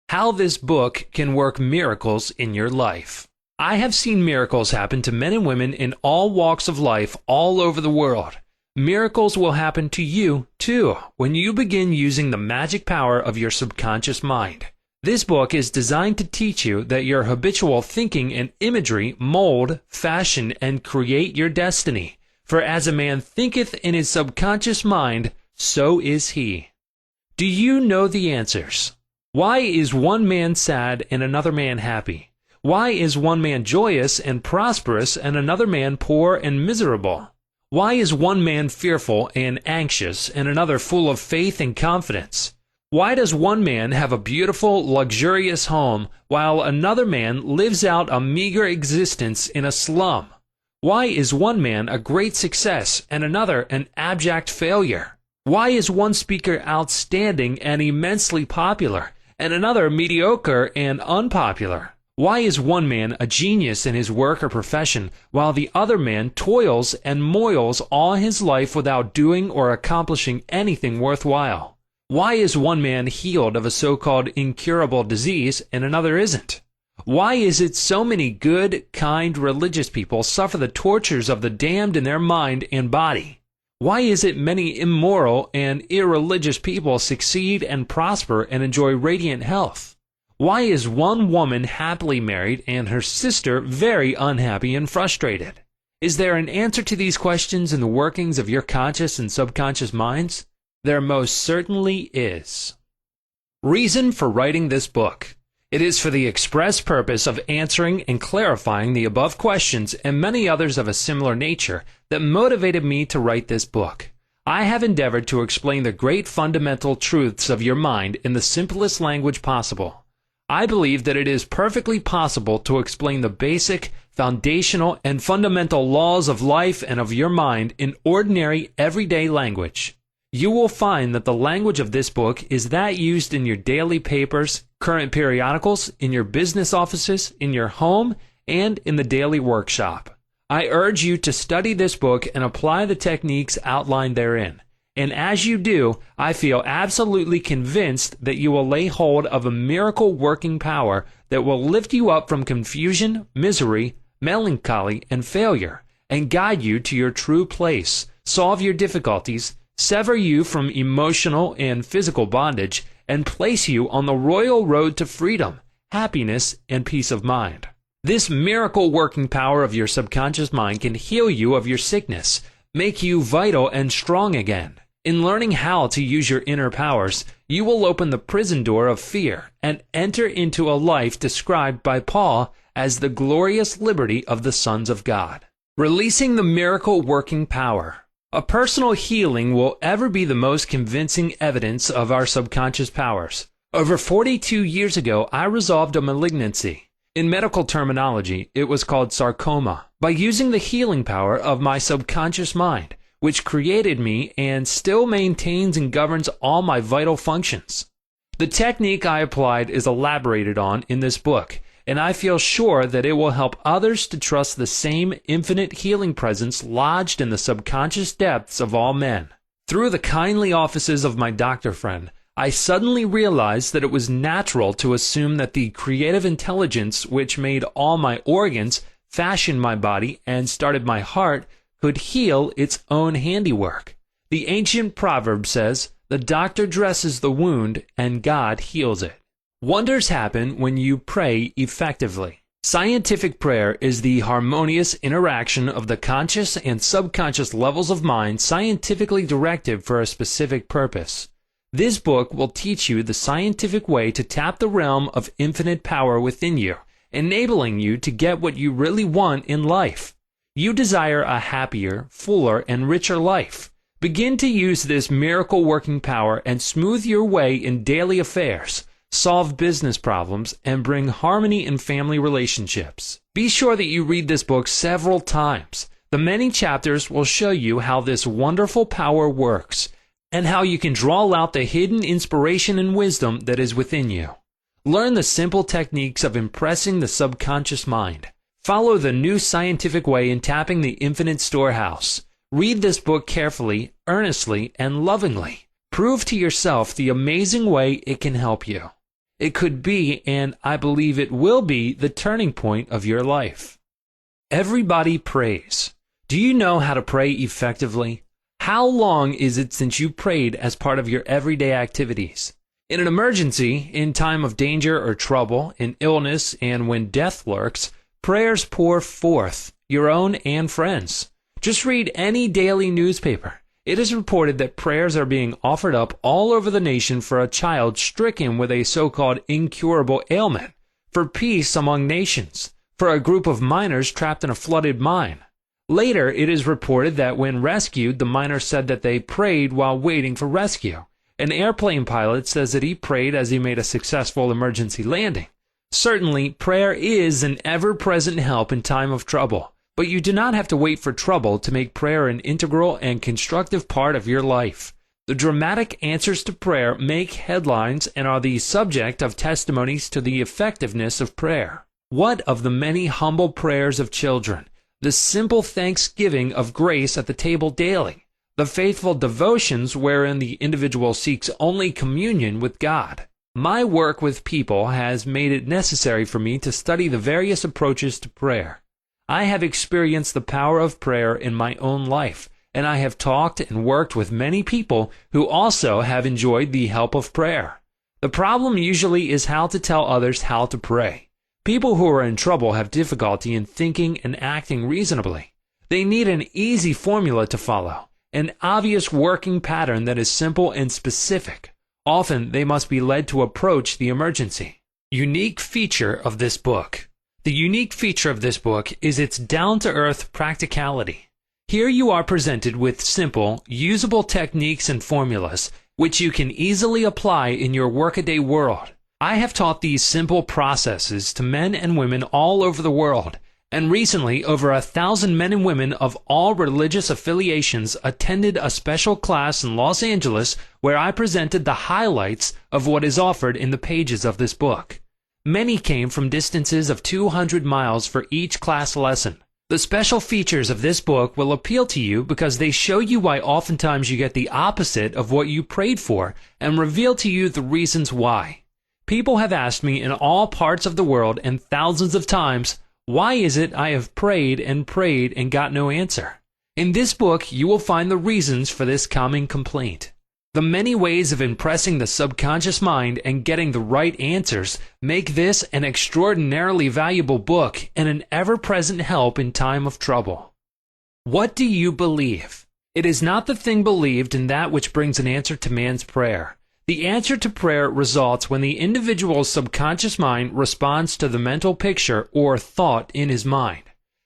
how this book can work miracles in your life. I have seen miracles happen to men and women in all walks of life all over the world. Miracles will happen to you, too, when you begin using the magic power of your subconscious mind. This book is designed to teach you that your habitual thinking and imagery mold, fashion, and create your destiny. For as a man thinketh in his subconscious mind, so is he. Do you know the answers? Why is one man sad and another man happy? Why is one man joyous and prosperous and another man poor and miserable? Why is one man fearful and anxious and another full of faith and confidence? Why does one man have a beautiful, luxurious home while another man lives out a meager existence in a slum? Why is one man a great success and another an abject failure? Why is one speaker outstanding and immensely popular and another mediocre and unpopular? Why is one man a genius in his work or profession while the other man toils and moils all his life without doing or accomplishing anything worthwhile? Why is one man healed of a so-called incurable disease and another isn't? Why is it so many good, kind, religious people suffer the tortures of the damned in their mind and body? Why is it many immoral and irreligious people succeed and prosper and enjoy radiant health? Why is one woman happily married and her sister very unhappy and frustrated? Is there an answer to these questions in the workings of your conscious and subconscious minds? There most certainly is. Reason for writing this book. It is for the express purpose of answering and clarifying the above questions and many others of a similar nature that motivated me to write this book. I have endeavored to explain the great fundamental truths of your mind in the simplest language possible. I believe that it is perfectly possible to explain the basic, foundational, and fundamental laws of life and of your mind in ordinary, everyday language. You will find that the language of this book is that used in your daily papers, current periodicals, in your business offices, in your home, and in the daily workshop. I urge you to study this book and apply the techniques outlined therein. And as you do, I feel absolutely convinced that you will lay hold of a miracle-working power that will lift you up from confusion, misery, melancholy, and failure, and guide you to your true place, solve your difficulties, sever you from emotional and physical bondage, and place you on the royal road to freedom, happiness, and peace of mind. This miracle-working power of your subconscious mind can heal you of your sickness, make you vital and strong again. In learning how to use your inner powers, you will open the prison door of fear and enter into a life described by Paul as the glorious liberty of the sons of God. Releasing the miracle-working power. A personal healing will ever be the most convincing evidence of our subconscious powers. Over 42 years ago, I resolved a malignancy. In medical terminology, it was called sarcoma, by using the healing power of my subconscious mind, which created me and still maintains and governs all my vital functions. The technique I applied is elaborated on in this book, and I feel sure that it will help others to trust the same infinite healing presence lodged in the subconscious depths of all men. Through the kindly offices of my doctor friend, I suddenly realized that it was natural to assume that the creative intelligence which made all my organs, fashioned my body, and started my heart could heal its own handiwork. The ancient proverb says, "The doctor dresses the wound and God heals it." Wonders happen when you pray effectively. Scientific prayer is the harmonious interaction of the conscious and subconscious levels of mind scientifically directed for a specific purpose. This book will teach you the scientific way to tap the realm of infinite power within you, enabling you to get what you really want in life. You desire a happier, fuller, and richer life. Begin to use this miracle-working power and smooth your way in daily affairs, solve business problems, and bring harmony in family relationships. Be sure that you read this book several times. The many chapters will show you how this wonderful power works, and how you can draw out the hidden inspiration and wisdom that is within you. Learn the simple techniques of impressing the subconscious mind. Follow the new scientific way in tapping the infinite storehouse. Read this book carefully, earnestly, and lovingly. Prove to yourself the amazing way it can help you. It could be, and I believe it will be, the turning point of your life. Everybody prays. Do you know how to pray effectively? How long is it since you prayed as part of your everyday activities? In an emergency, in time of danger or trouble, in illness, and when death lurks, prayers pour forth, your own and friends. Just read any daily newspaper. It is reported that prayers are being offered up all over the nation for a child stricken with a so-called incurable ailment, for peace among nations, for a group of miners trapped in a flooded mine. Later, it is reported that when rescued, the miners said that they prayed while waiting for rescue. An airplane pilot says that he prayed as he made a successful emergency landing. Certainly, prayer is an ever-present help in time of trouble. But you do not have to wait for trouble to make prayer an integral and constructive part of your life. The dramatic answers to prayer make headlines and are the subject of testimonies to the effectiveness of prayer. What of the many humble prayers of children, the simple thanksgiving of grace at the table daily, the faithful devotions wherein the individual seeks only communion with God? My work with people has made it necessary for me to study the various approaches to prayer. I have experienced the power of prayer in my own life, and I have talked and worked with many people who also have enjoyed the help of prayer. The problem usually is how to tell others how to pray. People who are in trouble have difficulty in thinking and acting reasonably. They need an easy formula to follow, an obvious working pattern that is simple and specific. Often they must be led to approach the emergency. Unique feature of this book. The unique feature of this book is its down-to-earth practicality. Here you are presented with simple, usable techniques and formulas which you can easily apply in your workaday world. I have taught these simple processes to men and women all over the world, and recently over 1,000 men and women of all religious affiliations attended a special class in Los Angeles where I presented the highlights of what is offered in the pages of this book. Many came from distances of 200 miles for each class lesson. The special features of this book will appeal to you because they show you why oftentimes you get the opposite of what you prayed for and reveal to you the reasons why. People have asked me in all parts of the world and thousands of times, why is it I have prayed and got no answer? In this book, you will find the reasons for this common complaint. The many ways of impressing the subconscious mind and getting the right answers make this an extraordinarily valuable book and an ever-present help in time of trouble. What do you believe? It is not the thing believed in that which brings an answer to man's prayer. The answer to prayer results when the individual's subconscious mind responds to the mental picture or thought in his mind.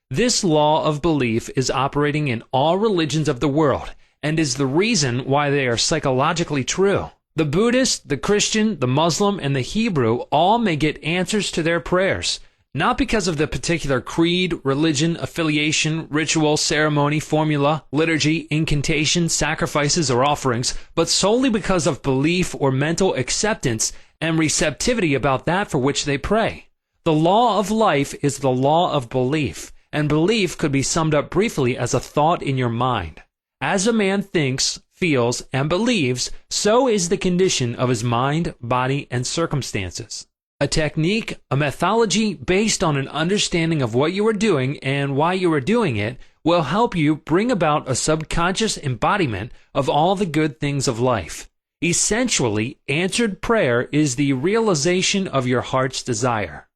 This law of belief is operating in all religions of the world, and is the reason why they are psychologically true. The Buddhist, the Christian, the Muslim, and the Hebrew all may get answers to their prayers, not because of the particular creed, religion, affiliation, ritual, ceremony, formula, liturgy, incantation, sacrifices, or offerings, but solely because of belief or mental acceptance and receptivity about that for which they pray. The law of life is the law of belief, and belief could be summed up briefly as a thought in your mind. As a man thinks, feels, and believes, so is the condition of his mind, body, and circumstances. A technique, a methodology based on an understanding of what you are doing and why you are doing it will help you bring about a subconscious embodiment of all the good things of life. Essentially, answered prayer is the realization of your heart's desire.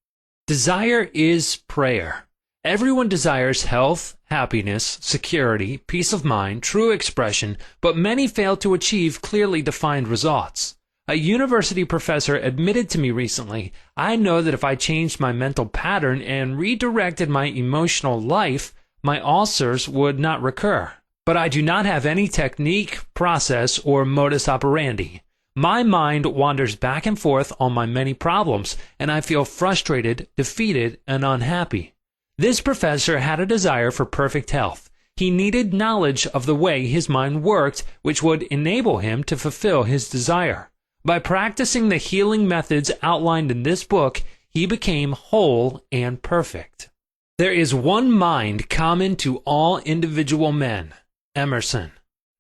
Desire is prayer. Everyone desires health, happiness, security, peace of mind, true expression, but many fail to achieve clearly defined results. A university professor admitted to me recently, I know that if I changed my mental pattern and redirected my emotional life, my ulcers would not recur. But I do not have any technique, process, or modus operandi. My mind wanders back and forth on my many problems, and I feel frustrated, defeated, and unhappy. This professor had a desire for perfect health. He needed knowledge of the way his mind worked, which would enable him to fulfill his desire. By practicing the healing methods outlined in this book, he became whole and perfect. There is one mind common to all individual men. Emerson.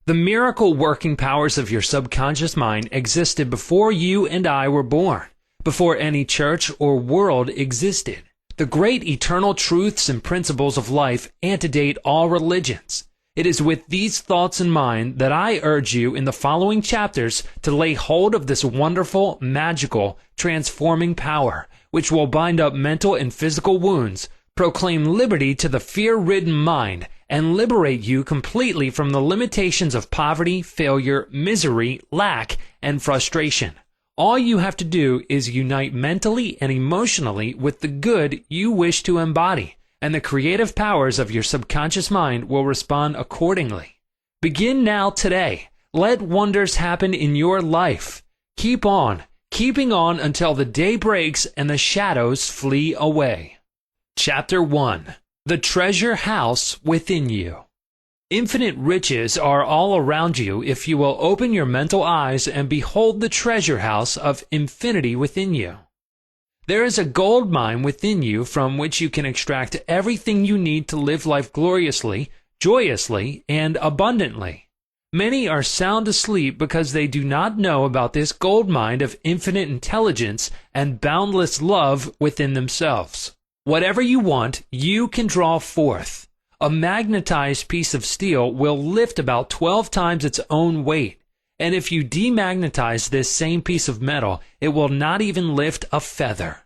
The miracle working powers of your subconscious mind existed before you and I were born. before any church or world existed. The great eternal truths and principles of life antedate all religions. It is with these thoughts in mind that I urge you in the following chapters to lay hold of this wonderful, magical, transforming power, which will bind up mental and physical wounds, proclaim liberty to the fear-ridden mind, and liberate you completely from the limitations of poverty, failure, misery, lack, and frustration. All you have to do is unite mentally and emotionally with the good you wish to embody, and the creative powers of your subconscious mind will respond accordingly. Begin now today. Let wonders happen in your life. Keep on, keeping on until the day breaks and the shadows flee away. Chapter 1. The Treasure House Within You. Infinite riches are all around you if you will open your mental eyes and behold the treasure house of infinity within you. There is a gold mine within you from which you can extract everything you need to live life gloriously, joyously, and abundantly. Many are sound asleep because they do not know about this gold mine of infinite intelligence and boundless love within themselves. Whatever you want, you can draw forth. A magnetized piece of steel will lift about 12 times its own weight, and if you demagnetize this same piece of metal, it will not even lift a feather.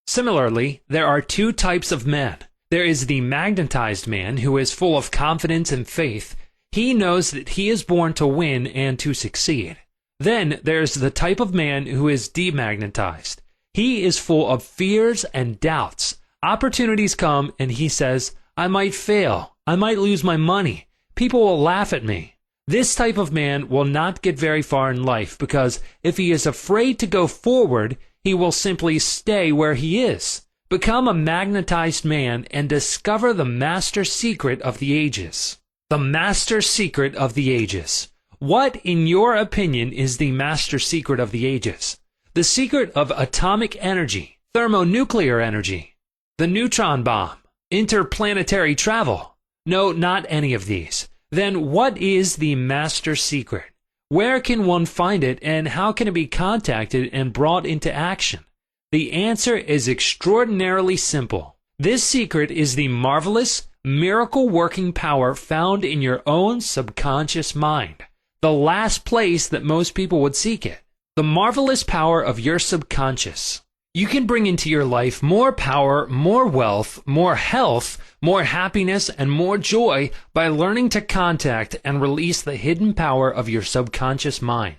Similarly, there are two types of men. There is the magnetized man who is full of confidence and faith. He knows that he is born to win and to succeed. Then there's the type of man who is demagnetized. He is full of fears and doubts. Opportunities come and he says, I might fail. I might lose my money. People will laugh at me. This type of man will not get very far in life because if he is afraid to go forward, he will simply stay where he is. Become a magnetized man and discover the master secret of the ages. The master secret of the ages. What, in your opinion, is the master secret of the ages? The secret of atomic energy, thermonuclear energy, the neutron bomb, interplanetary travel? No, not any of these. Then what is the master secret? Where can one find it, and how can it be contacted and brought into action? The answer is extraordinarily simple. This secret is the marvelous, miracle-working power found in your own subconscious mind, the last place that most people would seek it. The marvelous power of your subconscious. You can bring into your life more power, more wealth, more health, more happiness, and more joy by learning to contact and release the hidden power of your subconscious mind.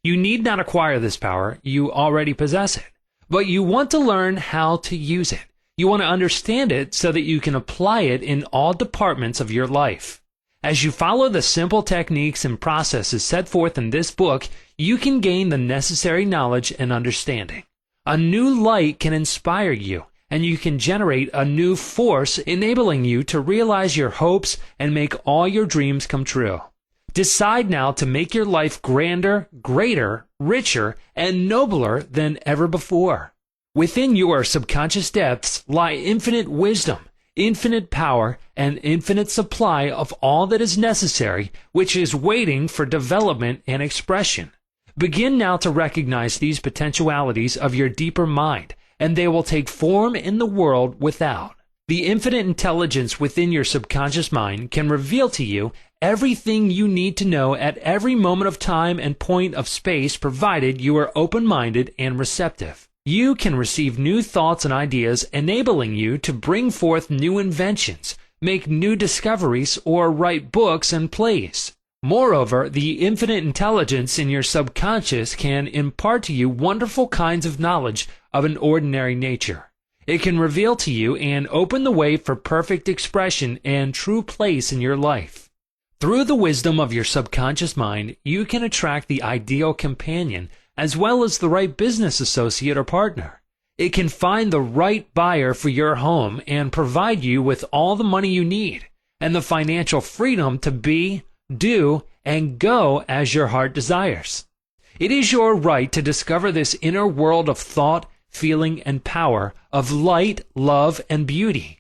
You need not acquire this power, you already possess it. But you want to learn how to use it. You want to understand it so that you can apply it in all departments of your life. As you follow the simple techniques and processes set forth in this book, you can gain the necessary knowledge and understanding. A new light can inspire you, and you can generate a new force enabling you to realize your hopes and make all your dreams come true. Decide now to make your life grander, greater, richer, and nobler than ever before. Within your subconscious depths lie infinite wisdom, infinite power, and infinite supply of all that is necessary, which is waiting for development and expression. Begin now to recognize these potentialities of your deeper mind, and they will take form in the world without. The infinite intelligence within your subconscious mind can reveal to you everything you need to know at every moment of time and point of space, provided you are open-minded and receptive. You can receive new thoughts and ideas, enabling you to bring forth new inventions, make new discoveries, or write books and plays. Moreover, the infinite intelligence in your subconscious can impart to you wonderful kinds of knowledge of an ordinary nature. It can reveal to you and open the way for perfect expression and true place in your life. Through the wisdom of your subconscious mind, you can attract the ideal companion as well as the right business associate or partner. It can find the right buyer for your home and provide you with all the money you need and the financial freedom to be, do, and go as your heart desires. It is your right to discover this inner world of thought, feeling, and power, of light, love, and beauty.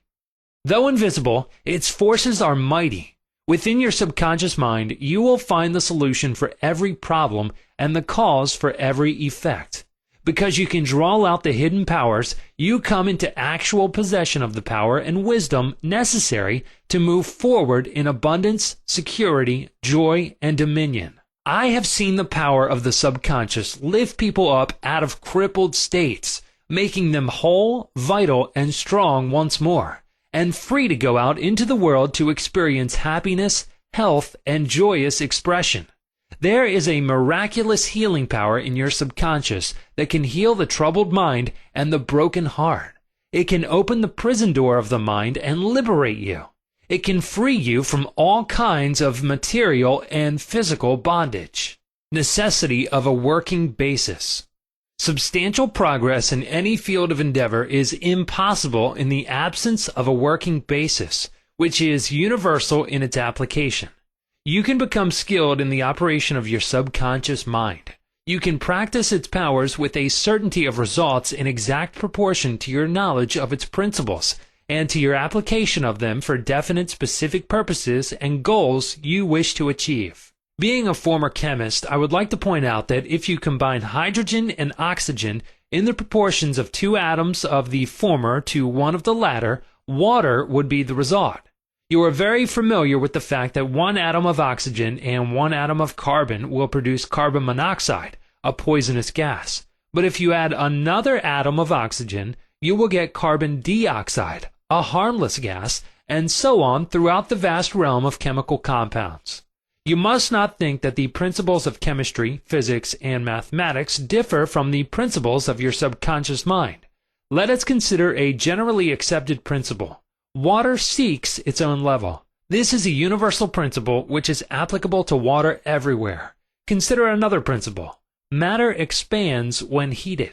Though invisible, its forces are mighty. Within your subconscious mind, you will find the solution for every problem and the cause for every effect. Because you can draw out the hidden powers, you come into actual possession of the power and wisdom necessary to move forward in abundance, security, joy, and dominion. I have seen the power of the subconscious lift people up out of crippled states, making them whole, vital, and strong once more, and free to go out into the world to experience happiness, health, and joyous expression. There is a miraculous healing power in your subconscious that can heal the troubled mind and the broken heart. It can open the prison door of the mind and liberate you. It can free you from all kinds of material and physical bondage. Necessity of a working basis. Substantial progress in any field of endeavor is impossible in the absence of a working basis, which is universal in its application. You can become skilled in the operation of your subconscious mind. You can practice its powers with a certainty of results in exact proportion to your knowledge of its principles and to your application of them for definite specific purposes and goals you wish to achieve. Being a former chemist, I would like to point out that if you combine hydrogen and oxygen in the proportions of 2 atoms of the former to 1 of the latter, water would be the result. You are very familiar with the fact that 1 atom of oxygen and 1 atom of carbon will produce carbon monoxide, a poisonous gas. But if you add another atom of oxygen, you will get carbon dioxide, a harmless gas, and so on throughout the vast realm of chemical compounds. You must not think that the principles of chemistry, physics, and mathematics differ from the principles of your subconscious mind. Let us consider a generally accepted principle. Water seeks its own level. This is a universal principle which is applicable to water everywhere. Consider another principle. Matter expands when heated.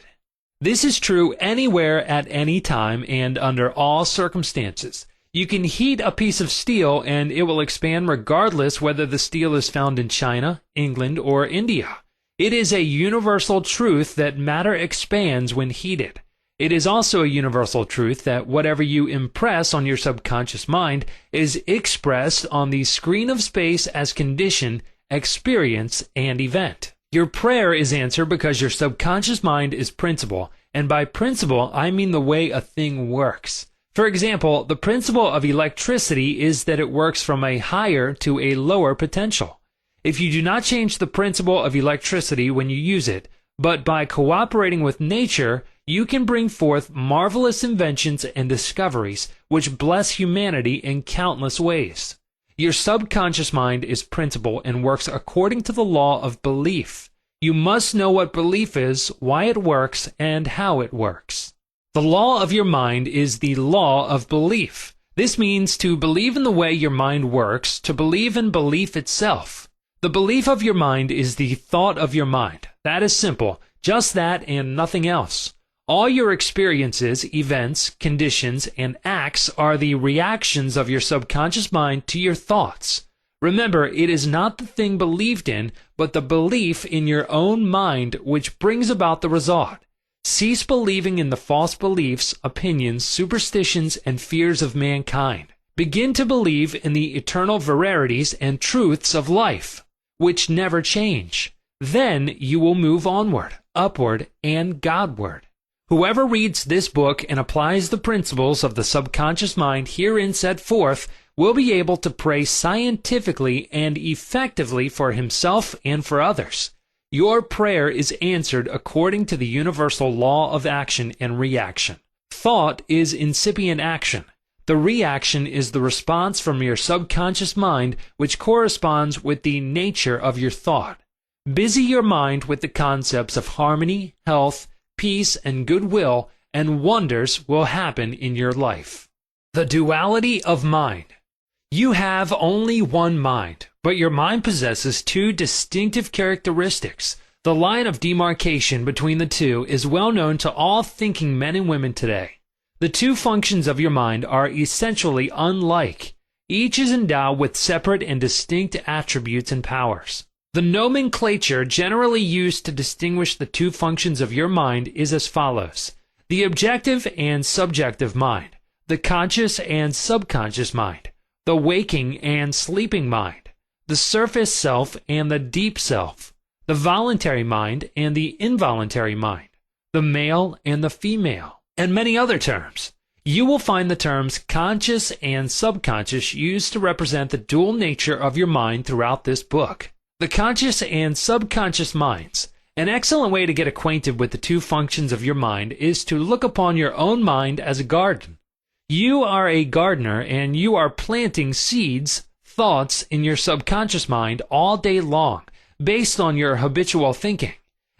This is true anywhere at any time and under all circumstances. You can heat a piece of steel and it will expand regardless whether the steel is found in China, England, or India. It is a universal truth that matter expands when heated. It is also a universal truth that whatever you impress on your subconscious mind is expressed on the screen of space as condition, experience, and event. Your prayer is answered because your subconscious mind is principle, and by principle I mean the way a thing works. For example, the principle of electricity is that it works from a higher to a lower potential. If you do not change the principle of electricity when you use it, but by cooperating with nature, you can bring forth marvelous inventions and discoveries which bless humanity in countless ways. Your subconscious mind is principle and works according to the law of belief. You must know what belief is, why it works, and how it works. The law of your mind is the law of belief. This means to believe in the way your mind works, to believe in belief itself. The belief of your mind is the thought of your mind. That is simple, just that and nothing else. All your experiences, events, conditions, and acts are the reactions of your subconscious mind to your thoughts. Remember, it is not the thing believed in, but the belief in your own mind which brings about the result. Cease believing in the false beliefs, opinions, superstitions, and fears of mankind. Begin to believe in the eternal verities and truths of life, which never change. Then you will move onward, upward, and Godward. Whoever reads this book and applies the principles of the subconscious mind herein set forth will be able to pray scientifically and effectively for himself and for others. Your prayer is answered according to the universal law of action and reaction. Thought is incipient action. The reaction is the response from your subconscious mind which corresponds with the nature of your thought. Busy your mind with the concepts of harmony, health, peace, and goodwill, and wonders will happen in your life. The duality of mind. You have only one mind, but your mind possesses 2 distinctive characteristics. The line of demarcation between the two is well known to all thinking men and women today. The 2 functions of your mind are essentially unlike. Each is endowed with separate and distinct attributes and powers. The nomenclature generally used to distinguish the 2 functions of your mind is as follows: the objective and subjective mind, the conscious and subconscious mind, the waking and sleeping mind, the surface self and the deep self, the voluntary mind and the involuntary mind, the male and the female, and many other terms. You will find the terms conscious and subconscious used to represent the dual nature of your mind throughout this book. The conscious and subconscious minds. An excellent way to get acquainted with the two functions of your mind is to look upon your own mind as a garden. You are a gardener and you are planting seeds, thoughts in your subconscious mind all day long, based on your habitual thinking.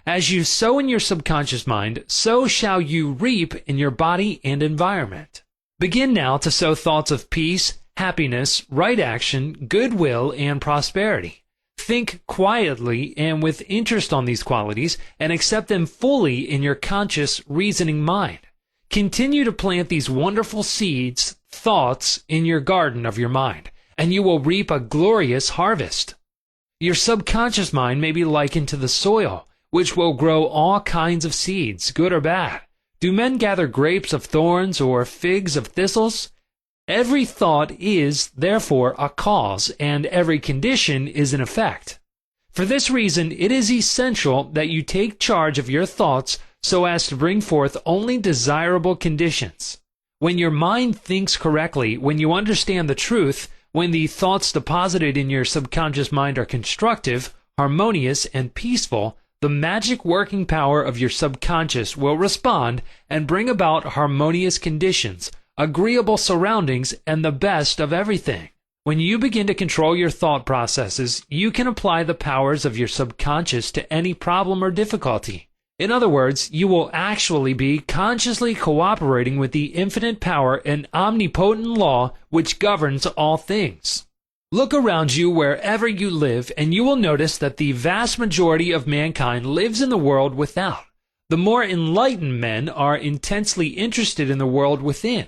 As you sow in your subconscious mind, so shall you reap in your body and environment. Begin now to sow thoughts of peace, happiness, right action, goodwill, and prosperity. Think quietly and with interest on these qualities and accept them fully in your conscious, reasoning mind. Continue to plant these wonderful seeds, thoughts, in your garden of your mind, and you will reap a glorious harvest. Your subconscious mind may be likened to the soil, which will grow all kinds of seeds, good or bad. Do men gather grapes of thorns or figs of thistles? Every thought is, therefore, a cause, and every condition is an effect. For this reason, it is essential that you take charge of your thoughts so as to bring forth only desirable conditions. When your mind thinks correctly, when you understand the truth, when the thoughts deposited in your subconscious mind are constructive, harmonious, and peaceful, the magic working power of your subconscious will respond and bring about harmonious conditions, agreeable surroundings, and the best of everything. When you begin to control your thought processes, you can apply the powers of your subconscious to any problem or difficulty. In other words, you will actually be consciously cooperating with the infinite power and omnipotent law which governs all things. Look around you wherever you live, and you will notice that the vast majority of mankind lives in the world without. The more enlightened men are intensely interested in the world within.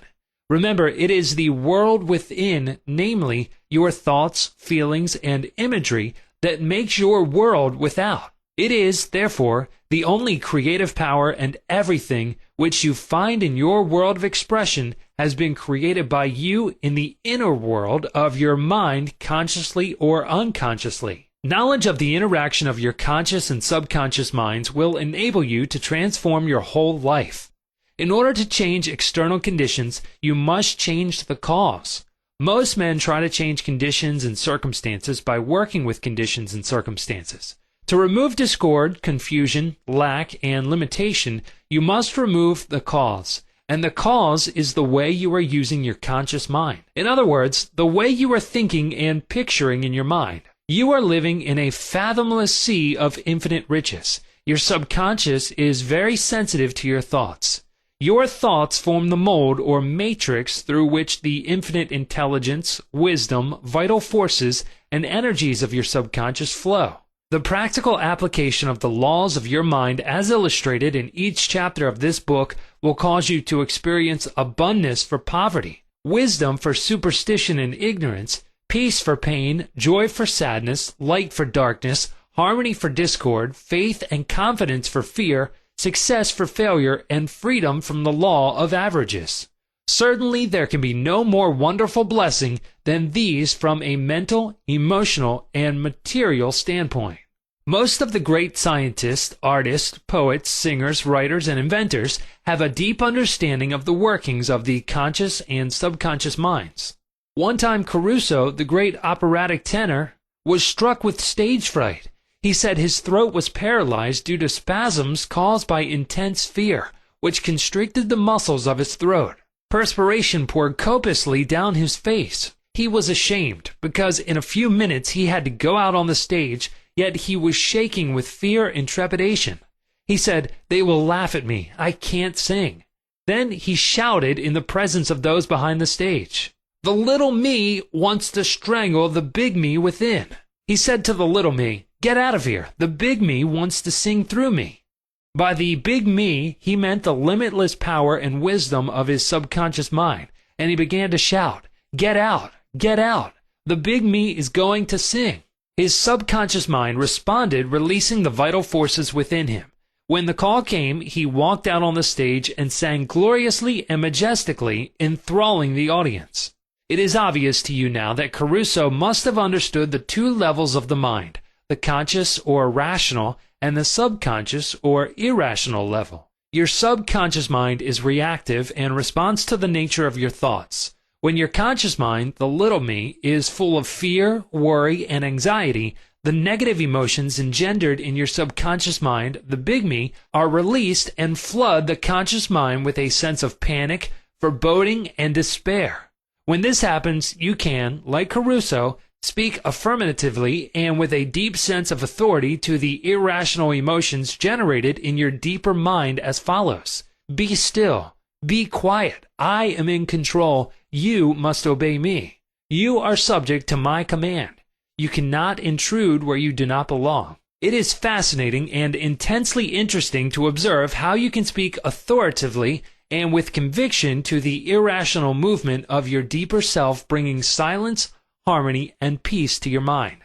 Remember, it is the world within, namely your thoughts, feelings, and imagery, that makes your world without. It is, therefore, the only creative power, and everything which you find in your world of expression has been created by you in the inner world of your mind, consciously or unconsciously. Knowledge of the interaction of your conscious and subconscious minds will enable you to transform your whole life. In order to change external conditions, you must change the cause. Most men try to change conditions and circumstances by working with conditions and circumstances. To remove discord, confusion, lack, and limitation, you must remove the cause. And the cause is the way you are using your conscious mind. In other words, the way you are thinking and picturing in your mind. You are living in a fathomless sea of infinite riches. Your subconscious is very sensitive to your thoughts. Your thoughts form the mold or matrix through which the infinite intelligence, wisdom, vital forces, and energies of your subconscious flow. The practical application of the laws of your mind as illustrated in each chapter of this book will cause you to experience abundance for poverty, wisdom for superstition and ignorance, peace for pain, joy for sadness, light for darkness, harmony for discord, faith and confidence for fear, success for failure, and freedom from the law of averages. Certainly there can be no more wonderful blessing than these from a mental, emotional, and material standpoint. Most of the great scientists, artists, poets, singers, writers, and inventors have a deep understanding of the workings of the conscious and subconscious minds. One time Caruso, the great operatic tenor, was struck with stage fright. He said his throat was paralyzed due to spasms caused by intense fear, which constricted the muscles of his throat. Perspiration poured copiously down his face. He was ashamed, because in a few minutes he had to go out on the stage, yet he was shaking with fear and trepidation. He said, "They will laugh at me. I can't sing." Then he shouted in the presence of those behind the stage, "The little me wants to strangle the big me within." He said to the little me, "Get out of here. The big me wants to sing through me." By the big me, he meant the limitless power and wisdom of his subconscious mind, and he began to shout, "Get out, get out. The big me is going to sing." His subconscious mind responded, releasing the vital forces within him. When the call came, he walked out on the stage and sang gloriously and majestically, enthralling the audience. It is obvious to you now that Caruso must have understood the two levels of the mind, the conscious or rational and the subconscious or irrational level. Your subconscious mind is reactive and responds to the nature of your thoughts. When your conscious mind, the little me, is full of fear, worry, and anxiety, the negative emotions engendered in your subconscious mind, the big me, are released and flood the conscious mind with a sense of panic, foreboding, and despair. When this happens, you can, like Caruso, speak affirmatively and with a deep sense of authority to the irrational emotions generated in your deeper mind as follows. Be still. Be quiet. I am in control. You must obey me. You are subject to my command. You cannot intrude where you do not belong. It is fascinating and intensely interesting to observe how you can speak authoritatively and with conviction to the irrational movement of your deeper self, bringing silence, harmony, and peace to your mind.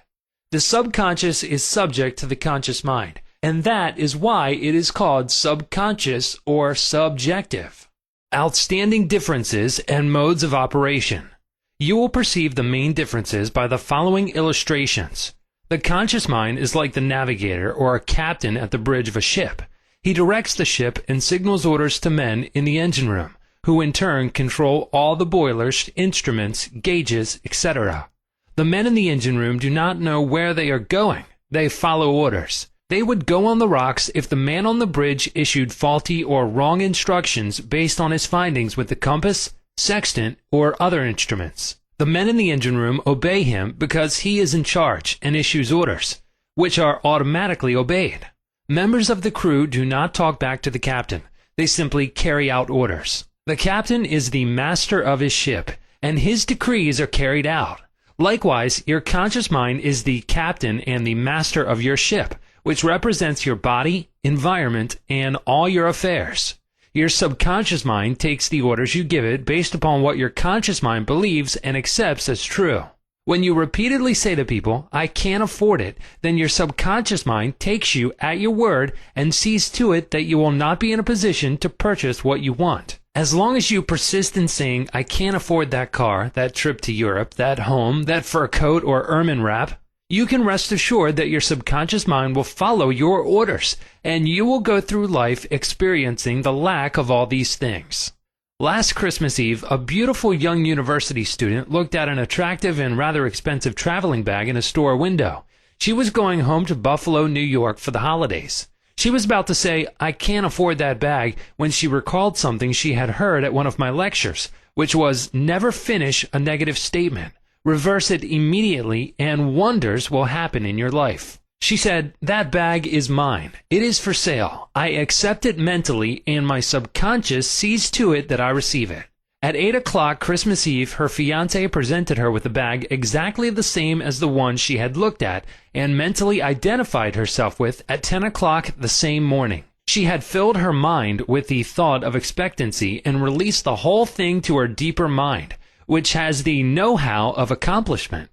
The subconscious is subject to the conscious mind, and that is why it is called subconscious or subjective. Outstanding differences and modes of operation. You will perceive the main differences by the following illustrations. The conscious mind is like the navigator or a captain at the bridge of a ship. He directs the ship and signals orders to men in the engine room, who in turn control all the boilers, instruments, gauges, etc. The men in the engine room do not know where they are going. They follow orders. They would go on the rocks if the man on the bridge issued faulty or wrong instructions based on his findings with the compass, sextant, or other instruments. The men in the engine room obey him because he is in charge and issues orders, which are automatically obeyed. Members of the crew do not talk back to the captain. They simply carry out orders. The captain is the master of his ship, and his decrees are carried out. Likewise, your conscious mind is the captain and the master of your ship, which represents your body, environment, and all your affairs. Your subconscious mind takes the orders you give it based upon what your conscious mind believes and accepts as true. When you repeatedly say to people, I can't afford it, then your subconscious mind takes you at your word and sees to it that you will not be in a position to purchase what you want. As long as you persist in saying, I can't afford that car, that trip to Europe, that home, that fur coat or ermine wrap, you can rest assured that your subconscious mind will follow your orders, and you will go through life experiencing the lack of all these things. Last Christmas Eve, a beautiful young university student looked at an attractive and rather expensive traveling bag in a store window. She was going home to Buffalo, New York for the holidays. She was about to say, I can't afford that bag, when she recalled something she had heard at one of my lectures, which was, never finish a negative statement. Reverse it immediately, and wonders will happen in your life. She said, that bag is mine. It is for sale. I accept it mentally, and my subconscious sees to it that I receive it. At 8 o'clock Christmas Eve, her fiancé presented her with a bag exactly the same as the one she had looked at and mentally identified herself with at 10 o'clock the same morning. She had filled her mind with the thought of expectancy and released the whole thing to her deeper mind, which has the know-how of accomplishment.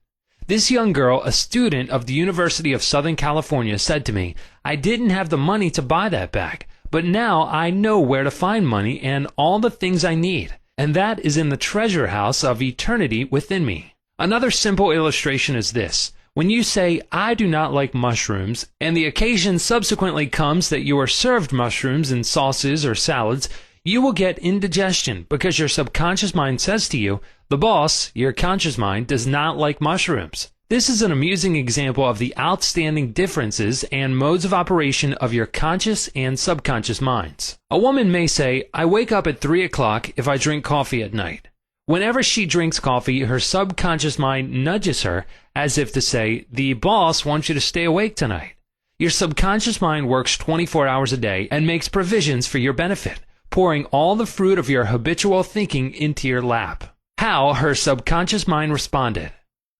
This young girl, a student of the University of Southern California, said to me, I didn't have the money to buy that bag, but now I know where to find money and all the things I need, and that is in the treasure house of eternity within me. Another simple illustration is this. When you say, I do not like mushrooms, and the occasion subsequently comes that you are served mushrooms in sauces or salads, you will get indigestion because your subconscious mind says to you, the boss, your conscious mind, does not like mushrooms. This is an amusing example of the outstanding differences and modes of operation of your conscious and subconscious minds. A woman may say, I wake up at 3 o'clock if I drink coffee at night. Whenever she drinks coffee, her subconscious mind nudges her as if to say, the boss wants you to stay awake tonight. Your subconscious mind works 24 hours a day and makes provisions for your benefit, pouring all the fruit of your habitual thinking into your lap. How her subconscious mind responded.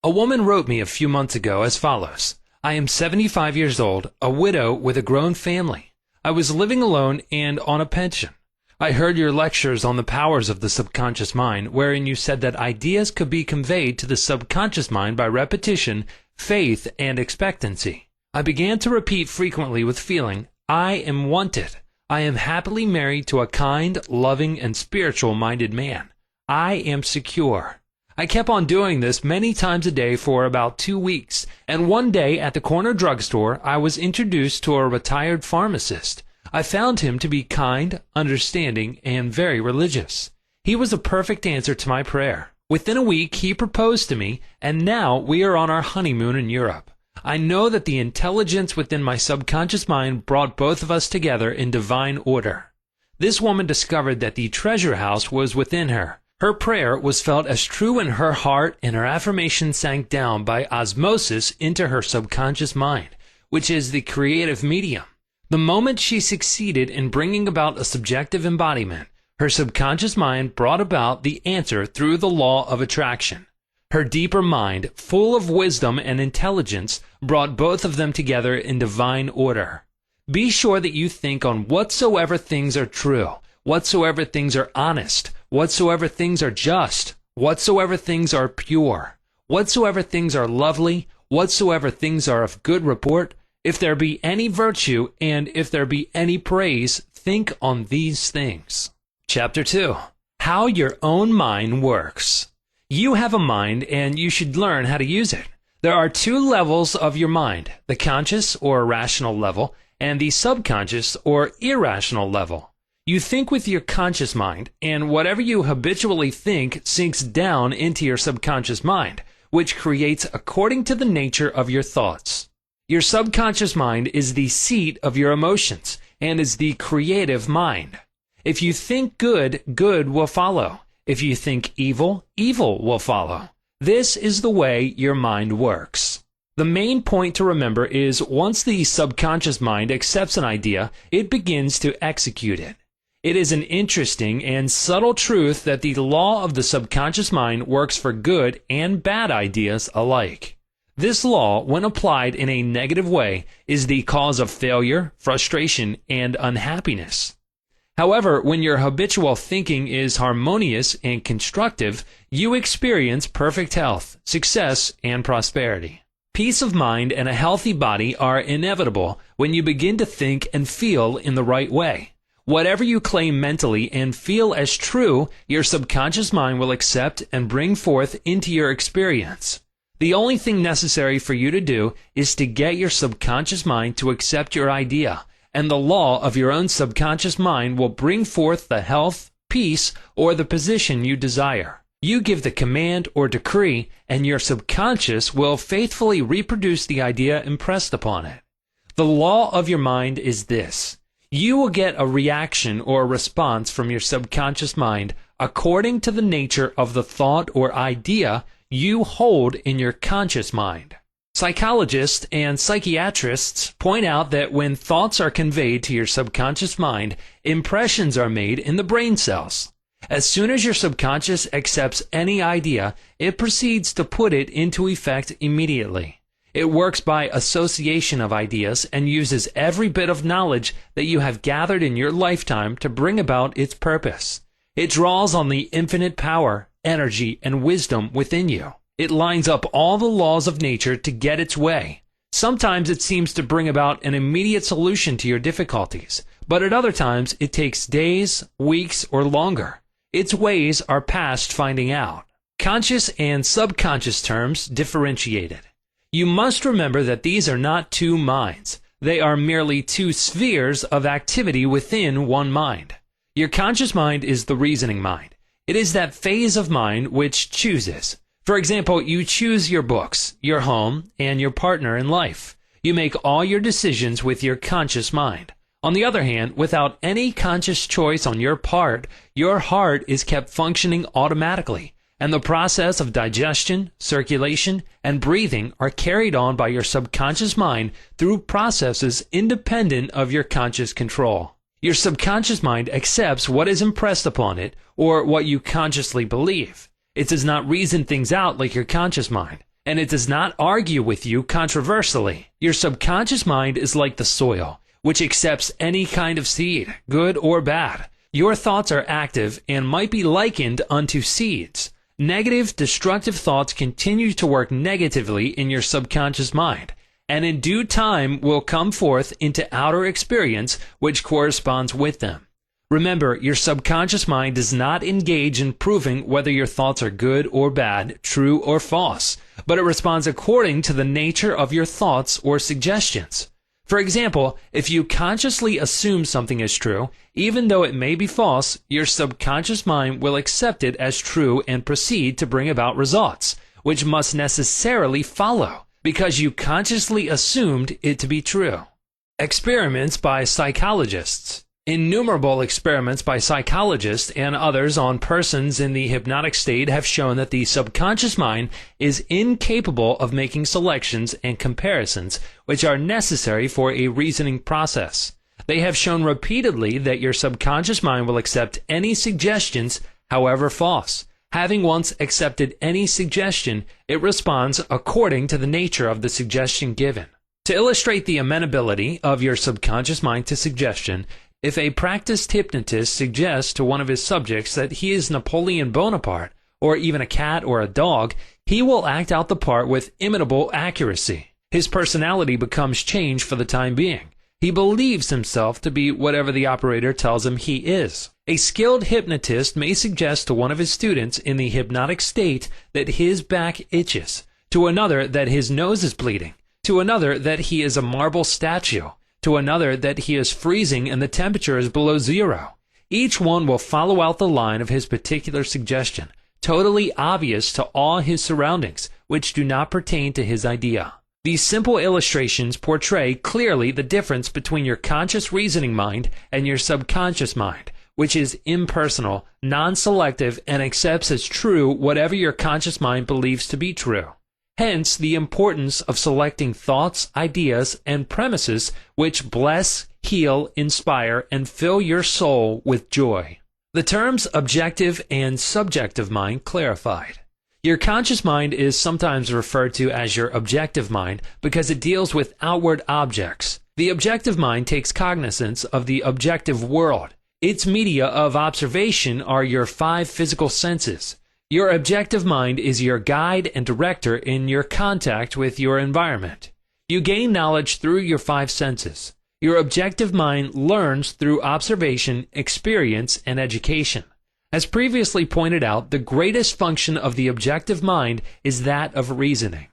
A woman wrote me a few months ago as follows. I am 75 years old, a widow with a grown family. I was living alone and on a pension. I heard your lectures on the powers of the subconscious mind, wherein you said that ideas could be conveyed to the subconscious mind by repetition, faith, and expectancy. I began to repeat frequently with feeling, I am wanted. I am happily married to a kind, loving, and spiritual-minded man. I am secure. I kept on doing this many times a day for about 2 weeks, and one day at the corner drugstore, I was introduced to a retired pharmacist. I found him to be kind, understanding, and very religious. He was a perfect answer to my prayer. Within a week, he proposed to me, and now we are on our honeymoon in Europe. I know that the intelligence within my subconscious mind brought both of us together in divine order. This woman discovered that the treasure house was within her. Her prayer was felt as true in her heart, and her affirmation sank down by osmosis into her subconscious mind, which is the creative medium. The moment she succeeded in bringing about a subjective embodiment, her subconscious mind brought about the answer through the law of attraction. Her deeper mind, full of wisdom and intelligence, brought both of them together in divine order. Be sure that you think on whatsoever things are true, whatsoever things are honest, whatsoever things are just, whatsoever things are pure, whatsoever things are lovely, whatsoever things are of good report, if there be any virtue, and if there be any praise, think on these things. Chapter 2. How your own mind works. You have a mind, and you should learn how to use it. There are two levels of your mind, the conscious or rational level, and the subconscious or irrational level. You think with your conscious mind, and whatever you habitually think sinks down into your subconscious mind, which creates according to the nature of your thoughts. Your subconscious mind is the seat of your emotions and is the creative mind. If you think good, good will follow. If you think evil, evil will follow. This is the way your mind works. The main point to remember is once the subconscious mind accepts an idea, it begins to execute it. It is an interesting and subtle truth that the law of the subconscious mind works for good and bad ideas alike. This law, when applied in a negative way, is the cause of failure, frustration, and unhappiness. However, when your habitual thinking is harmonious and constructive, you experience perfect health, success, and prosperity. Peace of mind and a healthy body are inevitable when you begin to think and feel in the right way. Whatever you claim mentally and feel as true, your subconscious mind will accept and bring forth into your experience. The only thing necessary for you to do is to get your subconscious mind to accept your idea, and the law of your own subconscious mind will bring forth the health, peace, or the position you desire. You give the command or decree, and your subconscious will faithfully reproduce the idea impressed upon it. The law of your mind is this. You will get a reaction or response from your subconscious mind according to the nature of the thought or idea you hold in your conscious mind. Psychologists and psychiatrists point out that when thoughts are conveyed to your subconscious mind, impressions are made in the brain cells. As soon as your subconscious accepts any idea, it proceeds to put it into effect immediately. It works by association of ideas and uses every bit of knowledge that you have gathered in your lifetime to bring about its purpose. It draws on the infinite power, energy, and wisdom within you. It lines up all the laws of nature to get its way. Sometimes it seems to bring about an immediate solution to your difficulties, but at other times it takes days, weeks, or longer. Its ways are past finding out. Conscious and subconscious terms differentiated. You must remember that these are not two minds. They are merely two spheres of activity within one mind. Your conscious mind is the reasoning mind. It is that phase of mind which chooses. For example, you choose your books, your home, and your partner in life. You make all your decisions with your conscious mind. On the other hand, without any conscious choice on your part, your heart is kept functioning automatically, and the process of digestion, circulation, and breathing are carried on by your subconscious mind through processes independent of your conscious control. Your subconscious mind accepts what is impressed upon it, or what you consciously believe. It does not reason things out like your conscious mind, and it does not argue with you controversially. Your subconscious mind is like the soil, which accepts any kind of seed, good or bad. Your thoughts are active and might be likened unto seeds. Negative, destructive thoughts continue to work negatively in your subconscious mind, and in due time will come forth into outer experience which corresponds with them. Remember, your subconscious mind does not engage in proving whether your thoughts are good or bad, true or false, but it responds according to the nature of your thoughts or suggestions. For example, if you consciously assume something is true, even though it may be false, your subconscious mind will accept it as true and proceed to bring about results, which must necessarily follow, because you consciously assumed it to be true. Experiments by psychologists. Innumerable experiments by psychologists and others on persons in the hypnotic state have shown that the subconscious mind is incapable of making selections and comparisons which are necessary for a reasoning process. They have shown repeatedly that your subconscious mind will accept any suggestions, however false. Having once accepted any suggestion, it responds according to the nature of the suggestion given. To illustrate the amenability of your subconscious mind to suggestion, if a practiced hypnotist suggests to one of his subjects that he is Napoleon Bonaparte, or even a cat or a dog, he will act out the part with imitable accuracy. His personality becomes changed for the time being. He believes himself to be whatever the operator tells him he is. A skilled hypnotist may suggest to one of his students in the hypnotic state that his back itches, to another that his nose is bleeding, to another that he is a marble statue, to another that he is freezing and the temperature is below zero. Each one will follow out the line of his particular suggestion, totally obvious to all his surroundings, which do not pertain to his idea. These simple illustrations portray clearly the difference between your conscious reasoning mind and your subconscious mind, which is impersonal, non-selective, and accepts as true whatever your conscious mind believes to be true. Hence, the importance of selecting thoughts, ideas, and premises which bless, heal, inspire, and fill your soul with joy. The terms objective and subjective mind clarified. Your conscious mind is sometimes referred to as your objective mind because it deals with outward objects. The objective mind takes cognizance of the objective world. Its media of observation are your 5 physical senses. Your objective mind is your guide and director in your contact with your environment. You gain knowledge through your 5 senses. Your objective mind learns through observation, experience, and education. As previously pointed out, the greatest function of the objective mind is that of reasoning.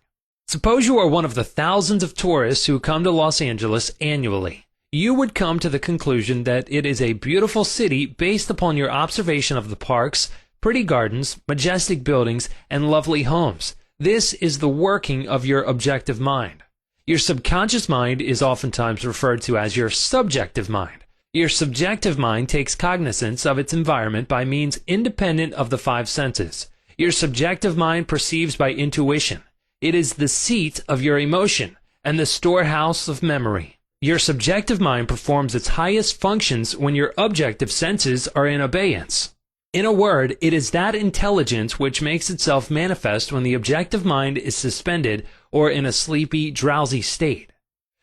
Suppose you are one of the thousands of tourists who come to Los Angeles annually. You would come to the conclusion that it is a beautiful city based upon your observation of the parks, pretty gardens, majestic buildings, and lovely homes. This is the working of your objective mind. Your subconscious mind is oftentimes referred to as your subjective mind. Your subjective mind takes cognizance of its environment by means independent of the 5 senses. Your subjective mind perceives by intuition. It is the seat of your emotion and the storehouse of memory. Your subjective mind performs its highest functions when your objective senses are in abeyance. In a word, it is that intelligence which makes itself manifest when the objective mind is suspended or in a sleepy, drowsy state.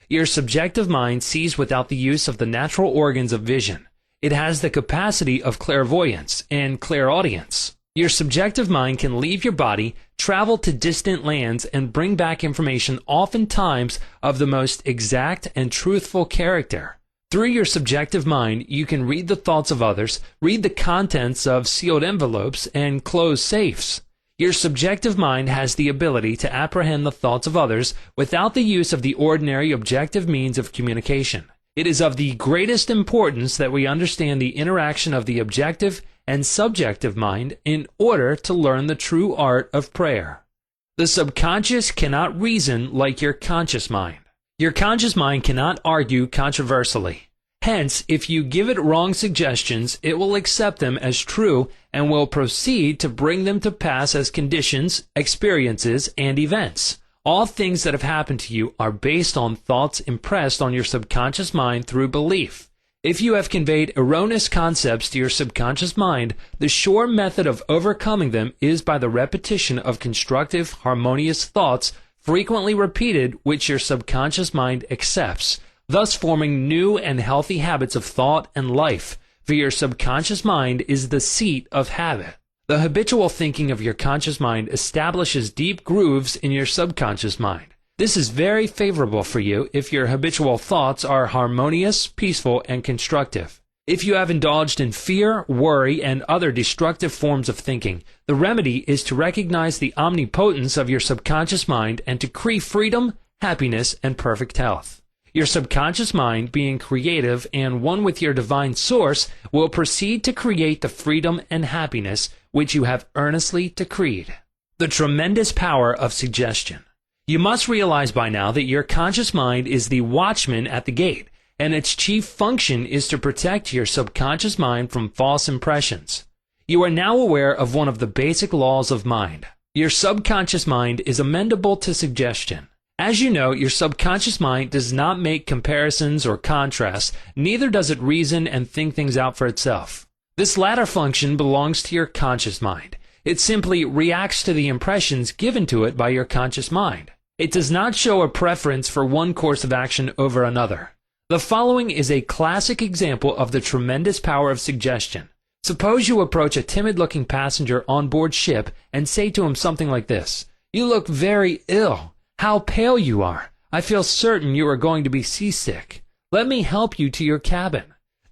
Your subjective mind sees without the use of the natural organs of vision. It has the capacity of clairvoyance and clairaudience. Your subjective mind can leave your body, travel to distant lands, and bring back information oftentimes of the most exact and truthful character. Through your subjective mind, you can read the thoughts of others, read the contents of sealed envelopes, and close safes. Your subjective mind has the ability to apprehend the thoughts of others without the use of the ordinary objective means of communication. It is of the greatest importance that we understand the interaction of the objective and subjective mind in order to learn the true art of prayer. The subconscious cannot reason like your conscious mind. Your conscious mind cannot argue controversially. Hence, if you give it wrong suggestions, it will accept them as true and will proceed to bring them to pass as conditions, experiences, and events. All things that have happened to you are based on thoughts impressed on your subconscious mind through belief. If you have conveyed erroneous concepts to your subconscious mind, the sure method of overcoming them is by the repetition of constructive, harmonious thoughts frequently repeated, which your subconscious mind accepts, thus forming new and healthy habits of thought and life, for your subconscious mind is the seat of habit. The habitual thinking of your conscious mind establishes deep grooves in your subconscious mind. This is very favorable for you if your habitual thoughts are harmonious, peaceful, and constructive. If you have indulged in fear, worry, and other destructive forms of thinking, the remedy is to recognize the omnipotence of your subconscious mind and to decree freedom, happiness, and perfect health. Your subconscious mind, being creative and one with your divine source, will proceed to create the freedom and happiness which you have earnestly decreed. The tremendous power of suggestion. You must realize by now that your conscious mind is the watchman at the gate, and its chief function is to protect your subconscious mind from false impressions. You are now aware of one of the basic laws of mind. Your subconscious mind is amenable to suggestion. As you know, your subconscious mind does not make comparisons or contrasts, neither does it reason and think things out for itself. This latter function belongs to your conscious mind. It simply reacts to the impressions given to it by your conscious mind. It does not show a preference for one course of action over another. The following is a classic example of the tremendous power of suggestion. Suppose you approach a timid-looking passenger on board ship and say to him something like this: "You look very ill. How pale you are. I feel certain you are going to be seasick. Let me help you to your cabin."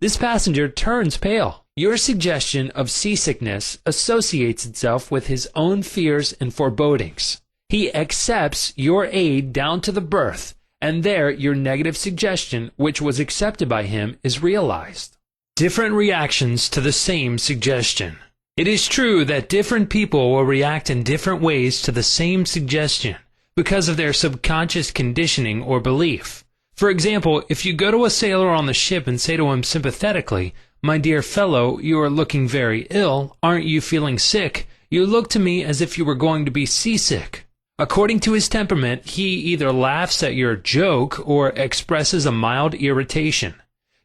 This passenger turns pale. Your suggestion of seasickness associates itself with his own fears and forebodings. He accepts your aid down to the berth, and there your negative suggestion, which was accepted by him, is realized. Different reactions to the same suggestion. It is true that different people will react in different ways to the same suggestion because of their subconscious conditioning or belief. For example, if you go to a sailor on the ship and say to him sympathetically, "My dear fellow, you are looking very ill. Aren't you feeling sick? You look to me as if you were going to be seasick." According to his temperament, he either laughs at your joke or expresses a mild irritation.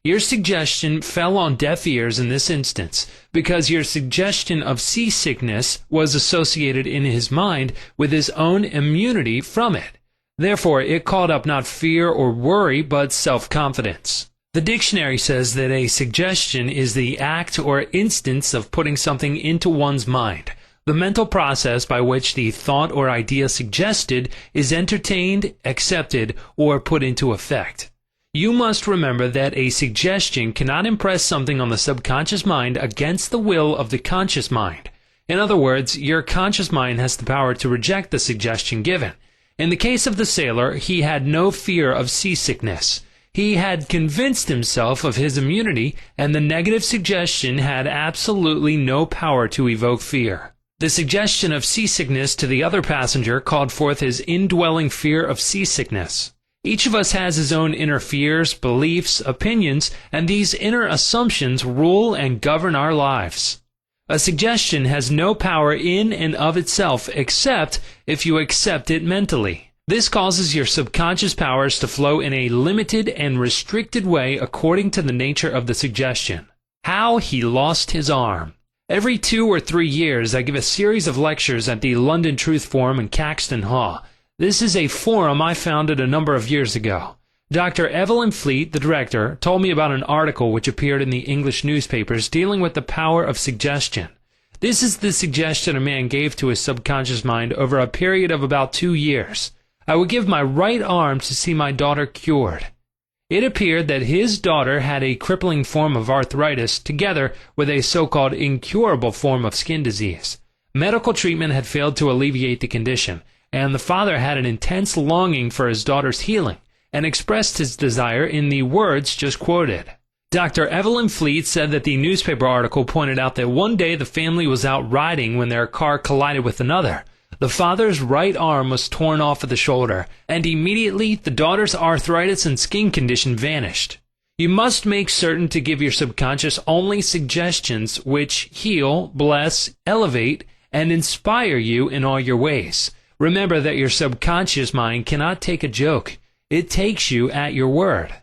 Your suggestion fell on deaf ears in this instance, because your suggestion of seasickness was associated in his mind with his own immunity from it. Therefore, it called up not fear or worry, but self-confidence. The dictionary says that a suggestion is the act or instance of putting something into one's mind, the mental process by which the thought or idea suggested is entertained, accepted, or put into effect. You must remember that a suggestion cannot impress something on the subconscious mind against the will of the conscious mind. In other words, your conscious mind has the power to reject the suggestion given. In the case of the sailor, he had no fear of seasickness. He had convinced himself of his immunity, and the negative suggestion had absolutely no power to evoke fear. The suggestion of seasickness to the other passenger called forth his indwelling fear of seasickness. Each of us has his own inner fears, beliefs, opinions, and these inner assumptions rule and govern our lives. A suggestion has no power in and of itself except if you accept it mentally. This causes your subconscious powers to flow in a limited and restricted way according to the nature of the suggestion. How he lost his arm. Every 2 or 3 years, I give a series of lectures at the London Truth Forum in Caxton Hall. This is a forum I founded a number of years ago. Dr. Evelyn Fleet, the director, told me about an article which appeared in the English newspapers dealing with the power of suggestion. This is the suggestion a man gave to his subconscious mind over a period of about 2 years. I would give my right arm to see my daughter cured. It appeared that his daughter had a crippling form of arthritis together with a so-called incurable form of skin disease. Medical treatment had failed to alleviate the condition, and the father had an intense longing for his daughter's healing and expressed his desire in the words just quoted. Dr. Evelyn Fleet said that the newspaper article pointed out that one day the family was out riding when their car collided with another. The father's right arm was torn off at the shoulder, and immediately the daughter's arthritis and skin condition vanished. You must make certain to give your subconscious only suggestions which heal, bless, elevate, and inspire you in all your ways. Remember that your subconscious mind cannot take a joke. It takes you at your word.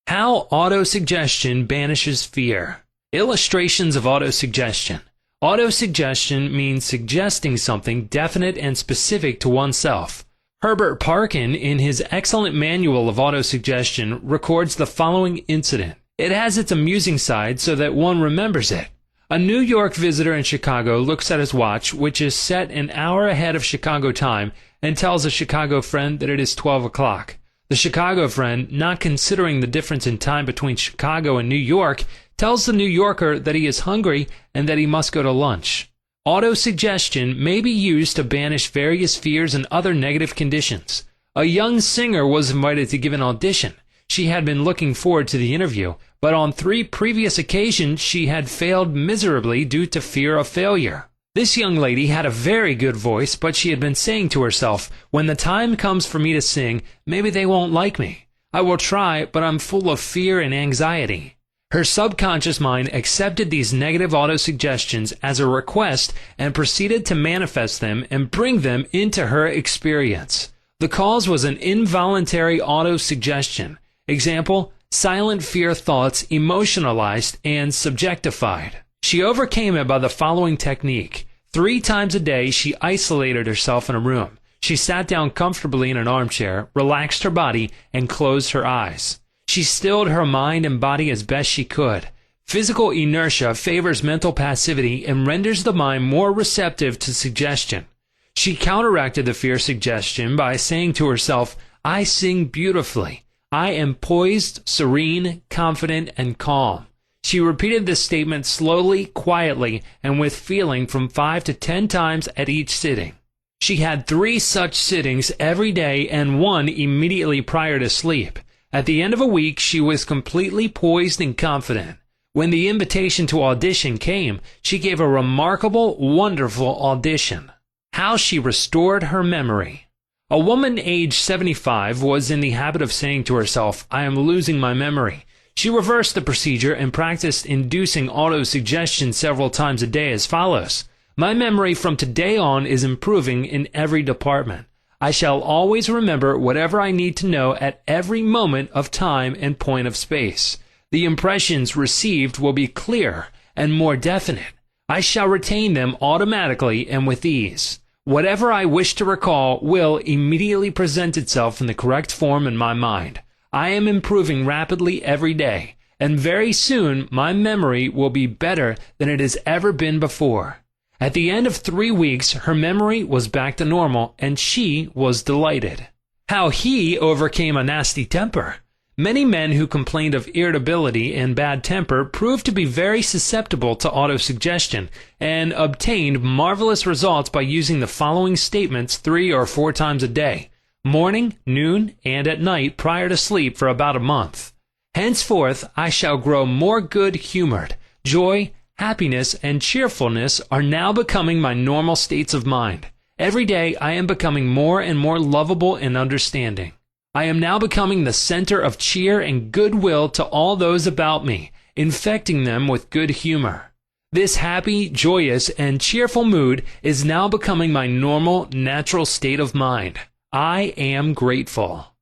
How autosuggestion banishes fear. Illustrations of autosuggestion. Autosuggestion means suggesting something definite and specific to oneself. Herbert Parkin, in his excellent manual of autosuggestion, records the following incident. It has its amusing side so that one remembers it. A New York visitor in Chicago looks at his watch, which is set an hour ahead of Chicago time, and tells a Chicago friend that it is 12 o'clock. The Chicago friend, not considering the difference in time between Chicago and New York, tells the New Yorker that he is hungry and that he must go to lunch. Autosuggestion may be used to banish various fears and other negative conditions. A young singer was invited to give an audition. She had been looking forward to the interview, but on 3 previous occasions she had failed miserably due to fear of failure. This young lady had a very good voice, but she had been saying to herself, when the time comes for me to sing, maybe they won't like me. I will try, but I'm full of fear and anxiety. Her subconscious mind accepted these negative autosuggestions as a request and proceeded to manifest them and bring them into her experience. The cause was an involuntary autosuggestion. Example, silent fear thoughts emotionalized and subjectified. She overcame it by the following technique. 3 times a day, she isolated herself in a room. She sat down comfortably in an armchair, relaxed her body, and closed her eyes. She stilled her mind and body as best she could. Physical inertia favors mental passivity and renders the mind more receptive to suggestion. She counteracted the fear suggestion by saying to herself, I sing beautifully. I am poised, serene, confident, and calm. She repeated this statement slowly, quietly, and with feeling from 5 to 10 times at each sitting. She had 3 such sittings every day and 1 immediately prior to sleep. At the end of a week, she was completely poised and confident. When the invitation to audition came, she gave a remarkable, wonderful audition. How she restored her memory. A woman aged 75 was in the habit of saying to herself, I am losing my memory. She reversed the procedure and practiced inducing autosuggestion several times a day as follows. My memory from today on is improving in every department. I shall always remember whatever I need to know at every moment of time and point of space. The impressions received will be clearer and more definite. I shall retain them automatically and with ease. Whatever I wish to recall will immediately present itself in the correct form in my mind. I am improving rapidly every day, and very soon my memory will be better than it has ever been before. At the end of 3 weeks, her memory was back to normal, and she was delighted. How he overcame a nasty temper. Many men who complained of irritability and bad temper proved to be very susceptible to autosuggestion and obtained marvelous results by using the following statements 3 or 4 times a day, morning, noon, and at night prior to sleep for about a month. Henceforth, I shall grow more good-humored. Joy, happiness, and cheerfulness are now becoming my normal states of mind. Every day, I am becoming more and more lovable and understanding. I am now becoming the center of cheer and goodwill to all those about me, infecting them with good humor. This happy, joyous, and cheerful mood is now becoming my normal, natural state of mind. I am grateful.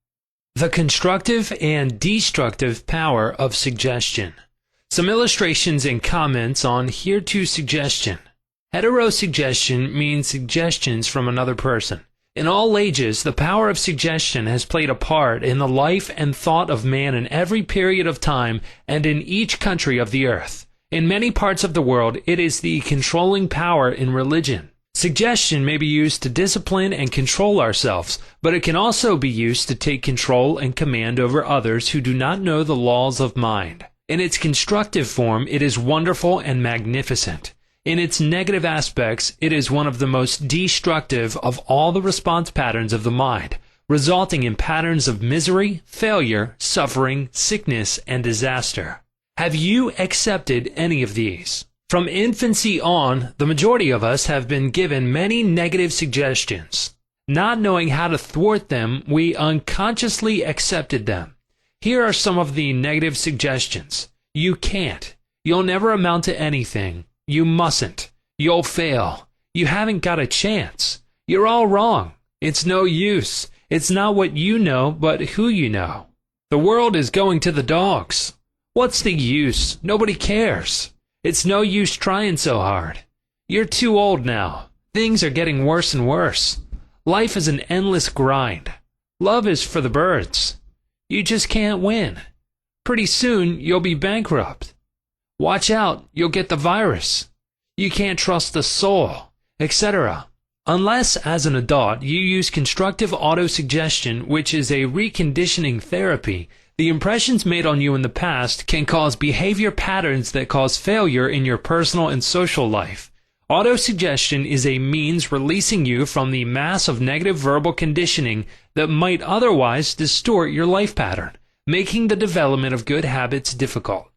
The constructive and destructive power of suggestion. Some illustrations and comments on hereto suggestion. Heterosuggestion means suggestions from another person. In all ages, the power of suggestion has played a part in the life and thought of man in every period of time and in each country of the earth. In many parts of the world, it is the controlling power in religion. Suggestion may be used to discipline and control ourselves, but it can also be used to take control and command over others who do not know the laws of mind. In its constructive form, it is wonderful and magnificent. In its negative aspects, it is one of the most destructive of all the response patterns of the mind, resulting in patterns of misery, failure, suffering, sickness, and disaster. Have you accepted any of these? From infancy on, the majority of us have been given many negative suggestions. Not knowing how to thwart them, we unconsciously accepted them. Here are some of the negative suggestions. You can't. You'll never amount to anything. You mustn't. You'll fail. You haven't got a chance. You're all wrong. It's no use. It's not what you know, but who you know. The world is going to the dogs. What's the use? Nobody cares. It's no use trying so hard. You're too old now. Things are getting worse and worse. Life is an endless grind. Love is for the birds. You just can't win. Pretty soon, you'll be bankrupt. Watch out, you'll get the virus. You can't trust the soul, etc. Unless, as an adult, you use constructive autosuggestion, which is a reconditioning therapy, the impressions made on you in the past can cause behavior patterns that cause failure in your personal and social life. Autosuggestion is a means releasing you from the mass of negative verbal conditioning that might otherwise distort your life pattern. making the development of good habits difficult.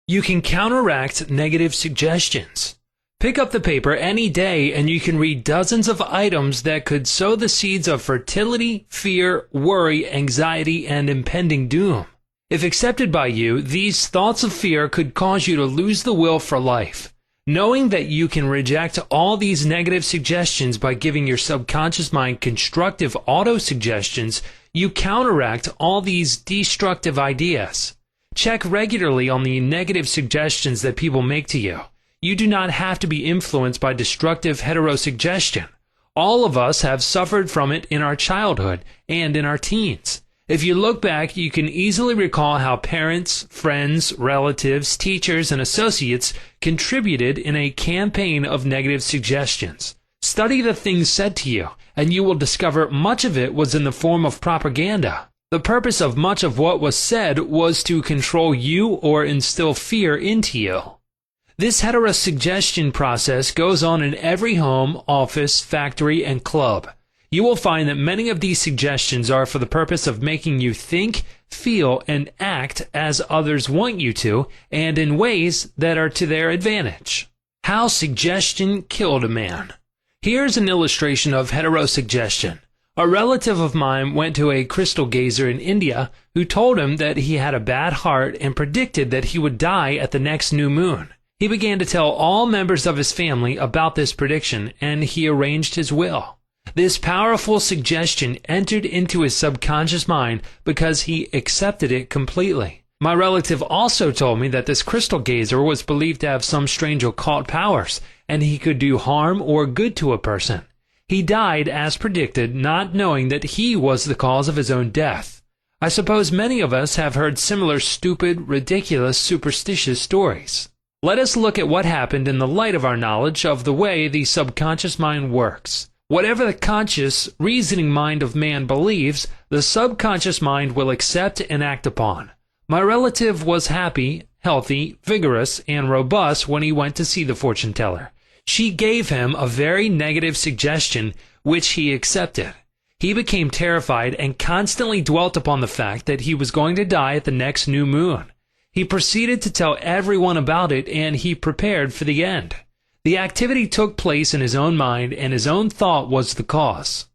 You can counteract negative suggestions. Pick up the paper any day and you can read dozens of items that could sow the seeds of fertility, fear, worry, anxiety, and impending doom. If accepted by you, these thoughts of fear could cause you to lose the will for life. Knowing that you can reject all these negative suggestions by giving your subconscious mind constructive auto-suggestions, you counteract all these destructive ideas. Check regularly on the negative suggestions that people make to you. You do not have to be influenced by destructive heterosuggestion. All of us have suffered from it in our childhood and in our teens. If you look back, you can easily recall how parents, friends, relatives, teachers, and associates contributed in a campaign of negative suggestions. Study the things said to you, and you will discover much of it was in the form of propaganda. The purpose of much of what was said was to control you or instill fear into you. This heterosuggestion process goes on in every home, office, factory, and club. You will find that many of these suggestions are for the purpose of making you think, feel, and act as others want you to, and in ways that are to their advantage. How suggestion killed a man. Here's an illustration of heterosuggestion. A relative of mine went to a crystal gazer in India who told him that he had a bad heart and predicted that he would die at the next new moon. He began to tell all members of his family about this prediction, and he arranged his will. This powerful suggestion entered into his subconscious mind because he accepted it completely. My relative also told me that this crystal gazer was believed to have some strange occult powers, and he could do harm or good to a person. He died as predicted, not knowing that he was the cause of his own death. I suppose many of us have heard similar stupid, ridiculous, superstitious stories. Let us look at what happened in the light of our knowledge of the way the subconscious mind works. Whatever the conscious, reasoning mind of man believes, the subconscious mind will accept and act upon. My relative was happy, healthy, vigorous, and robust when he went to see the fortune teller. She gave him a very negative suggestion, which he accepted. He became terrified and constantly dwelt upon the fact that he was going to die at the next new moon. He proceeded to tell everyone about it, and he prepared for the end. The activity took place in his own mind, and his own thought was the cause.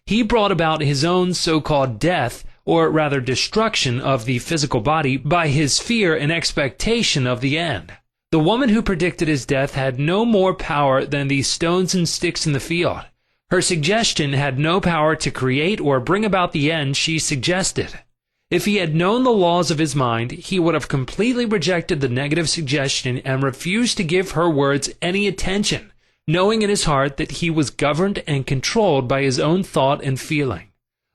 He brought about his own so-called death, or rather destruction of the physical body, by his fear and expectation of the end. The woman who predicted his death had no more power than the stones and sticks in the field. Her suggestion had no power to create or bring about the end she suggested. If he had known the laws of his mind, he would have completely rejected the negative suggestion and refused to give her words any attention, knowing in his heart that he was governed and controlled by his own thought and feeling.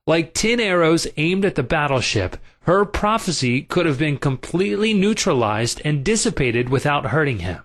Like tin arrows aimed at the battleship, her prophecy could have been completely neutralized and dissipated without hurting him.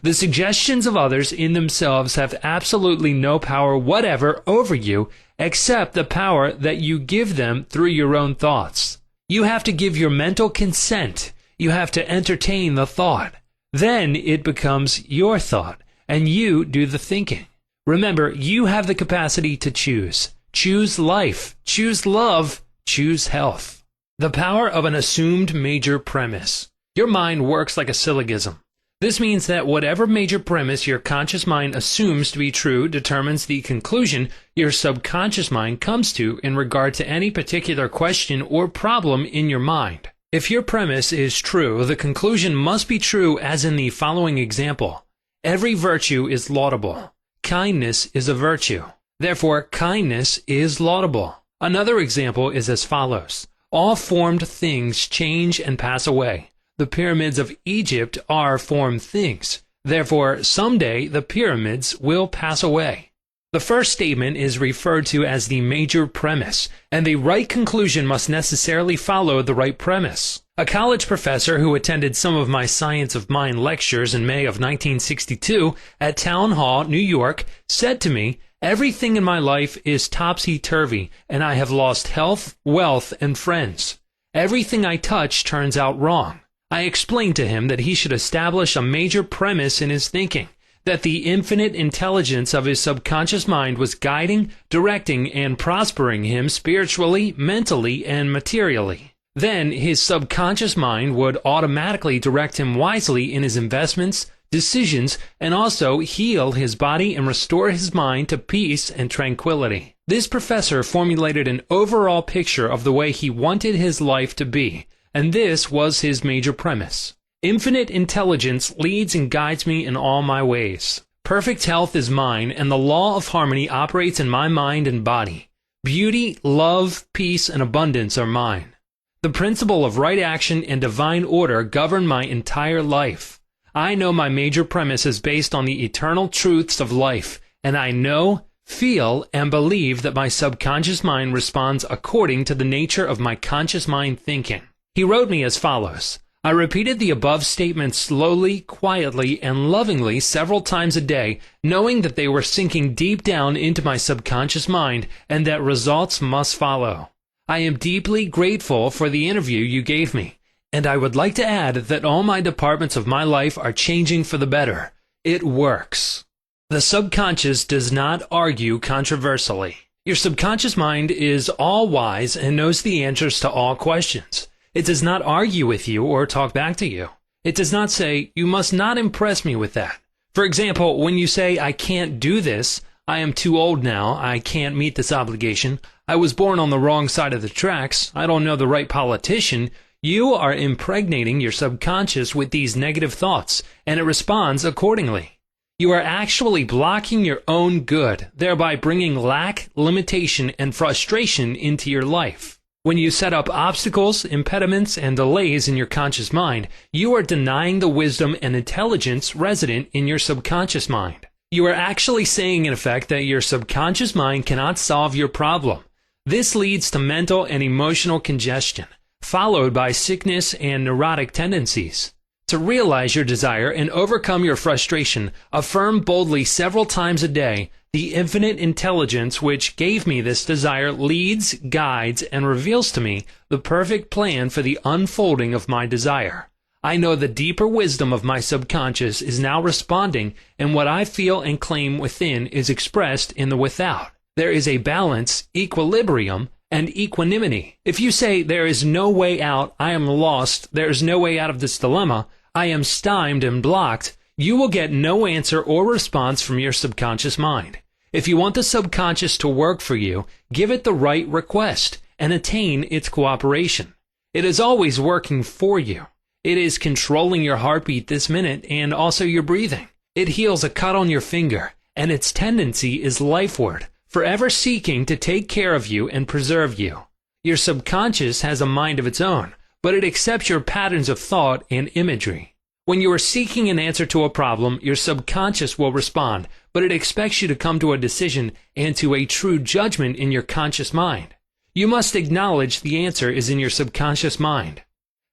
The suggestions of others in themselves have absolutely no power whatever over you except the power that you give them through your own thoughts. You have to give your mental consent. You have to entertain the thought. Then it becomes your thought, and you do the thinking. Remember, you have the capacity to choose. Choose life. Choose love. Choose health. The power of an assumed major premise. Your mind works like a syllogism. This means that whatever major premise your conscious mind assumes to be true determines the conclusion your subconscious mind comes to in regard to any particular question or problem in your mind. If your premise is true, the conclusion must be true, as in the following example. Every virtue is laudable. Kindness is a virtue. Therefore, kindness is laudable. Another example is as follows. All formed things change and pass away. The pyramids of Egypt are formed things. Therefore, someday the pyramids will pass away. The first statement is referred to as the major premise, and the right conclusion must necessarily follow the right premise. A college professor who attended some of my Science of Mind lectures in May of 1962 at Town Hall, New York, said to me, "Everything in my life is topsy-turvy, and I have lost health, wealth, and friends. Everything I touch turns out wrong." I explained to him that he should establish a major premise in his thinking, that the infinite intelligence of his subconscious mind was guiding, directing, and prospering him spiritually, mentally, and materially. Then his subconscious mind would automatically direct him wisely in his investments, decisions, and also heal his body and restore his mind to peace and tranquility. This professor formulated an overall picture of the way he wanted his life to be, and this was his major premise. Infinite intelligence leads and guides me in all my ways. Perfect health is mine, and the law of harmony operates in my mind and body. Beauty, love, peace, and abundance are mine. The principle of right action and divine order govern my entire life. I know my major premise is based on the eternal truths of life, and I know, feel, and believe that my subconscious mind responds according to the nature of my conscious mind thinking. He wrote me as follows. I repeated the above statements slowly, quietly, and lovingly several times a day, knowing that they were sinking deep down into my subconscious mind and that results must follow. I am deeply grateful for the interview you gave me, and I would like to add that all my departments of my life are changing for the better. It works. The subconscious does not argue controversially. Your subconscious mind is all-wise and knows the answers to all questions. It does not argue with you or talk back to you. It does not say, you must not impress me with that. For example, when you say, I can't do this, I am too old now, I can't meet this obligation, I was born on the wrong side of the tracks, I don't know the right politician, you are impregnating your subconscious with these negative thoughts, and it responds accordingly. You are actually blocking your own good, thereby bringing lack, limitation, and frustration into your life. When you set up obstacles, impediments, and delays in your conscious mind, you are denying the wisdom and intelligence resident in your subconscious mind. You are actually saying, in effect, that your subconscious mind cannot solve your problem. This leads to mental and emotional congestion, followed by sickness and neurotic tendencies. To realize your desire and overcome your frustration, affirm boldly several times a day, the infinite intelligence which gave me this desire leads, guides, and reveals to me the perfect plan for the unfolding of my desire. I know the deeper wisdom of my subconscious is now responding, and what I feel and claim within is expressed in the without. There is a balance, equilibrium, and equanimity. If you say, there is no way out, I am lost, there is no way out of this dilemma, I am stymied and blocked, you will get no answer or response from your subconscious mind. If you want the subconscious to work for you, give it the right request and attain its cooperation. It is always working for you. It is controlling your heartbeat this minute and also your breathing. It heals a cut on your finger, and its tendency is lifeward, forever seeking to take care of you and preserve you. Your subconscious has a mind of its own, but it accepts your patterns of thought and imagery. When you are seeking an answer to a problem, your subconscious will respond, but it expects you to come to a decision and to a true judgment in your conscious mind. You must acknowledge the answer is in your subconscious mind.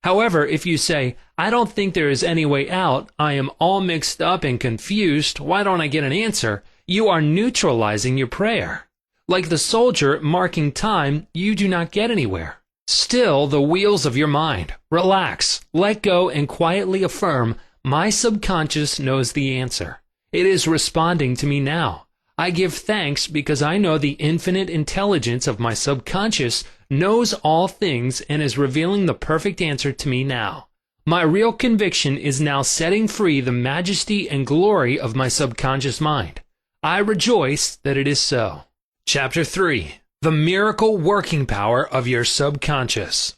However, if you say, I don't think there is any way out, I am all mixed up and confused, why don't I get an answer? You are neutralizing your prayer. Like the soldier marking time, you do not get anywhere. Still the wheels of your mind. Relax, let go, and quietly affirm, my subconscious knows the answer. It is responding to me now. I give thanks because I know the infinite intelligence of my subconscious knows all things and is revealing the perfect answer to me now. My real conviction is now setting free the majesty and glory of my subconscious mind. I rejoice that it is so. Chapter 3. The miracle working power of your subconscious.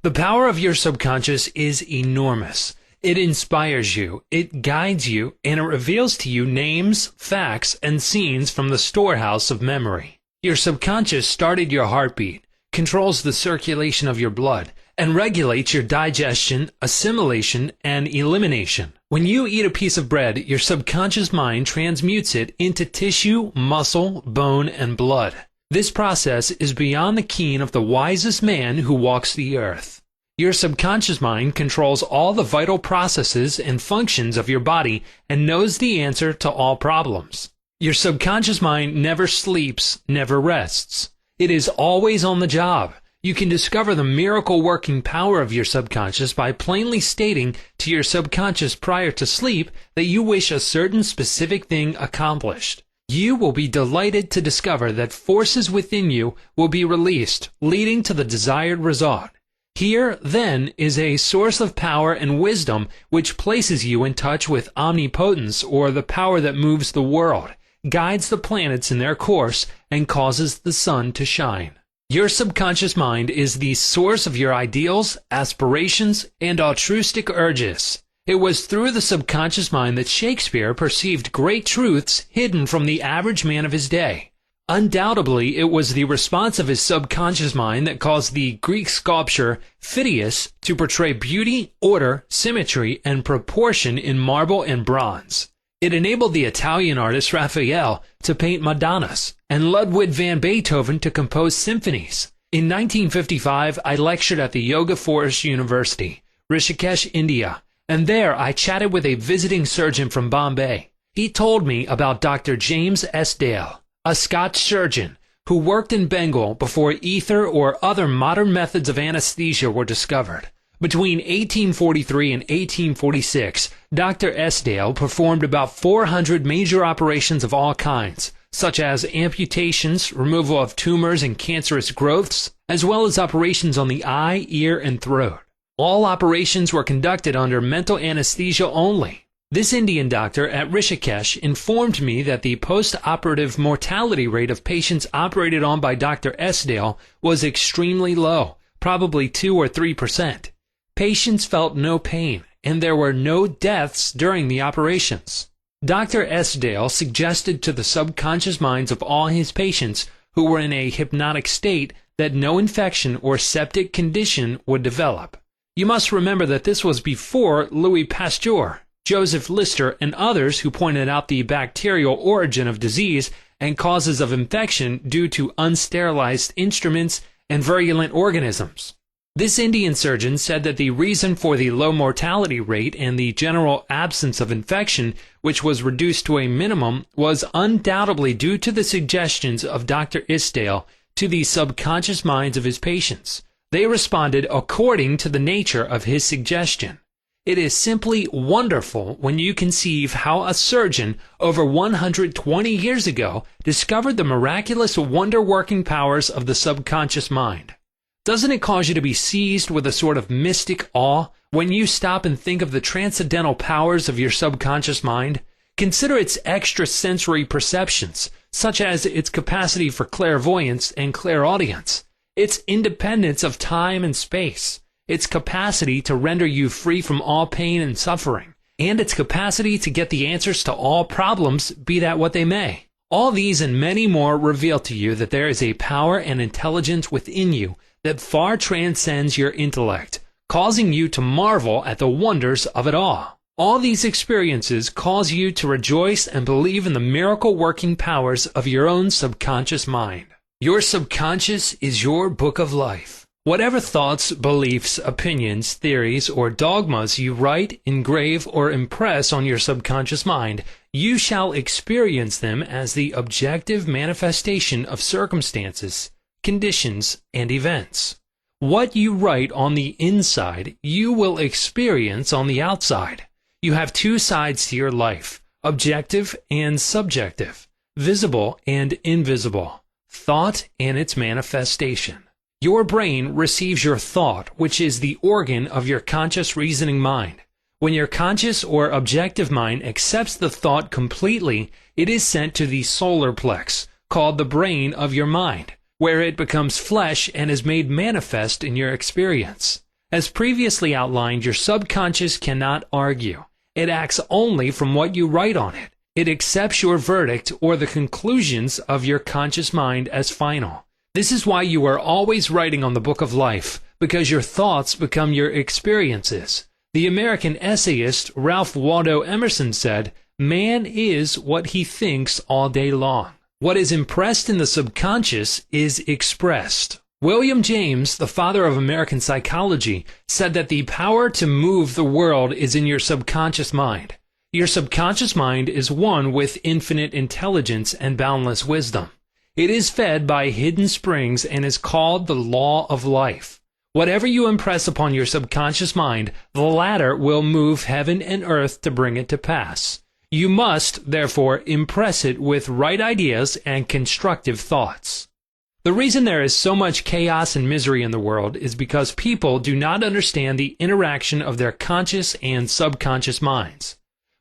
The power of your subconscious is enormous. It inspires you, it guides you, and it reveals to you names, facts, and scenes from the storehouse of memory. Your subconscious started your heartbeat, controls the circulation of your blood, and regulates your digestion, assimilation, and elimination. When you eat a piece of bread, your subconscious mind transmutes it into tissue, muscle, bone, and blood. This process is beyond the ken of the wisest man who walks the earth. Your subconscious mind controls all the vital processes and functions of your body and knows the answer to all problems. Your subconscious mind never sleeps, never rests. It is always on the job. You can discover the miracle working power of your subconscious by plainly stating to your subconscious prior to sleep that you wish a certain specific thing accomplished. You will be delighted to discover that forces within you will be released, leading to the desired result. Here, then, is a source of power and wisdom which places you in touch with omnipotence, or the power that moves the world, guides the planets in their course, and causes the sun to shine. Your subconscious mind is the source of your ideals, aspirations, and altruistic urges. It was through the subconscious mind that Shakespeare perceived great truths hidden from the average man of his day. Undoubtedly, it was the response of his subconscious mind that caused the Greek sculptor Phidias to portray beauty, order, symmetry, and proportion in marble and bronze. It enabled the Italian artist Raphael to paint Madonnas, and Ludwig van Beethoven to compose symphonies. In 1955, I lectured at the Yoga Forest University, Rishikesh, India, and there I chatted with a visiting surgeon from Bombay. He told me about Dr. James S. Dale, a Scotch surgeon who worked in Bengal before ether or other modern methods of anesthesia were discovered. Between 1843 and 1846, Dr. Esdale performed about 400 major operations of all kinds, such as amputations, removal of tumors and cancerous growths, as well as operations on the eye, ear, and throat. All operations were conducted under mental anesthesia only. This Indian doctor at Rishikesh informed me that the post-operative mortality rate of patients operated on by Dr. Esdale was extremely low, probably 2 or 3%. Patients felt no pain, and there were no deaths during the operations. Dr. Esdale suggested to the subconscious minds of all his patients who were in a hypnotic state that no infection or septic condition would develop. You must remember that this was before Louis Pasteur, Joseph Lister, and others who pointed out the bacterial origin of disease and causes of infection due to unsterilized instruments and virulent organisms. This Indian surgeon said that the reason for the low mortality rate and the general absence of infection, which was reduced to a minimum, was undoubtedly due to the suggestions of Dr. Isdale to the subconscious minds of his patients. They responded according to the nature of his suggestion. It is simply wonderful when you conceive how a surgeon over 120 years ago discovered the miraculous wonder-working powers of the subconscious mind. Doesn't it cause you to be seized with a sort of mystic awe when you stop and think of the transcendental powers of your subconscious mind? Consider its extrasensory perceptions, such as its capacity for clairvoyance and clairaudience, its independence of time and space, its capacity to render you free from all pain and suffering, and its capacity to get the answers to all problems, be that what they may. All these and many more reveal to you that there is a power and intelligence within you that far transcends your intellect, causing you to marvel at the wonders of it all. All these experiences cause you to rejoice and believe in the miracle-working powers of your own subconscious mind. Your subconscious is your book of life. Whatever thoughts, beliefs, opinions, theories, or dogmas you write, engrave, or impress on your subconscious mind, you shall experience them as the objective manifestation of circumstances, conditions, and events. What you write on the inside, you will experience on the outside. You have two sides to your life, objective and subjective, visible and invisible, thought and its manifestation. Your brain receives your thought, which is the organ of your conscious reasoning mind. When your conscious or objective mind accepts the thought completely, it is sent to the solar plex, called the brain of your mind, where it becomes flesh and is made manifest in your experience. As previously outlined, your subconscious cannot argue. It acts only from what you write on it. It accepts your verdict or the conclusions of your conscious mind as final. This is why you are always writing on the book of life, because your thoughts become your experiences. The American essayist Ralph Waldo Emerson said, "Man is what he thinks all day long." What is impressed in the subconscious is expressed. William James, the father of American psychology, said that the power to move the world is in your subconscious mind. Your subconscious mind is one with infinite intelligence and boundless wisdom. It is fed by hidden springs and is called the law of life. Whatever you impress upon your subconscious mind, the latter will move heaven and earth to bring it to pass. You must, therefore, impress it with right ideas and constructive thoughts. The reason there is so much chaos and misery in the world is because people do not understand the interaction of their conscious and subconscious minds.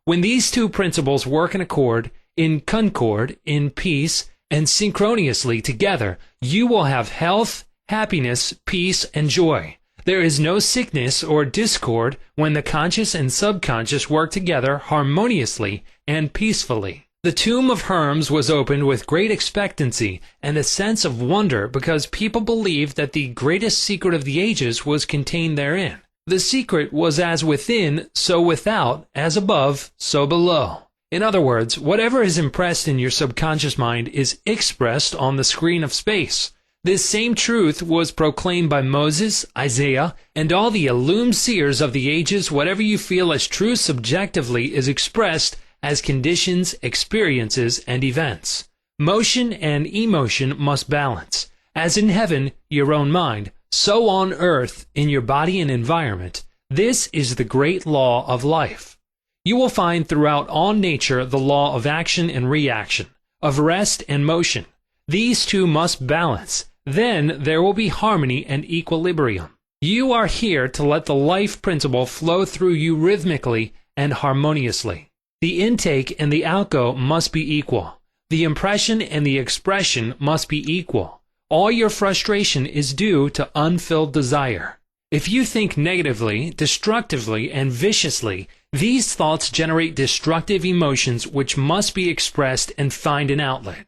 When these two principles work in accord, in concord, in peace, and synchronously together, you will have health, happiness, peace, and joy. There is no sickness or discord when the conscious and subconscious work together harmoniously and peacefully. The tomb of Hermes was opened with great expectancy and a sense of wonder because people believed that the greatest secret of the ages was contained therein. The secret was as within, so without, as above, so below. In other words, whatever is impressed in your subconscious mind is expressed on the screen of space. This same truth was proclaimed by Moses, Isaiah, and all the illumined seers of the ages. Whatever you feel as true subjectively is expressed as conditions, experiences, and events. Motion and emotion must balance. As in heaven, your own mind, so on earth, in your body and environment. This is the great law of life. You will find throughout all nature the law of action and reaction, of rest and motion. These two must balance. Then there will be harmony and equilibrium. You are here to let the life principle flow through you rhythmically and harmoniously. The intake and the outgo must be equal. The impression and the expression must be equal. All your frustration is due to unfilled desire. If you think negatively, destructively, and viciously, these thoughts generate destructive emotions which must be expressed and find an outlet.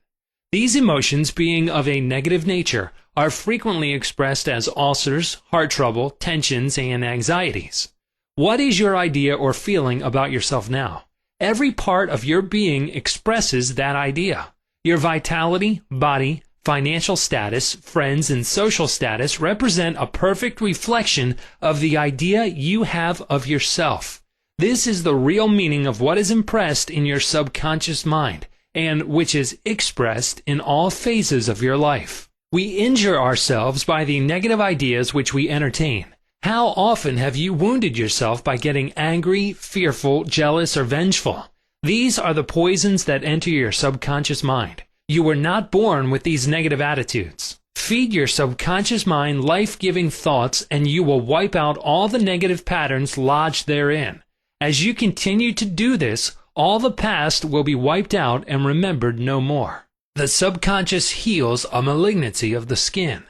These emotions, being of a negative nature, are frequently expressed as ulcers, heart trouble, tensions, and anxieties. What is your idea or feeling about yourself now? Every part of your being expresses that idea. Your vitality, body, financial status, friends, and social status represent a perfect reflection of the idea you have of yourself. This is the real meaning of what is impressed in your subconscious mind, and which is expressed in all phases of your life. We injure ourselves by the negative ideas which we entertain. How often have you wounded yourself by getting angry, fearful, jealous, or vengeful? These are the poisons that enter your subconscious mind. You were not born with these negative attitudes. Feed your subconscious mind life-giving thoughts and you will wipe out all the negative patterns lodged therein. As you continue to do this, all the past will be wiped out and remembered no more. The subconscious heals a malignancy of the skin.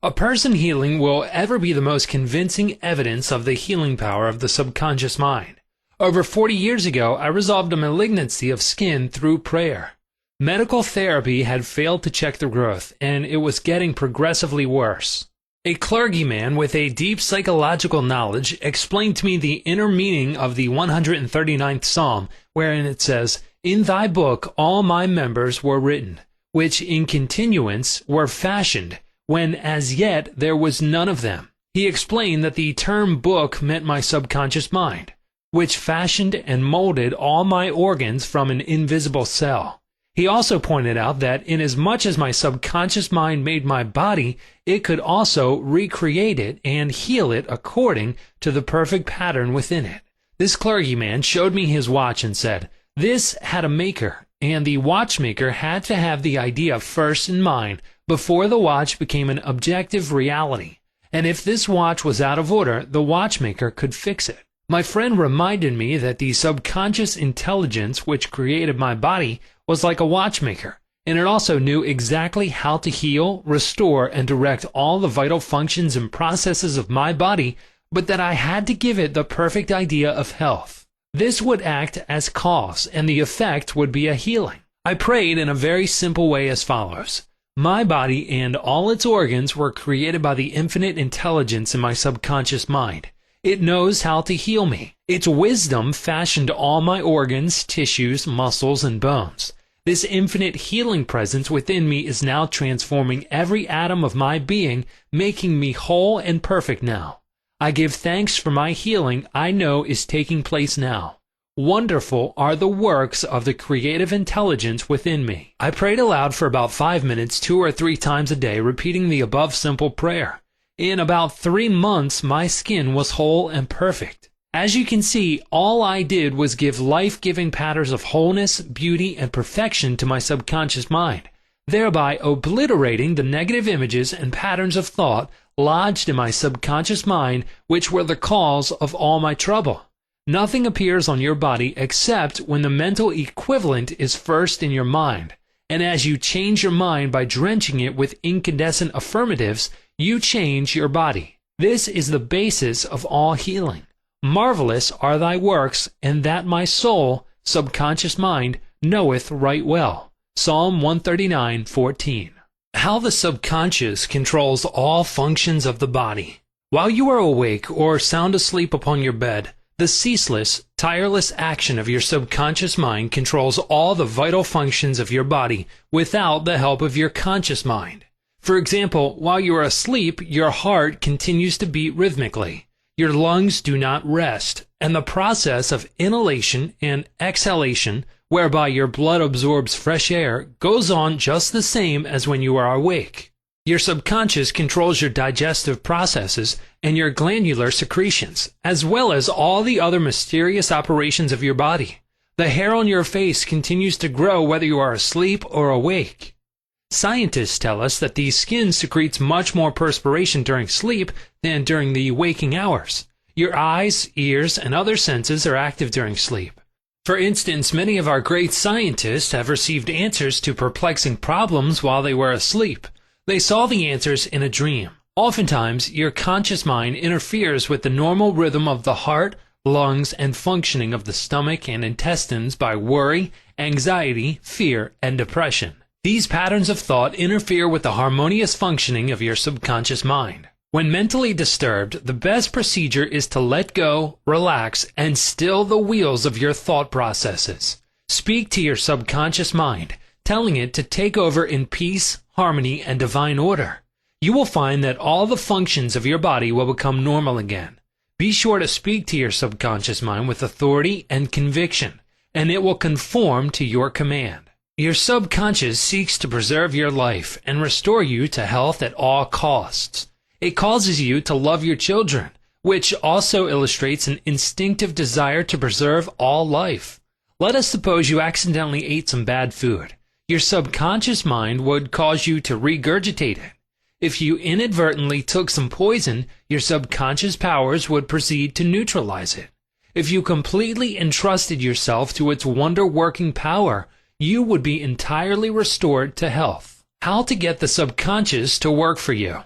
A person healing will ever be the most convincing evidence of the healing power of the subconscious mind. Over 40 years ago, I resolved a malignancy of skin through prayer. Medical therapy had failed to check the growth, and it was getting progressively worse. A clergyman with a deep psychological knowledge explained to me the inner meaning of the 139th Psalm, wherein it says, "In thy book all my members were written, which in continuance were fashioned, when as yet there was none of them." He explained that the term book meant my subconscious mind, which fashioned and molded all my organs from an invisible cell. He also pointed out that inasmuch as my subconscious mind made my body, it could also recreate it and heal it according to the perfect pattern within it. This clergyman showed me his watch and said, "This had a maker, and the watchmaker had to have the idea first in mind before the watch became an objective reality. And if this watch was out of order, the watchmaker could fix it." My friend reminded me that the subconscious intelligence which created my body was like a watchmaker, and it also knew exactly how to heal, restore, and direct all the vital functions and processes of my body, but that I had to give it the perfect idea of health. This would act as cause, and the effect would be a healing. I prayed in a very simple way as follows. My body and all its organs were created by the infinite intelligence in my subconscious mind. It knows how to heal me. Its wisdom fashioned all my organs, tissues, muscles, and bones. This infinite healing presence within me is now transforming every atom of my being, making me whole and perfect now. I give thanks for my healing I know is taking place now. Wonderful are the works of the creative intelligence within me. I prayed aloud for about 5 minutes 2 or 3 times a day, repeating the above simple prayer. In about 3 months, my skin was whole and perfect. As you can see, all I did was give life-giving patterns of wholeness, beauty, and perfection to my subconscious mind. thereby obliterating the negative images and patterns of thought lodged in my subconscious mind, which were the cause of all my trouble. Nothing appears on your body except when the mental equivalent is first in your mind, and as you change your mind by drenching it with incandescent affirmatives, you change your body. This is the basis of all healing. Marvelous are thy works, and that my soul, subconscious mind, knoweth right well. Psalm 139:14. How the subconscious controls all functions of the body. While you are awake or sound asleep upon your bed, the ceaseless, tireless action of your subconscious mind controls all the vital functions of your body without the help of your conscious mind. For example, while you are asleep, your heart continues to beat rhythmically. Your lungs do not rest, and the process of inhalation and exhalation, whereby your blood absorbs fresh air, goes on just the same as when you are awake. Your subconscious controls your digestive processes and your glandular secretions, as well as all the other mysterious operations of your body. The hair on your face continues to grow whether you are asleep or awake. Scientists tell us that the skin secretes much more perspiration during sleep than during the waking hours. Your eyes, ears, and other senses are active during sleep. For instance, many of our great scientists have received answers to perplexing problems while they were asleep. They saw the answers in a dream. Oftentimes, your conscious mind interferes with the normal rhythm of the heart, lungs, and functioning of the stomach and intestines by worry, anxiety, fear, and depression. These patterns of thought interfere with the harmonious functioning of your subconscious mind. When mentally disturbed, the best procedure is to let go, relax, and still the wheels of your thought processes. Speak to your subconscious mind, telling it to take over in peace, harmony, and divine order. You will find that all the functions of your body will become normal again. Be sure to speak to your subconscious mind with authority and conviction, and it will conform to your command. Your subconscious seeks to preserve your life and restore you to health at all costs. It causes you to love your children, which also illustrates an instinctive desire to preserve all life. Let us suppose you accidentally ate some bad food. Your subconscious mind would cause you to regurgitate it. If you inadvertently took some poison, your subconscious powers would proceed to neutralize it. If you completely entrusted yourself to its wonder-working power, you would be entirely restored to health. How to get the subconscious to work for you?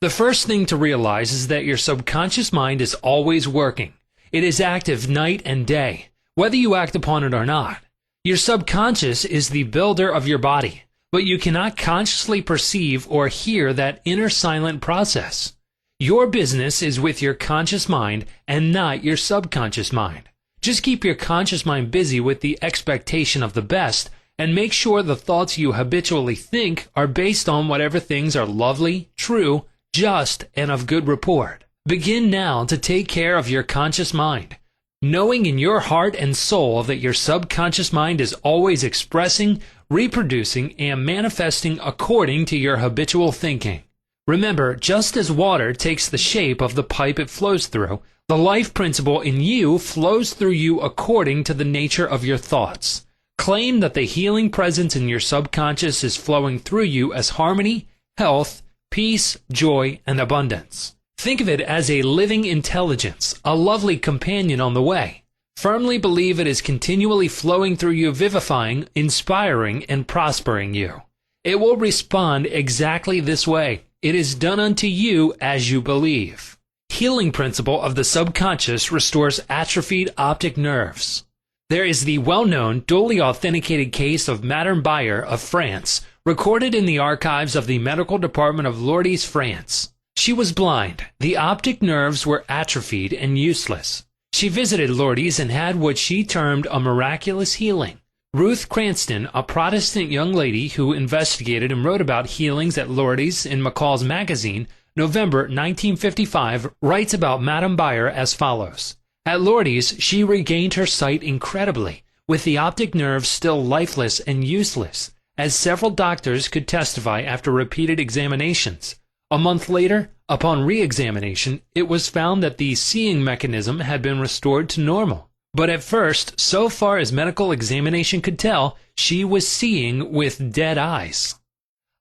The first thing to realize is that your subconscious mind is always working. It is active night and day, whether you act upon it or not. Your subconscious is the builder of your body, but you cannot consciously perceive or hear that inner silent process. Your business is with your conscious mind and not your subconscious mind. Just keep your conscious mind busy with the expectation of the best, and make sure the thoughts you habitually think are based on whatever things are lovely, true, just, and of good report. Begin now to take care of your conscious mind, knowing in your heart and soul that your subconscious mind is always expressing, reproducing, and manifesting according to your habitual thinking. Remember, just as water takes the shape of the pipe it flows through, the life principle in you flows through you according to the nature of your thoughts. Claim that the healing presence in your subconscious is flowing through you as harmony, health, peace, joy, and abundance. Think of it as a living intelligence, a lovely companion on the way. Firmly believe it is continually flowing through you, vivifying, inspiring, and prospering you. It will respond exactly this way. It is done unto you as you believe. Healing principle of the subconscious restores atrophied optic nerves. There is the well-known, duly authenticated case of Madame Bayer of France, recorded in the archives of the Medical Department of Lourdes, France. She was blind. The optic nerves were atrophied and useless. She visited Lourdes and had what she termed a miraculous healing. Ruth Cranston, a Protestant young lady who investigated and wrote about healings at Lourdes in McCall's magazine, November 1955, writes about Madame Bayer as follows. At Lourdes, she regained her sight incredibly, with the optic nerves still lifeless and useless, as several doctors could testify after repeated examinations. A month later, upon re-examination, it was found that the seeing mechanism had been restored to normal. But at first, so far as medical examination could tell, she was seeing with dead eyes.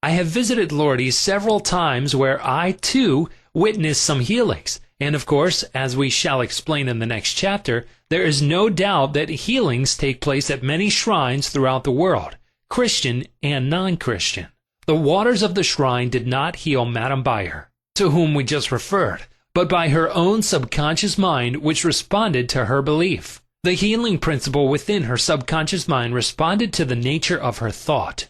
I have visited Lourdes several times where I, too, witnessed some healings. And of course, as we shall explain in the next chapter, there is no doubt that healings take place at many shrines throughout the world, Christian and non-Christian. The waters of the shrine did not heal Madame Bayer, to whom we just referred, but by her own subconscious mind, which responded to her belief. The healing principle within her subconscious mind responded to the nature of her thought.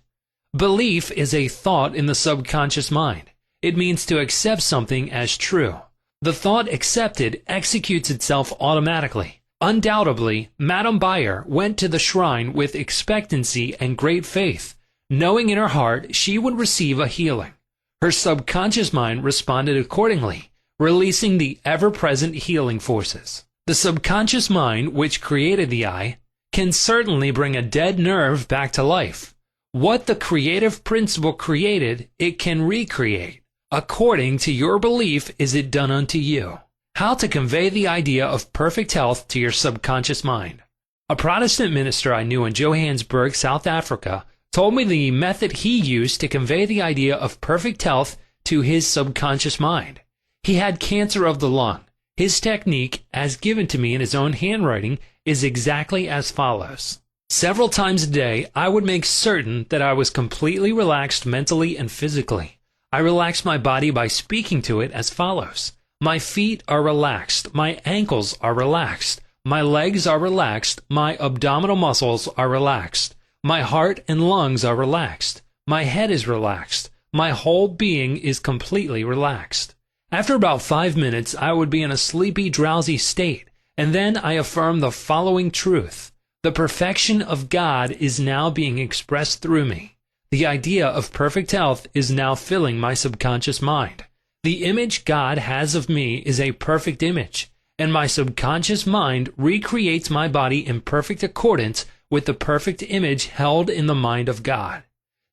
Belief is a thought in the subconscious mind. It means to accept something as true. The thought accepted executes itself automatically. Undoubtedly, Madame Bayer went to the shrine with expectancy and great faith, knowing in her heart she would receive a healing. Her subconscious mind responded accordingly, releasing the ever-present healing forces. The subconscious mind, which created the eye, can certainly bring a dead nerve back to life. What the creative principle created, it can recreate. According to your belief is it done unto you. How to convey the idea of perfect health to your subconscious mind. A Protestant minister I knew in Johannesburg, South Africa, told me the method he used to convey the idea of perfect health to his subconscious mind. He had cancer of the lung. His technique, as given to me in his own handwriting, is exactly as follows. Several times a day, I would make certain that I was completely relaxed mentally and physically. I relaxed my body by speaking to it as follows. My feet are relaxed. My ankles are relaxed. My legs are relaxed. My abdominal muscles are relaxed. My heart and lungs are relaxed. My head is relaxed. My whole being is completely relaxed. After about 5 minutes, I would be in a sleepy, drowsy state, and then I affirm the following truth. The perfection of God is now being expressed through me. The idea of perfect health is now filling my subconscious mind. The image God has of me is a perfect image, and my subconscious mind recreates my body in perfect accordance with the perfect image held in the mind of God.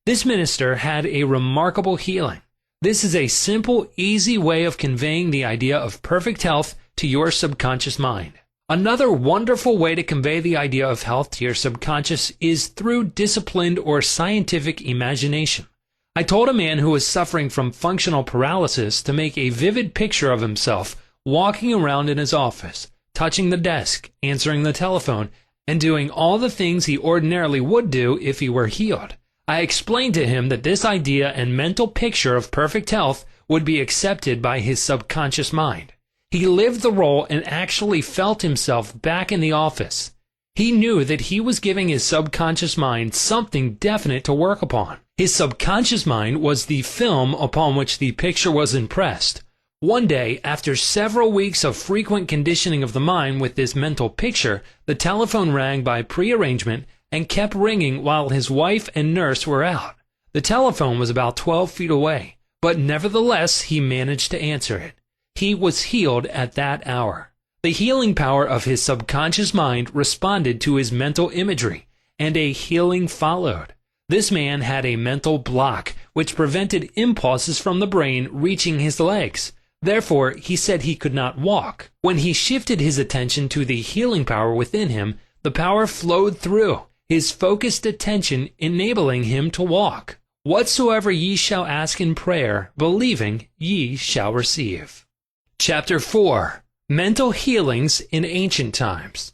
This minister had a remarkable healing. This is a simple, easy way of conveying the idea of perfect health to your subconscious mind. Another wonderful way to convey the idea of health to your subconscious is through disciplined or scientific imagination. I told a man who was suffering from functional paralysis to make a vivid picture of himself walking around in his office, touching the desk, answering the telephone, and doing all the things he ordinarily would do if he were healed. I explained to him that this idea and mental picture of perfect health would be accepted by his subconscious mind. He lived the role and actually felt himself back in the office. He knew that he was giving his subconscious mind something definite to work upon. His subconscious mind was the film upon which the picture was impressed. One day, after several weeks of frequent conditioning of the mind with this mental picture, the telephone rang by prearrangement and kept ringing while his wife and nurse were out. The telephone was about 12 feet away, but nevertheless he managed to answer it. He was healed at that hour. The healing power of his subconscious mind responded to his mental imagery, and a healing followed. This man had a mental block which prevented impulses from the brain reaching his legs. Therefore, he said he could not walk. When he shifted his attention to the healing power within him, the power flowed through his focused attention, enabling him to walk. Whatsoever ye shall ask in prayer, believing, ye shall receive. Chapter 4. Mental Healings in Ancient Times.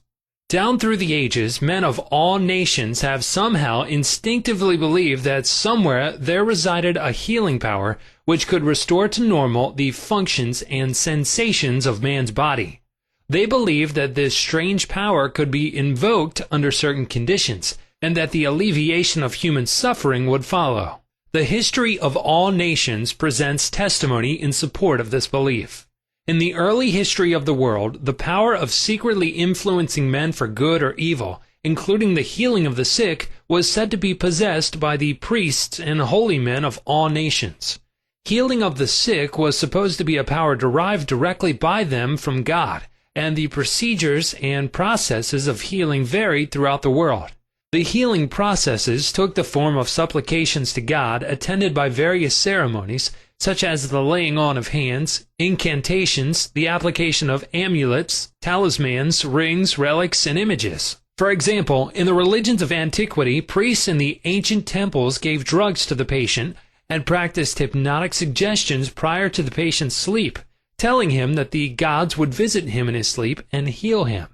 Down through the ages, men of all nations have somehow instinctively believed that somewhere there resided a healing power which could restore to normal the functions and sensations of man's body. They believed that this strange power could be invoked under certain conditions, and that the alleviation of human suffering would follow. The history of all nations presents testimony in support of this belief. In the early history of the world, the power of secretly influencing men for good or evil, including the healing of the sick, was said to be possessed by the priests and holy men of all nations. Healing of the sick was supposed to be a power derived directly by them from God, and the procedures and processes of healing varied throughout the world. The healing processes took the form of supplications to God, attended by various ceremonies, such as the laying on of hands, incantations, the application of amulets, talismans, rings, relics, and images. For example, in the religions of antiquity, priests in the ancient temples gave drugs to the patient, and practiced hypnotic suggestions prior to the patient's sleep, telling him that the gods would visit him in his sleep and heal him.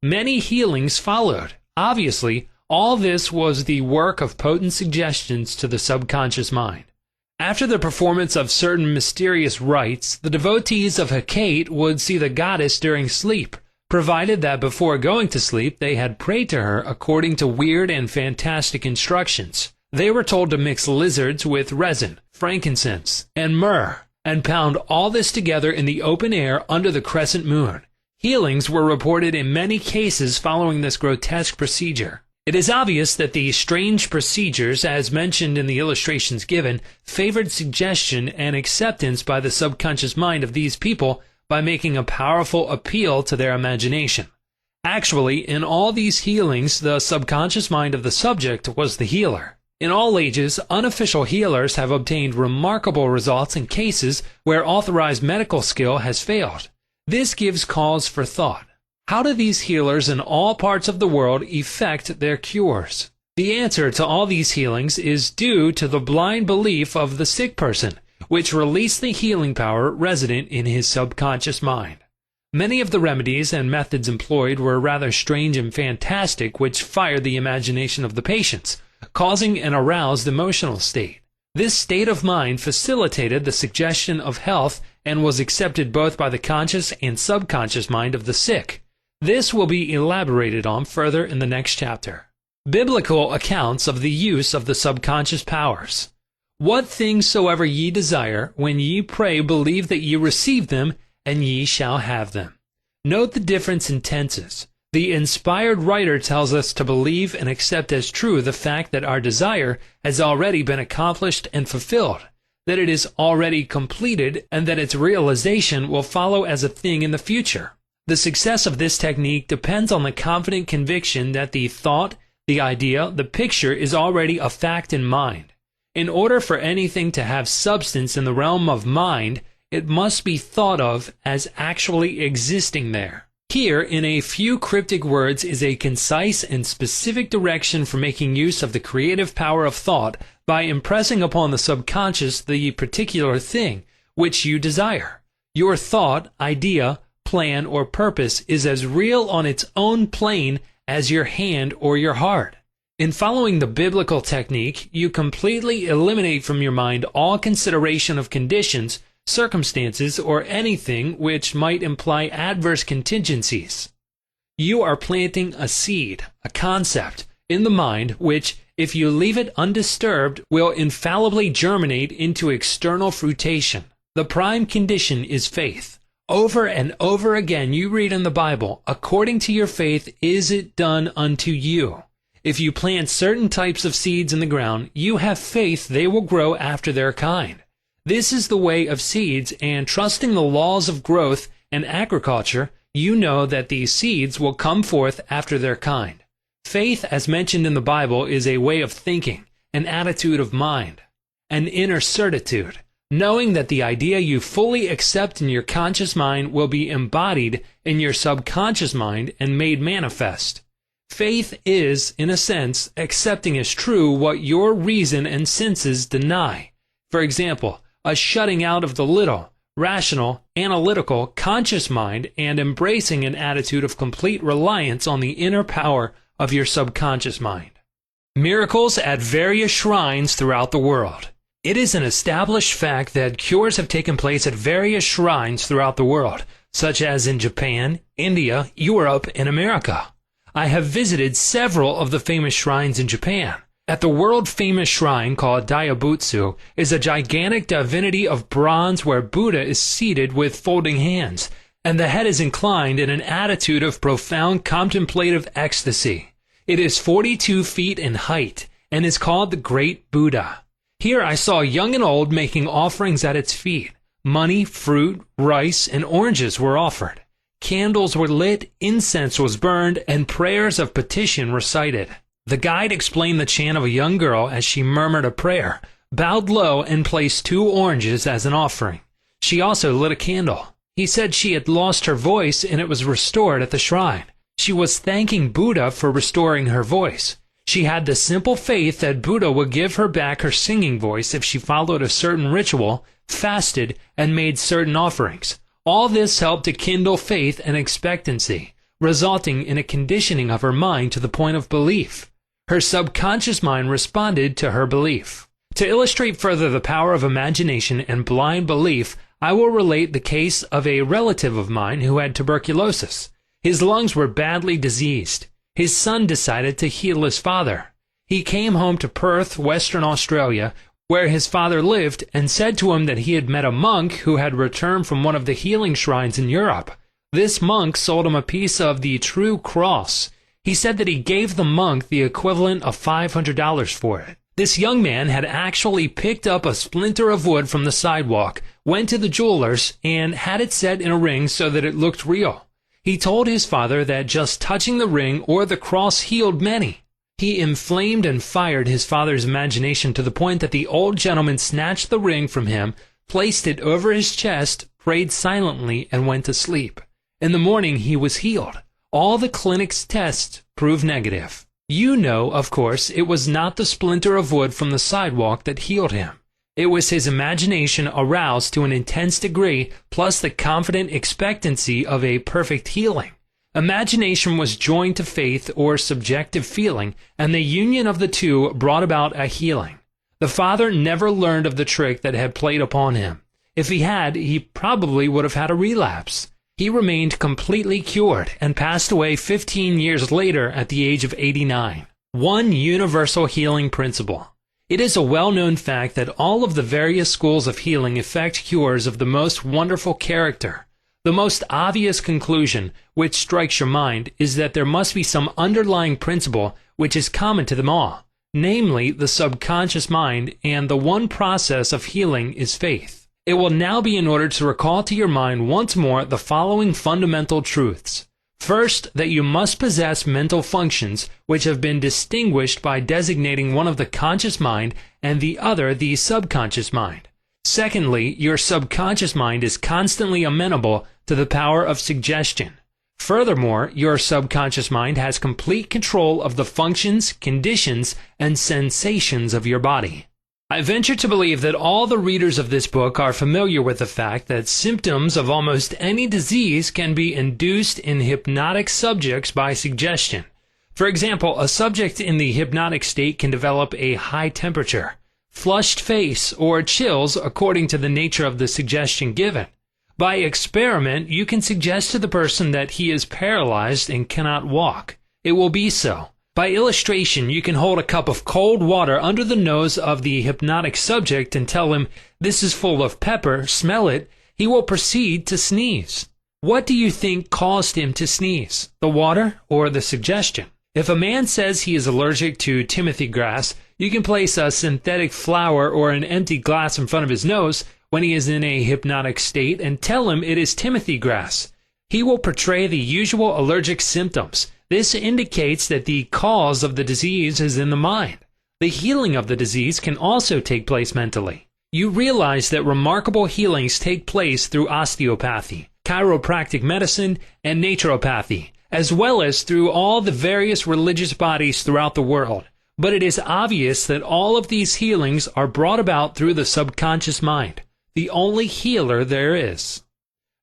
Many healings followed. Obviously, all this was the work of potent suggestions to the subconscious mind. After the performance of certain mysterious rites, the devotees of Hecate would see the goddess during sleep, provided that before going to sleep they had prayed to her according to weird and fantastic instructions. They were told to mix lizards with resin, frankincense, and myrrh, and pound all this together in the open air under the crescent moon. Healings were reported in many cases following this grotesque procedure. It is obvious that the strange procedures, as mentioned in the illustrations given, favored suggestion and acceptance by the subconscious mind of these people by making a powerful appeal to their imagination. Actually, in all these healings, the subconscious mind of the subject was the healer. In all ages, unofficial healers have obtained remarkable results in cases where authorized medical skill has failed. This gives cause for thought. How do these healers in all parts of the world effect their cures? The answer to all these healings is due to the blind belief of the sick person, which released the healing power resident in his subconscious mind. Many of the remedies and methods employed were rather strange and fantastic, which fired the imagination of the patients, causing an aroused emotional state. This state of mind facilitated the suggestion of health and was accepted both by the conscious and subconscious mind of the sick. This will be elaborated on further in the next chapter. Biblical accounts of the use of the subconscious powers. What things soever ye desire, when ye pray, believe that ye receive them, and ye shall have them. Note the difference in tenses. The inspired writer tells us to believe and accept as true the fact that our desire has already been accomplished and fulfilled, that it is already completed, and that its realization will follow as a thing in the future. The success of this technique depends on the confident conviction that the thought, the idea, the picture is already a fact in mind. In order for anything to have substance in the realm of mind, it must be thought of as actually existing there. Here, in a few cryptic words, is a concise and specific direction for making use of the creative power of thought by impressing upon the subconscious the particular thing which you desire. Your thought, idea, plan, or purpose is as real on its own plane as your hand or your heart. In following the biblical technique, you completely eliminate from your mind all consideration of conditions, circumstances, or anything which might imply adverse contingencies. You are planting a seed, a concept, in the mind which, if you leave it undisturbed, will infallibly germinate into external fruition. The prime condition is faith. Over and over again you read in the Bible, according to your faith is it done unto you. If you plant certain types of seeds in the ground, you have faith they will grow after their kind. This is the way of seeds, and trusting the laws of growth and agriculture, you know that these seeds will come forth after their kind. Faith, as mentioned in the Bible, is a way of thinking, an attitude of mind, an inner certitude, knowing that the idea you fully accept in your conscious mind will be embodied in your subconscious mind and made manifest. Faith is, in a sense, accepting as true what your reason and senses deny. For example, a shutting out of the little, rational, analytical, conscious mind and embracing an attitude of complete reliance on the inner power of your subconscious mind. Miracles at various shrines throughout the world. It is an established fact that cures have taken place at various shrines throughout the world, such as in Japan, India, Europe, and America. I have visited several of the famous shrines in Japan. At the world-famous shrine called Daibutsu is a gigantic divinity of bronze where Buddha is seated with folding hands, and the head is inclined in an attitude of profound contemplative ecstasy. It is 42 feet in height and is called the Great Buddha. Here I saw young and old making offerings at its feet. Money, fruit, rice, and oranges were offered. Candles were lit, incense was burned, and prayers of petition recited. The guide explained the chant of a young girl as she murmured a prayer, bowed low, and placed 2 oranges as an offering. She also lit a candle. He said she had lost her voice and it was restored at the shrine. She was thanking Buddha for restoring her voice. She had the simple faith that Buddha would give her back her singing voice if she followed a certain ritual, fasted, and made certain offerings. All this helped to kindle faith and expectancy, resulting in a conditioning of her mind to the point of belief. Her subconscious mind responded to her belief. To illustrate further the power of imagination and blind belief, I will relate the case of a relative of mine who had tuberculosis. His lungs were badly diseased. His son decided to heal his father. He came home to Perth, Western Australia, where his father lived, and said to him that he had met a monk who had returned from one of the healing shrines in Europe. This monk sold him a piece of the true cross. He said that he gave the monk the equivalent of $500 for it. This young man had actually picked up a splinter of wood from the sidewalk, went to the jeweler's, and had it set in a ring so that it looked real. He told his father that just touching the ring or the cross healed many. He inflamed and fired his father's imagination to the point that the old gentleman snatched the ring from him, placed it over his chest, prayed silently, and went to sleep. In the morning he was healed. All the clinic's tests proved negative. You know, of course, it was not the splinter of wood from the sidewalk that healed him. It was his imagination aroused to an intense degree, plus the confident expectancy of a perfect healing. Imagination was joined to faith or subjective feeling, and the union of the two brought about a healing. The father never learned of the trick that had played upon him. If he had, he probably would have had a relapse. He remained completely cured and passed away 15 years later at the age of 89. One universal healing principle. It is a well-known fact that all of the various schools of healing effect cures of the most wonderful character. The most obvious conclusion, which strikes your mind, is that there must be some underlying principle which is common to them all, namely the subconscious mind, and the one process of healing is faith. It will now be in order to recall to your mind once more the following fundamental truths. First, that you must possess mental functions which have been distinguished by designating one of the conscious mind and the other the subconscious mind. Secondly, your subconscious mind is constantly amenable to the power of suggestion. Furthermore, your subconscious mind has complete control of the functions, conditions, and sensations of your body. I venture to believe that all the readers of this book are familiar with the fact that symptoms of almost any disease can be induced in hypnotic subjects by suggestion. For example, a subject in the hypnotic state can develop a high temperature, flushed face, or chills according to the nature of the suggestion given. By experiment, you can suggest to the person that he is paralyzed and cannot walk. It will be so. By illustration, you can hold a cup of cold water under the nose of the hypnotic subject and tell him, "This is full of pepper, smell it." He will proceed to sneeze. What do you think caused him to sneeze? The water or the suggestion? If a man says he is allergic to Timothy grass, you can place a synthetic flower or an empty glass in front of his nose when he is in a hypnotic state and tell him it is Timothy grass. He will portray the usual allergic symptoms. This indicates that the cause of the disease is in the mind. The healing of the disease can also take place mentally. You realize that remarkable healings take place through osteopathy, chiropractic medicine, and naturopathy, as well as through all the various religious bodies throughout the world. But it is obvious that all of these healings are brought about through the subconscious mind, the only healer there is.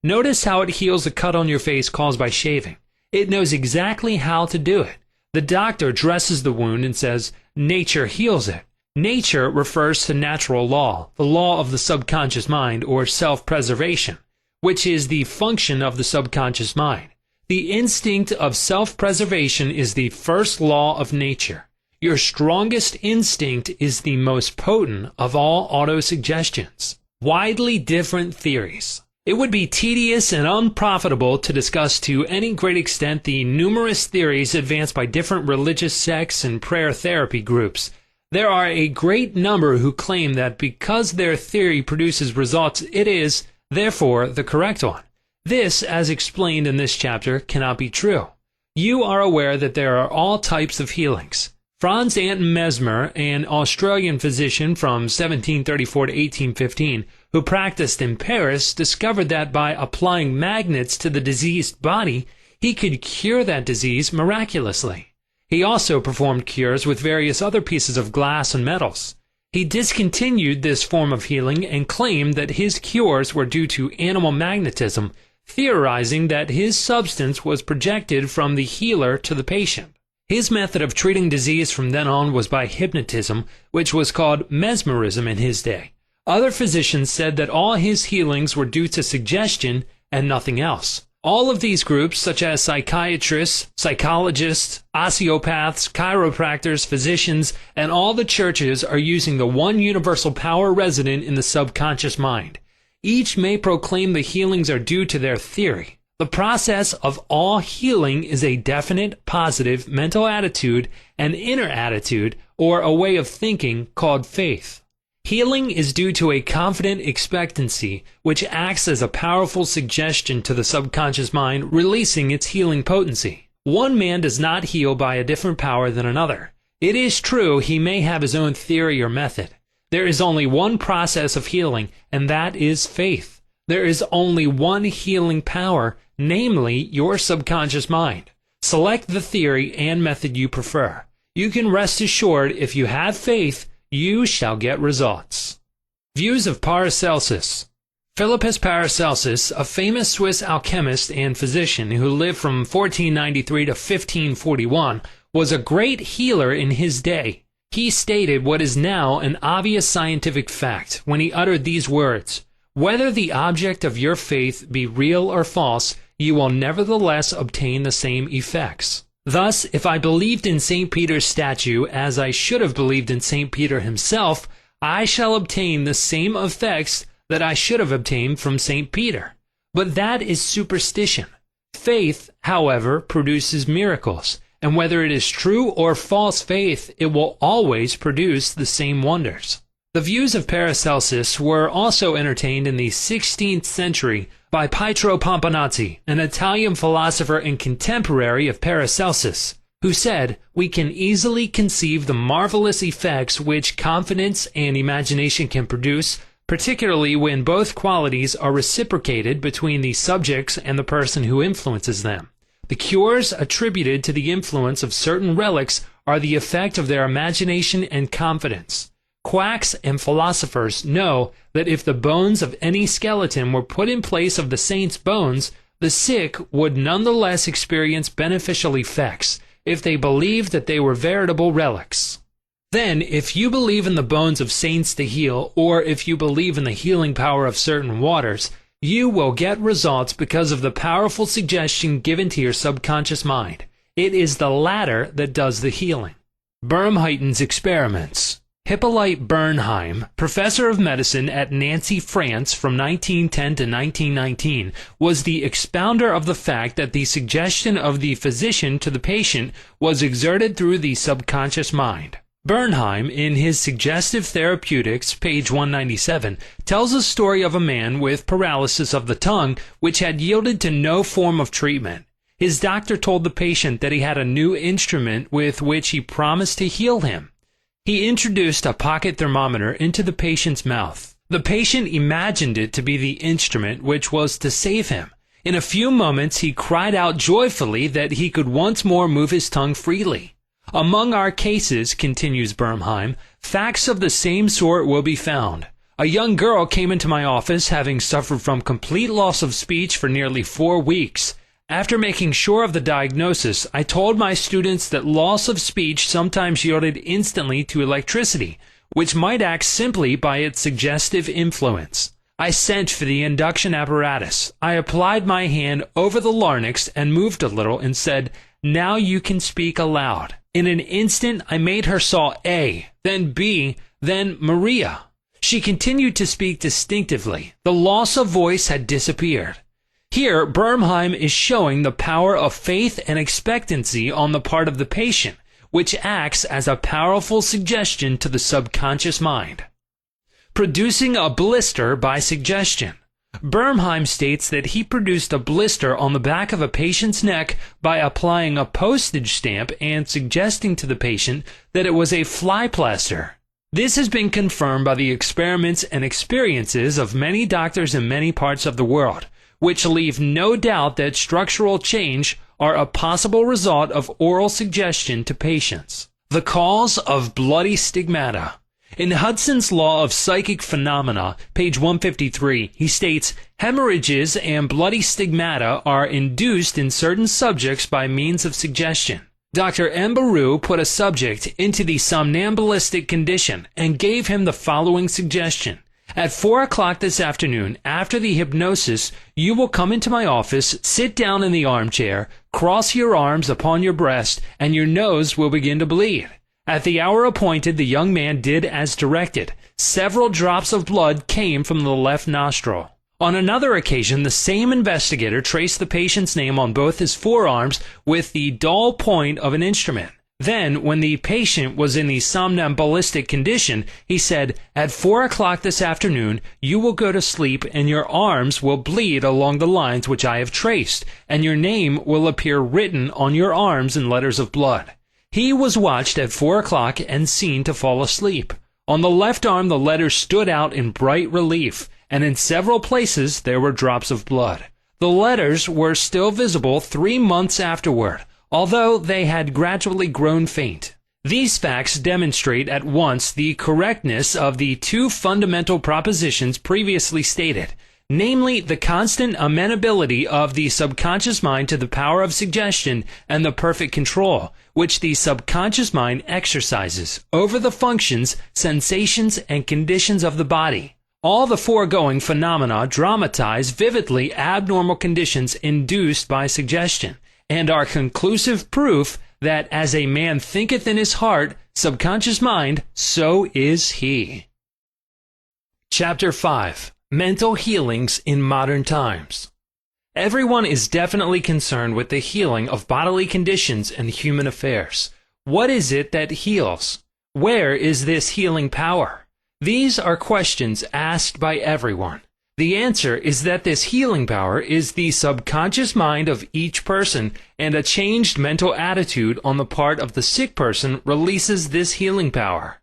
Notice how it heals a cut on your face caused by shaving. It knows exactly how to do it. The doctor dresses the wound and says, "Nature heals it." Nature refers to natural law, the law of the subconscious mind, or self-preservation, which is the function of the subconscious mind. The instinct of self-preservation is the first law of nature. Your strongest instinct is the most potent of all autosuggestions. Widely different theories. It would be tedious and unprofitable to discuss to any great extent the numerous theories advanced by different religious sects and prayer therapy groups. There are a great number who claim that because their theory produces results, it is, therefore, the correct one. This, as explained in this chapter, cannot be true. You are aware that there are all types of healings. Franz Anton Mesmer, an Australian physician from 1734 to 1815, who practiced in Paris, discovered that by applying magnets to the diseased body, he could cure that disease miraculously. He also performed cures with various other pieces of glass and metals. He discontinued this form of healing and claimed that his cures were due to animal magnetism, theorizing that his substance was projected from the healer to the patient. His method of treating disease from then on was by hypnotism, which was called mesmerism in his day. Other physicians said that all his healings were due to suggestion and nothing else. All of these groups, such as psychiatrists, psychologists, osteopaths, chiropractors, physicians, and all the churches are using the one universal power resident in the subconscious mind. Each may proclaim the healings are due to their theory. The process of all healing is a definite, positive mental attitude, an inner attitude, or a way of thinking called faith. Healing is due to a confident expectancy, which acts as a powerful suggestion to the subconscious mind, releasing its healing potency. One man does not heal by a different power than another. It is true he may have his own theory or method. There is only one process of healing, and that is faith. There is only one healing power, namely your subconscious mind. Select the theory and method you prefer. You can rest assured if you have faith, you shall get results. Views of Paracelsus. Philippus Paracelsus, a famous Swiss alchemist and physician who lived from 1493 to 1541, was a great healer in his day. He stated what is now an obvious scientific fact when he uttered these words: "Whether the object of your faith be real or false, you will nevertheless obtain the same effects." Thus, if I believed in St. Peter's statue as I should have believed in St. Peter himself, I shall obtain the same effects that I should have obtained from St. Peter. But that is superstition. Faith, however, produces miracles, and whether it is true or false faith, it will always produce the same wonders. The views of Paracelsus were also entertained in the 16th century by Pietro Pomponazzi, an Italian philosopher and contemporary of Paracelsus, who said, "We can easily conceive the marvelous effects which confidence and imagination can produce, particularly when both qualities are reciprocated between the subjects and the person who influences them. The cures attributed to the influence of certain relics are the effect of their imagination and confidence. Quacks and philosophers know that if the bones of any skeleton were put in place of the saint's bones, the sick would nonetheless experience beneficial effects if they believed that they were veritable relics. Then, if you believe in the bones of saints to heal, or if you believe in the healing power of certain waters, you will get results because of the powerful suggestion given to your subconscious mind. It is the latter that does the healing." Bernheim's experiments. Hippolyte Bernheim, professor of medicine at Nancy, France from 1910 to 1919, was the expounder of the fact that the suggestion of the physician to the patient was exerted through the subconscious mind. Bernheim, in his Suggestive Therapeutics, page 197, tells a story of a man with paralysis of the tongue which had yielded to no form of treatment. His doctor told the patient that he had a new instrument with which he promised to heal him. He introduced a pocket thermometer into the patient's mouth. The patient imagined it to be the instrument which was to save him. In a few moments he cried out joyfully that he could once more move his tongue freely. "Among our cases," continues Bernheim, "facts of the same sort will be found. A young girl came into my office having suffered from complete loss of speech for nearly 4 weeks. After making sure of the diagnosis, I told my students that loss of speech sometimes yielded instantly to electricity, which might act simply by its suggestive influence. I sent for the induction apparatus. I applied my hand over the larynx and moved a little and said, 'Now you can speak aloud.' In an instant, I made her saw A, then B, then Maria. She continued to speak distinctively. The loss of voice had disappeared." Here, Bernheim is showing the power of faith and expectancy on the part of the patient, which acts as a powerful suggestion to the subconscious mind. Producing a blister by suggestion. Bernheim states that he produced a blister on the back of a patient's neck by applying a postage stamp and suggesting to the patient that it was a fly plaster. This has been confirmed by the experiments and experiences of many doctors in many parts of the world, which leave no doubt that structural change, are a possible result of oral suggestion to patients. The cause of bloody stigmata. In Hudson's Law of Psychic Phenomena, page 153, he states, hemorrhages and bloody stigmata are induced in certain subjects by means of suggestion. Dr. Mbaru put a subject into the somnambulistic condition and gave him the following suggestion. At 4 o'clock this afternoon, after the hypnosis, you will come into my office, sit down in the armchair, cross your arms upon your breast, and your nose will begin to bleed. At the hour appointed, the young man did as directed. Several drops of blood came from the left nostril. On another occasion, the same investigator traced the patient's name on both his forearms with the dull point of an instrument. Then, when the patient was in the somnambulistic condition, he said, at 4 o'clock this afternoon, you will go to sleep and your arms will bleed along the lines which I have traced, and your name will appear written on your arms in letters of blood. He was watched at 4 o'clock and seen to fall asleep. On the left arm the letters stood out in bright relief, and in several places there were drops of blood. The letters were still visible 3 months afterward, although they had gradually grown faint. These facts demonstrate at once the correctness of the two fundamental propositions previously stated, namely the constant amenability of the subconscious mind to the power of suggestion and the perfect control which the subconscious mind exercises over the functions, sensations, and conditions of the body. All the foregoing phenomena dramatize vividly abnormal conditions induced by suggestion, and are conclusive proof that as a man thinketh in his heart, subconscious mind, so is he. Chapter 5. Mental Healings in Modern Times. Everyone is definitely concerned with the healing of bodily conditions and human affairs. What is it that heals? Where is this healing power? These are questions asked by everyone. The answer is that this healing power is the subconscious mind of each person, and a changed mental attitude on the part of the sick person releases this healing power.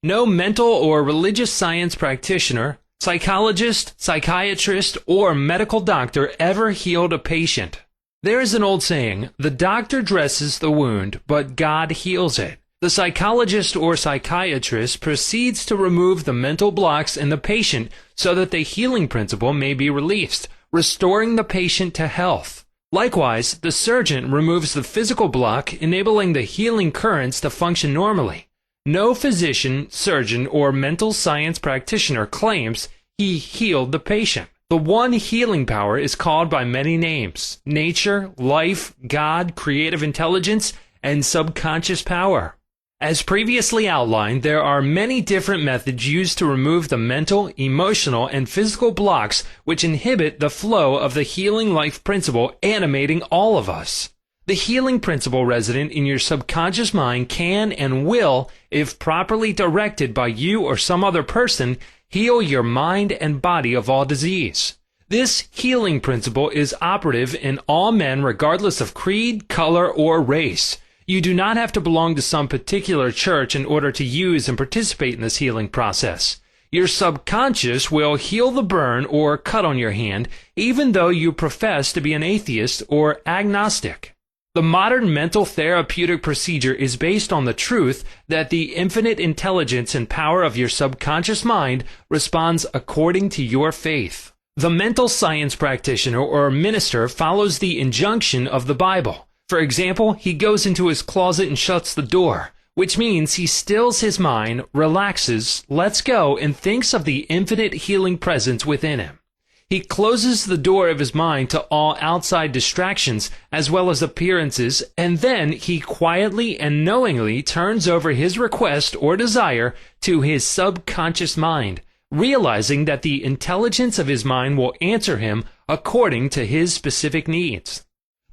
No mental or religious science practitioner, psychologist, psychiatrist, or medical doctor ever healed a patient. There is an old saying, the doctor dresses the wound, but God heals it. The psychologist or psychiatrist proceeds to remove the mental blocks in the patient so that the healing principle may be released, restoring the patient to health. Likewise, the surgeon removes the physical block, enabling the healing currents to function normally. No physician, surgeon, or mental science practitioner claims he healed the patient. The one healing power is called by many names: nature, life, God, creative intelligence, and subconscious power. As previously outlined, there are many different methods used to remove the mental, emotional, and physical blocks which inhibit the flow of the healing life principle animating all of us. The healing principle resident in your subconscious mind can and will, if properly directed by you or some other person, heal your mind and body of all disease. This healing principle is operative in all men regardless of creed, color, or race. You do not have to belong to some particular church in order to use and participate in this healing process. Your subconscious will heal the burn or cut on your hand, even though you profess to be an atheist or agnostic. The modern mental therapeutic procedure is based on the truth that the infinite intelligence and power of your subconscious mind responds according to your faith. The mental science practitioner or minister follows the injunction of the Bible. For example, he goes into his closet and shuts the door, which means he stills his mind, relaxes, lets go, and thinks of the infinite healing presence within him. He closes the door of his mind to all outside distractions as well as appearances, and then he quietly and knowingly turns over his request or desire to his subconscious mind, realizing that the intelligence of his mind will answer him according to his specific needs.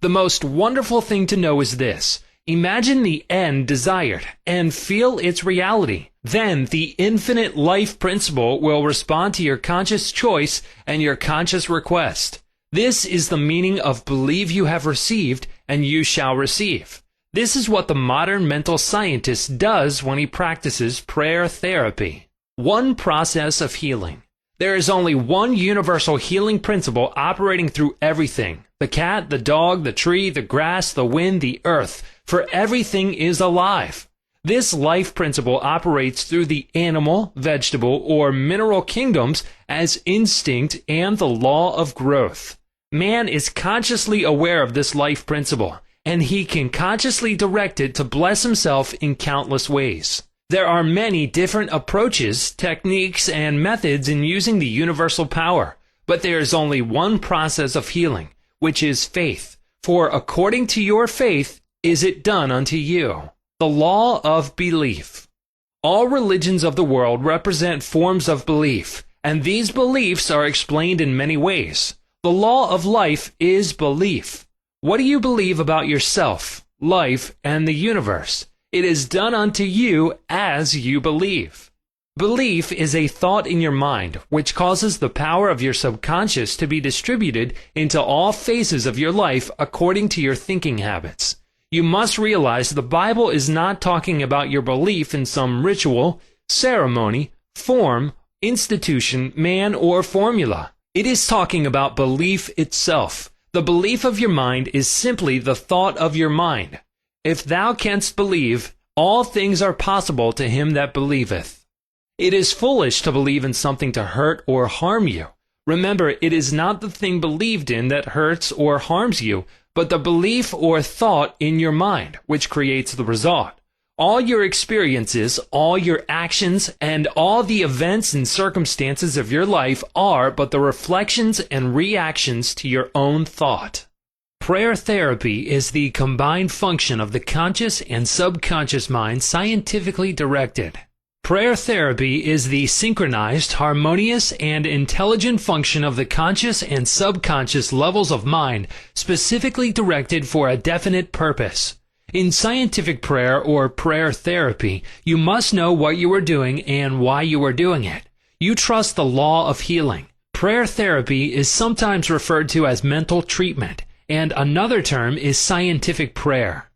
The most wonderful thing to know is this: imagine the end desired and feel its reality. Then the infinite life principle will respond to your conscious choice and your conscious request. This is the meaning of believe you have received and you shall receive. This is what the modern mental scientist does when he practices prayer therapy. One process of healing. There is only one universal healing principle operating through everything, the cat, the dog, the tree, the grass, the wind, the earth, for everything is alive. This life principle operates through the animal, vegetable, or mineral kingdoms as instinct and the law of growth. Man is consciously aware of this life principle, and he can consciously direct it to bless himself in countless ways. There are many different approaches, techniques, and methods in using the universal power, but there is only one process of healing, which is faith. For according to your faith is it done unto you. The law of belief. All religions of the world represent forms of belief, and these beliefs are explained in many ways. The law of life is belief. What do you believe about yourself, life, and the universe? It is done unto you as you believe. Belief is a thought in your mind which causes the power of your subconscious to be distributed into all phases of your life according to your thinking habits. You must realize the Bible is not talking about your belief in some ritual, ceremony, form, institution, man, or formula. It is talking about belief itself. The belief of your mind is simply the thought of your mind. If thou canst believe, all things are possible to him that believeth. It is foolish to believe in something to hurt or harm you. Remember, it is not the thing believed in that hurts or harms you, but the belief or thought in your mind, which creates the result. All your experiences, all your actions, and all the events and circumstances of your life are but the reflections and reactions to your own thought. Prayer therapy is the combined function of the conscious and subconscious mind scientifically directed. Prayer therapy is the synchronized, harmonious, and intelligent function of the conscious and subconscious levels of mind specifically directed for a definite purpose. In scientific prayer or prayer therapy, you must know what you are doing and why you are doing it. You trust the law of healing. Prayer therapy is sometimes referred to as mental treatment, and another term is scientific prayer.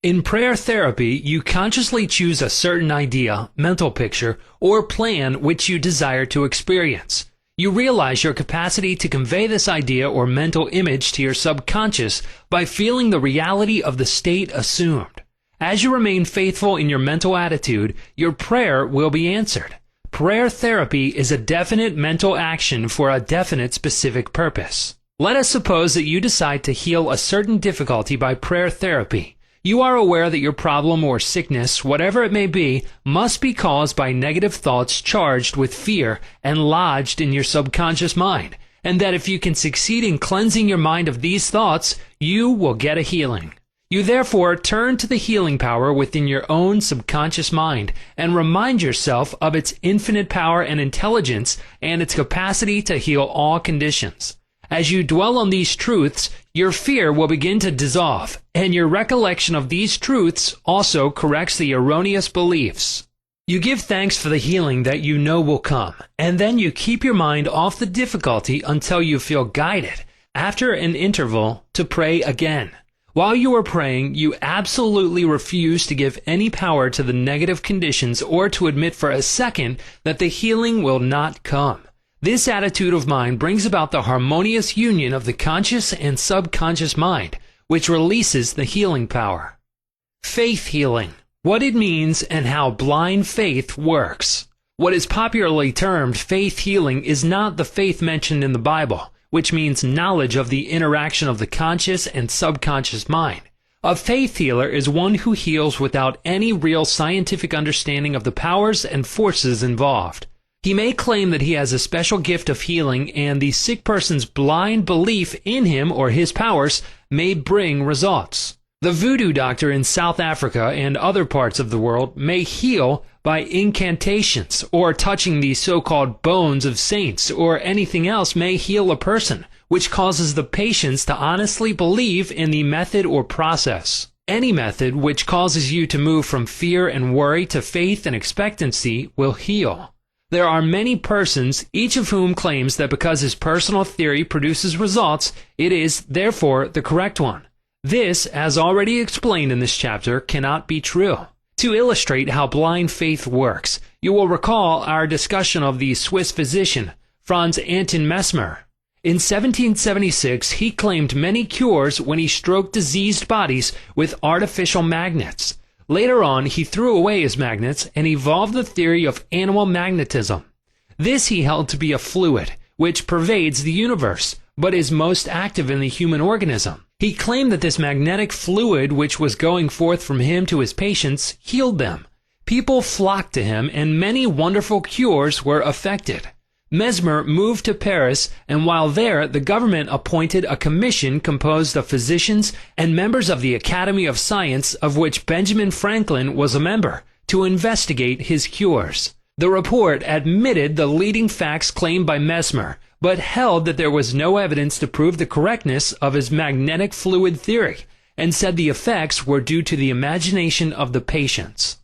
In prayer therapy, you consciously choose a certain idea, mental picture, or plan which you desire to experience. You realize your capacity to convey this idea or mental image to your subconscious by feeling the reality of the state assumed. As you remain faithful in your mental attitude, your prayer will be answered. Prayer therapy is a definite mental action for a definite specific purpose. Let us suppose that you decide to heal a certain difficulty by prayer therapy. You are aware that your problem or sickness, whatever it may be, must be caused by negative thoughts charged with fear and lodged in your subconscious mind, and that if you can succeed in cleansing your mind of these thoughts, you will get a healing. You therefore turn to the healing power within your own subconscious mind and remind yourself of its infinite power and intelligence and its capacity to heal all conditions. As you dwell on these truths, your fear will begin to dissolve, and your recollection of these truths also corrects the erroneous beliefs. You give thanks for the healing that you know will come, and then you keep your mind off the difficulty until you feel guided, after an interval, to pray again. While you are praying, you absolutely refuse to give any power to the negative conditions or to admit for a second that the healing will not come. This attitude of mind brings about the harmonious union of the conscious and subconscious mind, which releases the healing power. Faith healing. What it means and how blind faith works. What is popularly termed faith healing is not the faith mentioned in the Bible, which means knowledge of the interaction of the conscious and subconscious mind. A faith healer is one who heals without any real scientific understanding of the powers and forces involved. He may claim that he has a special gift of healing, and the sick person's blind belief in him or his powers may bring results. The voodoo doctor in South Africa and other parts of the world may heal by incantations, or touching the so-called bones of saints, or anything else may heal a person, which causes the patients to honestly believe in the method or process. Any method which causes you to move from fear and worry to faith and expectancy will heal. There are many persons, each of whom claims that because his personal theory produces results, it is, therefore, the correct one. This, as already explained in this chapter, cannot be true. To illustrate how blind faith works, you will recall our discussion of the Swiss physician, Franz Anton Mesmer. In 1776, he claimed many cures when he stroked diseased bodies with artificial magnets. Later on, he threw away his magnets and evolved the theory of animal magnetism. This he held to be a fluid, which pervades the universe, but is most active in the human organism. He claimed that this magnetic fluid, which was going forth from him to his patients, healed them. People flocked to him, and many wonderful cures were effected. Mesmer moved to Paris, and while there, the government appointed a commission composed of physicians and members of the Academy of Science, of which Benjamin Franklin was a member, to investigate his cures. The report admitted the leading facts claimed by Mesmer, but held that there was no evidence to prove the correctness of his magnetic fluid theory, and said the effects were due to the imagination of the patients.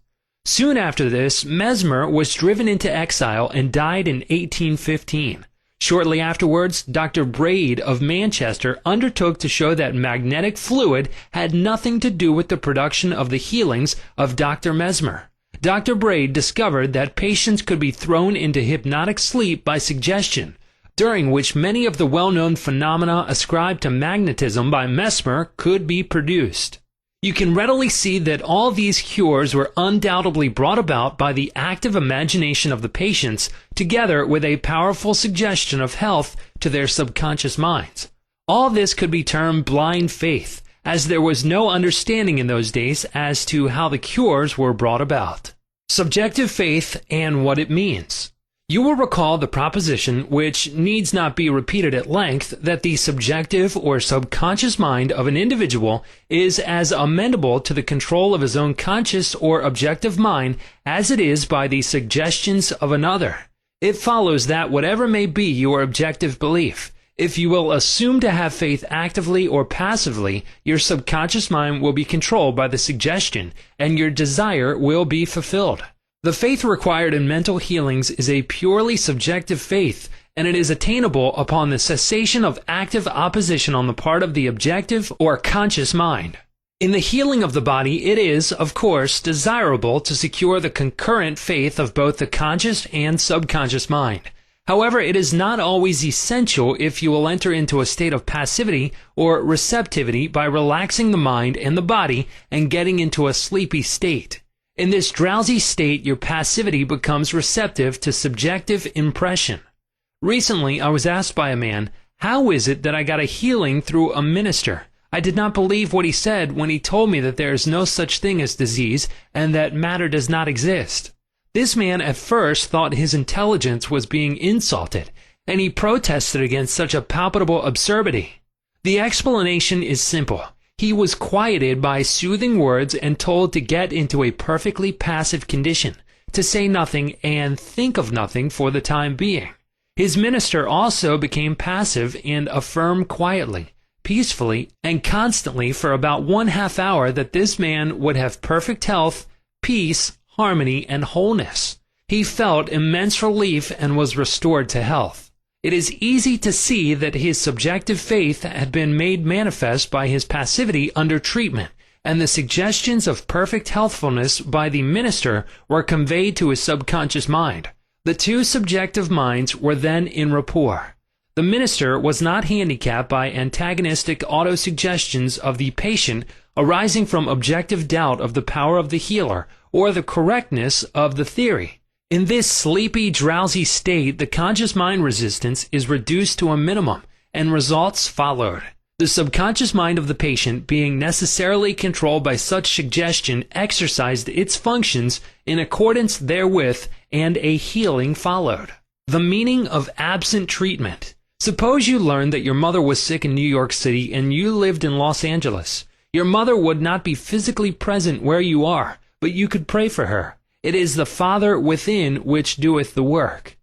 Soon after this, Mesmer was driven into exile and died in 1815. Shortly afterwards, Dr. Braid of Manchester undertook to show that magnetic fluid had nothing to do with the production of the healings of Dr. Mesmer. Dr. Braid discovered that patients could be thrown into hypnotic sleep by suggestion, during which many of the well-known phenomena ascribed to magnetism by Mesmer could be produced. You can readily see that all these cures were undoubtedly brought about by the active imagination of the patients, together with a powerful suggestion of health to their subconscious minds. All this could be termed blind faith, as there was no understanding in those days as to how the cures were brought about. Subjective faith and what it means. You will recall the proposition, which needs not be repeated at length, that the subjective or subconscious mind of an individual is as amenable to the control of his own conscious or objective mind as it is by the suggestions of another. It follows that whatever may be your objective belief, if you will assume to have faith actively or passively, your subconscious mind will be controlled by the suggestion, and your desire will be fulfilled. The faith required in mental healings is a purely subjective faith, and it is attainable upon the cessation of active opposition on the part of the objective or conscious mind. In the healing of the body, it is, of course, desirable to secure the concurrent faith of both the conscious and subconscious mind. However, it is not always essential if you will enter into a state of passivity or receptivity by relaxing the mind and the body and getting into a sleepy state. In this drowsy state, your passivity becomes receptive to subjective impression. Recently, I was asked by a man, "How is it that I got a healing through a minister? I did not believe what he said when he told me that there is no such thing as disease and that matter does not exist." This man at first thought his intelligence was being insulted, and he protested against such a palpable absurdity. The explanation is simple. He was quieted by soothing words and told to get into a perfectly passive condition, to say nothing and think of nothing for the time being. His minister also became passive and affirmed quietly, peacefully, and constantly for about 1/2 hour that this man would have perfect health, peace, harmony, and wholeness. He felt immense relief and was restored to health. It is easy to see that his subjective faith had been made manifest by his passivity under treatment, and the suggestions of perfect healthfulness by the minister were conveyed to his subconscious mind. The two subjective minds were then in rapport. The minister was not handicapped by antagonistic autosuggestions of the patient arising from objective doubt of the power of the healer or the correctness of the theory. In this sleepy, drowsy state, the conscious mind resistance is reduced to a minimum, and results followed. The subconscious mind of the patient, being necessarily controlled by such suggestion, exercised its functions in accordance therewith, and a healing followed. The meaning of absent treatment. Suppose you learned that your mother was sick in New York City and you lived in Los Angeles. Your mother would not be physically present where you are, but you could pray for her. It is the Father within which doeth the work.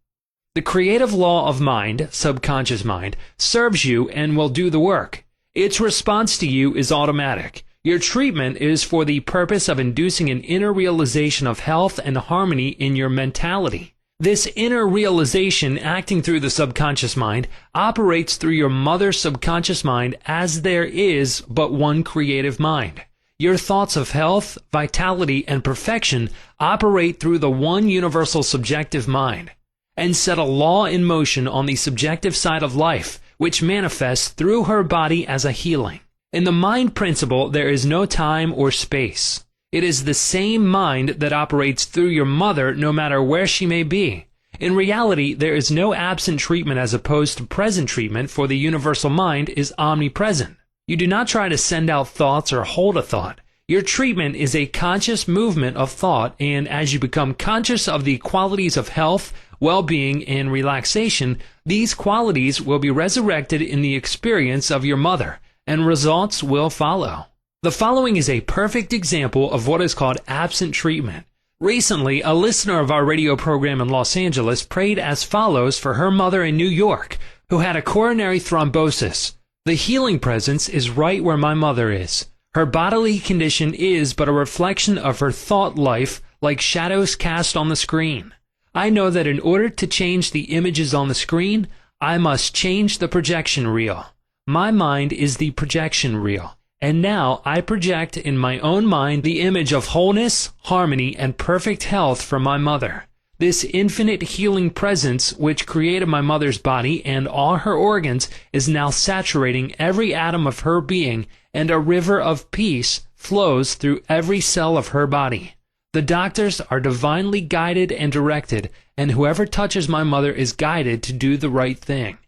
The creative law of mind, subconscious mind, serves you and will do the work. Its response to you is automatic. Your treatment is for the purpose of inducing an inner realization of health and harmony in your mentality. This inner realization, acting through the subconscious mind, operates through your mother's subconscious mind, as there is but one creative mind. Your thoughts of health, vitality, and perfection operate through the one universal subjective mind, and set a law in motion on the subjective side of life, which manifests through her body as a healing. In the mind principle, there is no time or space. It is the same mind that operates through your mother no matter where she may be. In reality, there is no absent treatment as opposed to present treatment, for the universal mind is omnipresent. You do not try to send out thoughts or hold a thought. Your treatment is a conscious movement of thought, and as you become conscious of the qualities of health, well-being, and relaxation, these qualities will be resurrected in the experience of your mother, and results will follow. The following is a perfect example of what is called absent treatment. Recently, a listener of our radio program in Los Angeles prayed as follows for her mother in New York, who had a coronary thrombosis. The healing presence is right where my mother is. Her bodily condition is but a reflection of her thought life, like shadows cast on the screen. I know that in order to change the images on the screen, I must change the projection reel. My mind is the projection reel, and now I project in my own mind the image of wholeness, harmony, and perfect health for my mother. This infinite healing presence, which created my mother's body and all her organs, is now saturating every atom of her being, and a river of peace flows through every cell of her body. The doctors are divinely guided and directed, and whoever touches my mother is guided to do the right thing.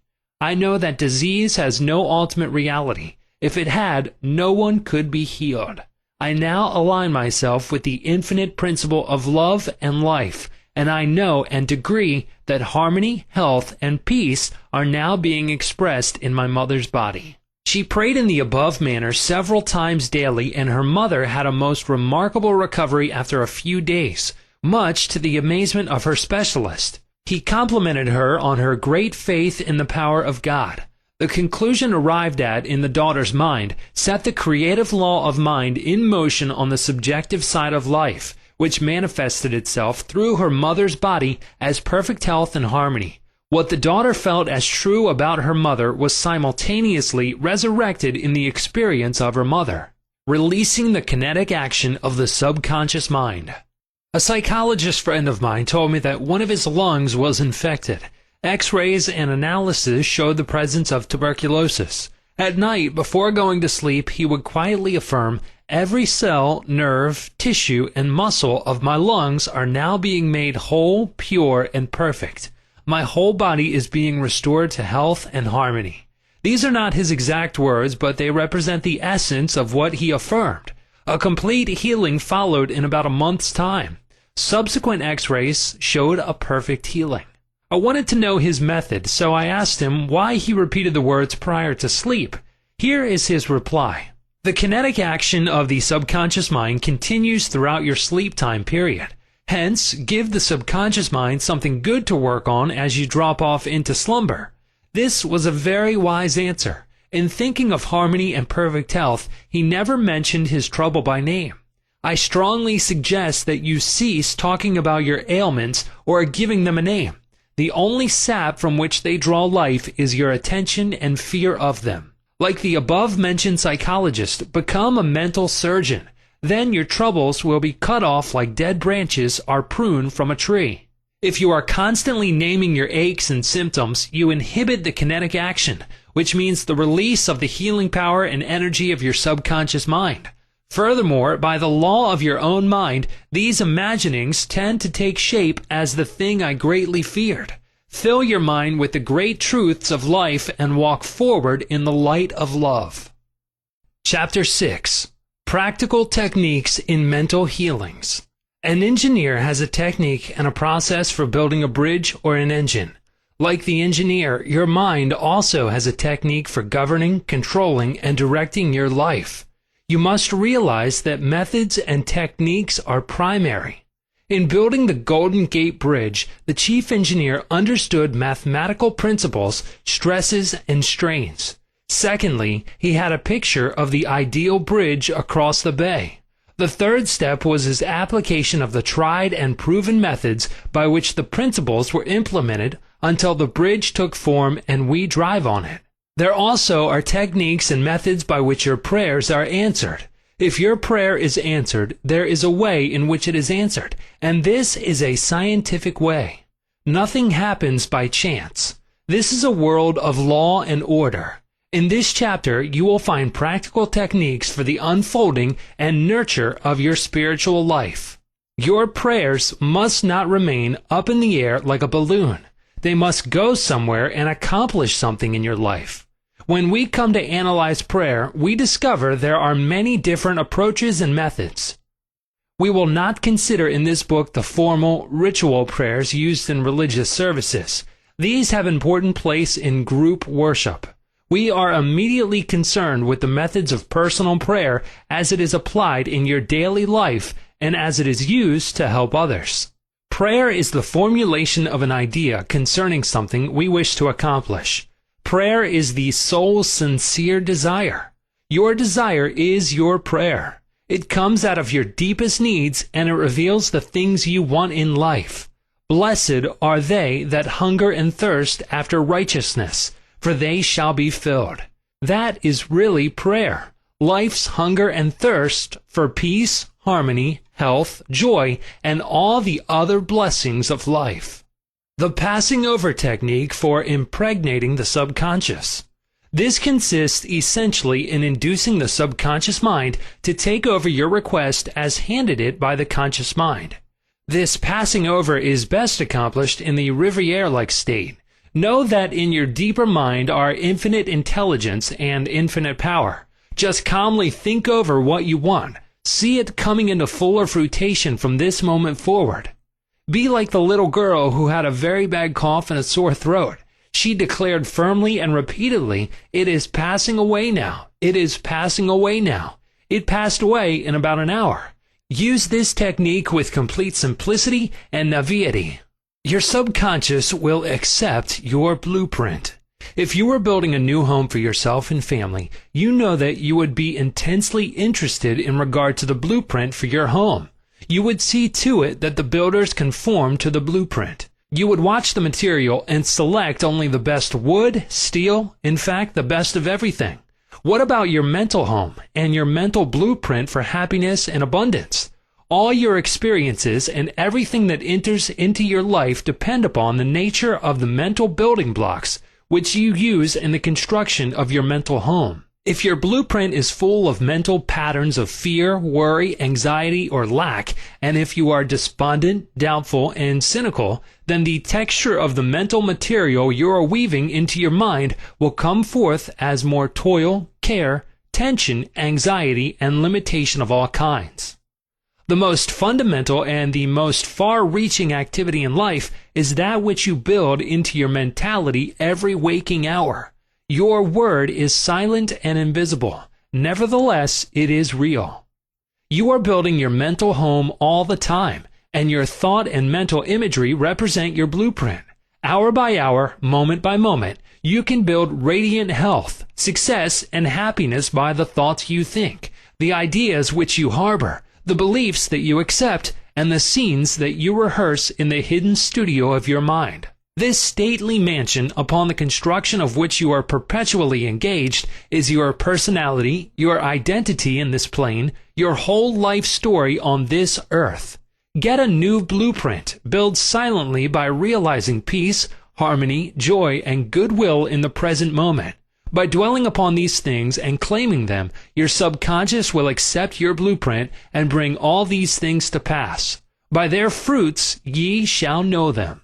I know that disease has no ultimate reality. If it had, no one could be healed. I now align myself with the infinite principle of love and life, and I know and agree that harmony, health, and peace are now being expressed in my mother's body. She prayed in the above manner several times daily, and her mother had a most remarkable recovery after a few days, much to the amazement of her specialist. He complimented her on her great faith in the power of God. The conclusion arrived at in the daughter's mind set the creative law of mind in motion on the subjective side of life, which manifested itself through her mother's body as perfect health and harmony. What the daughter felt as true about her mother was simultaneously resurrected in the experience of her mother, releasing the kinetic action of the subconscious mind. A psychologist friend of mine told me that one of his lungs was infected. X-rays and analysis showed the presence of tuberculosis. At night, before going to sleep, he would quietly affirm, "Every cell, nerve, tissue, and muscle of my lungs are now being made whole, pure, and perfect. My whole body is being restored to health and harmony." These are not his exact words, but they represent the essence of what he affirmed. A complete healing followed in about a month's time. Subsequent X-rays showed a perfect healing. I wanted to know his method, so I asked him why he repeated the words prior to sleep. Here is his reply. The kinetic action of the subconscious mind continues throughout your sleep time period. Hence, give the subconscious mind something good to work on as you drop off into slumber. This was a very wise answer. In thinking of harmony and perfect health, he never mentioned his trouble by name. I strongly suggest that you cease talking about your ailments or giving them a name. The only sap from which they draw life is your attention and fear of them. Like the above-mentioned psychologist, become a mental surgeon. Then your troubles will be cut off like dead branches are pruned from a tree. If you are constantly naming your aches and symptoms, you inhibit the kinetic action, which means the release of the healing power and energy of your subconscious mind. Furthermore, by the law of your own mind, these imaginings tend to take shape as the thing I greatly feared. Fill your mind with the great truths of life and walk forward in the light of love. Chapter 6. Practical Techniques in Mental Healings. An engineer has a technique and a process for building a bridge or an engine. Like the engineer, your mind also has a technique for governing, controlling, and directing your life. You must realize that methods and techniques are primary. In building the Golden Gate Bridge, the chief engineer understood mathematical principles, stresses, and strains. Secondly, he had a picture of the ideal bridge across the bay. The third step was his application of the tried and proven methods by which the principles were implemented until the bridge took form and we drive on it. There also are techniques and methods by which your prayers are answered. If your prayer is answered, there is a way in which it is answered, and this is a scientific way. Nothing happens by chance. This is a world of law and order. In this chapter, you will find practical techniques for the unfolding and nurture of your spiritual life. Your prayers must not remain up in the air like a balloon. They must go somewhere and accomplish something in your life. When we come to analyze prayer, we discover there are many different approaches and methods. We will not consider in this book the formal, ritual prayers used in religious services. These have important place in group worship. We are immediately concerned with the methods of personal prayer as it is applied in your daily life and as it is used to help others. Prayer is the formulation of an idea concerning something we wish to accomplish. Prayer is the soul's sincere desire. Your desire is your prayer. It comes out of your deepest needs and it reveals the things you want in life. Blessed are they that hunger and thirst after righteousness, for they shall be filled. That is really prayer. Life's hunger and thirst for peace, harmony, health, joy, and all the other blessings of life. The passing over technique for impregnating the subconscious. This consists essentially in inducing the subconscious mind to take over your request as handed it by the conscious mind. This passing over is best accomplished in the Riviere-like state. Know that in your deeper mind are infinite intelligence and infinite power. Just calmly think over what you want. See it coming into fuller fruition from this moment forward. Be like the little girl who had a very bad cough and a sore throat. She declared firmly and repeatedly, "It is passing away now. It is passing away now." It passed away in about an hour. Use this technique with complete simplicity and naivety. Your subconscious will accept your blueprint. If you were building a new home for yourself and family, you know that you would be intensely interested in regard to the blueprint for your home. You would see to it that the builders conform to the blueprint. You would watch the material and select only the best wood, steel, in fact, the best of everything. What about your mental home and your mental blueprint for happiness and abundance? All your experiences and everything that enters into your life depend upon the nature of the mental building blocks which you use in the construction of your mental home. If your blueprint is full of mental patterns of fear, worry, anxiety, or lack, and if you are despondent, doubtful, and cynical, then the texture of the mental material you are weaving into your mind will come forth as more toil, care, tension, anxiety, and limitation of all kinds. The most fundamental and the most far-reaching activity in life is that which you build into your mentality every waking hour. Your word is silent and invisible. Nevertheless, it is real. You are building your mental home all the time, and your thought and mental imagery represent your blueprint. Hour by hour, moment by moment, you can build radiant health, success, and happiness by the thoughts you think, the ideas which you harbor, the beliefs that you accept, and the scenes that you rehearse in the hidden studio of your mind. This stately mansion, upon the construction of which you are perpetually engaged, is your personality, your identity in this plane, your whole life story on this earth. Get a new blueprint. Build silently by realizing peace, harmony, joy, and goodwill in the present moment. By dwelling upon these things and claiming them, your subconscious will accept your blueprint and bring all these things to pass. By their fruits ye shall know them.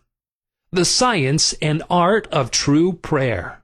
The science and art of true prayer.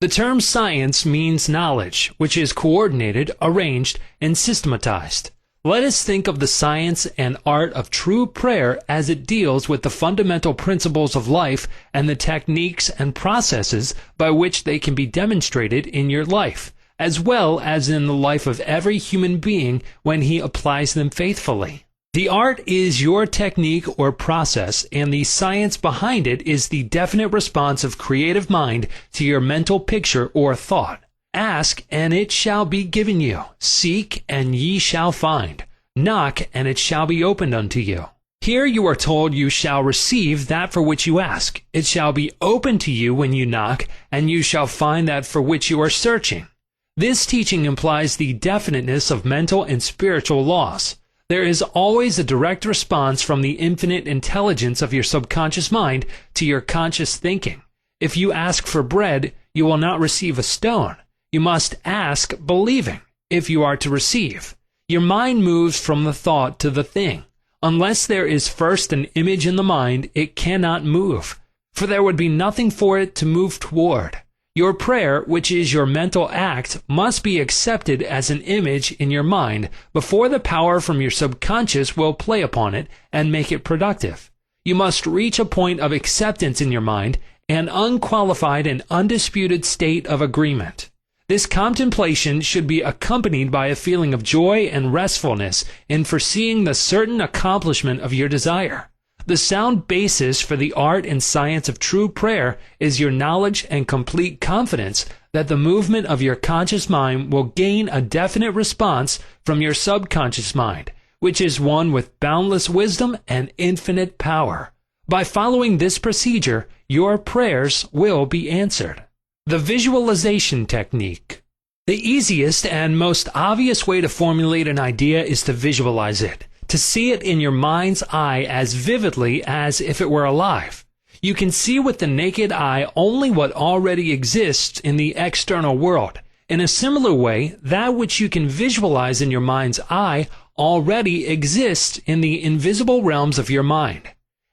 The term science means knowledge, which is coordinated, arranged, and systematized. Let us think of the science and art of true prayer as it deals with the fundamental principles of life and the techniques and processes by which they can be demonstrated in your life, as well as in the life of every human being when he applies them faithfully. The art is your technique or process, and the science behind it is the definite response of creative mind to your mental picture or thought. Ask, and it shall be given you. Seek, and ye shall find. Knock, and it shall be opened unto you. Here you are told you shall receive that for which you ask. It shall be opened to you when you knock, and you shall find that for which you are searching. This teaching implies the definiteness of mental and spiritual laws. There is always a direct response from the infinite intelligence of your subconscious mind to your conscious thinking. If you ask for bread, you will not receive a stone. You must ask believing, if you are to receive. Your mind moves from the thought to the thing. Unless there is first an image in the mind, it cannot move, for there would be nothing for it to move toward. Your prayer, which is your mental act, must be accepted as an image in your mind before the power from your subconscious will play upon it and make it productive. You must reach a point of acceptance in your mind, an unqualified and undisputed state of agreement. This contemplation should be accompanied by a feeling of joy and restfulness in foreseeing the certain accomplishment of your desire. The sound basis for the art and science of true prayer is your knowledge and complete confidence that the movement of your conscious mind will gain a definite response from your subconscious mind, which is one with boundless wisdom and infinite power. By following this procedure, your prayers will be answered. The visualization technique. The easiest and most obvious way to formulate an idea is to visualize it, to see it in your mind's eye as vividly as if it were alive. You can see with the naked eye only what already exists in the external world. In a similar way, that which you can visualize in your mind's eye already exists in the invisible realms of your mind.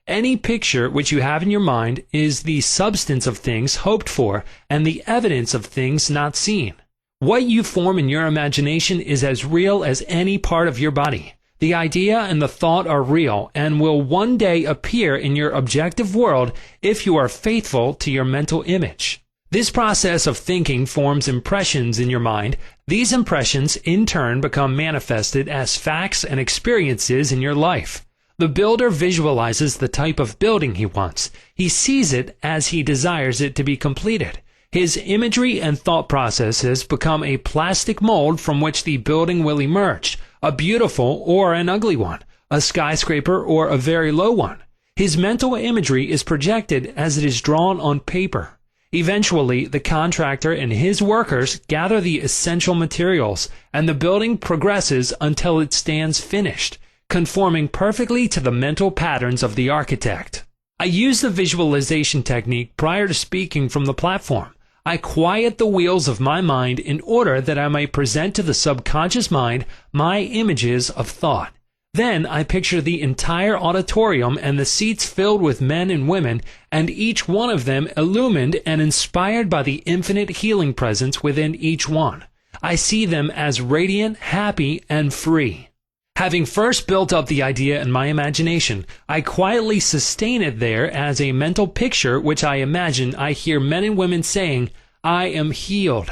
Any picture which you have in your mind is the substance of things hoped for and the evidence of things not seen. What you form in your imagination is as real as any part of your body. The idea and the thought are real and will one day appear in your objective world if you are faithful to your mental image. This process of thinking forms impressions in your mind. These impressions in turn become manifested as facts and experiences in your life. The builder visualizes the type of building he wants. He sees it as he desires it to be completed. His imagery and thought processes become a plastic mold from which the building will emerge, a beautiful or an ugly one, a skyscraper or a very low one. His mental imagery is projected as it is drawn on paper. Eventually, the contractor and his workers gather the essential materials, and the building progresses until it stands finished, conforming perfectly to the mental patterns of the architect. I use the visualization technique prior to speaking from the platform. I quiet the wheels of my mind in order that I may present to the subconscious mind my images of thought. Then I picture the entire auditorium and the seats filled with men and women, and each one of them illumined and inspired by the infinite healing presence within each one. I see them as radiant, happy, and free. Having first built up the idea in my imagination, I quietly sustain it there as a mental picture which I imagine I hear men and women saying, "I am healed.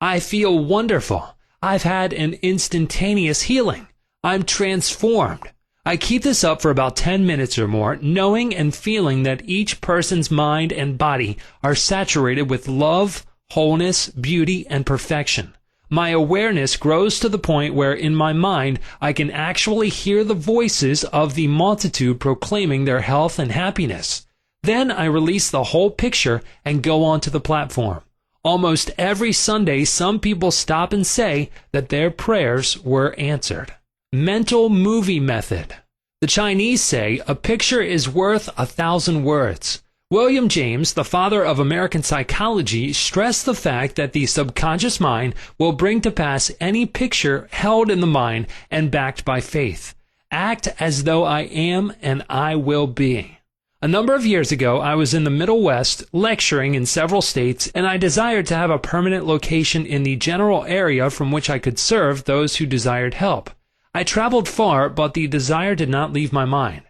I feel wonderful. I've had an instantaneous healing. I'm transformed." I keep this up for about 10 minutes or more, knowing and feeling that each person's mind and body are saturated with love, wholeness, beauty, and perfection. My awareness grows to the point where in my mind I can actually hear the voices of the multitude proclaiming their health and happiness. Then I release the whole picture and go on to the platform. Almost every Sunday some people stop and say that their prayers were answered. Mental movie method. The Chinese say a picture is worth 1,000 words. William James, the father of American psychology, stressed the fact that the subconscious mind will bring to pass any picture held in the mind and backed by faith. Act as though I am and I will be. A number of years ago, I was in the Middle West lecturing in several states, and I desired to have a permanent location in the general area from which I could serve those who desired help. I traveled far, but the desire did not leave my mind.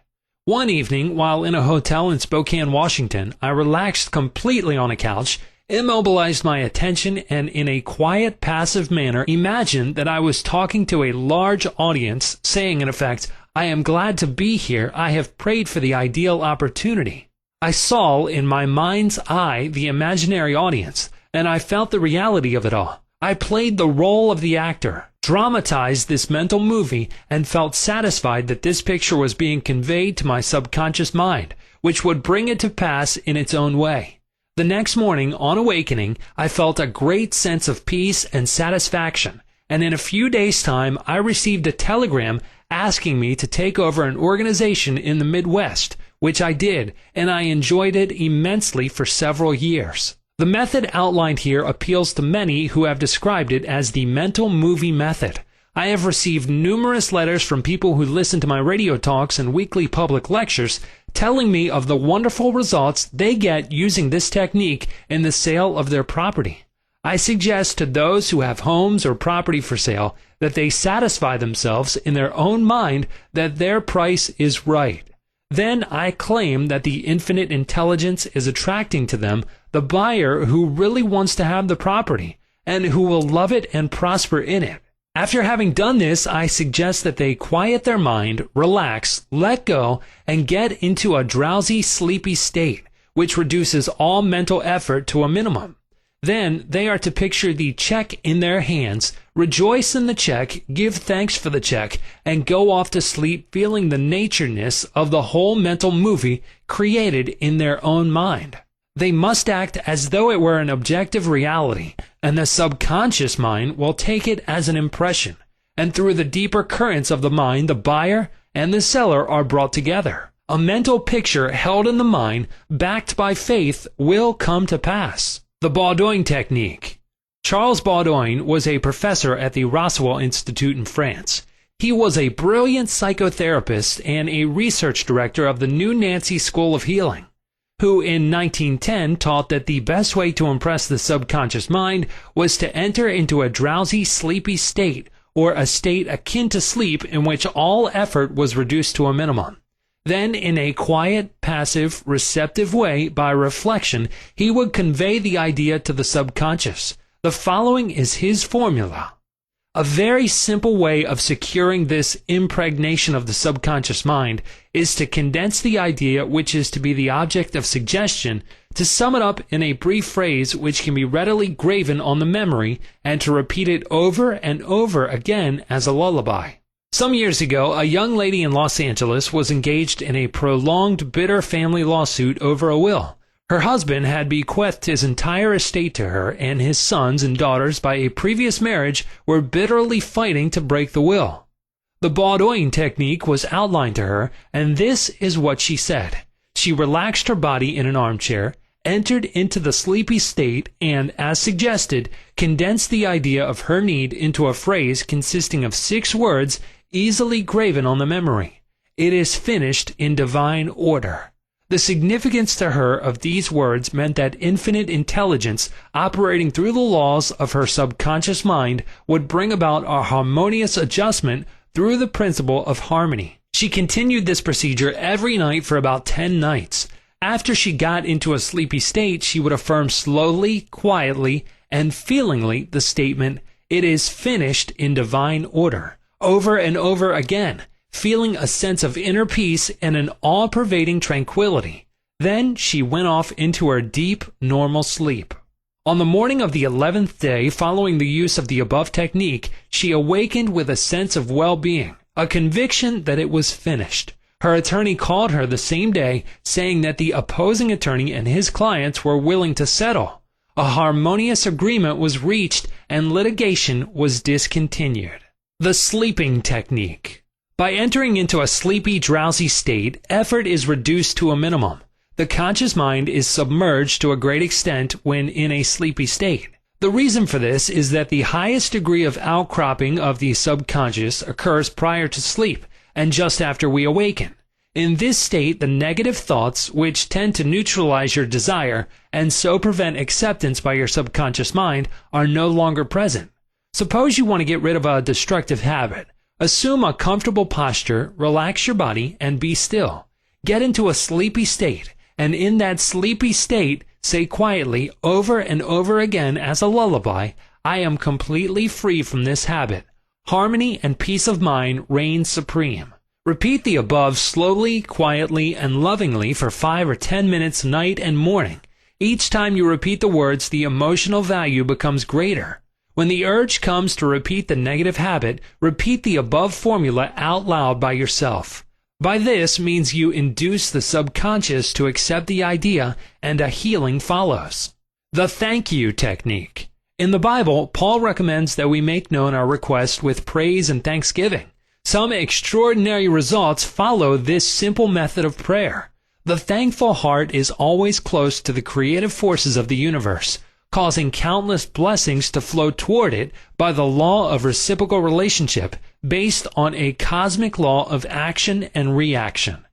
One evening, while in a hotel in Spokane, Washington, I relaxed completely on a couch, immobilized my attention, and in a quiet, passive manner imagined that I was talking to a large audience, saying in effect, "I am glad to be here. I have prayed for the ideal opportunity." I saw in my mind's eye the imaginary audience, and I felt the reality of it all. I played the role of the actor, dramatized this mental movie, and felt satisfied that this picture was being conveyed to my subconscious mind, which would bring it to pass in its own way. The next morning, on awakening, I felt a great sense of peace and satisfaction, and in a few days' time, I received a telegram asking me to take over an organization in the Midwest, which I did, and I enjoyed it immensely for several years. The method outlined here appeals to many who have described it as the mental movie method. I have received numerous letters from people who listen to my radio talks and weekly public lectures telling me of the wonderful results they get using this technique in the sale of their property. I suggest to those who have homes or property for sale that they satisfy themselves in their own mind that their price is right. Then I claim that the infinite intelligence is attracting to them the buyer who really wants to have the property and who will love it and prosper in it. After having done this, I suggest that they quiet their mind, relax, let go, and get into a drowsy, sleepy state, which reduces all mental effort to a minimum. Then they are to picture the check in their hands, rejoice in the check, give thanks for the check, and go off to sleep feeling the natureness of the whole mental movie created in their own mind. They must act as though it were an objective reality, and the subconscious mind will take it as an impression, and through the deeper currents of the mind, the buyer and the seller are brought together. A mental picture held in the mind, backed by faith, will come to pass. The Baudouin Technique. Charles Baudouin was a professor at the Roswell Institute in France. He was a brilliant psychotherapist and a research director of the New Nancy School of Healing, who in 1910 taught that the best way to impress the subconscious mind was to enter into a drowsy, sleepy state, or a state akin to sleep in which all effort was reduced to a minimum. Then, in a quiet, passive, receptive way, by reflection, he would convey the idea to the subconscious. The following is his formula. A very simple way of securing this impregnation of the subconscious mind is to condense the idea which is to be the object of suggestion, to sum it up in a brief phrase which can be readily graven on the memory, and to repeat it over and over again as a lullaby. Some years ago, a young lady in Los Angeles was engaged in a prolonged, bitter family lawsuit over a will. Her husband had bequeathed his entire estate to her, and his sons and daughters by a previous marriage were bitterly fighting to break the will. The Baudouin technique was outlined to her, and this is what she said. She relaxed her body in an armchair, entered into the sleepy state, and, as suggested, condensed the idea of her need into a phrase consisting of 6 words easily graven on the memory. It is finished in divine order. The significance to her of these words meant that infinite intelligence, operating through the laws of her subconscious mind, would bring about a harmonious adjustment through the principle of harmony. She continued this procedure every night for about 10 nights. After she got into a sleepy state, she would affirm slowly, quietly, and feelingly the statement, "It is finished in divine order," over and over again, feeling a sense of inner peace and an all-pervading tranquility. Then she went off into her deep, normal sleep. On the morning of the 11th day following the use of the above technique, she awakened with a sense of well-being, a conviction that it was finished. Her attorney called her the same day, saying that the opposing attorney and his clients were willing to settle. A harmonious agreement was reached and litigation was discontinued. The sleeping technique. By entering into a sleepy, drowsy state, effort is reduced to a minimum. The conscious mind is submerged to a great extent when in a sleepy state. The reason for this is that the highest degree of outcropping of the subconscious occurs prior to sleep and just after we awaken. In this state, the negative thoughts, which tend to neutralize your desire and so prevent acceptance by your subconscious mind, are no longer present. Suppose you want to get rid of a destructive habit. Assume a comfortable posture, relax your body, and be still. Get into a sleepy state, and in that sleepy state, say quietly over and over again as a lullaby, "I am completely free from this habit. Harmony and peace of mind reign supreme." Repeat the above slowly, quietly, and lovingly for 5 or 10 minutes night and morning. Each time you repeat the words, the emotional value becomes greater. When the urge comes to repeat the negative habit, repeat the above formula out loud by yourself. By this means you induce the subconscious to accept the idea, and a healing follows. The thank you technique. In the Bible, Paul recommends that we make known our request with praise and thanksgiving. Some extraordinary results follow this simple method of prayer. The thankful heart is always close to the creative forces of the universe, causing countless blessings to flow toward it by the law of reciprocal relationship based on a cosmic law of action and reaction.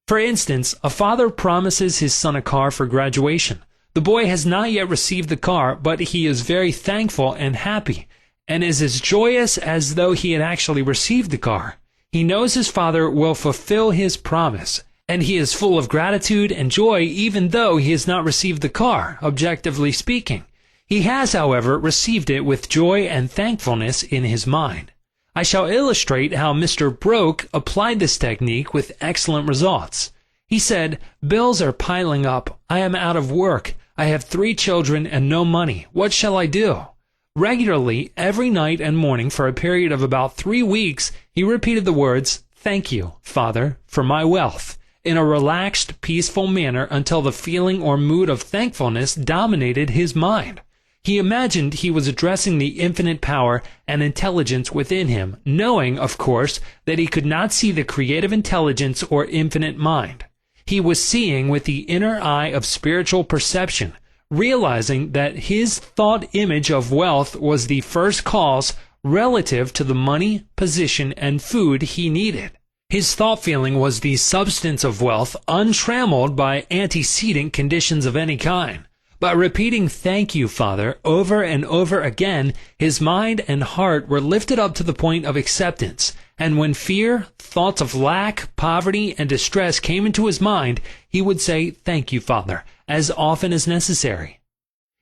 For instance, a father promises his son a car for graduation. The boy has not yet received the car, but he is very thankful and happy, and is as joyous as though he had actually received the car. He knows his father will fulfill his promise, and he is full of gratitude and joy even though he has not received the car, objectively speaking. He has, however, received it with joy and thankfulness in his mind. I shall illustrate how Mr. Broke applied this technique with excellent results. He said, "Bills are piling up. I am out of work. I have 3 children and no money. What shall I do?" Regularly, every night and morning for a period of about 3 weeks, he repeated the words, "Thank you, Father, for my wealth," in a relaxed, peaceful manner until the feeling or mood of thankfulness dominated his mind. He imagined he was addressing the infinite power and intelligence within him, knowing, of course, that he could not see the creative intelligence or infinite mind. He was seeing with the inner eye of spiritual perception, realizing that his thought image of wealth was the first cause relative to the money, position, and food he needed. His thought feeling was the substance of wealth, untrammeled by antecedent conditions of any kind. By repeating "Thank you, Father," over and over again, his mind and heart were lifted up to the point of acceptance, and when fear, thoughts of lack, poverty, and distress came into his mind, he would say, "Thank you, Father," as often as necessary.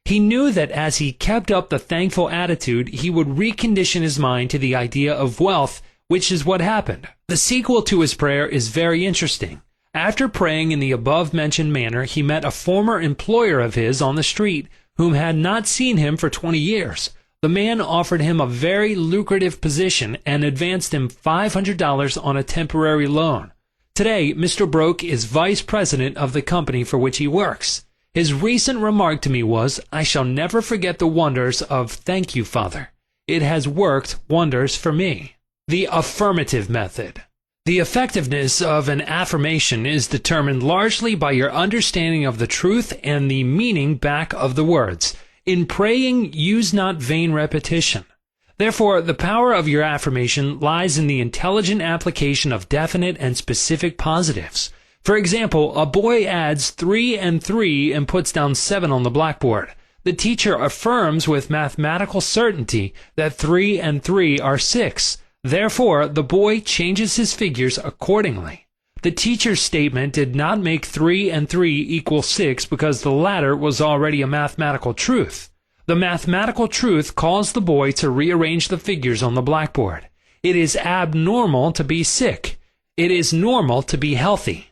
He knew that as he kept up the thankful attitude, he would recondition his mind to the idea of wealth, which is what happened. The sequel to his prayer is very interesting. After praying in the above-mentioned manner, he met a former employer of his on the street, whom had not seen him for 20 years. The man offered him a very lucrative position and advanced him $500 on a temporary loan. Today, Mr. Broke is vice president of the company for which he works. His recent remark to me was, "I shall never forget the wonders of 'Thank you, Father.' It has worked wonders for me." The affirmative method. The effectiveness of an affirmation is determined largely by your understanding of the truth and the meaning back of the words. In praying, use not vain repetition. Therefore, the power of your affirmation lies in the intelligent application of definite and specific positives. For example, a boy adds 3 and 3 and puts down 7 on the blackboard. The teacher affirms with mathematical certainty that 3 and 3 are 6. Therefore, the boy changes his figures accordingly. The teacher's statement did not make 3 and 3 equal 6 because the latter was already a mathematical truth. The mathematical truth caused the boy to rearrange the figures on the blackboard. It is abnormal to be sick. It is normal to be healthy.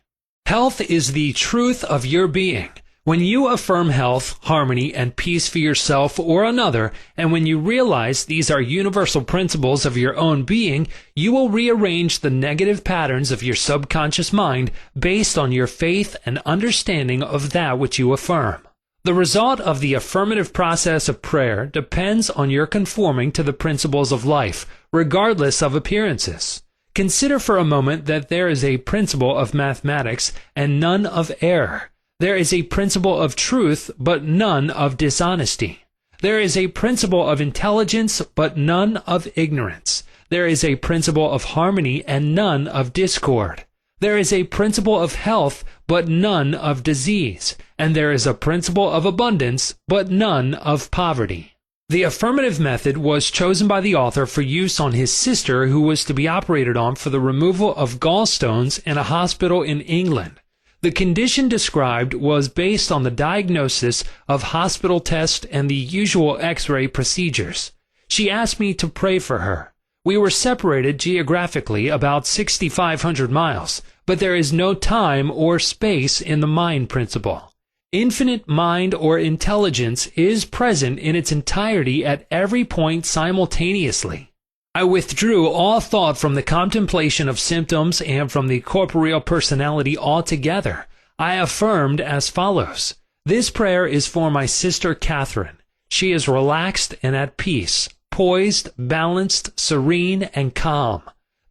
Health is the truth of your being. When you affirm health, harmony, and peace for yourself or another, and when you realize these are universal principles of your own being, you will rearrange the negative patterns of your subconscious mind based on your faith and understanding of that which you affirm. The result of the affirmative process of prayer depends on your conforming to the principles of life, regardless of appearances. Consider for a moment that there is a principle of mathematics and none of error. There is a principle of truth, but none of dishonesty. There is a principle of intelligence, but none of ignorance. There is a principle of harmony and none of discord. There is a principle of health, but none of disease. And there is a principle of abundance, but none of poverty. The affirmative method was chosen by the author for use on his sister, who was to be operated on for the removal of gallstones in a hospital in England. The condition described was based on the diagnosis of hospital tests and the usual X-ray procedures. She asked me to pray for her. We were separated geographically about 6,500 miles, but there is no time or space in the mind principle. Infinite mind or intelligence is present in its entirety at every point simultaneously. I withdrew all thought from the contemplation of symptoms and from the corporeal personality altogether. I affirmed as follows: "This prayer is for my sister Catherine. She is relaxed and at peace, poised, balanced, serene, and calm.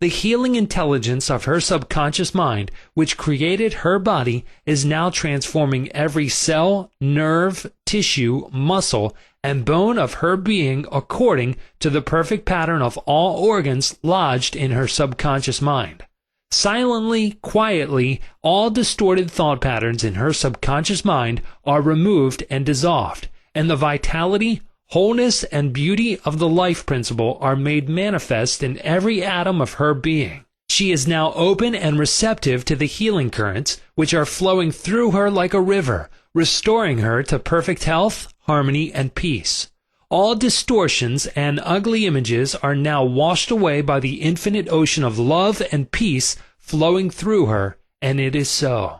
The healing intelligence of her subconscious mind, which created her body, is now transforming every cell, nerve, tissue, muscle, and bone of her being according to the perfect pattern of all organs lodged in her subconscious mind. Silently, quietly, all distorted thought patterns in her subconscious mind are removed and dissolved, and the vitality, wholeness, and beauty of the life principle are made manifest in every atom of her being. She is now open and receptive to the healing currents, which are flowing through her like a river, restoring her to perfect health, harmony, and peace. All distortions and ugly images are now washed away by the infinite ocean of love and peace flowing through her, and it is so.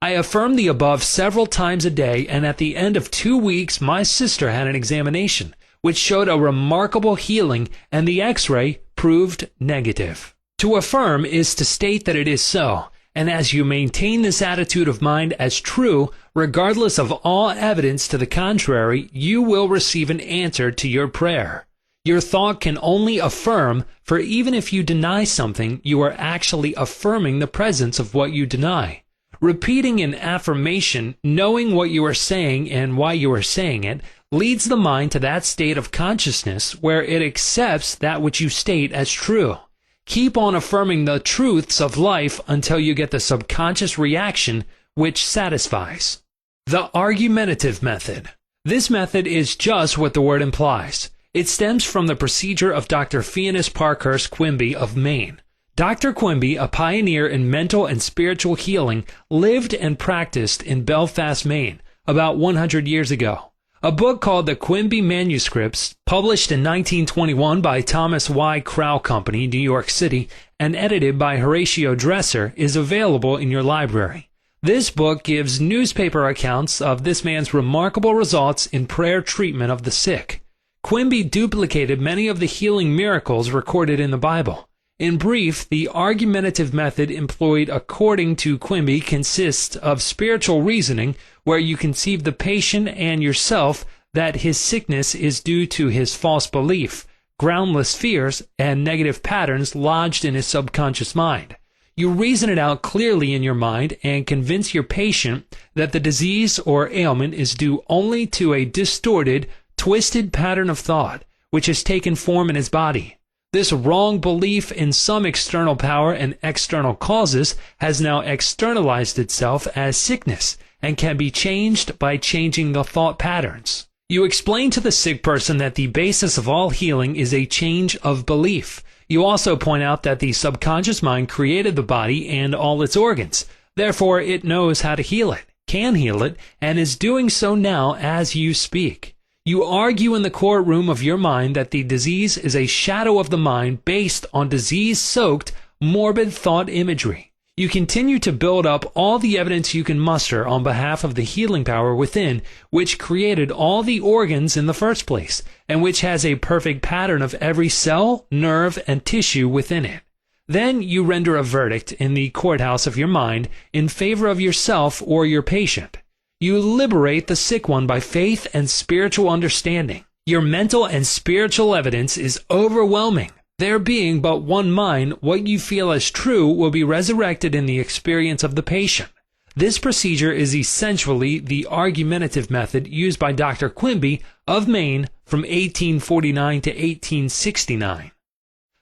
I affirm the above several times a day, and at the end of 2 weeks my sister had an examination, which showed a remarkable healing, and the X-ray proved negative. To affirm is to state that it is so, and as you maintain this attitude of mind as true, regardless of all evidence to the contrary, you will receive an answer to your prayer. Your thought can only affirm, for even if you deny something, you are actually affirming the presence of what you deny. Repeating an affirmation, knowing what you are saying and why you are saying it, leads the mind to that state of consciousness where it accepts that which you state as true. Keep on affirming the truths of life until you get the subconscious reaction which satisfies. The argumentative method. This method is just what the word implies. It stems from the procedure of Dr. Phineas Parkhurst Quimby of Maine. Dr. Quimby, a pioneer in mental and spiritual healing, lived and practiced in Belfast, Maine, about 100 years ago. A book called The Quimby Manuscripts, published in 1921 by Thomas Y. Crow Company, New York City, and edited by Horatio Dresser, is available in your library. This book gives newspaper accounts of this man's remarkable results in prayer treatment of the sick. Quimby duplicated many of the healing miracles recorded in the Bible. In brief, the argumentative method employed according to Quimby consists of spiritual reasoning, where you conceive the patient and yourself that his sickness is due to his false belief, groundless fears, and negative patterns lodged in his subconscious mind. You reason it out clearly in your mind and convince your patient that the disease or ailment is due only to a distorted, twisted pattern of thought, which has taken form in his body. This wrong belief in some external power and external causes has now externalized itself as sickness and can be changed by changing the thought patterns. You explain to the sick person that the basis of all healing is a change of belief. You also point out that the subconscious mind created the body and all its organs. Therefore, it knows how to heal it, can heal it, and is doing so now as you speak. You argue in the courtroom of your mind that the disease is a shadow of the mind based on disease-soaked, morbid thought imagery. You continue to build up all the evidence you can muster on behalf of the healing power within, which created all the organs in the first place, and which has a perfect pattern of every cell, nerve, and tissue within it. Then you render a verdict in the courthouse of your mind in favor of yourself or your patient. You liberate the sick one by faith and spiritual understanding. Your mental and spiritual evidence is overwhelming. There being but one mind, what you feel as true will be resurrected in the experience of the patient. This procedure is essentially the argumentative method used by Dr. Quimby of Maine from 1849 to 1869.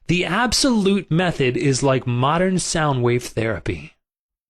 The absolute method is like modern sound wave therapy.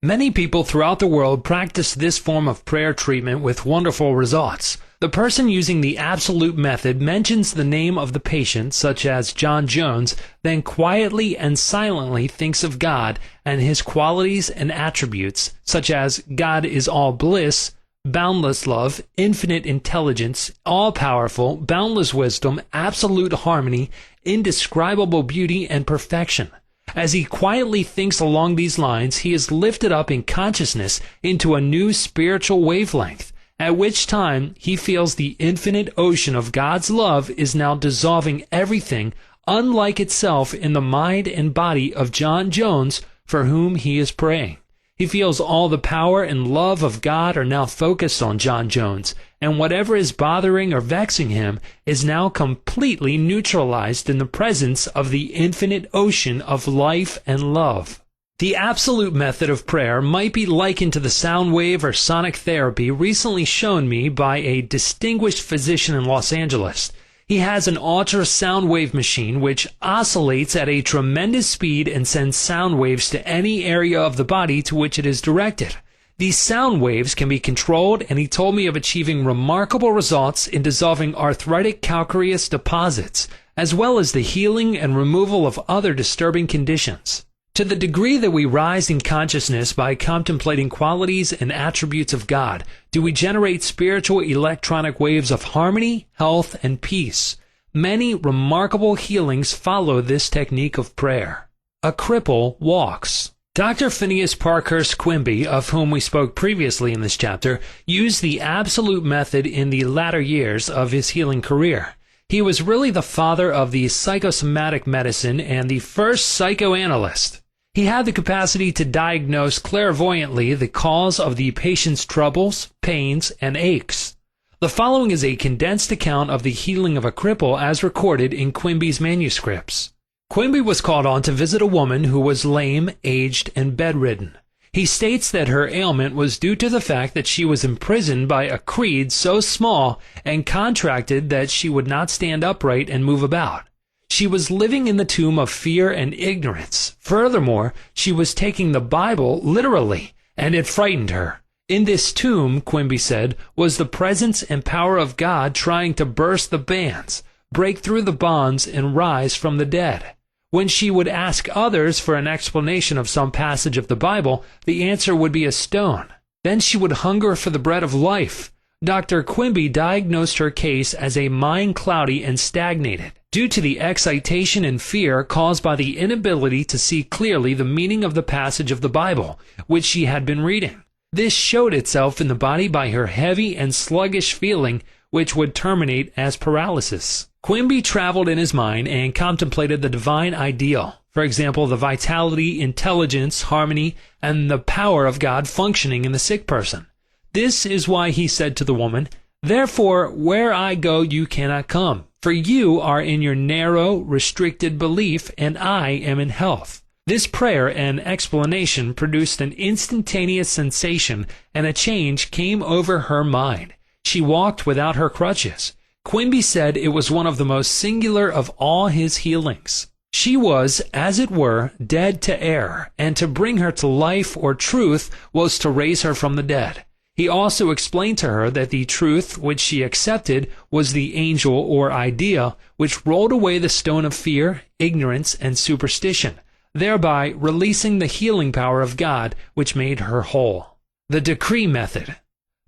Many people throughout the world practice this form of prayer treatment with wonderful results. The person using the absolute method mentions the name of the patient, such as John Jones, then quietly and silently thinks of God and his qualities and attributes, such as God is all bliss, boundless love, infinite intelligence, all-powerful, boundless wisdom, absolute harmony, indescribable beauty, and perfection. As he quietly thinks along these lines, he is lifted up in consciousness into a new spiritual wavelength, at which time he feels the infinite ocean of God's love is now dissolving everything unlike itself in the mind and body of John Jones for whom he is praying. He feels all the power and love of God are now focused on John Jones, and whatever is bothering or vexing him is now completely neutralized in the presence of the infinite ocean of life and love. The absolute method of prayer might be likened to the sound wave or sonic therapy recently shown me by a distinguished physician in Los Angeles. He has an ultrasound wave machine which oscillates at a tremendous speed and sends sound waves to any area of the body to which it is directed. These sound waves can be controlled, and he told me of achieving remarkable results in dissolving arthritic calcareous deposits, as well as the healing and removal of other disturbing conditions. To the degree that we rise in consciousness by contemplating qualities and attributes of God, do we generate spiritual electronic waves of harmony, health, and peace. Many remarkable healings follow this technique of prayer. A cripple walks. Dr. Phineas Parkhurst Quimby, of whom we spoke previously in this chapter, used the absolute method in the latter years of his healing career. He was really the father of the psychosomatic medicine and the first psychoanalyst. He had the capacity to diagnose clairvoyantly the cause of the patient's troubles, pains, and aches. The following is a condensed account of the healing of a cripple as recorded in Quimby's manuscripts. Quimby was called on to visit a woman who was lame, aged, and bedridden. He states that her ailment was due to the fact that she was imprisoned by a creed so small and contracted that she would not stand upright and move about. She was living in the tomb of fear and ignorance. Furthermore, she was taking the Bible literally, and it frightened her. In this tomb, Quimby said, was the presence and power of God trying to burst the bands, break through the bonds, and rise from the dead. When she would ask others for an explanation of some passage of the Bible, the answer would be a stone. Then she would hunger for the bread of life. Dr. Quimby diagnosed her case as a mind cloudy and stagnated, due to the excitation and fear caused by the inability to see clearly the meaning of the passage of the Bible, which she had been reading. This showed itself in the body by her heavy and sluggish feeling, which would terminate as paralysis. Quimby traveled in his mind and contemplated the divine ideal. For example, the vitality, intelligence, harmony, and the power of God functioning in the sick person. This is why he said to the woman, "Therefore, where I go you cannot come, for you are in your narrow, restricted belief, and I am in health." This prayer and explanation produced an instantaneous sensation, and a change came over her mind. She walked without her crutches. Quimby said it was one of the most singular of all his healings. She was, as it were, dead to error, and to bring her to life or truth was to raise her from the dead. He also explained to her that the truth which she accepted was the angel or idea which rolled away the stone of fear, ignorance, and superstition, thereby releasing the healing power of God which made her whole. The decree method.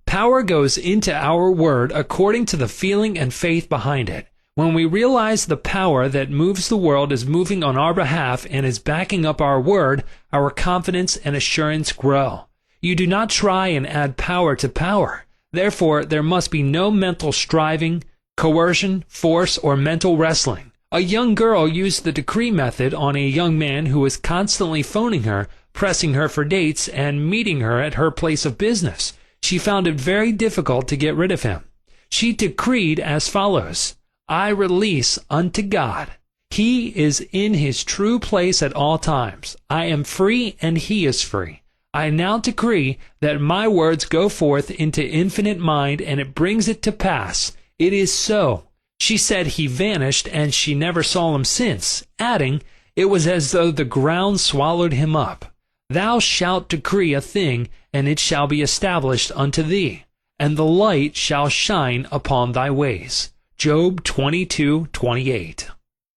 Power goes into our word according to the feeling and faith behind it. When we realize the power that moves the world is moving on our behalf and is backing up our word, our confidence and assurance grow. You do not try and add power to power. Therefore, there must be no mental striving, coercion, force, or mental wrestling. A young girl used the decree method on a young man who was constantly phoning her, pressing her for dates, and meeting her at her place of business. She found it very difficult to get rid of him. She decreed as follows: "I release unto God. He is in his true place at all times. I am free and he is free. I now decree that my words go forth into infinite mind, and it brings it to pass. It is so." She said he vanished, and she never saw him since, adding, "It was as though the ground swallowed him up. Thou shalt decree a thing, and it shall be established unto thee, and the light shall shine upon thy ways." Job 22:28.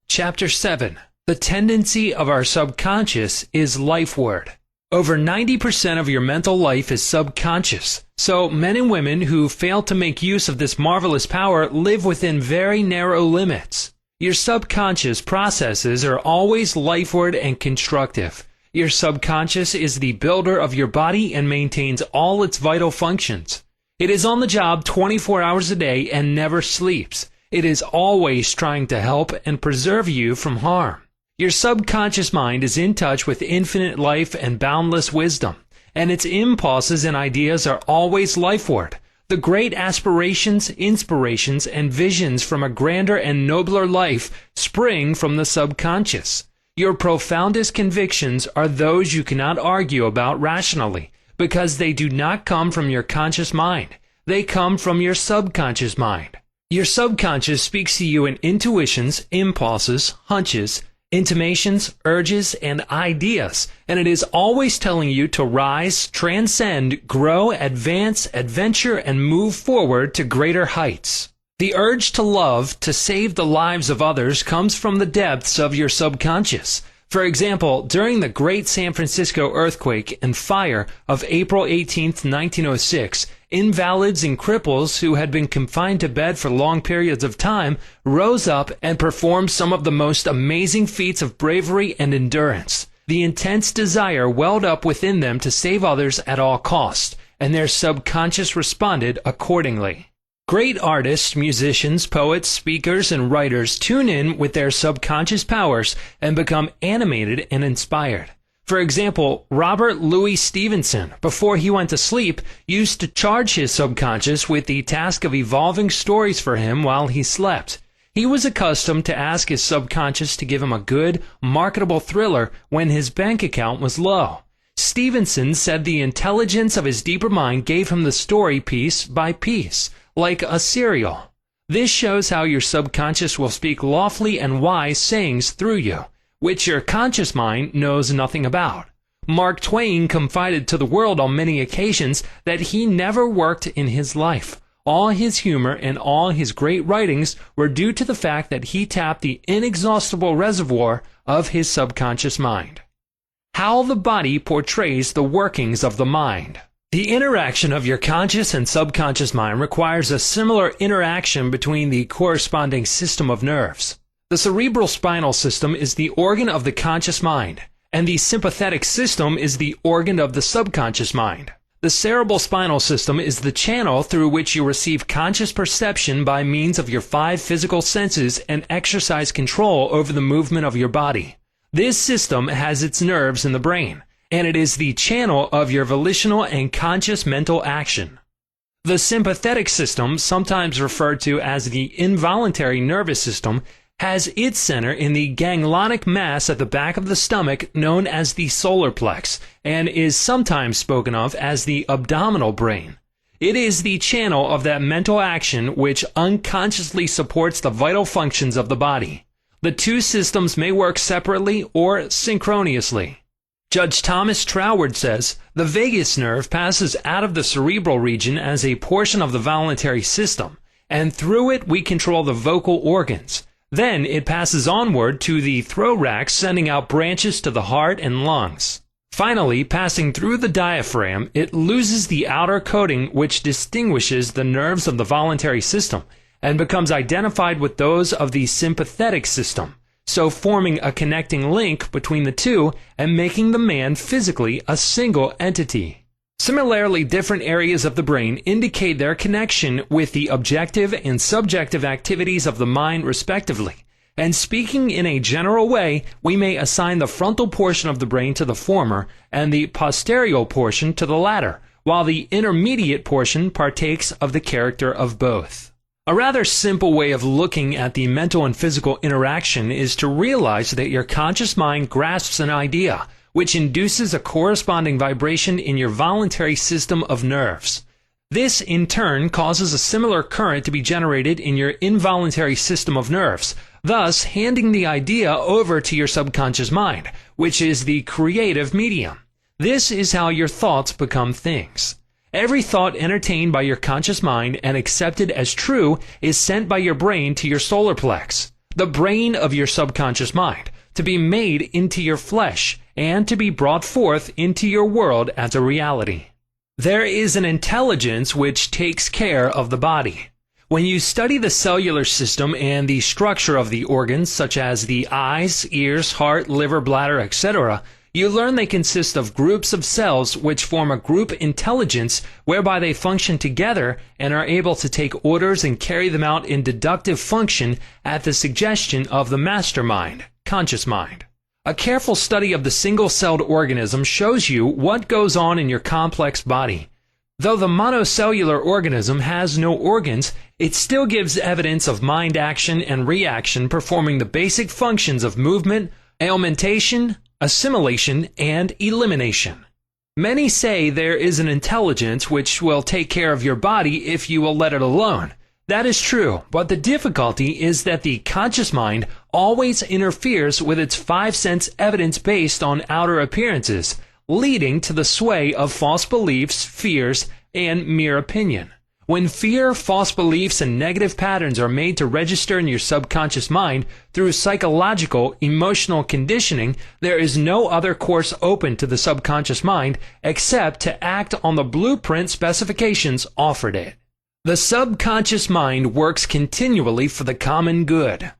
Chapter 7. The tendency of our subconscious is life word. Over 90% of your mental life is subconscious. So men and women who fail to make use of this marvelous power live within very narrow limits. Your subconscious processes are always lifeward and constructive. Your subconscious is the builder of your body and maintains all its vital functions. It is on the job 24 hours a day and never sleeps. It is always trying to help and preserve you from harm. Your subconscious mind is in touch with infinite life and boundless wisdom, and its impulses and ideas are always lifeward. The great aspirations, inspirations, and visions from a grander and nobler life spring from the subconscious. Your profoundest convictions are those you cannot argue about rationally, because they do not come from your conscious mind. They come from your subconscious mind. Your subconscious speaks to you in intuitions, impulses, hunches, intimations, urges, and ideas, and it is always telling you to rise, transcend, grow, advance, adventure, and move forward to greater heights. The urge to love, to save the lives of others, comes from the depths of your subconscious. For example, during the Great San Francisco earthquake and fire of April 18, 1906, invalids and cripples who had been confined to bed for long periods of time rose up and performed some of the most amazing feats of bravery and endurance. The intense desire welled up within them to save others at all cost, and their subconscious responded accordingly. Great artists, musicians, poets, speakers, and writers tune in with their subconscious powers and become animated and inspired. For example, Robert Louis Stevenson, before he went to sleep, used to charge his subconscious with the task of evolving stories for him while he slept. He was accustomed to ask his subconscious to give him a good, marketable thriller when his bank account was low. Stevenson said the intelligence of his deeper mind gave him the story piece by piece, like a cereal. This shows how your subconscious will speak lofty and wise sayings through you, which your conscious mind knows nothing about. Mark Twain confided to the world on many occasions that he never worked in his life. All his humor and all his great writings were due to the fact that he tapped the inexhaustible reservoir of his subconscious mind. How the body portrays the workings of the mind. The interaction of your conscious and subconscious mind requires a similar interaction between the corresponding system of nerves. The cerebral spinal system is the organ of the conscious mind, and the sympathetic system is the organ of the subconscious mind. The cerebral spinal system is the channel through which you receive conscious perception by means of your 5 physical senses and exercise control over the movement of your body. This system has its nerves in the brain, and it is the channel of your volitional and conscious mental action. The sympathetic system, sometimes referred to as the involuntary nervous system, has its center in the ganglionic mass at the back of the stomach known as the solar plex, and is sometimes spoken of as the abdominal brain. It is the channel of that mental action which unconsciously supports the vital functions of the body. The two systems may work separately or synchronously. Judge Thomas Troward says, the vagus nerve passes out of the cerebral region as a portion of the voluntary system, and through it we control the vocal organs. Then it passes onward to the thorax, sending out branches to the heart and lungs. Finally, passing through the diaphragm, it loses the outer coating which distinguishes the nerves of the voluntary system, and becomes identified with those of the sympathetic system, so forming a connecting link between the two and making the man physically a single entity. Similarly, different areas of the brain indicate their connection with the objective and subjective activities of the mind respectively. And speaking in a general way, we may assign the frontal portion of the brain to the former and the posterior portion to the latter, while the intermediate portion partakes of the character of both. A rather simple way of looking at the mental and physical interaction is to realize that your conscious mind grasps an idea, which induces a corresponding vibration in your voluntary system of nerves. This, in turn, causes a similar current to be generated in your involuntary system of nerves, thus handing the idea over to your subconscious mind, which is the creative medium. This is how your thoughts become things. Every thought entertained by your conscious mind and accepted as true is sent by your brain to your solar plex, the brain of your subconscious mind, to be made into your flesh and to be brought forth into your world as a reality. There is an intelligence which takes care of the body. When you study the cellular system and the structure of the organs, such as the eyes, ears, heart, liver, bladder, etc., you learn they consist of groups of cells which form a group intelligence whereby they function together and are able to take orders and carry them out in deductive function at the suggestion of the mastermind, conscious mind. A careful study of the single-celled organism shows you what goes on in your complex body. Though the monocellular organism has no organs, it still gives evidence of mind action and reaction performing the basic functions of movement, alimentation, assimilation, and elimination. Many say there is an intelligence which will take care of your body if you will let it alone. That is true, but the difficulty is that the conscious mind always interferes with its five sense evidence based on outer appearances, leading to the sway of false beliefs, fears, and mere opinion. When fear, false beliefs, and negative patterns are made to register in your subconscious mind through psychological, emotional conditioning, there is no other course open to the subconscious mind except to act on the blueprint specifications offered it. The subconscious mind works continually for the common good.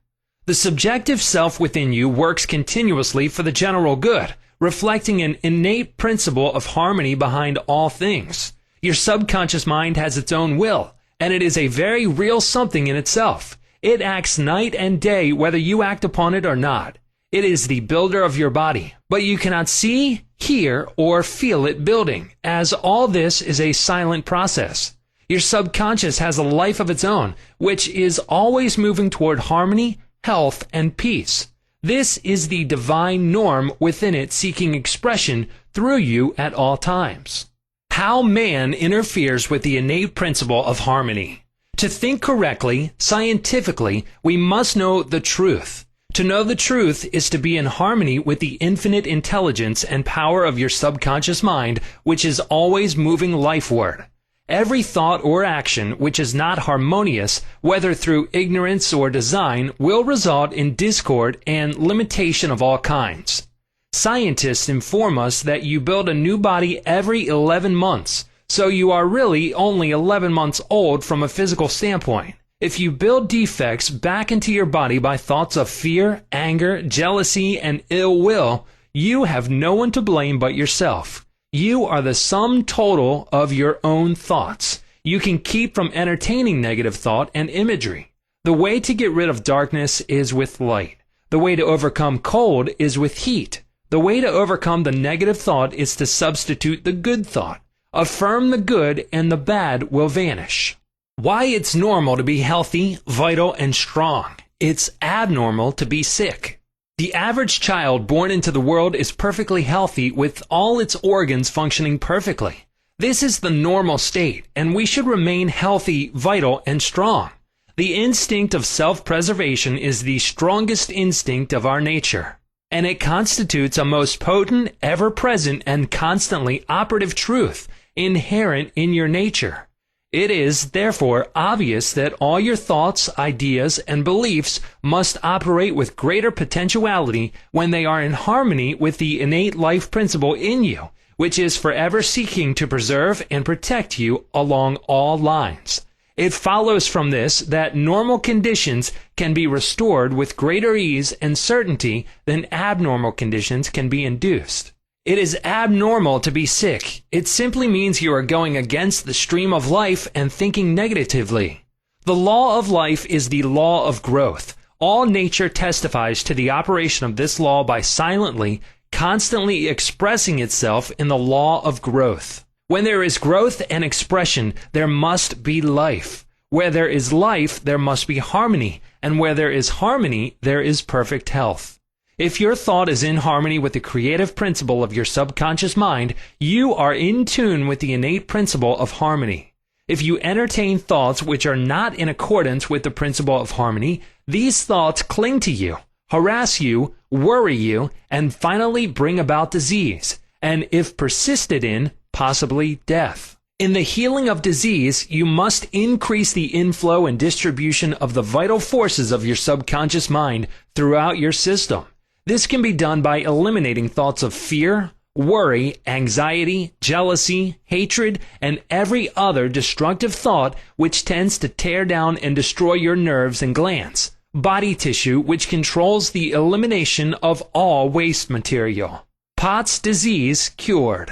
The subjective self within you works continuously for the general good, reflecting an innate principle of harmony behind all things. Your subconscious mind has its own will, and it is a very real something in itself. It acts night and day whether you act upon it or not. It is the builder of your body, but you cannot see, hear, or feel it building, as all this is a silent process. Your subconscious has a life of its own, which is always moving toward harmony, health, and peace. This is the divine norm within it seeking expression through you at all times. How man interferes with the innate principle of harmony. To think correctly, scientifically, we must know the truth. To know the truth is to be in harmony with the infinite intelligence and power of your subconscious mind, which is always moving lifeward. Every thought or action which is not harmonious, whether through ignorance or design, will result in discord and limitation of all kinds. Scientists inform us that you build a new body every 11 months, so you are really only 11 months old from a physical standpoint. If you build defects back into your body by thoughts of fear, anger, jealousy, and ill will, you have no one to blame but yourself. You are the sum total of your own thoughts. You can keep from entertaining negative thought and imagery. The way to get rid of darkness is with light. The way to overcome cold is with heat. The way to overcome the negative thought is to substitute the good thought. Affirm the good and the bad will vanish. Why it's normal to be healthy, vital, and strong. It's abnormal to be sick. The average child born into the world is perfectly healthy with all its organs functioning perfectly. This is the normal state, and we should remain healthy, vital, and strong. The instinct of self-preservation is the strongest instinct of our nature, and it constitutes a most potent, ever-present, and constantly operative truth inherent in your nature. It is, therefore, obvious that all your thoughts, ideas, and beliefs must operate with greater potentiality when they are in harmony with the innate life principle in you, which is forever seeking to preserve and protect you along all lines. It follows from this that normal conditions can be restored with greater ease and certainty than abnormal conditions can be induced. It is abnormal to be sick. It simply means you are going against the stream of life and thinking negatively. The law of life is the law of growth. All nature testifies to the operation of this law by silently, constantly expressing itself in the law of growth. When there is growth and expression, there must be life. Where there is life, there must be harmony. And where there is harmony, there is perfect health. If your thought is in harmony with the creative principle of your subconscious mind, you are in tune with the innate principle of harmony. If you entertain thoughts which are not in accordance with the principle of harmony, these thoughts cling to you, harass you, worry you, and finally bring about disease, and if persisted in, possibly death. In the healing of disease, you must increase the inflow and distribution of the vital forces of your subconscious mind throughout your system. This can be done by eliminating thoughts of fear, worry, anxiety, jealousy, hatred, and every other destructive thought which tends to tear down and destroy your nerves and glands, body tissue which controls the elimination of all waste material. Pott's disease cured.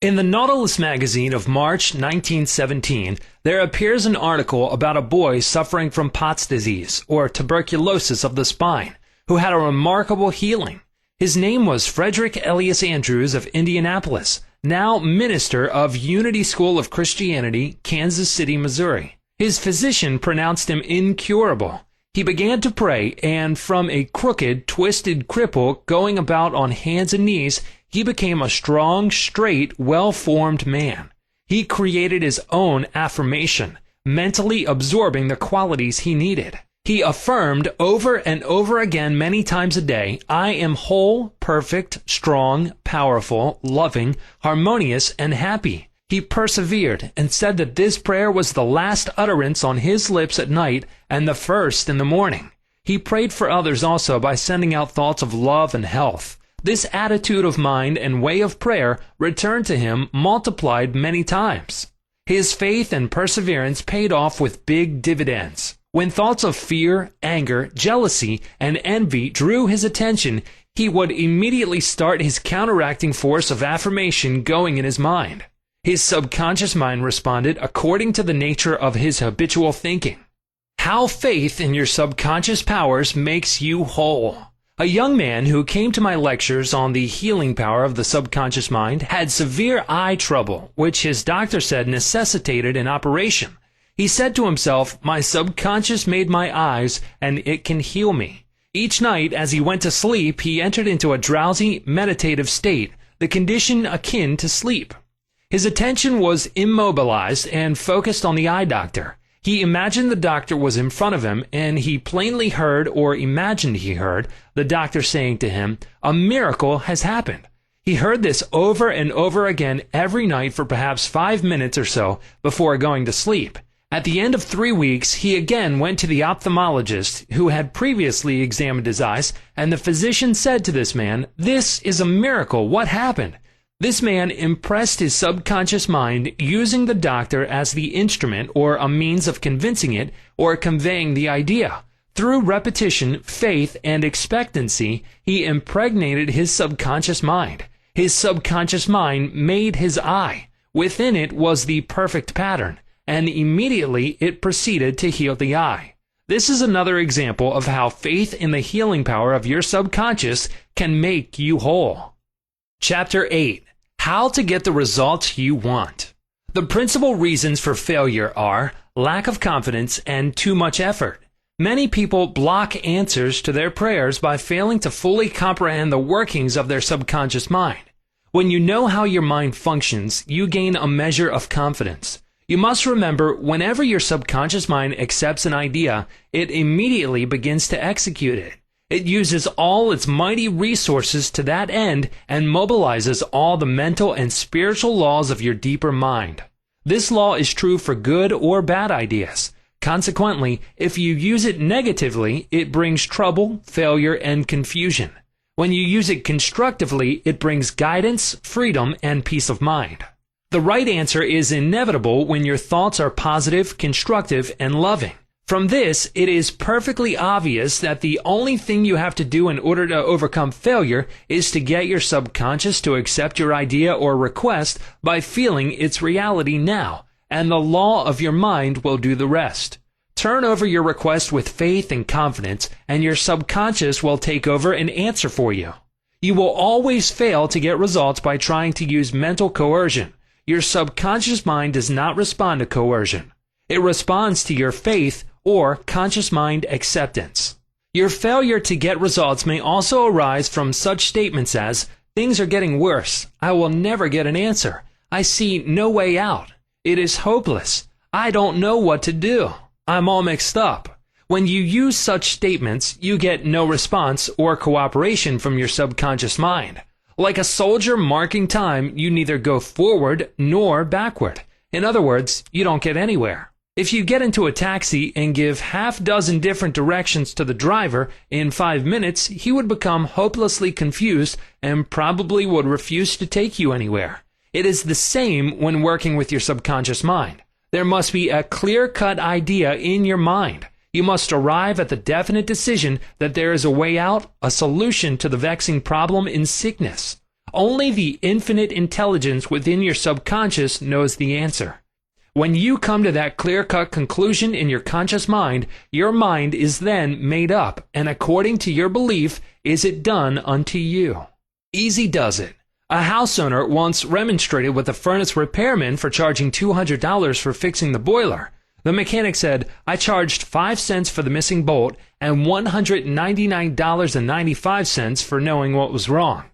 In the Nautilus magazine of March 1917, there appears an article about a boy suffering from Pott's disease, or tuberculosis of the spine, who had a remarkable healing. His name was Frederick Elias Andrews of Indianapolis, now minister of Unity School of Christianity, Kansas City, Missouri. His physician pronounced him incurable. He began to pray, and from a crooked, twisted cripple going about on hands and knees, he became a strong, straight, well-formed man. He created his own affirmation, mentally absorbing the qualities he needed. He affirmed over and over again many times a day, "I am whole, perfect, strong, powerful, loving, harmonious, and happy." He persevered and said that this prayer was the last utterance on his lips at night and the first in the morning. He prayed for others also by sending out thoughts of love and health. This attitude of mind and way of prayer returned to him multiplied many times. His faith and perseverance paid off with big dividends. When thoughts of fear, anger, jealousy, and envy drew his attention, he would immediately start his counteracting force of affirmation going in his mind. His subconscious mind responded according to the nature of his habitual thinking. How faith in your subconscious powers makes you whole. A young man who came to my lectures on the healing power of the subconscious mind had severe eye trouble, which his doctor said necessitated an operation. He said to himself, "My subconscious made my eyes, and it can heal me." Each night, as he went to sleep, he entered into a drowsy, meditative state, the condition akin to sleep. His attention was immobilized and focused on the eye doctor. He imagined the doctor was in front of him, and he plainly heard, or imagined he heard, the doctor saying to him, "A miracle has happened." He heard this over and over again every night for perhaps 5 minutes or so before going to sleep. At the end of 3 weeks, he again went to the ophthalmologist who had previously examined his eyes, and the physician said to this man, "This is a miracle. What happened?" This man impressed his subconscious mind using the doctor as the instrument or a means of convincing it or conveying the idea. Through repetition, faith, and expectancy, he impregnated his subconscious mind. His subconscious mind made his eye. Within it was the perfect pattern, and immediately it proceeded to heal the eye. This is another example of how faith in the healing power of your subconscious can make you whole. Chapter 8. How to get the results you want. The principal reasons for failure are lack of confidence and too much effort. Many people block answers to their prayers by failing to fully comprehend the workings of their subconscious mind. When you know how your mind functions, you gain a measure of confidence. You must remember, whenever your subconscious mind accepts an idea, it immediately begins to execute it. It uses all its mighty resources to that end and mobilizes all the mental and spiritual laws of your deeper mind. This law is true for good or bad ideas. Consequently, if you use it negatively, it brings trouble, failure, and confusion. When you use it constructively, it brings guidance, freedom, and peace of mind. The right answer is inevitable when your thoughts are positive, constructive, and loving. From this, it is perfectly obvious that the only thing you have to do in order to overcome failure is to get your subconscious to accept your idea or request by feeling its reality now, and the law of your mind will do the rest. Turn over your request with faith and confidence, and your subconscious will take over and answer for you. You will always fail to get results by trying to use mental coercion. Your subconscious mind does not respond to coercion. It responds to your faith or conscious mind acceptance. Your failure to get results may also arise from such statements as, "Things are getting worse. I will never get an answer. I see no way out. It is hopeless. I don't know what to do. I'm all mixed up." When you use such statements, you get no response or cooperation from your subconscious mind. Like a soldier marking time, you neither go forward nor backward. In other words, you don't get anywhere. If you get into a taxi and give half-dozen different directions to the driver, in 5 minutes he would become hopelessly confused and probably would refuse to take you anywhere. It is the same when working with your subconscious mind. There must be a clear-cut idea in your mind. You must arrive at the definite decision that there is a way out, a solution to the vexing problem in sickness. Only the infinite intelligence within your subconscious knows the answer. When you come to that clear-cut conclusion in your conscious mind, your mind is then made up, and according to your belief is it done unto you. Easy does it. A house owner once remonstrated with a furnace repairman for charging $200 for fixing the boiler. The mechanic said, "I charged 5 cents for the missing bolt and $199.95 for knowing what was wrong."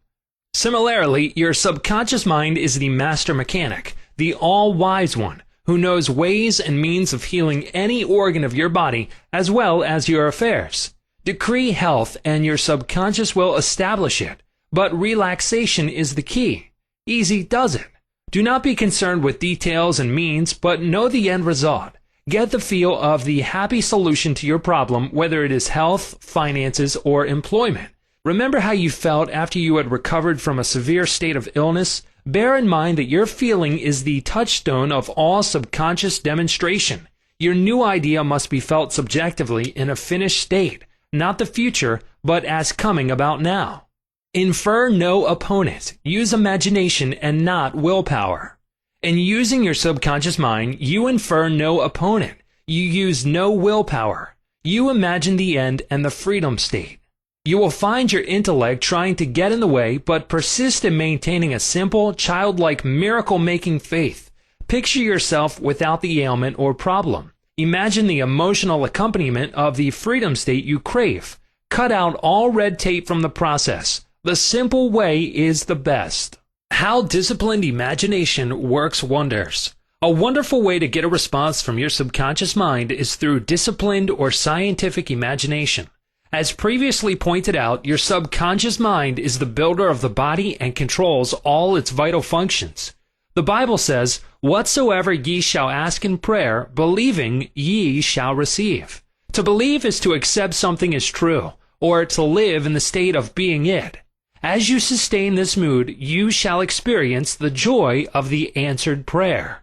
Similarly, your subconscious mind is the master mechanic, the all-wise one, who knows ways and means of healing any organ of your body as well as your affairs. Decree health and your subconscious will establish it, but relaxation is the key. Easy does it. Do not be concerned with details and means, but know the end result. Get the feel of the happy solution to your problem, whether it is health, finances, or employment. Remember how you felt after you had recovered from a severe state of illness? Bear in mind that your feeling is the touchstone of all subconscious demonstration. Your new idea must be felt subjectively in a finished state, not the future, but as coming about now. Infer no opponent. Use imagination and not willpower. In using your subconscious mind, you infer no opponent. You use no willpower. You imagine the end and the freedom state. You will find your intellect trying to get in the way, but persist in maintaining a simple, childlike, miracle-making faith. Picture yourself without the ailment or problem. Imagine the emotional accompaniment of the freedom state you crave. Cut out all red tape from the process. The simple way is the best. How disciplined imagination works wonders. A wonderful way to get a response from your subconscious mind is through disciplined or scientific imagination. As previously pointed out, your subconscious mind is the builder of the body and controls all its vital functions. The Bible says, "Whatsoever ye shall ask in prayer, believing ye shall receive." To believe is to accept something as true, or to live in the state of being it. As you sustain this mood, you shall experience the joy of the answered prayer.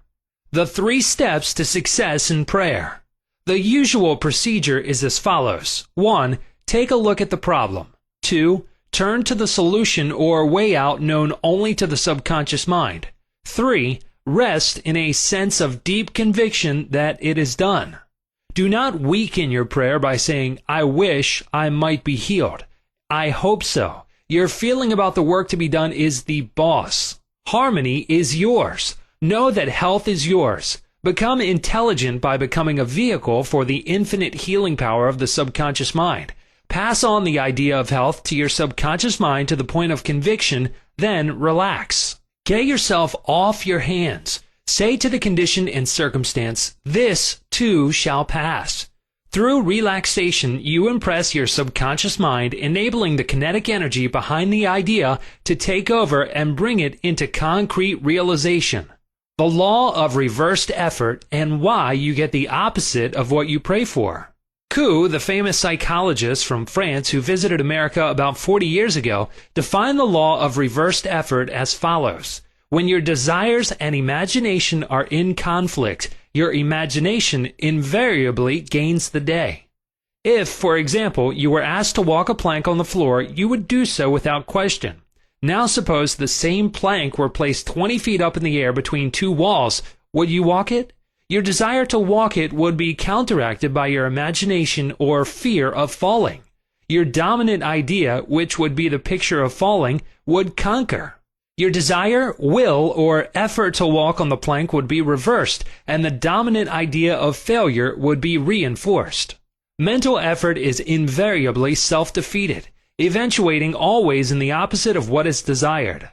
The 3 steps to success in prayer. The usual procedure is as follows. 1. Take a look at the problem. 2. Turn to the solution or way out known only to the subconscious mind. 3. Rest in a sense of deep conviction that it is done. Do not weaken your prayer by saying, "I wish I might be healed. I hope so." Your feeling about the work to be done is the boss. Harmony is yours. Know that health is yours. Become intelligent by becoming a vehicle for the infinite healing power of the subconscious mind. Pass on the idea of health to your subconscious mind to the point of conviction, then relax. Get yourself off your hands. Say to the condition and circumstance, "This too shall pass." Through relaxation, you impress your subconscious mind, enabling the kinetic energy behind the idea to take over and bring it into concrete realization. The law of reversed effort and why you get the opposite of what you pray for. Kuhn, the famous psychologist from France who visited America about 40 years ago, defined the law of reversed effort as follows. When your desires and imagination are in conflict, your imagination invariably gains the day. If, for example, you were asked to walk a plank on the floor, you would do so without question. Now suppose the same plank were placed 20 feet up in the air between 2 walls. Would you walk it? Your desire to walk it would be counteracted by your imagination or fear of falling. Your dominant idea, which would be the picture of falling, would conquer. Your desire, will, or effort to walk on the plank would be reversed, and the dominant idea of failure would be reinforced. Mental effort is invariably self-defeated, eventuating always in the opposite of what is desired.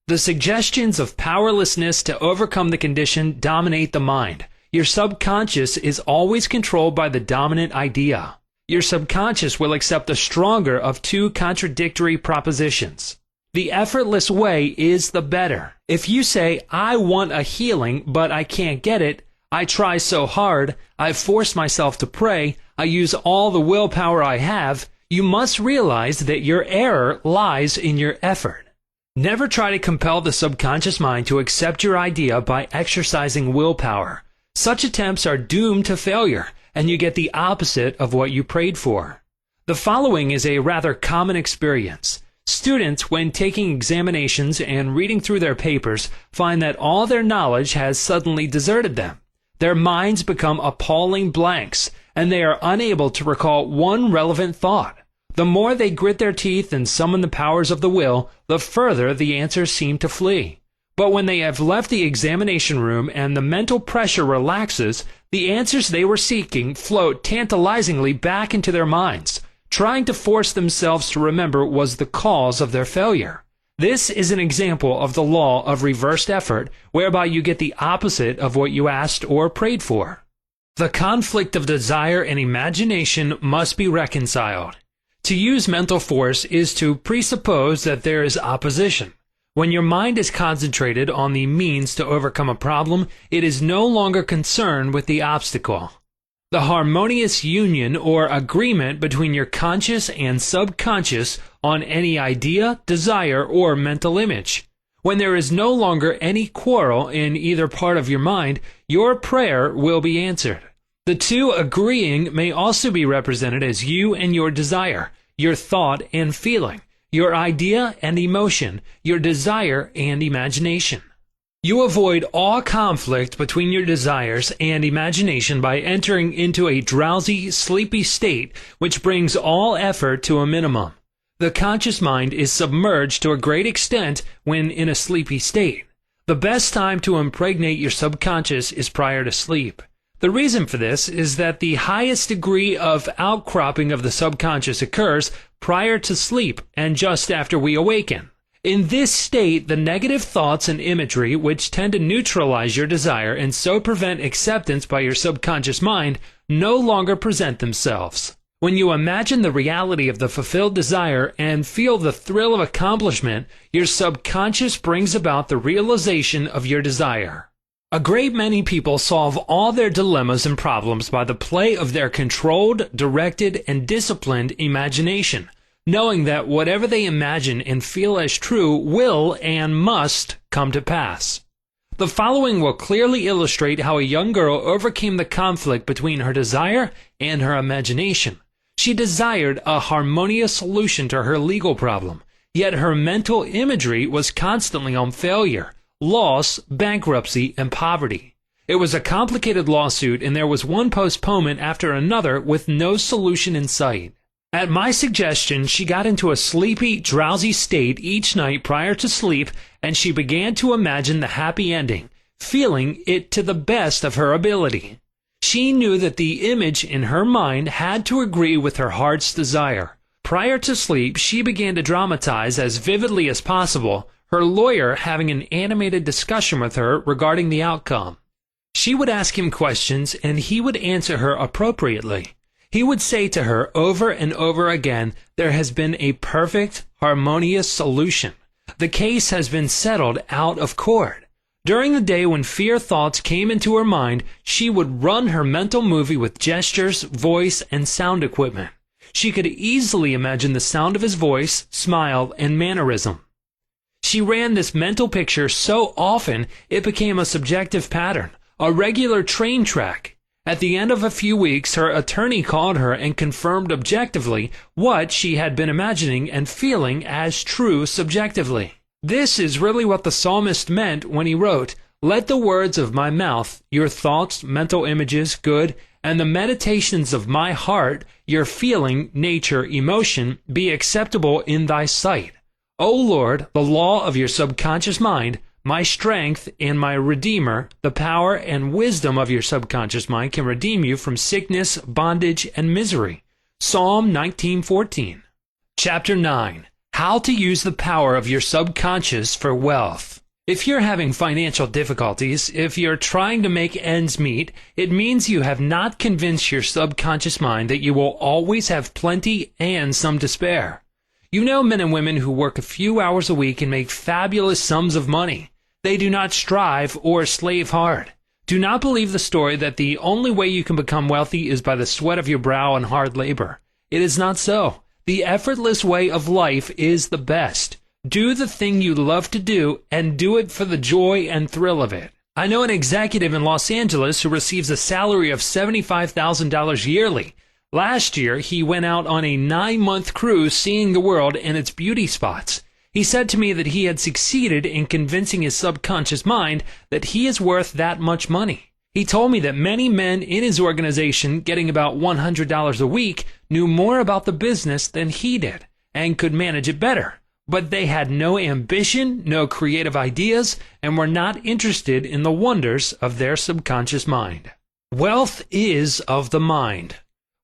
The suggestions of powerlessness to overcome the condition dominate the mind. Your subconscious is always controlled by the dominant idea. Your subconscious will accept the stronger of 2 contradictory propositions. The effortless way is the better. If you say, "I want a healing, but I can't get it. I try so hard. I force myself to pray. I use all the willpower I have," you must realize that your error lies in your effort. Never try to compel the subconscious mind to accept your idea by exercising willpower. Such attempts are doomed to failure, and you get the opposite of what you prayed for. The following is a rather common experience. Students, when taking examinations and reading through their papers, find that all their knowledge has suddenly deserted them. Their minds become appalling blanks, and they are unable to recall one relevant thought. The more they grit their teeth and summon the powers of the will, the further the answers seem to flee. But when they have left the examination room and the mental pressure relaxes, the answers they were seeking float tantalizingly back into their minds. Trying to force themselves to remember was the cause of their failure. This is an example of the law of reversed effort, whereby you get the opposite of what you asked or prayed for. The conflict of desire and imagination must be reconciled. To use mental force is to presuppose that there is opposition. When your mind is concentrated on the means to overcome a problem, it is no longer concerned with the obstacle. The harmonious union or agreement between your conscious and subconscious on any idea, desire, or mental image. When there is no longer any quarrel in either part of your mind, your prayer will be answered. The two agreeing may also be represented as you and your desire, your thought and feeling, your idea and emotion, your desire and imagination. You avoid all conflict between your desires and imagination by entering into a drowsy, sleepy state which brings all effort to a minimum. The conscious mind is submerged to a great extent when in a sleepy state. The best time to impregnate your subconscious is prior to sleep. The reason for this is that the highest degree of outcropping of the subconscious occurs prior to sleep and just after we awaken. In this state, the negative thoughts and imagery which tend to neutralize your desire and so prevent acceptance by your subconscious mind no longer present themselves. When you imagine the reality of the fulfilled desire and feel the thrill of accomplishment, your subconscious brings about the realization of your desire. A great many people solve all their dilemmas and problems by the play of their controlled, directed, and disciplined imagination, knowing that whatever they imagine and feel as true will and must come to pass. The following will clearly illustrate how a young girl overcame the conflict between her desire and her imagination. She desired a harmonious solution to her legal problem, yet her mental imagery was constantly on failure, loss, bankruptcy, and poverty. It was a complicated lawsuit, and there was one postponement after another with no solution in sight. At my suggestion, she got into a sleepy, drowsy state each night prior to sleep, and she began to imagine the happy ending, feeling it to the best of her ability. She knew that the image in her mind had to agree with her heart's desire. Prior to sleep, she began to dramatize as vividly as possible, her lawyer having an animated discussion with her regarding the outcome. She would ask him questions, and he would answer her appropriately. He would say to her over and over again, "There has been a perfect, harmonious solution. The case has been settled out of court." During the day when fear thoughts came into her mind, she would run her mental movie with gestures, voice, and sound equipment. She could easily imagine the sound of his voice, smile, and mannerism. She ran this mental picture so often it became a subjective pattern, a regular train track. At the end of a few weeks, her attorney called her and confirmed objectively what she had been imagining and feeling as true subjectively. This is really what the psalmist meant when he wrote, "Let the words of my mouth, your thoughts, mental images, good, and the meditations of my heart, your feeling, nature, emotion, be acceptable in thy sight. O Lord, the law of your subconscious mind, my strength and my redeemer, the power and wisdom of your subconscious mind can redeem you from sickness, bondage, and misery." Psalm 19:14. Chapter 9. How to use the power of your subconscious for wealth. If you're having financial difficulties, if you're trying to make ends meet, it means you have not convinced your subconscious mind that you will always have plenty and some to spare. You know men and women who work a few hours a week and make fabulous sums of money. They do not strive or slave hard. Do not believe the story that the only way you can become wealthy is by the sweat of your brow and hard labor. It is not so. The effortless way of life is the best. Do the thing you love to do and do it for the joy and thrill of it. I know an executive in Los Angeles who receives a salary of $75,000 yearly. Last year, he went out on a 9-month cruise seeing the world and its beauty spots. He said to me that he had succeeded in convincing his subconscious mind that he is worth that much money. He told me that many men in his organization getting about $100 a week knew more about the business than he did and could manage it better. But they had no ambition, no creative ideas, and were not interested in the wonders of their subconscious mind. Wealth is of the mind.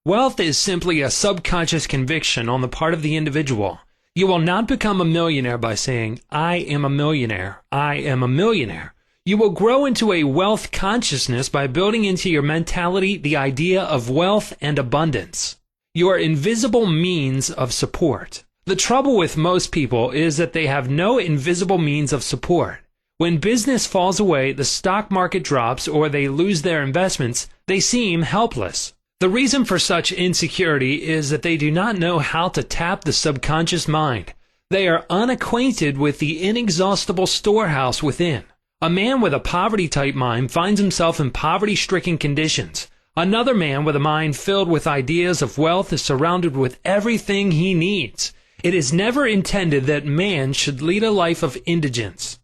Wealth is simply a subconscious conviction on the part of the individual. You will not become a millionaire by saying, "I am a millionaire. I am a millionaire." You will grow into a wealth consciousness by building into your mentality the idea of wealth and abundance. Your invisible means of support. The trouble with most people is that they have no invisible means of support. When business falls away, the stock market drops, or they lose their investments, they seem helpless. The reason for such insecurity is that they do not know how to tap the subconscious mind. They are unacquainted with the inexhaustible storehouse within. A man with a poverty-type mind finds himself in poverty-stricken conditions. Another man with a mind filled with ideas of wealth is surrounded with everything he needs. It is never intended that man should lead a life of indigence.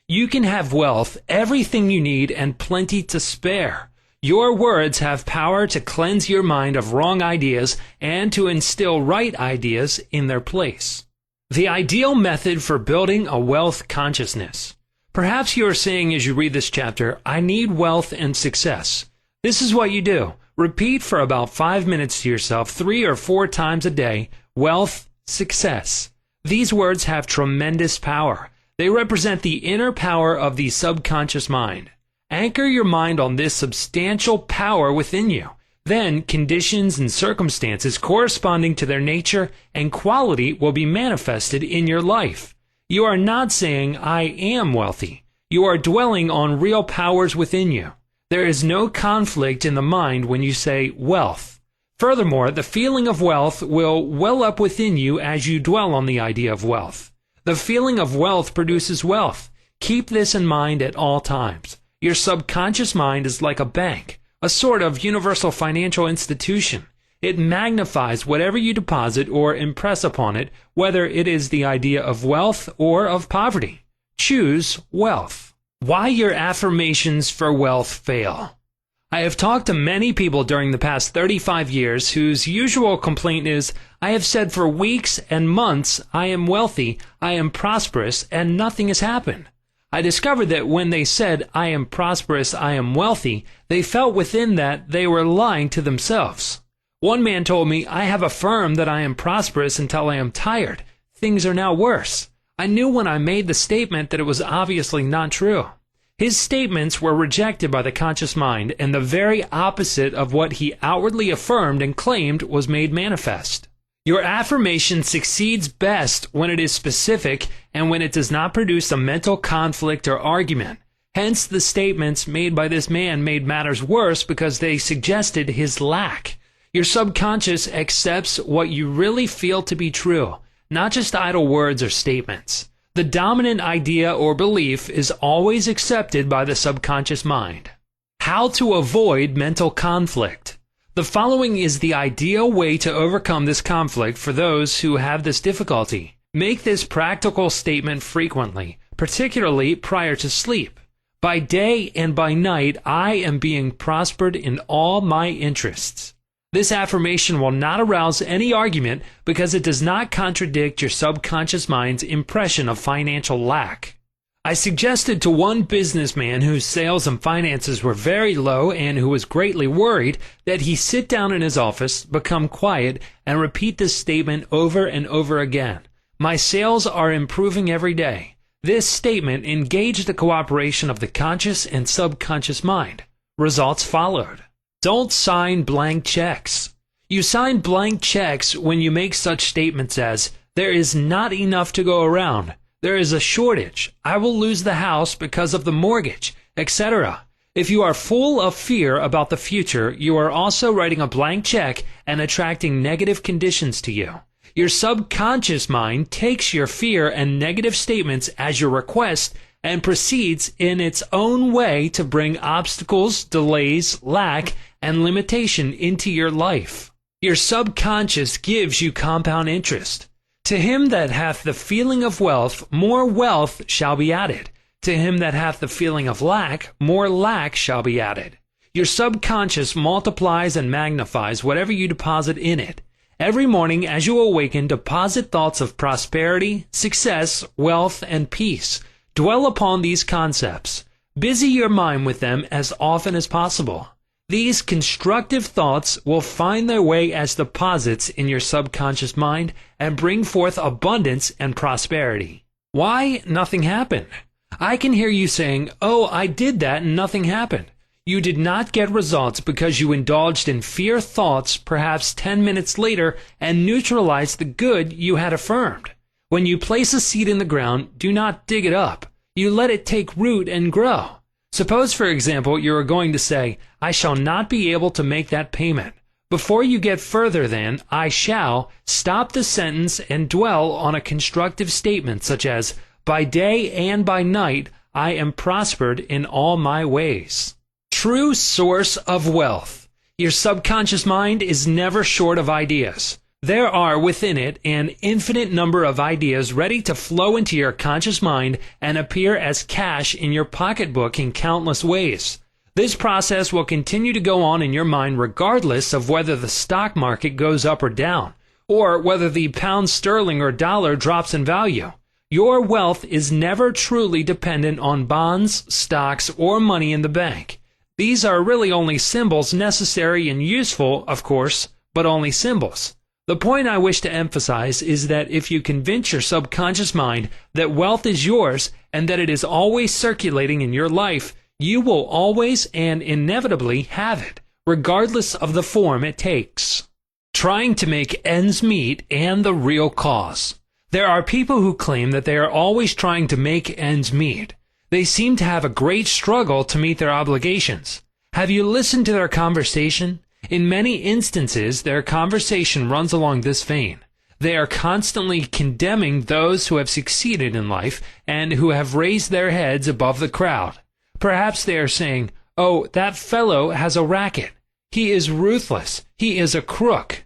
You can have wealth, everything you need, and plenty to spare. Your words have power to cleanse your mind of wrong ideas and to instill right ideas in their place. The ideal method for building a wealth consciousness. Perhaps you are saying as you read this chapter, "I need wealth and success." This is what you do. Repeat for about 5 minutes to yourself 3 or 4 times a day, wealth, success. These words have tremendous power. They represent the inner power of the subconscious mind. Anchor your mind on this substantial power within you. Then conditions and circumstances corresponding to their nature and quality will be manifested in your life. You are not saying, "I am wealthy." You are dwelling on real powers within you. There is no conflict in the mind when you say wealth. Furthermore, the feeling of wealth will well up within you as you dwell on the idea of wealth. The feeling of wealth produces wealth. Keep this in mind at all times. Your subconscious mind is like a bank, a sort of universal financial institution. It magnifies whatever you deposit or impress upon it, whether it is the idea of wealth or of poverty. Choose wealth. Why your affirmations for wealth fail. I have talked to many people during the past 35 years whose usual complaint is, "I have said for weeks and months, I am wealthy, I am prosperous, and nothing has happened." I discovered that when they said, "I am prosperous, I am wealthy," they felt within that they were lying to themselves. One man told me, "I have affirmed that I am prosperous until I am tired. Things are now worse." I knew when I made the statement that it was obviously not true. His statements were rejected by the conscious mind, and the very opposite of what he outwardly affirmed and claimed was made manifest. Your affirmation succeeds best when it is specific and when it does not produce a mental conflict or argument. Hence, the statements made by this man made matters worse because they suggested his lack. Your subconscious accepts what you really feel to be true, not just idle words or statements. The dominant idea or belief is always accepted by the subconscious mind. How to avoid mental conflict. The following is the ideal way to overcome this conflict for those who have this difficulty. Make this practical statement frequently, particularly prior to sleep. By day and by night, I am being prospered in all my interests. This affirmation will not arouse any argument because it does not contradict your subconscious mind's impression of financial lack. I suggested to one businessman whose sales and finances were very low and who was greatly worried that he sit down in his office, become quiet, and repeat this statement over and over again. "My sales are improving every day." This statement engaged the cooperation of the conscious and subconscious mind. Results followed. Don't sign blank checks. You sign blank checks when you make such statements as, "There is not enough to go around," "There is a shortage," "I will lose the house because of the mortgage," etc. If you are full of fear about the future, you are also writing a blank check and attracting negative conditions to you. Your subconscious mind takes your fear and negative statements as your request and proceeds in its own way to bring obstacles, delays, lack, and limitation into your life. Your subconscious gives you compound interest. To him that hath the feeling of wealth, more wealth shall be added. To him that hath the feeling of lack, more lack shall be added. Your subconscious multiplies and magnifies whatever you deposit in it. Every morning as you awaken, deposit thoughts of prosperity, success, wealth, and peace. Dwell upon these concepts. Busy your mind with them as often as possible. These constructive thoughts will find their way as deposits in your subconscious mind and bring forth abundance and prosperity. Why nothing happened? I can hear you saying, "Oh, I did that and nothing happened." You did not get results because you indulged in fear thoughts perhaps 10 minutes later and neutralized the good you had affirmed. When you place a seed in the ground, do not dig it up. You let it take root and grow. Suppose, for example, you are going to say, "I shall not be able to make that payment." Before you get further than "I shall," stop the sentence and dwell on a constructive statement such as, "By day and by night I am prospered in all my ways." True source of wealth. Your subconscious mind is never short of ideas. There are within it an infinite number of ideas ready to flow into your conscious mind and appear as cash in your pocketbook in countless ways. This process will continue to go on in your mind regardless of whether the stock market goes up or down, or whether the pound sterling or dollar drops in value. Your wealth is never truly dependent on bonds, stocks, or money in the bank. These are really only symbols, necessary and useful, of course, but only symbols. The point I wish to emphasize is that if you convince your subconscious mind that wealth is yours and that it is always circulating in your life, you will always and inevitably have it, regardless of the form it takes. Trying to make ends meet and the real cause. There are people who claim that they are always trying to make ends meet. They seem to have a great struggle to meet their obligations. Have you listened to their conversation? In many instances, their conversation runs along this vein. They are constantly condemning those who have succeeded in life and who have raised their heads above the crowd. Perhaps they are saying, "Oh, that fellow has a racket. He is ruthless. He is a crook."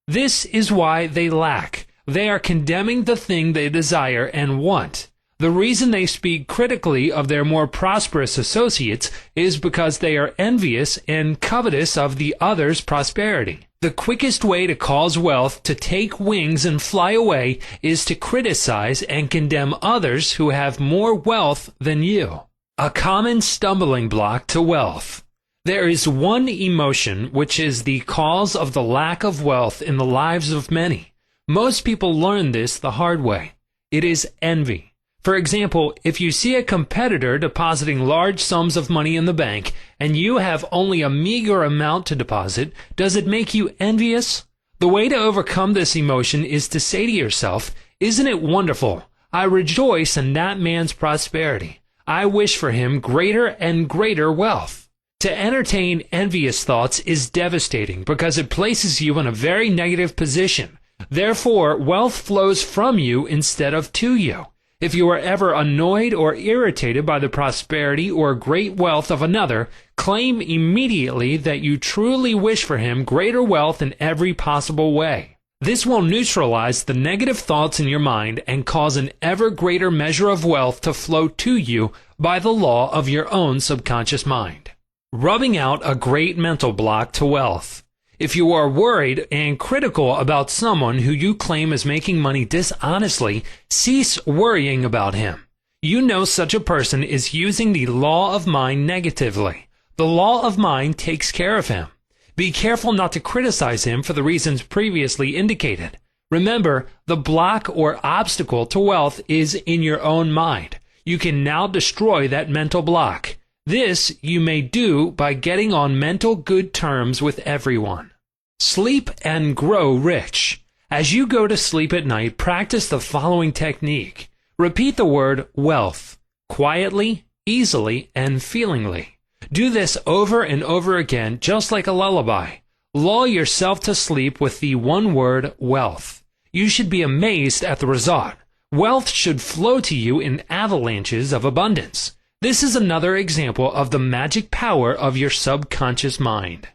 This is why they lack. They are condemning the thing they desire and want. The reason they speak critically of their more prosperous associates is because they are envious and covetous of the other's prosperity. The quickest way to cause wealth to take wings and fly away is to criticize and condemn others who have more wealth than you. A common stumbling block to wealth. There is one emotion which is the cause of the lack of wealth in the lives of many. Most people learn this the hard way. It is envy. For example, if you see a competitor depositing large sums of money in the bank and you have only a meager amount to deposit, does it make you envious? The way to overcome this emotion is to say to yourself, "Isn't it wonderful? I rejoice in that man's prosperity. I wish for him greater and greater wealth." To entertain envious thoughts is devastating because it places you in a very negative position. Therefore, wealth flows from you instead of to you. If you are ever annoyed or irritated by the prosperity or great wealth of another, claim immediately that you truly wish for him greater wealth in every possible way. This will neutralize the negative thoughts in your mind and cause an ever greater measure of wealth to flow to you by the law of your own subconscious mind. Rubbing out a great mental block to wealth. If you are worried and critical about someone who you claim is making money dishonestly, cease worrying about him. You know such a person is using the law of mind negatively. The law of mind takes care of him. Be careful not to criticize him for the reasons previously indicated. Remember, the block or obstacle to wealth is in your own mind. You can now destroy that mental block. This you may do by getting on mental good terms with everyone. Sleep and grow rich. As you go to sleep at night, practice the following technique. Repeat the word wealth, quietly, easily, and feelingly. Do this over and over again, just like a lullaby. Lull yourself to sleep with the one word wealth. You should be amazed at the result. Wealth should flow to you in avalanches of abundance. This is another example of the magic power of your subconscious mind.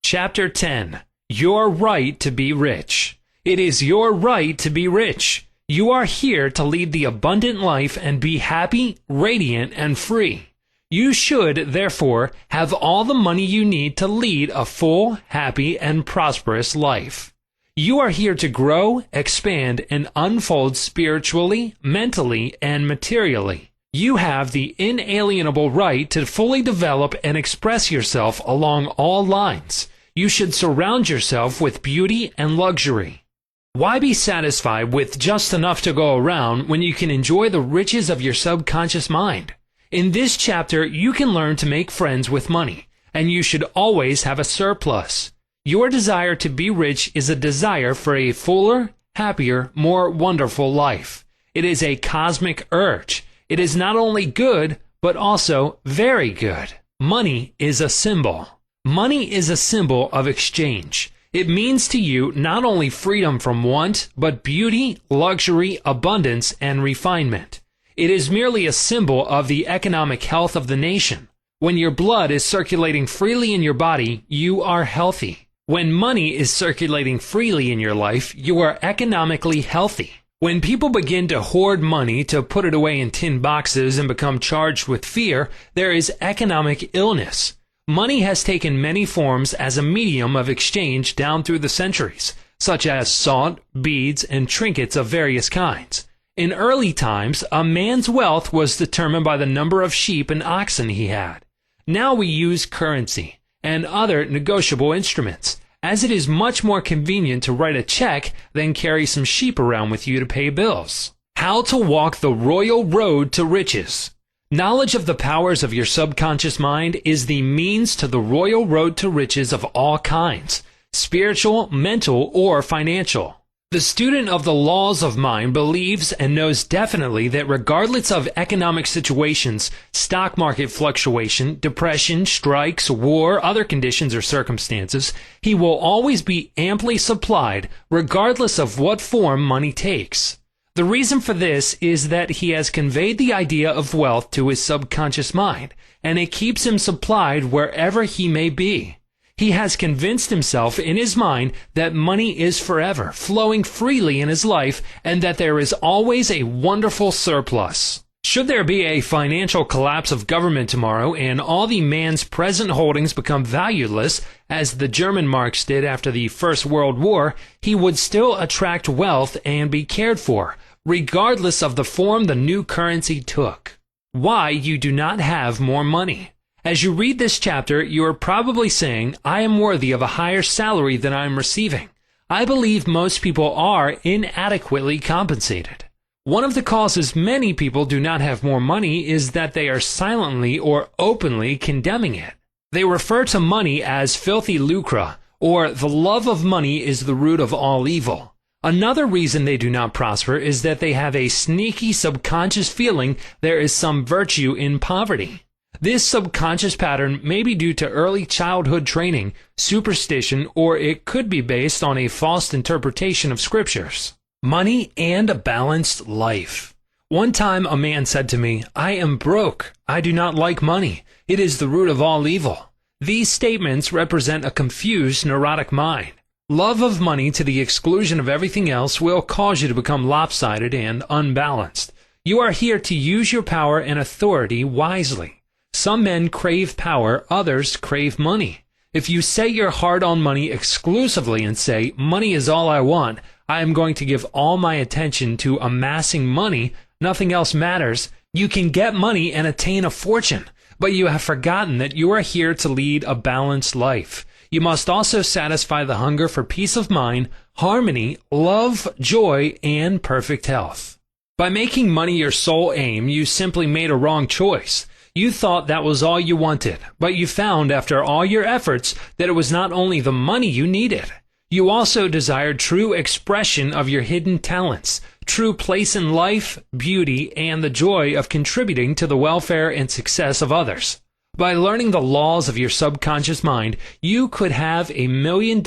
Chapter 10. Your right to be rich. It is your right to be rich. You are here to lead the abundant life and be happy, radiant, and free. You should, therefore, have all the money you need to lead a full, happy, and prosperous life. You are here to grow, expand, and unfold spiritually, mentally, and materially. You have the inalienable right to fully develop and express yourself along all lines. You should surround yourself with beauty and luxury. Why be satisfied with just enough to go around when you can enjoy the riches of your subconscious mind? In this chapter, you can learn to make friends with money, and you should always have a surplus. Your desire to be rich is a desire for a fuller, happier, more wonderful life. It is a cosmic urge. It is not only good, but also very good. Money is a symbol. Money is a symbol of exchange. It means to you not only freedom from want, but beauty, luxury, abundance, and refinement. It is merely a symbol of the economic health of the nation. When your blood is circulating freely in your body, you are healthy. When money is circulating freely in your life, you are economically healthy. When people begin to hoard money to put it away in tin boxes and become charged with fear, there is economic illness. Money has taken many forms as a medium of exchange down through the centuries, such as salt, beads, and trinkets of various kinds. In early times, a man's wealth was determined by the number of sheep and oxen he had. Now we use currency and other negotiable instruments, as it is much more convenient to write a check than carry some sheep around with you to pay bills. How to walk the royal road to riches. Knowledge of the powers of your subconscious mind is the means to the royal road to riches of all kinds, spiritual, mental, or financial. The student of the laws of mind believes and knows definitely that regardless of economic situations, stock market fluctuation, depression, strikes, war, other conditions or circumstances, he will always be amply supplied regardless of what form money takes. The reason for this is that he has conveyed the idea of wealth to his subconscious mind, and it keeps him supplied wherever he may be. He has convinced himself in his mind that money is forever, flowing freely in his life, and that there is always a wonderful surplus. Should there be a financial collapse of government tomorrow and all the man's present holdings become valueless, as the German marks did after the First World War, he would still attract wealth and be cared for, regardless of the form the new currency took. Why you do not have more money. As you read this chapter, you are probably saying, I am worthy of a higher salary than I am receiving. I believe most people are inadequately compensated. One of the causes many people do not have more money is that they are silently or openly condemning it. They refer to money as filthy lucre, or the love of money is the root of all evil. Another reason they do not prosper is that they have a sneaky subconscious feeling there is some virtue in poverty. This subconscious pattern may be due to early childhood training, superstition, or it could be based on a false interpretation of scriptures. Money and a balanced life. One time a man said to me, I am broke. I do not like money. It is the root of all evil. These statements represent a confused, neurotic mind. Love of money to the exclusion of everything else will cause you to become lopsided and unbalanced. You are here to use your power and authority wisely. Some men crave power, others crave money. If you set your heart on money exclusively and say, money is all I want, I am going to give all my attention to amassing money, nothing else matters, you can get money and attain a fortune, but you have forgotten that you are here to lead a balanced life. You must also satisfy the hunger for peace of mind, harmony, love, joy, and perfect health. By making money your sole aim, you simply made a wrong choice. You thought that was all you wanted, but you found after all your efforts that it was not only the money you needed. You also desired true expression of your hidden talents, true place in life, beauty, and the joy of contributing to the welfare and success of others. By learning the laws of your subconscious mind, you could have $1 million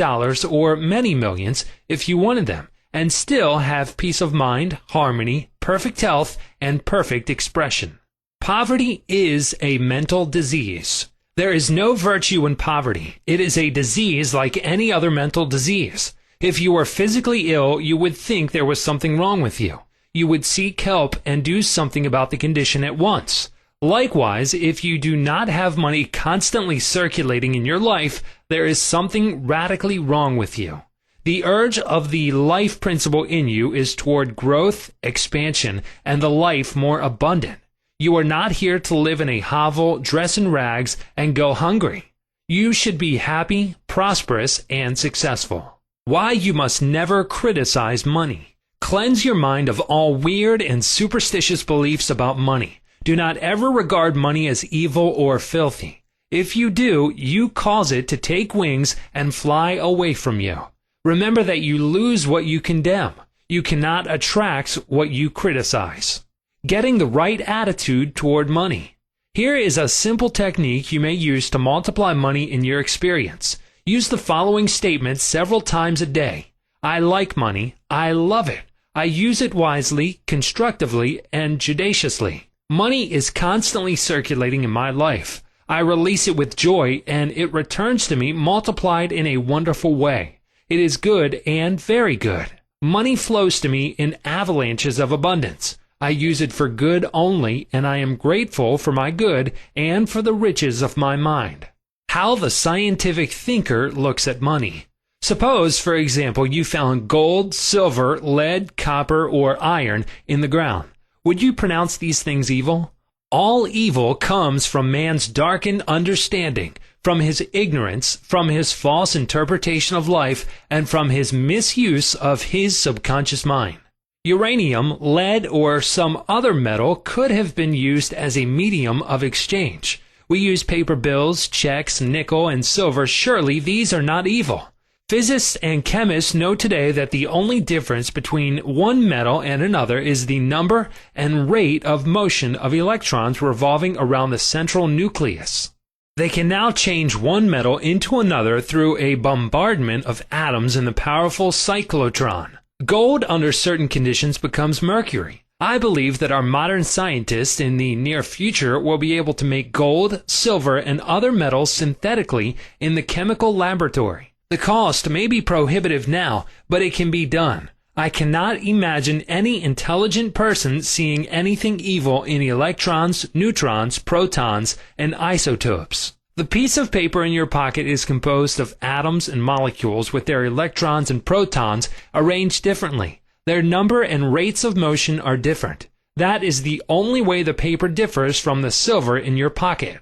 or many millions if you wanted them, and still have peace of mind, harmony, perfect health, and perfect expression. Poverty is a mental disease. There is no virtue in poverty. It is a disease like any other mental disease. If you were physically ill, you would think there was something wrong with you. You would seek help and do something about the condition at once. Likewise, if you do not have money constantly circulating in your life, there is something radically wrong with you. The urge of the life principle in you is toward growth, expansion, and the life more abundant. You are not here to live in a hovel, dress in rags, and go hungry. You should be happy, prosperous, and successful. Why you must never criticize money. Cleanse your mind of all weird and superstitious beliefs about money. Do not ever regard money as evil or filthy. If you do, you cause it to take wings and fly away from you. Remember that you lose what you condemn. You cannot attract what you criticize. Getting the right attitude toward money. Here is a simple technique you may use to multiply money in your experience. Use the following statements several times a day. I like money. I love it. I use it wisely, constructively, and judiciously. Money is constantly circulating in my life. I release it with joy, and it returns to me multiplied in a wonderful way. It is good and very good. Money flows to me in avalanches of abundance. I use it for good only, and I am grateful for my good and for the riches of my mind. How the scientific thinker looks at money. Suppose, for example, you found gold, silver, lead, copper, or iron in the ground. Would you pronounce these things evil? All evil comes from man's darkened understanding, from his ignorance, from his false interpretation of life, and from his misuse of his subconscious mind. Uranium, lead, or some other metal could have been used as a medium of exchange. We use paper bills, checks, nickel, and silver. Surely these are not evil. Physicists and chemists know today that the only difference between one metal and another is the number and rate of motion of electrons revolving around the central nucleus. They can now change one metal into another through a bombardment of atoms in the powerful cyclotron. Gold, under certain conditions, becomes mercury. I believe that our modern scientists in the near future will be able to make gold, silver, and other metals synthetically in the chemical laboratory. The cost may be prohibitive now, but it can be done. I cannot imagine any intelligent person seeing anything evil in electrons, neutrons, protons, and isotopes. The piece of paper in your pocket is composed of atoms and molecules with their electrons and protons arranged differently. Their number and rates of motion are different. That is the only way the paper differs from the silver in your pocket.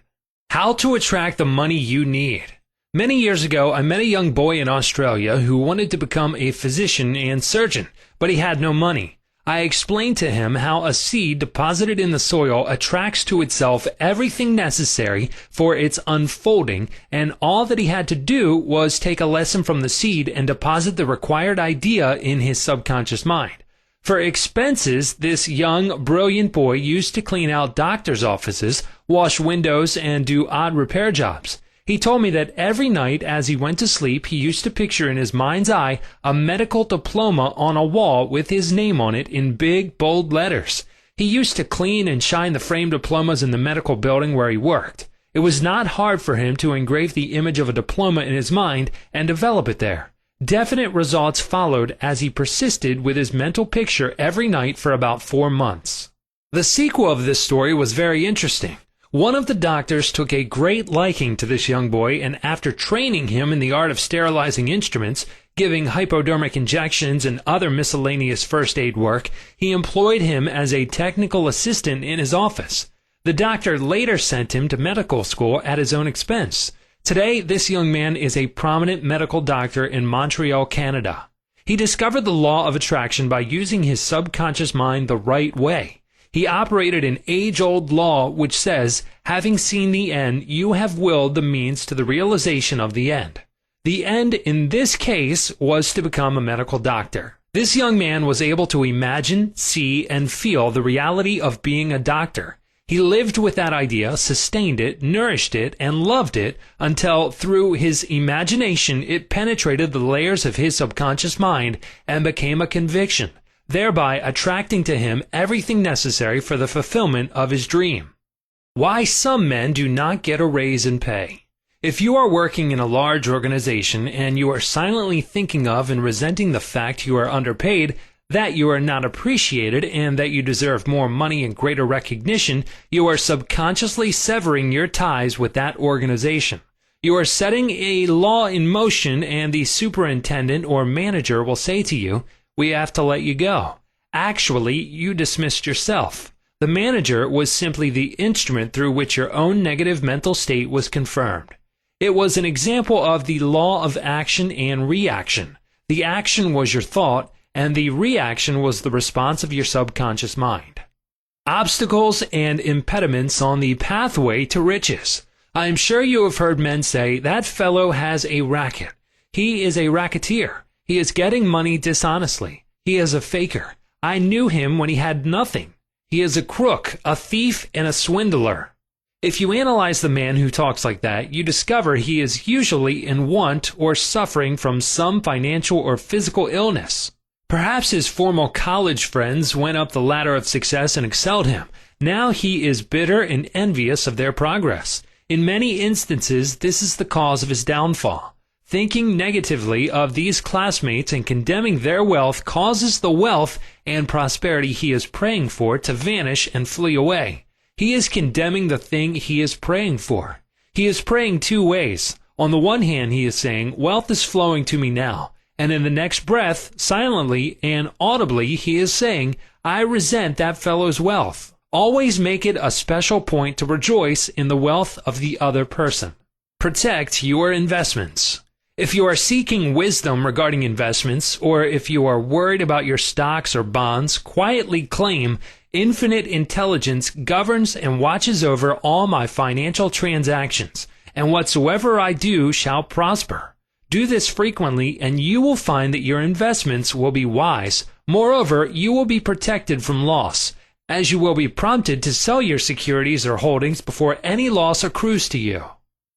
How to attract the money you need. Many years ago, I met a young boy in Australia who wanted to become a physician and surgeon, but he had no money. I explained to him how a seed deposited in the soil attracts to itself everything necessary for its unfolding, and all that he had to do was take a lesson from the seed and deposit the required idea in his subconscious mind. For expenses, this young, brilliant boy used to clean out doctors' offices, wash windows, and do odd repair jobs. He told me that every night as he went to sleep, he used to picture in his mind's eye a medical diploma on a wall with his name on it in big, bold letters. He used to clean and shine the framed diplomas in the medical building where he worked. It was not hard for him to engrave the image of a diploma in his mind and develop it there. Definite results followed as he persisted with his mental picture every night for about 4 months. The sequel of this story was very interesting. One of the doctors took a great liking to this young boy, and after training him in the art of sterilizing instruments, giving hypodermic injections and other miscellaneous first aid work, he employed him as a technical assistant in his office. The doctor later sent him to medical school at his own expense. Today, this young man is a prominent medical doctor in Montreal, Canada. He discovered the law of attraction by using his subconscious mind the right way. He operated an age-old law which says, having seen the end, you have willed the means to the realization of the end. The end in this case was to become a medical doctor. This young man was able to imagine, see, and feel the reality of being a doctor. He lived with that idea, sustained it, nourished it, and loved it until, through his imagination, it penetrated the layers of his subconscious mind and became a conviction, thereby attracting to him everything necessary for the fulfillment of his dream. Why some men do not get a raise in pay. If you are working in a large organization and you are silently thinking of and resenting the fact you are underpaid, that you are not appreciated and that you deserve more money and greater recognition, you are subconsciously severing your ties with that organization. You are setting a law in motion, and the superintendent or manager will say to you, "We have to let you go." Actually, you dismissed yourself. The manager was simply the instrument through which your own negative mental state was confirmed. It was an example of the law of action and reaction. The action was your thought, and the reaction was the response of your subconscious mind. Obstacles and impediments on the pathway to riches. I am sure you have heard men say, "That fellow has a racket. He is a racketeer. He is getting money dishonestly. He is a faker. I knew him when he had nothing. He is a crook, a thief, and a swindler." If you analyze the man who talks like that, you discover he is usually in want or suffering from some financial or physical illness. Perhaps his former college friends went up the ladder of success and excelled him. Now he is bitter and envious of their progress. In many instances, this is the cause of his downfall. Thinking negatively of these classmates and condemning their wealth causes the wealth and prosperity he is praying for to vanish and flee away. He is condemning the thing he is praying for. He is praying two ways. On the one hand, he is saying, "Wealth is flowing to me now." And in the next breath, silently and audibly, he is saying, "I resent that fellow's wealth." Always make it a special point to rejoice in the wealth of the other person. Protect your investments. If you are seeking wisdom regarding investments, or if you are worried about your stocks or bonds, quietly claim, "Infinite intelligence governs and watches over all my financial transactions, and whatsoever I do shall prosper." Do this frequently, and you will find that your investments will be wise. Moreover, you will be protected from loss, as you will be prompted to sell your securities or holdings before any loss accrues to you.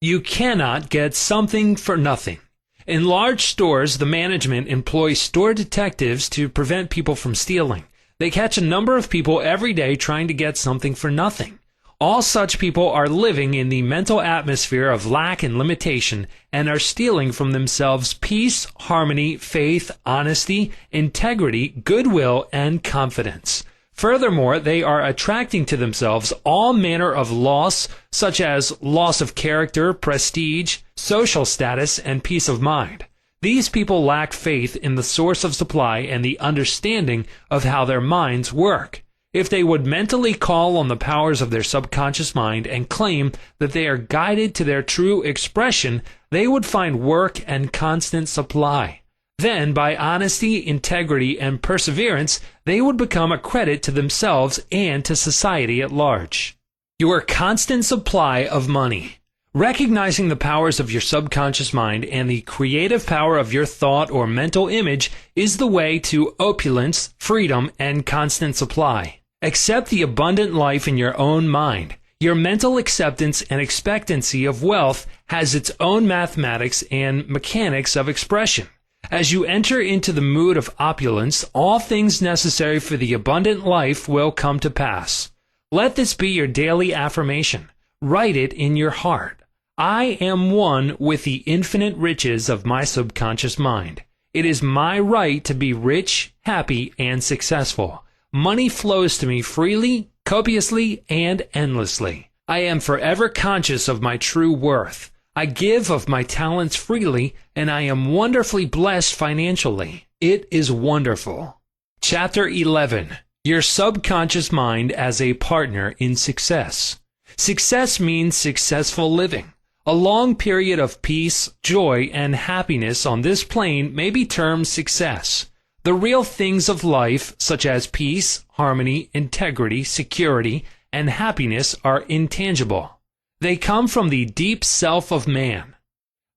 You cannot get something for nothing. In large stores, the management employs store detectives to prevent people from stealing. They catch a number of people every day trying to get something for nothing. All such people are living in the mental atmosphere of lack and limitation and are stealing from themselves peace, harmony, faith, honesty, integrity, goodwill, and confidence. Furthermore, they are attracting to themselves all manner of loss, such as loss of character, prestige, social status, and peace of mind. These people lack faith in the source of supply and the understanding of how their minds work. If they would mentally call on the powers of their subconscious mind and claim that they are guided to their true expression, they would find work and constant supply. Then, by honesty, integrity, and perseverance, they would become a credit to themselves and to society at large. Your constant supply of money. Recognizing the powers of your subconscious mind and the creative power of your thought or mental image is the way to opulence, freedom, and constant supply. Accept the abundant life in your own mind. Your mental acceptance and expectancy of wealth has its own mathematics and mechanics of expression. As you enter into the mood of opulence, all things necessary for the abundant life will come to pass. Let this be your daily affirmation. Write it in your heart. I am one with the infinite riches of my subconscious mind. It is my right to be rich, happy, and successful. Money flows to me freely, copiously, and endlessly. I am forever conscious of my true worth. I give of my talents freely, and I am wonderfully blessed financially. It is wonderful. Chapter 11. Your subconscious mind as a partner in success. Success means successful living. A long period of peace, joy, and happiness on this plane may be termed success. The real things of life, such as peace, harmony, integrity, security, and happiness, are intangible. They come from the deep self of man.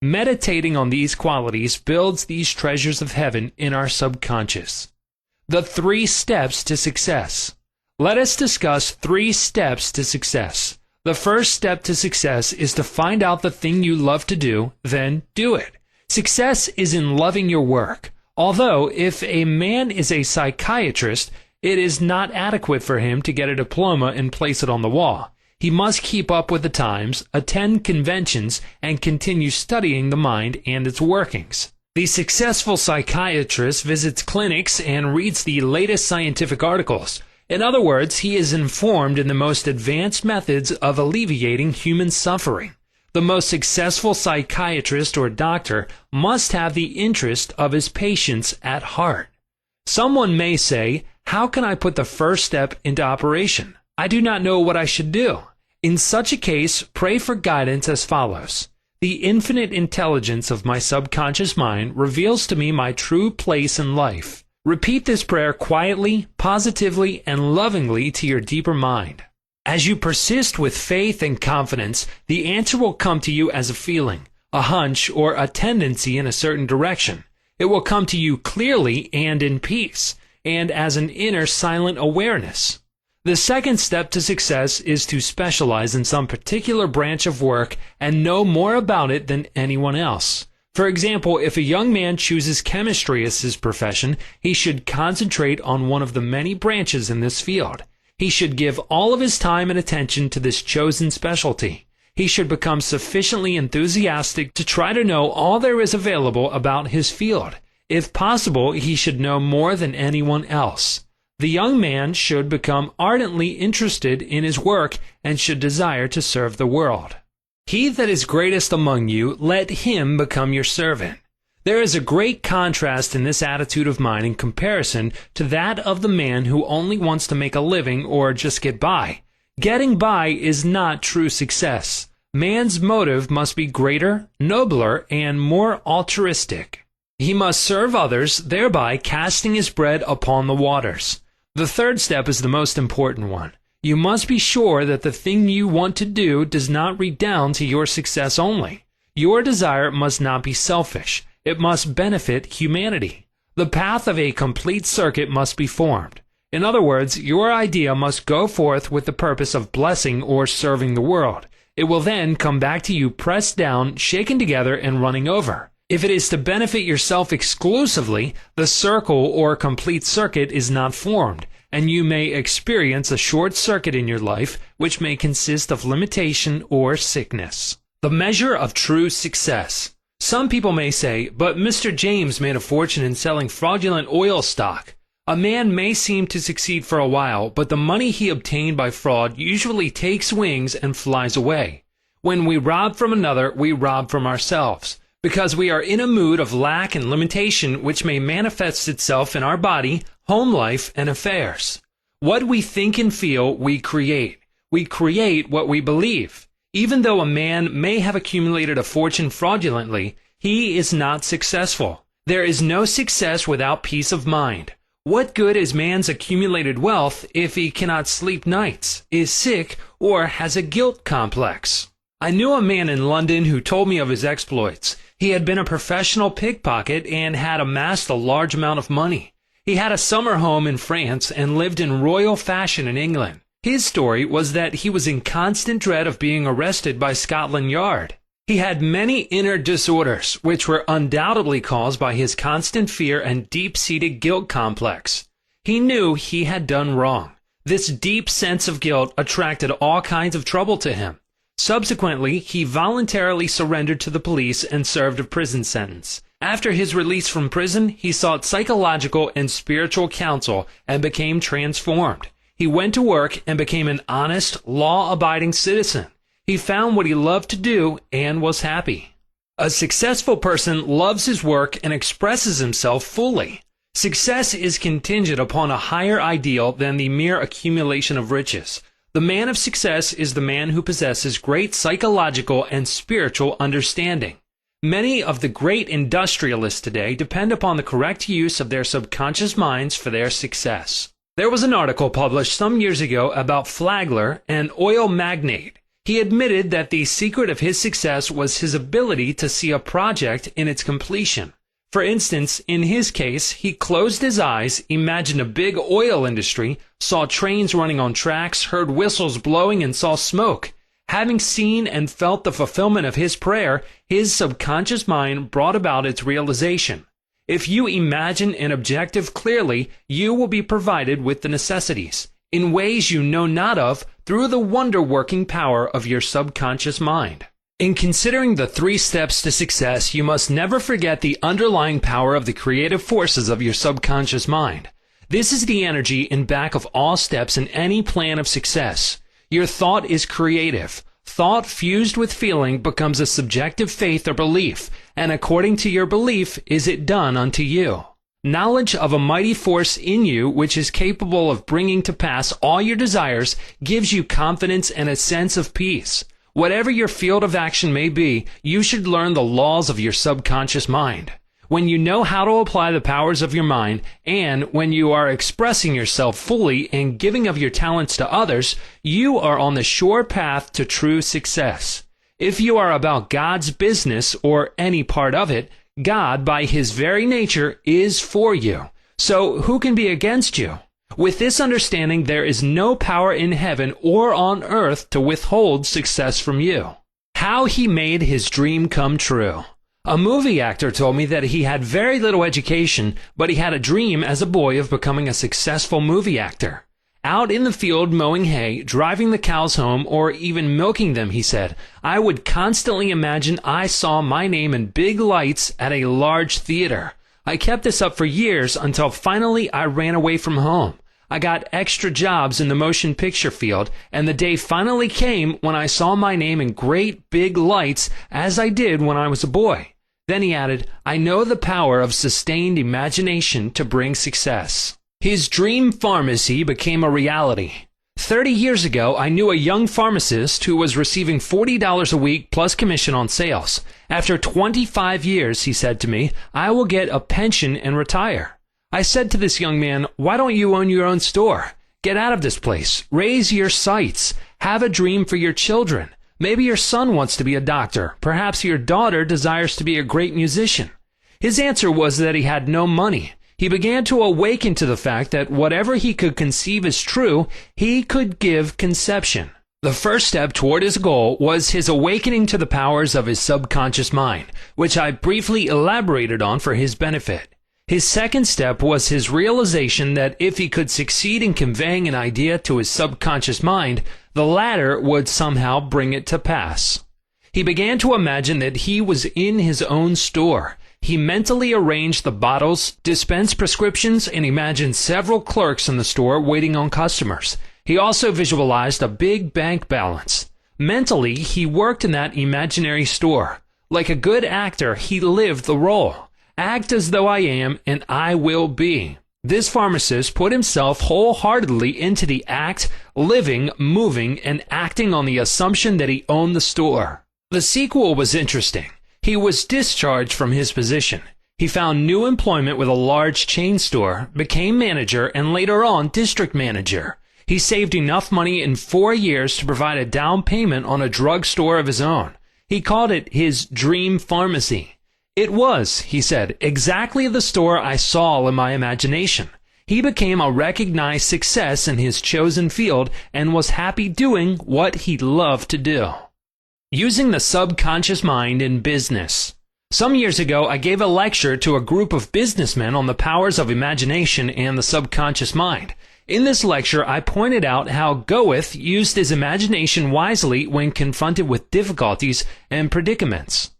Meditating on these qualities builds these treasures of heaven in our subconscious. The 3 steps to success. Let us discuss 3 steps to success. The first step to success is to find out the thing you love to do, then do it. Success is in loving your work. Although, if a man is a psychiatrist, it is not adequate for him to get a diploma and place it on the wall. He must keep up with the times, attend conventions, and continue studying the mind and its workings. The successful psychiatrist visits clinics and reads the latest scientific articles. In other words, he is informed in the most advanced methods of alleviating human suffering. The most successful psychiatrist or doctor must have the interest of his patients at heart. Someone may say, "How can I put the first step into operation? I do not know what I should do." In such a case, pray for guidance as follows. The infinite intelligence of my subconscious mind reveals to me my true place in life. Repeat this prayer quietly, positively, and lovingly to your deeper mind. As you persist with faith and confidence, the answer will come to you as a feeling, a hunch, or a tendency in a certain direction. It will come to you clearly and in peace, and as an inner silent awareness. The second step to success is to specialize in some particular branch of work and know more about it than anyone else. For example, if a young man chooses chemistry as his profession, he should concentrate on one of the many branches in this field. He should give all of his time and attention to this chosen specialty. He should become sufficiently enthusiastic to try to know all there is available about his field. If possible, he should know more than anyone else. The young man should become ardently interested in his work and should desire to serve the world. He that is greatest among you, let him become your servant. There is a great contrast in this attitude of mind in comparison to that of the man who only wants to make a living or just get by. Getting by is not true success. Man's motive must be greater, nobler, and more altruistic. He must serve others, thereby casting his bread upon the waters. The third step is the most important one. You must be sure that the thing you want to do does not redound to your success only. Your desire must not be selfish. It must benefit humanity. The path of a complete circuit must be formed. In other words, your idea must go forth with the purpose of blessing or serving the world. It will then come back to you pressed down, shaken together, and running over. If it is to benefit yourself exclusively, the circle or complete circuit is not formed, and you may experience a short circuit in your life, which may consist of limitation or sickness. The measure of true success. Some people may say, "But Mr. James made a fortune in selling fraudulent oil stock." A man may seem to succeed for a while, but the money he obtained by fraud usually takes wings and flies away. When we rob from another, we rob from ourselves, because we are in a mood of lack and limitation which may manifest itself in our body, home life, and affairs. What we think and feel, we create. We create what we believe. Even though a man may have accumulated a fortune fraudulently, he is not successful. There is no success without peace of mind. What good is man's accumulated wealth if he cannot sleep nights, is sick, or has a guilt complex? I knew a man in London who told me of his exploits. He had been a professional pickpocket and had amassed a large amount of money. He had a summer home in France and lived in royal fashion in England. His story was that he was in constant dread of being arrested by Scotland Yard. He had many inner disorders, which were undoubtedly caused by his constant fear and deep-seated guilt complex. He knew he had done wrong. This deep sense of guilt attracted all kinds of trouble to him. Subsequently, he voluntarily surrendered to the police and served a prison sentence. After his release from prison, he sought psychological and spiritual counsel and became transformed. He went to work and became an honest, law-abiding citizen. He found what he loved to do and was happy. A successful person loves his work and expresses himself fully. Success is contingent upon a higher ideal than the mere accumulation of riches. The man of success is the man who possesses great psychological and spiritual understanding. Many of the great industrialists today depend upon the correct use of their subconscious minds for their success. There was an article published some years ago about Flagler, an oil magnate. He admitted that the secret of his success was his ability to see a project in its completion. For instance, in his case, he closed his eyes, imagined a big oil industry, saw trains running on tracks, heard whistles blowing, and saw smoke. Having seen and felt the fulfillment of his prayer, his subconscious mind brought about its realization. If you imagine an objective clearly, you will be provided with the necessities, in ways you know not of, through the wonder-working power of your subconscious mind. In considering the 3 steps to success, you must never forget the underlying power of the creative forces of your subconscious mind. This is the energy in back of all steps in any plan of success. Your thought is creative. Thought fused with feeling becomes a subjective faith or belief, and according to your belief is it done unto you. Knowledge of a mighty force in you which is capable of bringing to pass all your desires gives you confidence and a sense of peace. Whatever your field of action may be, you should learn the laws of your subconscious mind. When you know how to apply the powers of your mind, and when you are expressing yourself fully and giving of your talents to others, you are on the sure path to true success. If you are about God's business or any part of it, God, by His very nature, is for you. So who can be against you? With this understanding, there is no power in heaven or on earth to withhold success from you. How he made his dream come true. A movie actor told me that he had very little education, but he had a dream as a boy of becoming a successful movie actor. Out in the field mowing hay, driving the cows home, or even milking them, he said, I would constantly imagine I saw my name in big lights at a large theater. I kept this up for years until finally I ran away from home. I got extra jobs in the motion picture field, and the day finally came when I saw my name in great big lights as I did when I was a boy. Then he added, I know the power of sustained imagination to bring success. His dream pharmacy became a reality. 30 years ago, I knew a young pharmacist who was receiving $40 a week plus commission on sales. After 25 years, he said to me, I will get a pension and retire. I said to this young man, why don't you own your own store? Get out of this place. Raise your sights. Have a dream for your children. Maybe your son wants to be a doctor. Perhaps your daughter desires to be a great musician. His answer was that he had no money. He began to awaken to the fact that whatever he could conceive as true, he could give conception. The first step toward his goal was his awakening to the powers of his subconscious mind, which I briefly elaborated on for his benefit. His second step was his realization that if he could succeed in conveying an idea to his subconscious mind, the latter would somehow bring it to pass. He began to imagine that he was in his own store. He mentally arranged the bottles, dispensed prescriptions, and imagined several clerks in the store waiting on customers. He also visualized a big bank balance. Mentally, he worked in that imaginary store. Like a good actor, he lived the role. Act as though I am, and I will be. This pharmacist put himself wholeheartedly into the act, living, moving, and acting on the assumption that he owned the store. The sequel was interesting. He was discharged from his position. He found new employment with a large chain store, became manager, and later on district manager. He saved enough money in 4 years to provide a down payment on a drug store of his own. He called it his dream pharmacy. It was, he said, exactly the store I saw in my imagination. He became a recognized success in his chosen field and was happy doing what he loved to do. Using the subconscious mind in business. Some years ago, I gave a lecture to a group of businessmen on the powers of imagination and the subconscious mind. In this lecture, I pointed out how Goethe used his imagination wisely when confronted with difficulties and predicaments.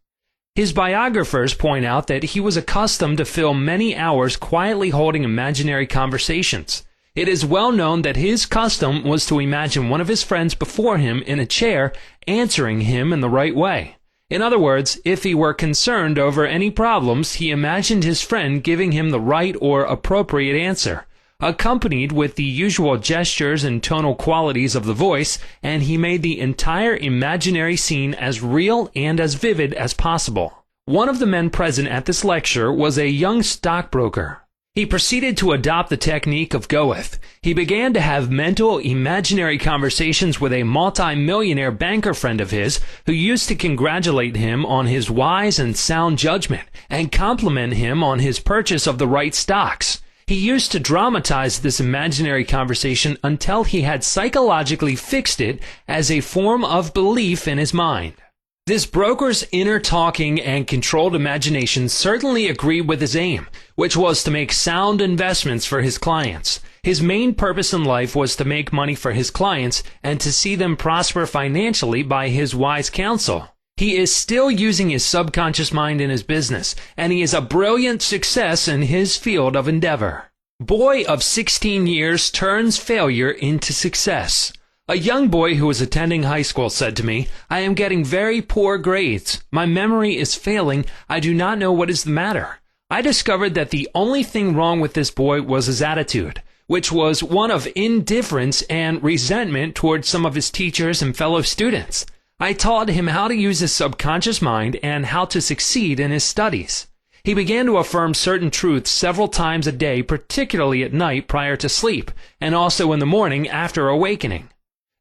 His biographers point out that he was accustomed to fill many hours quietly holding imaginary conversations. It is well known that his custom was to imagine one of his friends before him in a chair answering him in the right way. In other words, if he were concerned over any problems, he imagined his friend giving him the right or appropriate answer, accompanied with the usual gestures and tonal qualities of the voice, and he made the entire imaginary scene as real and as vivid as possible. One of the men present at this lecture was a young stockbroker. He proceeded to adopt the technique of Goethe. He began to have mental, imaginary conversations with a multi-millionaire banker friend of his who used to congratulate him on his wise and sound judgment and compliment him on his purchase of the right stocks. He used to dramatize this imaginary conversation until he had psychologically fixed it as a form of belief in his mind. This broker's inner talking and controlled imagination certainly agreed with his aim, which was to make sound investments for his clients. His main purpose in life was to make money for his clients and to see them prosper financially by his wise counsel. He is still using his subconscious mind in his business, and he is a brilliant success in his field of endeavor. Boy of 16 years turns failure into success. A young boy who was attending high school said to me, "I am getting very poor grades. My memory is failing. I do not know what is the matter." I discovered that the only thing wrong with this boy was his attitude, which was one of indifference and resentment towards some of his teachers and fellow students. I taught him how to use his subconscious mind and how to succeed in his studies. He began to affirm certain truths several times a day, particularly at night prior to sleep, and also in the morning after awakening.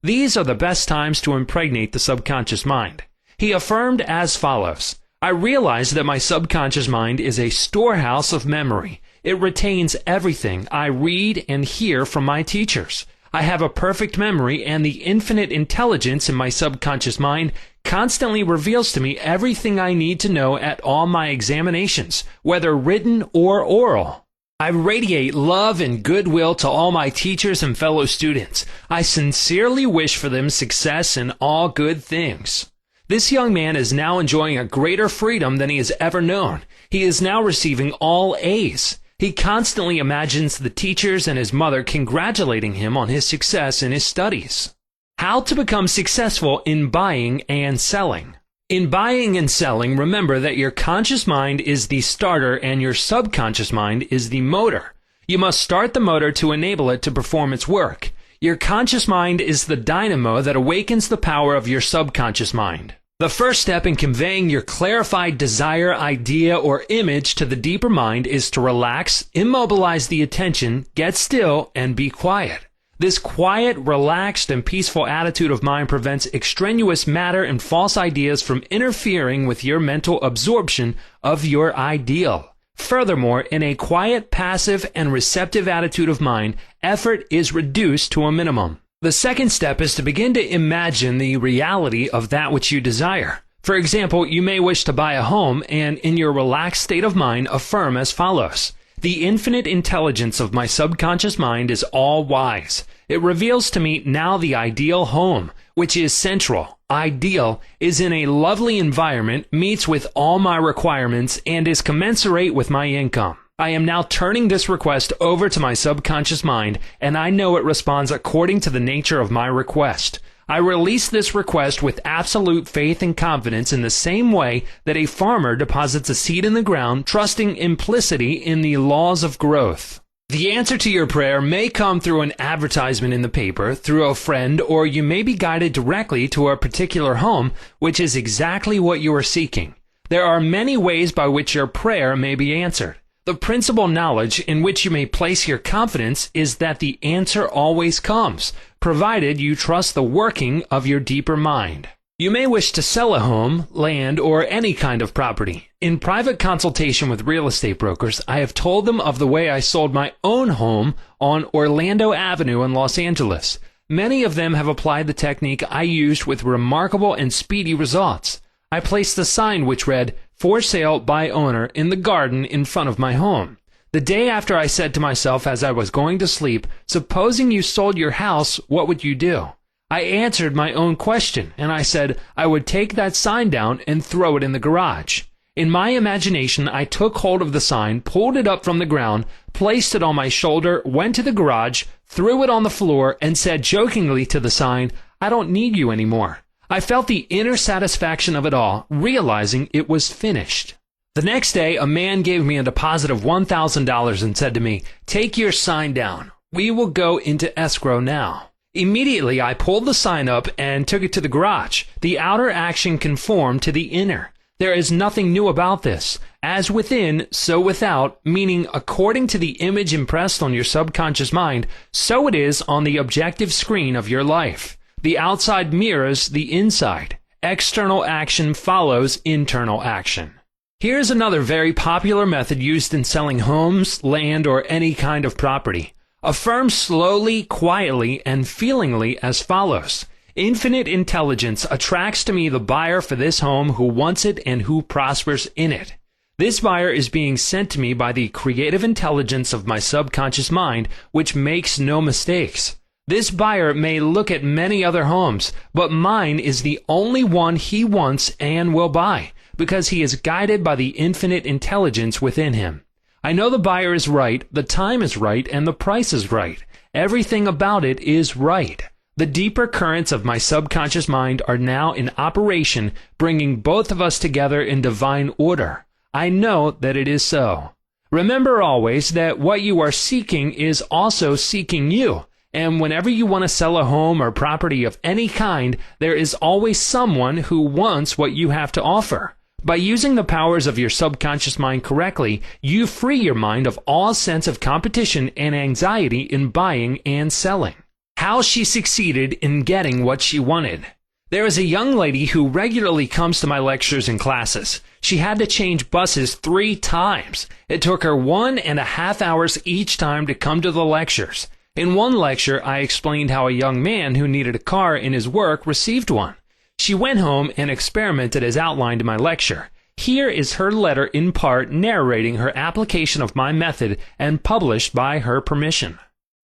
These are the best times to impregnate the subconscious mind. He affirmed as follows: "I realize that my subconscious mind is a storehouse of memory. It retains everything I read and hear from my teachers. I have a perfect memory, and the infinite intelligence in my subconscious mind constantly reveals to me everything I need to know at all my examinations, whether written or oral. I radiate love and goodwill to all my teachers and fellow students. I sincerely wish for them success in all good things." This young man is now enjoying a greater freedom than he has ever known. He is now receiving all A's. He constantly imagines the teachers and his mother congratulating him on his success in his studies. How to become successful in buying and selling. In buying and selling, remember that your conscious mind is the starter and your subconscious mind is the motor. You must start the motor to enable it to perform its work. Your conscious mind is the dynamo that awakens the power of your subconscious mind. The first step in conveying your clarified desire, idea, or image to the deeper mind is to relax, immobilize the attention, get still, and be quiet. This quiet, relaxed, and peaceful attitude of mind prevents extraneous matter and false ideas from interfering with your mental absorption of your ideal. Furthermore, in a quiet, passive, and receptive attitude of mind, effort is reduced to a minimum. The second step is to begin to imagine the reality of that which you desire. For example, you may wish to buy a home, and in your relaxed state of mind, affirm as follows: "The infinite intelligence of my subconscious mind is all wise. It reveals to me now the ideal home, which is central, ideal, is in a lovely environment, meets with all my requirements, and is commensurate with my income. I am now turning this request over to my subconscious mind, and I know it responds according to the nature of my request. I release this request with absolute faith and confidence in the same way that a farmer deposits a seed in the ground, trusting implicitly in the laws of growth." The answer to your prayer may come through an advertisement in the paper, through a friend, or you may be guided directly to a particular home, which is exactly what you are seeking. There are many ways by which your prayer may be answered. The principal knowledge in which you may place your confidence is that the answer always comes, provided you trust the working of your deeper mind. You may wish to sell a home, land, or any kind of property. In private consultation with real estate brokers, I have told them of the way I sold my own home on Orlando Avenue in Los Angeles. Many of them have applied the technique I used with remarkable and speedy results. I placed a sign which read, "For sale by owner," in the garden in front of my home. The day after, I said to myself as I was going to sleep, "Supposing you sold your house, what would you do?" I answered my own question, and I said I would take that sign down and throw it in the garage. In my imagination, I took hold of the sign, pulled it up from the ground, placed it on my shoulder, went to the garage, threw it on the floor, and said jokingly to the sign, "I don't need you anymore." I felt the inner satisfaction of it all, realizing it was finished. The next day, a man gave me a deposit of $1,000 and said to me, "Take your sign down. We will go into escrow now." Immediately, I pulled the sign up and took it to the garage. The outer action conformed to the inner. There is nothing new about this. As within, so without, meaning according to the image impressed on your subconscious mind, so it is on the objective screen of your life. The outside mirrors the inside. External action follows internal action. Here's another very popular method used in selling homes, land, or any kind of property. Affirm slowly, quietly, and feelingly as follows: "Infinite intelligence attracts to me the buyer for this home who wants it and who prospers in it. This buyer is being sent to me by the creative intelligence of my subconscious mind, which makes no mistakes. This buyer may look at many other homes, but mine is the only one he wants and will buy, because he is guided by the infinite intelligence within him. I know the buyer is right, the time is right, and the price is right. Everything about it is right. The deeper currents of my subconscious mind are now in operation, bringing both of us together in divine order. I know that it is so. Remember always that what you are seeking is also seeking you. And whenever you want to sell a home or property of any kind, there is always someone who wants what you have to offer. By using the powers of your subconscious mind correctly, you free your mind of all sense of competition and anxiety in buying and selling. How she succeeded in getting what she wanted. There is a young lady who regularly comes to my lectures and classes. She had to change buses 3 times. It took her 1.5 hours each time to come to the lectures. In one lecture, I explained how a young man who needed a car in his work received one. She went home and experimented as outlined in my lecture. Here is her letter in part narrating her application of my method and published by her permission.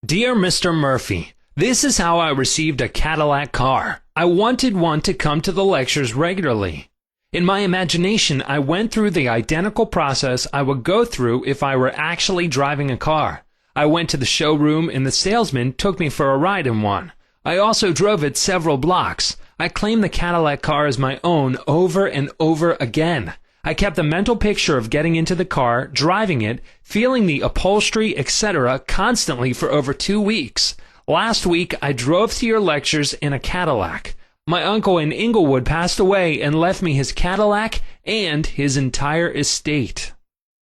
Dear Mr. Murphy, this is how I received a Cadillac car. I wanted one to come to the lectures regularly. In my imagination, I went through the identical process I would go through if I were actually driving a car. I went to the showroom and the salesman took me for a ride in one. I also drove it several blocks. I claimed the Cadillac car as my own over and over again. I kept the mental picture of getting into the car, driving it, feeling the upholstery, etc. constantly for over 2 weeks. Last week, I drove to your lectures in a Cadillac. My uncle in Inglewood passed away and left me his Cadillac and his entire estate.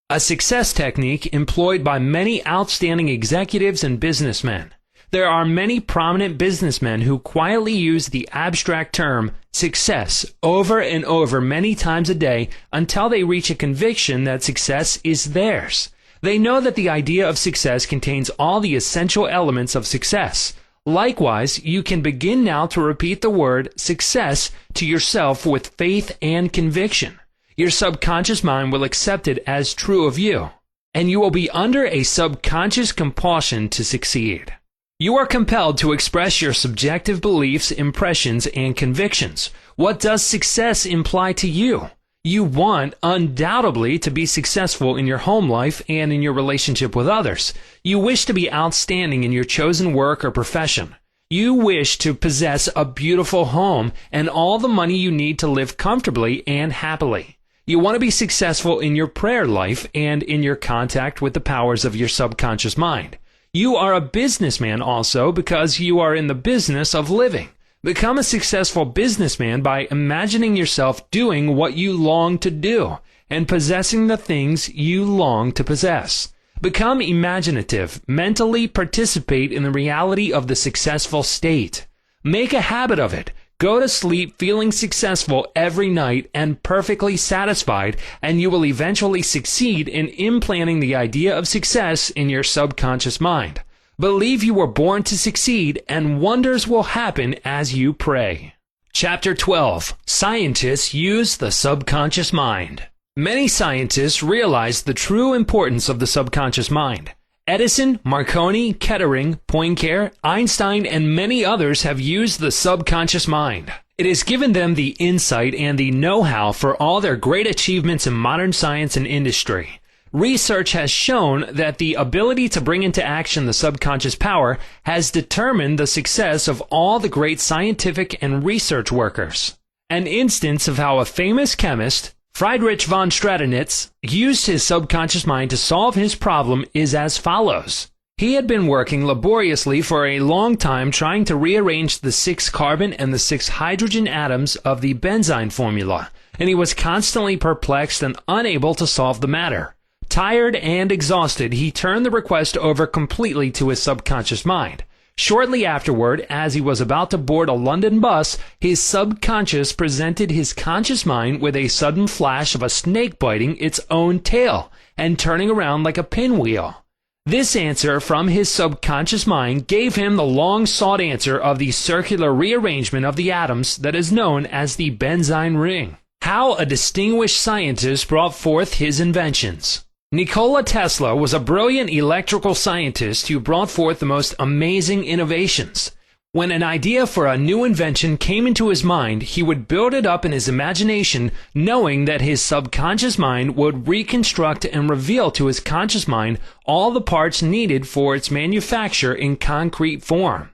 A success technique employed by many outstanding executives and businessmen. There are many prominent businessmen who quietly use the abstract term success over and over many times a day until they reach a conviction that success is theirs. They know that the idea of success contains all the essential elements of success. Likewise, you can begin now to repeat the word success to yourself with faith and conviction. Your subconscious mind will accept it as true of you, and you will be under a subconscious compulsion to succeed. You are compelled to express your subjective beliefs, impressions, and convictions. What does success imply to you? You want, undoubtedly, to be successful in your home life and in your relationship with others. You wish to be outstanding in your chosen work or profession. You wish to possess a beautiful home and all the money you need to live comfortably and happily. You want to be successful in your prayer life and in your contact with the powers of your subconscious mind. You are a businessman also because you are in the business of living. Become a successful businessman by imagining yourself doing what you long to do and possessing the things you long to possess. Become imaginative. Mentally participate in the reality of the successful state. Make a habit of it. Go to sleep feeling successful every night and perfectly satisfied, and you will eventually succeed in implanting the idea of success in your subconscious mind. Believe you were born to succeed, and wonders will happen as you pray. Chapter 12. Scientists use the subconscious mind. Many scientists realize the true importance of the subconscious mind. Edison, Marconi, Kettering, Poincare, Einstein, and many others have used the subconscious mind. It has given them the insight and the know-how for all their great achievements in modern science and industry. Research has shown that the ability to bring into action the subconscious power has determined the success of all the great scientific and research workers. An instance of how a famous chemist, Friedrich von Stradonitz, used his subconscious mind to solve his problem is as follows. He had been working laboriously for a long time trying to rearrange the 6 carbon and the 6 hydrogen atoms of the benzene formula, and he was constantly perplexed and unable to solve the matter. Tired and exhausted, he turned the request over completely to his subconscious mind. Shortly afterward, as he was about to board a London bus, his subconscious presented his conscious mind with a sudden flash of a snake biting its own tail and turning around like a pinwheel. This answer from his subconscious mind gave him the long-sought answer of the circular rearrangement of the atoms that is known as the benzene ring. How a distinguished scientist brought forth his inventions. Nikola Tesla was a brilliant electrical scientist who brought forth the most amazing innovations. When an idea for a new invention came into his mind, he would build it up in his imagination, knowing that his subconscious mind would reconstruct and reveal to his conscious mind all the parts needed for its manufacture in concrete form.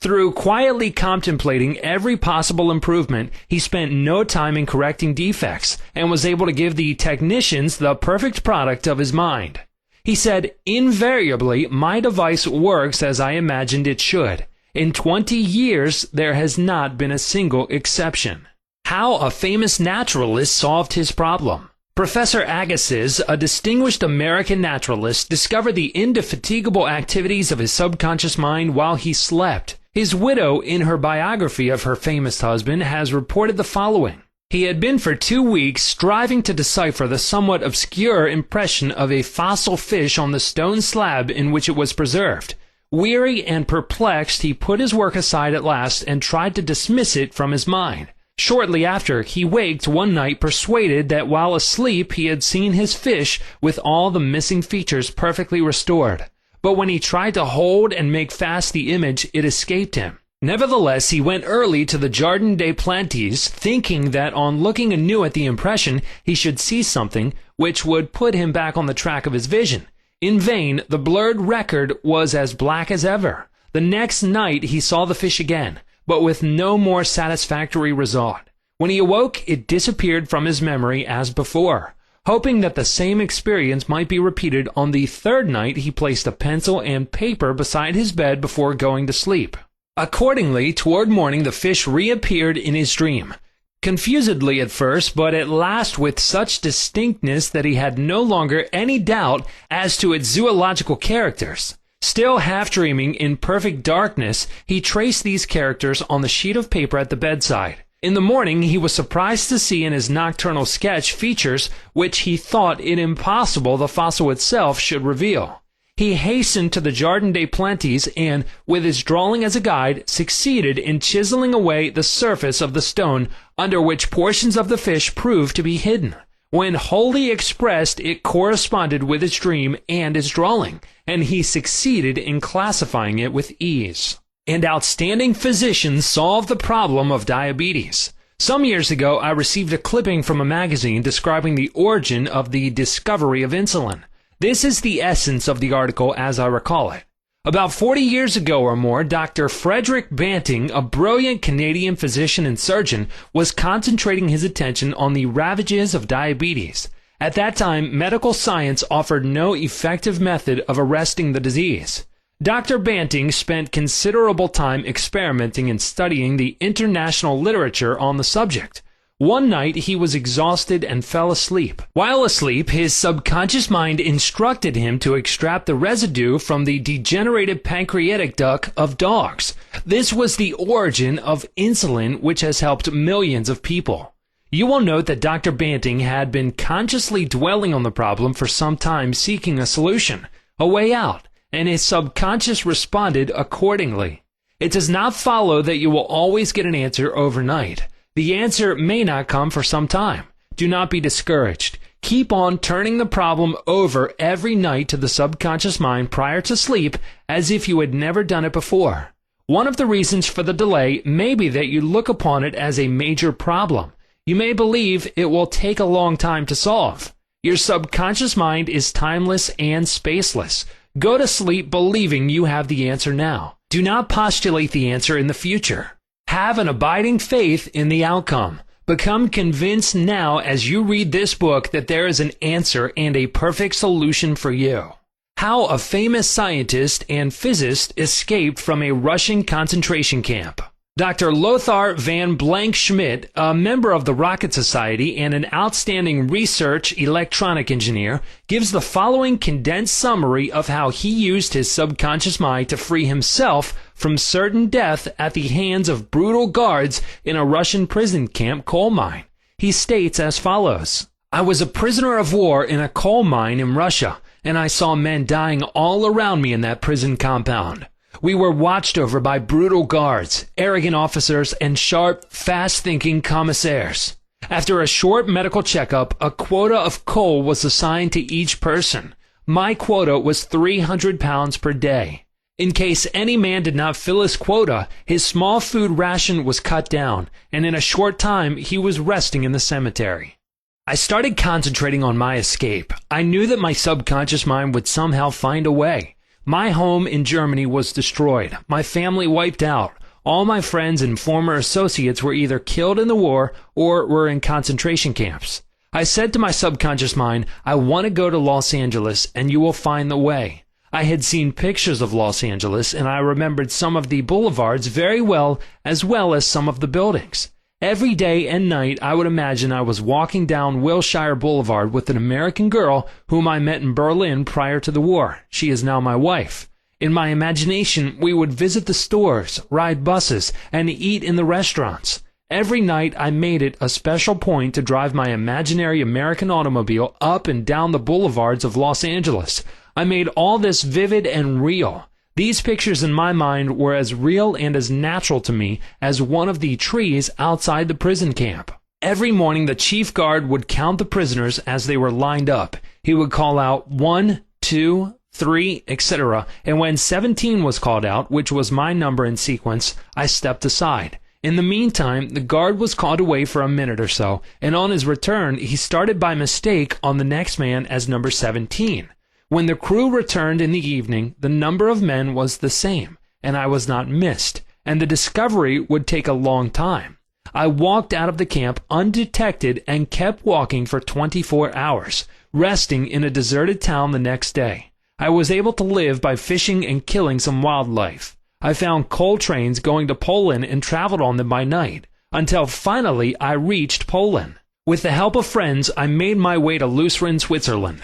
Through quietly contemplating every possible improvement, he spent no time in correcting defects and was able to give the technicians the perfect product of his mind. He said, "Invariably, my device works as I imagined it should. In 20 years, there has not been a single exception." How a famous naturalist solved his problem. Professor Agassiz, a distinguished American naturalist, discovered the indefatigable activities of his subconscious mind while he slept. His widow, in her biography of her famous husband, has reported the following. He had been for 2 weeks striving to decipher the somewhat obscure impression of a fossil fish on the stone slab in which it was preserved. Weary and perplexed, he put his work aside at last and tried to dismiss it from his mind. Shortly after, he waked one night persuaded that while asleep he had seen his fish with all the missing features perfectly restored. But when he tried to hold and make fast the image, it escaped him. Nevertheless, he went early to the Jardin des Plantes, thinking that on looking anew at the impression, he should see something which would put him back on the track of his vision. In vain, the blurred record was as black as ever. The next night he saw the fish again, but with no more satisfactory result. When he awoke, it disappeared from his memory as before. Hoping that the same experience might be repeated on the third night, he placed a pencil and paper beside his bed before going to sleep. Accordingly, toward morning, the fish reappeared in his dream. Confusedly at first, but at last with such distinctness that he had no longer any doubt as to its zoological characters. Still half dreaming in perfect darkness, he traced these characters on the sheet of paper at the bedside. In the morning, he was surprised to see in his nocturnal sketch features which he thought it impossible the fossil itself should reveal. He hastened to the Jardin des Plantes and, with his drawing as a guide, succeeded in chiseling away the surface of the stone under which portions of the fish proved to be hidden. When wholly expressed, it corresponded with his dream and his drawing, and he succeeded in classifying it with ease. And outstanding physicians solve the problem of diabetes. Some years ago, I received a clipping from a magazine describing the origin of the discovery of insulin. This is the essence of the article as I recall it. About 40 years ago or more, Dr. Frederick Banting, a brilliant Canadian physician and surgeon, was concentrating his attention on the ravages of diabetes. At that time, medical science offered no effective method of arresting the disease. Dr. Banting spent considerable time experimenting and studying the international literature on the subject. One night he was exhausted and fell asleep. While asleep, his subconscious mind instructed him to extract the residue from the degenerated pancreatic duct of dogs. This was the origin of insulin, which has helped millions of people. You will note that Dr. Banting had been consciously dwelling on the problem for some time, seeking a solution, a way out, and his subconscious responded accordingly. It does not follow that you will always get an answer overnight. The answer may not come for some time. Do not be discouraged. Keep on turning the problem over every night to the subconscious mind prior to sleep as if you had never done it before. One of the reasons for the delay may be that you look upon it as a major problem. You may believe it will take a long time to solve. Your subconscious mind is timeless and spaceless. Go to sleep believing you have the answer now. Do not postulate the answer in the future. Have an abiding faith in the outcome. Become convinced now as you read this book that there is an answer and a perfect solution for you. How a famous scientist and physicist escaped from a Russian concentration camp. Dr. Lothar van Blank-Schmidt, a member of the Rocket Society and an outstanding research electronic engineer, gives the following condensed summary of how he used his subconscious mind to free himself from certain death at the hands of brutal guards in a Russian prison camp coal mine. He states as follows: "I was a prisoner of war in a coal mine in Russia, and I saw men dying all around me in that prison compound. We were watched over by brutal guards, arrogant officers, and sharp, fast-thinking commissaires. After a short medical checkup, a quota of coal was assigned to each person. My quota was 300 pounds per day. In case any man did not fill his quota, his small food ration was cut down, and in a short time he was resting in the cemetery. I started concentrating on my escape. I knew that my subconscious mind would somehow find a way. My home in Germany was destroyed, my family wiped out. All my friends and former associates were either killed in the war or were in concentration camps. I said to my subconscious mind, I want to go to Los Angeles and you will find the way. I had seen pictures of Los Angeles and I remembered some of the boulevards very well as some of the buildings. Every day and night I would imagine I was walking down Wilshire Boulevard with an American girl whom I met in Berlin prior to the war. She is now my wife. In my imagination, we would visit the stores, ride buses, and eat in the restaurants. Every night I made it a special point to drive my imaginary American automobile up and down the boulevards of Los Angeles. I made all this vivid and real. These pictures in my mind were as real and as natural to me as one of the trees outside the prison camp. Every morning the chief guard would count the prisoners as they were lined up. He would call out 1, 2, 3, etc. And when 17 was called out, which was my number in sequence, I stepped aside. In the meantime, the guard was called away for a minute or so, and on his return, he started by mistake on the next man as number 17. When the crew returned in the evening, the number of men was the same, and I was not missed, and the discovery would take a long time. I walked out of the camp undetected and kept walking for 24 hours, resting in a deserted town the next day. I was able to live by fishing and killing some wildlife. I found coal trains going to Poland and traveled on them by night, until finally I reached Poland. With the help of friends, I made my way to Lucerne, Switzerland.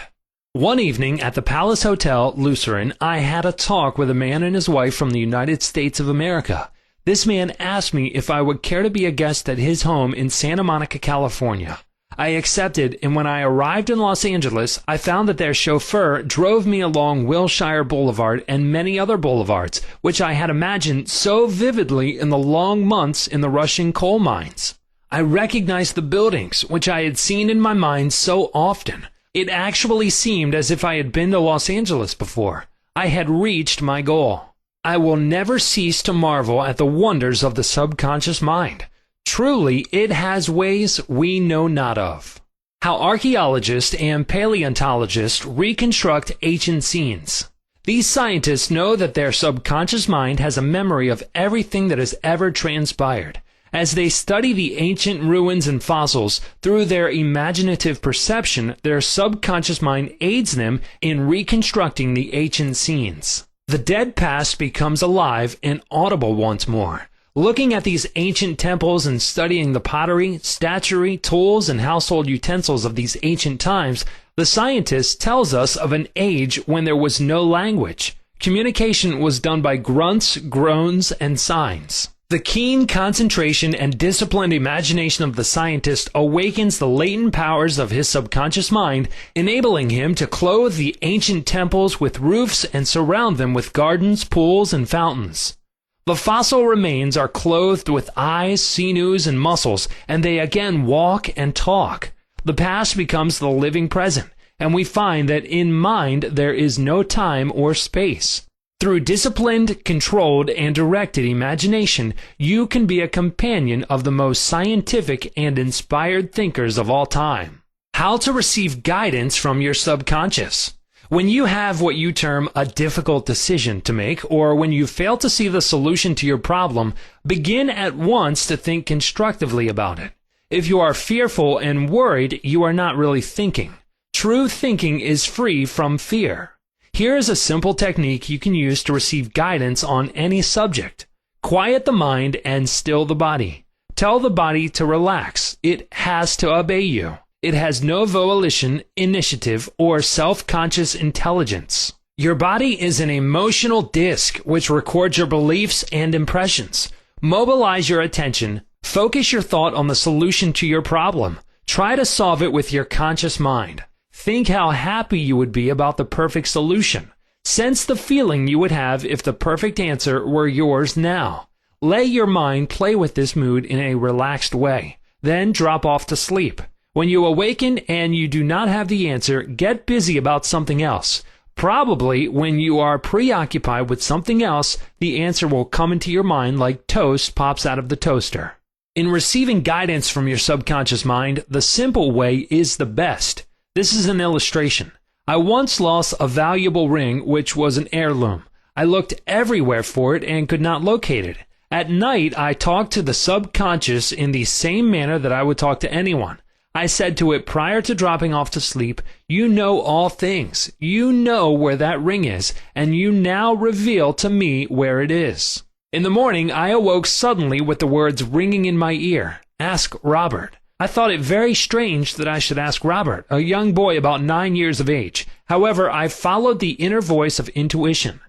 One evening at the Palace Hotel, Lucerne, I had a talk with a man and his wife from the United States of America. This man asked me if I would care to be a guest at his home in Santa Monica, California. I accepted, and when I arrived in Los Angeles, I found that their chauffeur drove me along Wilshire Boulevard and many other boulevards, which I had imagined so vividly in the long months in the Russian coal mines. I recognized the buildings, which I had seen in my mind so often. It actually seemed as if I had been to Los Angeles before. I had reached my goal. I will never cease to marvel at the wonders of the subconscious mind. Truly, it has ways we know not of. How archaeologists and paleontologists reconstruct ancient scenes. These scientists know that their subconscious mind has a memory of everything that has ever transpired. As they study the ancient ruins and fossils through their imaginative perception, their subconscious mind aids them in reconstructing the ancient scenes. The dead past becomes alive and audible once more. Looking at these ancient temples and studying the pottery, statuary, tools, and household utensils of these ancient times, the scientist tells us of an age when there was no language. Communication was done by grunts, groans, and signs. The keen concentration and disciplined imagination of the scientist awakens the latent powers of his subconscious mind, enabling him to clothe the ancient temples with roofs and surround them with gardens, pools, and fountains. The fossil remains are clothed with eyes, sinews, and muscles, and they again walk and talk. The past becomes the living present, and we find that in mind there is no time or space. Through disciplined, controlled, and directed imagination, you can be a companion of the most scientific and inspired thinkers of all time. How to receive guidance from your subconscious. When you have what you term a difficult decision to make, or when you fail to see the solution to your problem, begin at once to think constructively about it. If you are fearful and worried, you are not really thinking. True thinking is free from fear. Here is a simple technique you can use to receive guidance on any subject. Quiet the mind and still the body. Tell the body to relax. It has to obey you. It has no volition, initiative, or self-conscious intelligence. Your body is an emotional disk which records your beliefs and impressions. Mobilize your attention. Focus your thought on the solution to your problem. Try to solve it with your conscious mind. Think how happy you would be about the perfect solution. Sense the feeling you would have if the perfect answer were yours now. Let your mind play with this mood in a relaxed way. then drop off to sleep. When you awaken and you do not have the answer, get busy about something else. Probably when you are preoccupied with something else, the answer will come into your mind like toast pops out of the toaster. In receiving guidance from your subconscious mind, the simple way is the best. This is an illustration. I once lost a valuable ring which was an heirloom. I looked everywhere for it and could not locate it. At night, I talked to the subconscious in the same manner that I would talk to anyone. I said to it prior to dropping off to sleep, "You know all things. You know where that ring is, and you now reveal to me where it is." In the morning, I awoke suddenly with the words ringing in my ear, "Ask Robert." I thought it very strange that I should ask Robert, a young boy about 9 years of age. However, I followed the inner voice of intuition.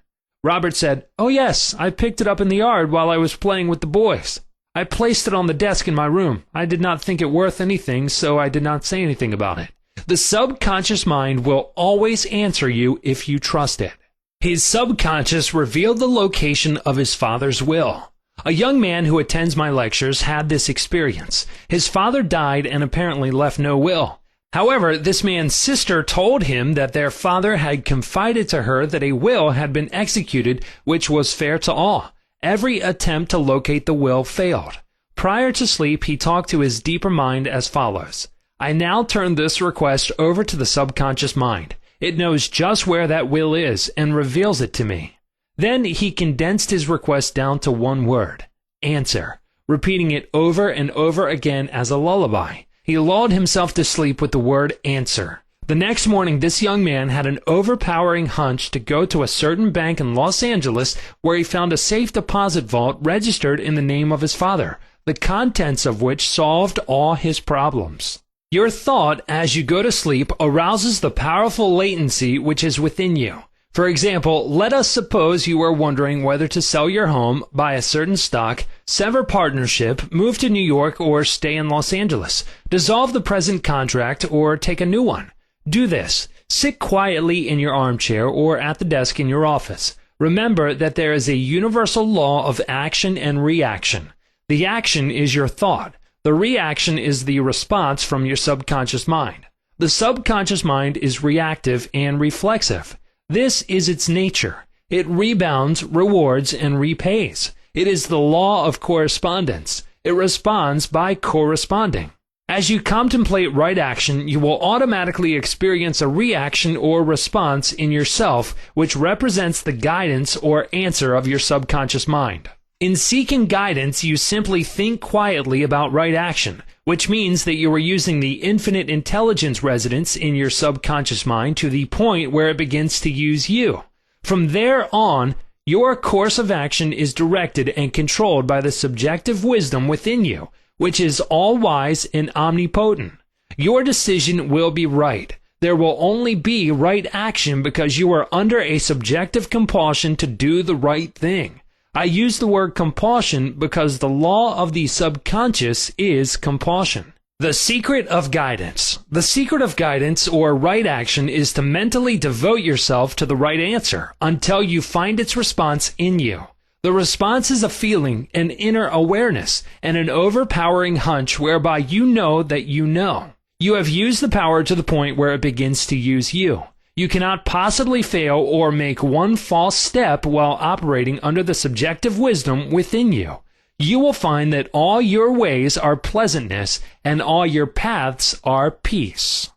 Robert said, "Oh yes, I picked it up in the yard while I was playing with the boys. I placed it on the desk in my room. I did not think it worth anything, so I did not say anything about it." The subconscious mind will always answer you if you trust it. His subconscious revealed the location of his father's will. A young man who attends my lectures had this experience. His father died and apparently left no will. However, this man's sister told him that their father had confided to her that a will had been executed which was fair to all. Every attempt to locate the will failed. Prior to sleep, he talked to his deeper mind as follows. I now turn this request over to the subconscious mind. It knows just where that will is and reveals it to me. Then he condensed his request down to one word, answer, repeating it over and over again as a lullaby. He lulled himself to sleep with the word answer. The next morning, this young man had an overpowering hunch to go to a certain bank in Los Angeles where he found a safe deposit vault registered in the name of his father, the contents of which solved all his problems. Your thought as you go to sleep arouses the powerful latency which is within you. For example, let us suppose you are wondering whether to sell your home, buy a certain stock, sever partnership, move to New York, or stay in Los Angeles, dissolve the present contract, or take a new one. Do this. Sit quietly in your armchair or at the desk in your office. Remember that there is a universal law of action and reaction. The action is your thought. The reaction is the response from your subconscious mind. The subconscious mind is reactive and reflexive. This is its nature. It rebounds, rewards, and repays. It is the law of correspondence. It responds by corresponding. As you contemplate right action, you will automatically experience a reaction or response in yourself, which represents the guidance or answer of your subconscious mind. In seeking guidance, you simply think quietly about right action, which means that you are using the infinite intelligence residence in your subconscious mind to the point where it begins to use you. From there on, your course of action is directed and controlled by the subjective wisdom within you, which is all-wise and omnipotent. Your decision will be right. There will only be right action because you are under a subjective compulsion to do the right thing. I use the word compulsion because the law of the subconscious is compulsion. The secret of guidance. The secret of guidance or right action is to mentally devote yourself to the right answer until you find its response in you. The response is a feeling, an inner awareness, and an overpowering hunch whereby you know that you know. You have used the power to the point where it begins to use you. You cannot possibly fail or make one false step while operating under the subjective wisdom within you. You will find that all your ways are pleasantness and all your paths are peace.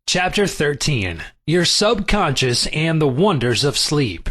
Chapter 13. Your Subconscious and the Wonders of Sleep.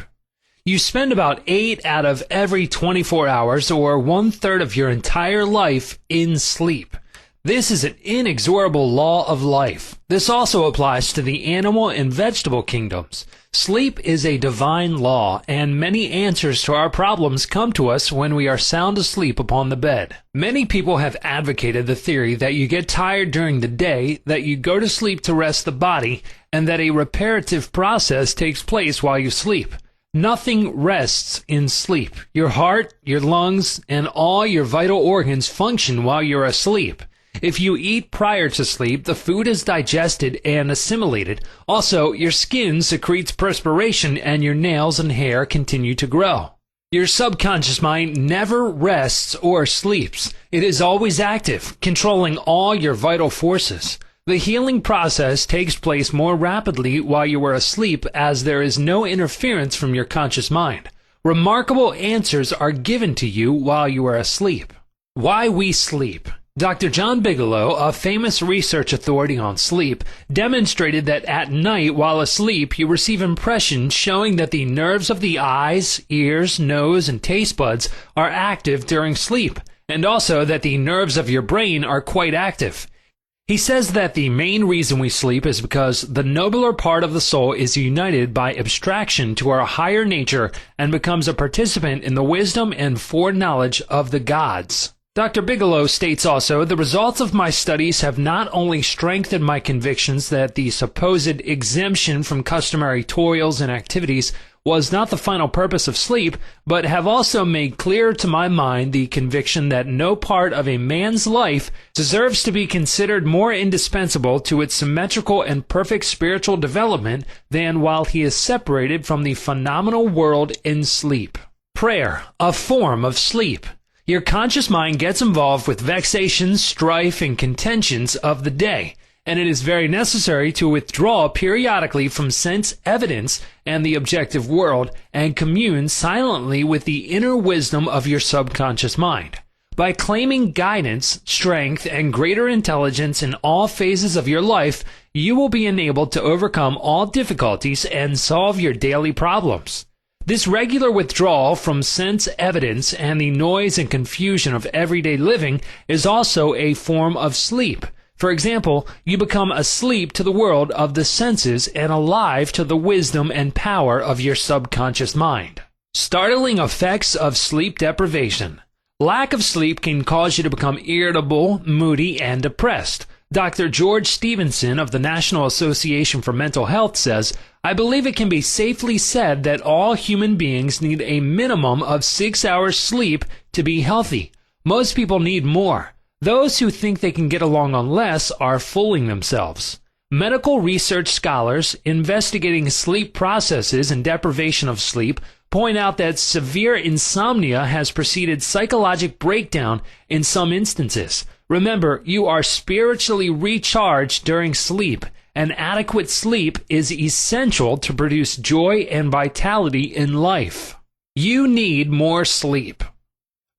You spend about 8 out of every 24 hours, or 1/3 of your entire life, in sleep. This is an inexorable law of life. This also applies to the animal and vegetable kingdoms. Sleep is a divine law, and many answers to our problems come to us when we are sound asleep upon the bed. Many people have advocated the theory that you get tired during the day, that you go to sleep to rest the body, and that a reparative process takes place while you sleep. Nothing rests in sleep. Your heart, your lungs, and all your vital organs function while you're asleep. If you eat prior to sleep, the food is digested and assimilated. Also, your skin secretes perspiration and your nails and hair continue to grow. Your subconscious mind never rests or sleeps. It is always active, controlling all your vital forces. The healing process takes place more rapidly while you are asleep, as there is no interference from your conscious mind. Remarkable answers are given to you while you are asleep. Why we sleep. Dr. John Bigelow, a famous research authority on sleep, demonstrated that at night while asleep you receive impressions showing that the nerves of the eyes, ears, nose, and taste buds are active during sleep, and also that the nerves of your brain are quite active. He says that the main reason we sleep is because the nobler part of the soul is united by abstraction to our higher nature and becomes a participant in the wisdom and foreknowledge of the gods. Dr. Bigelow states also, the results of my studies have not only strengthened my convictions that the supposed exemption from customary toils and activities was not the final purpose of sleep, but have also made clear to my mind the conviction that no part of a man's life deserves to be considered more indispensable to its symmetrical and perfect spiritual development than while he is separated from the phenomenal world in sleep. Prayer, a form of sleep. Your conscious mind gets involved with vexations, strife, and contentions of the day, and it is very necessary to withdraw periodically from sense evidence and the objective world and commune silently with the inner wisdom of your subconscious mind. By claiming guidance, strength, and greater intelligence in all phases of your life, you will be enabled to overcome all difficulties and solve your daily problems. This regular withdrawal from sense evidence and the noise and confusion of everyday living is also a form of sleep. For example, you become asleep to the world of the senses and alive to the wisdom and power of your subconscious mind. Startling effects of sleep deprivation. Lack of sleep can cause you to become irritable, moody, and depressed. Dr. George Stevenson of the National Association for Mental Health says, I believe it can be safely said that all human beings need a minimum of 6 hours sleep to be healthy. Most people need more. Those who think they can get along on less are fooling themselves. Medical research scholars investigating sleep processes and deprivation of sleep point out that severe insomnia has preceded psychologic breakdown in some instances. Remember, you are spiritually recharged during sleep, and adequate sleep is essential to produce joy and vitality in life. You need more sleep.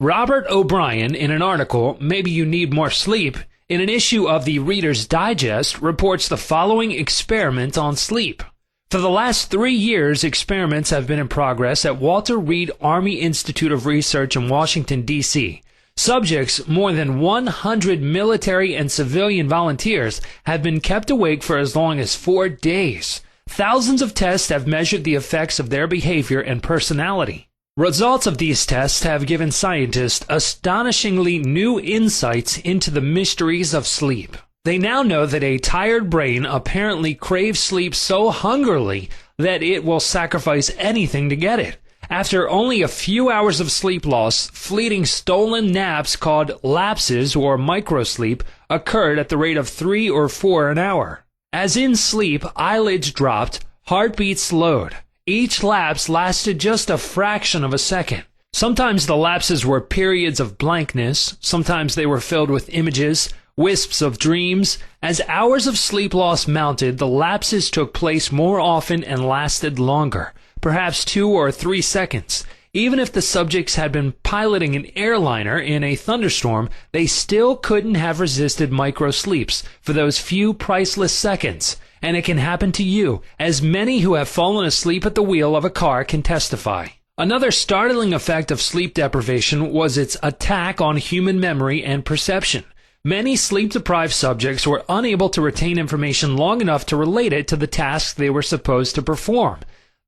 Robert O'Brien, in an article, Maybe You Need More Sleep, in an issue of the Reader's Digest, reports the following experiment on sleep. For the last 3 years, experiments have been in progress at Walter Reed Army Institute of Research in Washington, D.C. Subjects, more than 100 military and civilian volunteers, have been kept awake for as long as 4 days. Thousands of tests have measured the effects of their behavior and personality. Results of these tests have given scientists astonishingly new insights into the mysteries of sleep. They now know that a tired brain apparently craves sleep so hungrily that it will sacrifice anything to get it. After only a few hours of sleep loss, fleeting stolen naps called lapses or microsleep occurred at the rate of 3 or 4 an hour. As in sleep, eyelids dropped, heartbeat slowed. Each lapse lasted just a fraction of a second. Sometimes the lapses were periods of blankness, sometimes they were filled with images, wisps of dreams. As hours of sleep loss mounted, the lapses took place more often and lasted longer, perhaps 2 or 3 seconds. Even if the subjects had been piloting an airliner in a thunderstorm, they still couldn't have resisted microsleeps for those few priceless seconds. And it can happen to you, as many who have fallen asleep at the wheel of a car can testify. Another startling effect of sleep deprivation was its attack on human memory and perception. Many sleep-deprived subjects were unable to retain information long enough to relate it to the tasks they were supposed to perform.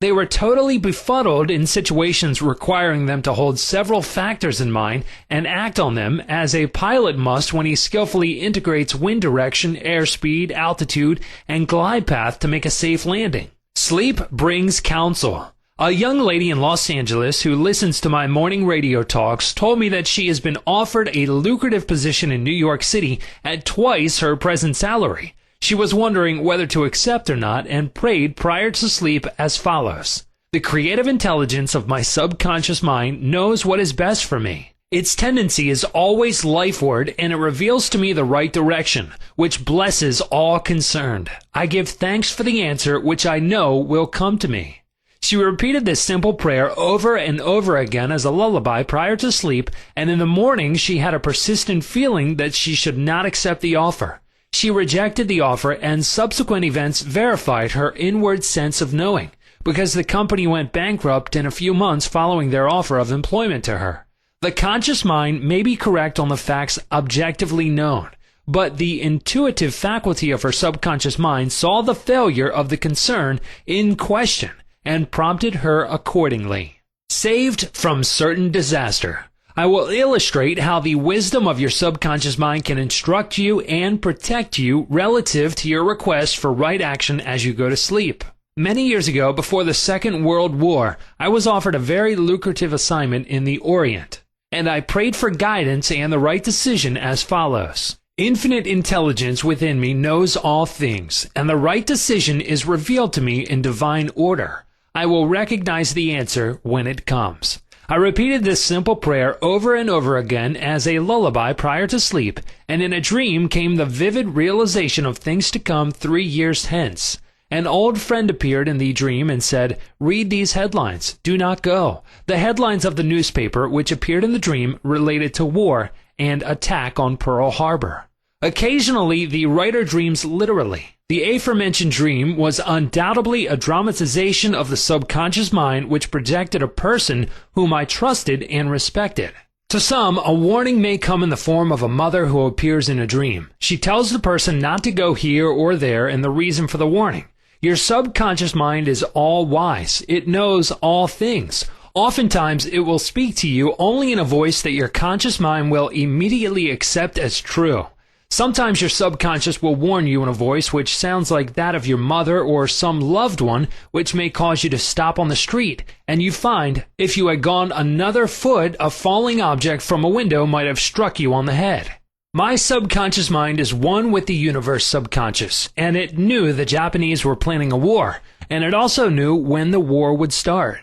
They were totally befuddled in situations requiring them to hold several factors in mind and act on them, as a pilot must when he skillfully integrates wind direction, airspeed, altitude, and glide path to make a safe landing. Sleep brings counsel. A young lady in Los Angeles who listens to my morning radio talks told me that she has been offered a lucrative position in New York City at twice her present salary. She was wondering whether to accept or not and prayed prior to sleep as follows. The creative intelligence of my subconscious mind knows what is best for me. Its tendency is always lifeward, and it reveals to me the right direction, which blesses all concerned. I give thanks for the answer which I know will come to me. She repeated this simple prayer over and over again as a lullaby prior to sleep, and in the morning she had a persistent feeling that she should not accept the offer. She rejected the offer, and subsequent events verified her inward sense of knowing, because the company went bankrupt in a few months following their offer of employment to her. The conscious mind may be correct on the facts objectively known, but the intuitive faculty of her subconscious mind saw the failure of the concern in question and prompted her accordingly. Saved from certain disaster. I will illustrate how the wisdom of your subconscious mind can instruct you and protect you relative to your request for right action as you go to sleep. Many years ago, before the Second World War, I was offered a very lucrative assignment in the Orient, and I prayed for guidance and the right decision as follows. Infinite intelligence within me knows all things, and the right decision is revealed to me in divine order. I will recognize the answer when it comes. I repeated this simple prayer over and over again as a lullaby prior to sleep, and in a dream came the vivid realization of things to come 3 years hence. An old friend appeared in the dream and said, "Read these headlines. Do not go." The headlines of the newspaper which appeared in the dream related to war and attack on Pearl Harbor. Occasionally, the writer dreams literally. The aforementioned dream was undoubtedly a dramatization of the subconscious mind which projected a person whom I trusted and respected. To some, a warning may come in the form of a mother who appears in a dream. She tells the person not to go here or there and the reason for the warning. Your subconscious mind is all-wise. It knows all things. Oftentimes, it will speak to you only in a voice that your conscious mind will immediately accept as true. Sometimes your subconscious will warn you in a voice which sounds like that of your mother or some loved one, which may cause you to stop on the street, and you find, if you had gone another foot, a falling object from a window might have struck you on the head. My subconscious mind is one with the universe subconscious, and it knew the Japanese were planning a war, and it also knew when the war would start.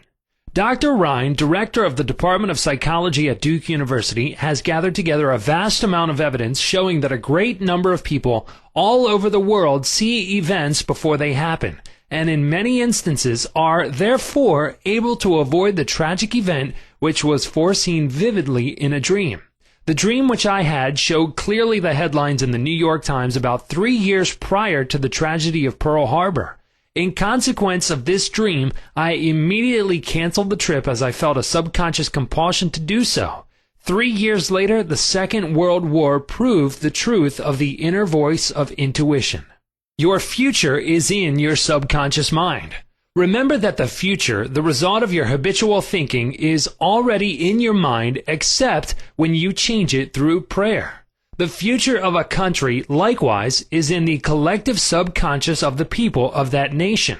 Dr. Ryan, director of the Department of Psychology at Duke University, has gathered together a vast amount of evidence showing that a great number of people all over the world see events before they happen, and in many instances are, therefore, able to avoid the tragic event which was foreseen vividly in a dream. The dream which I had showed clearly the headlines in the New York Times about 3 years prior to the tragedy of Pearl Harbor. In consequence of this dream, I immediately canceled the trip as I felt a subconscious compulsion to do so. 3 years later, the Second World War proved the truth of the inner voice of intuition. Your future is in your subconscious mind. Remember that the future, the result of your habitual thinking, is already in your mind except when you change it through prayer. The future of a country, likewise, is in the collective subconscious of the people of that nation.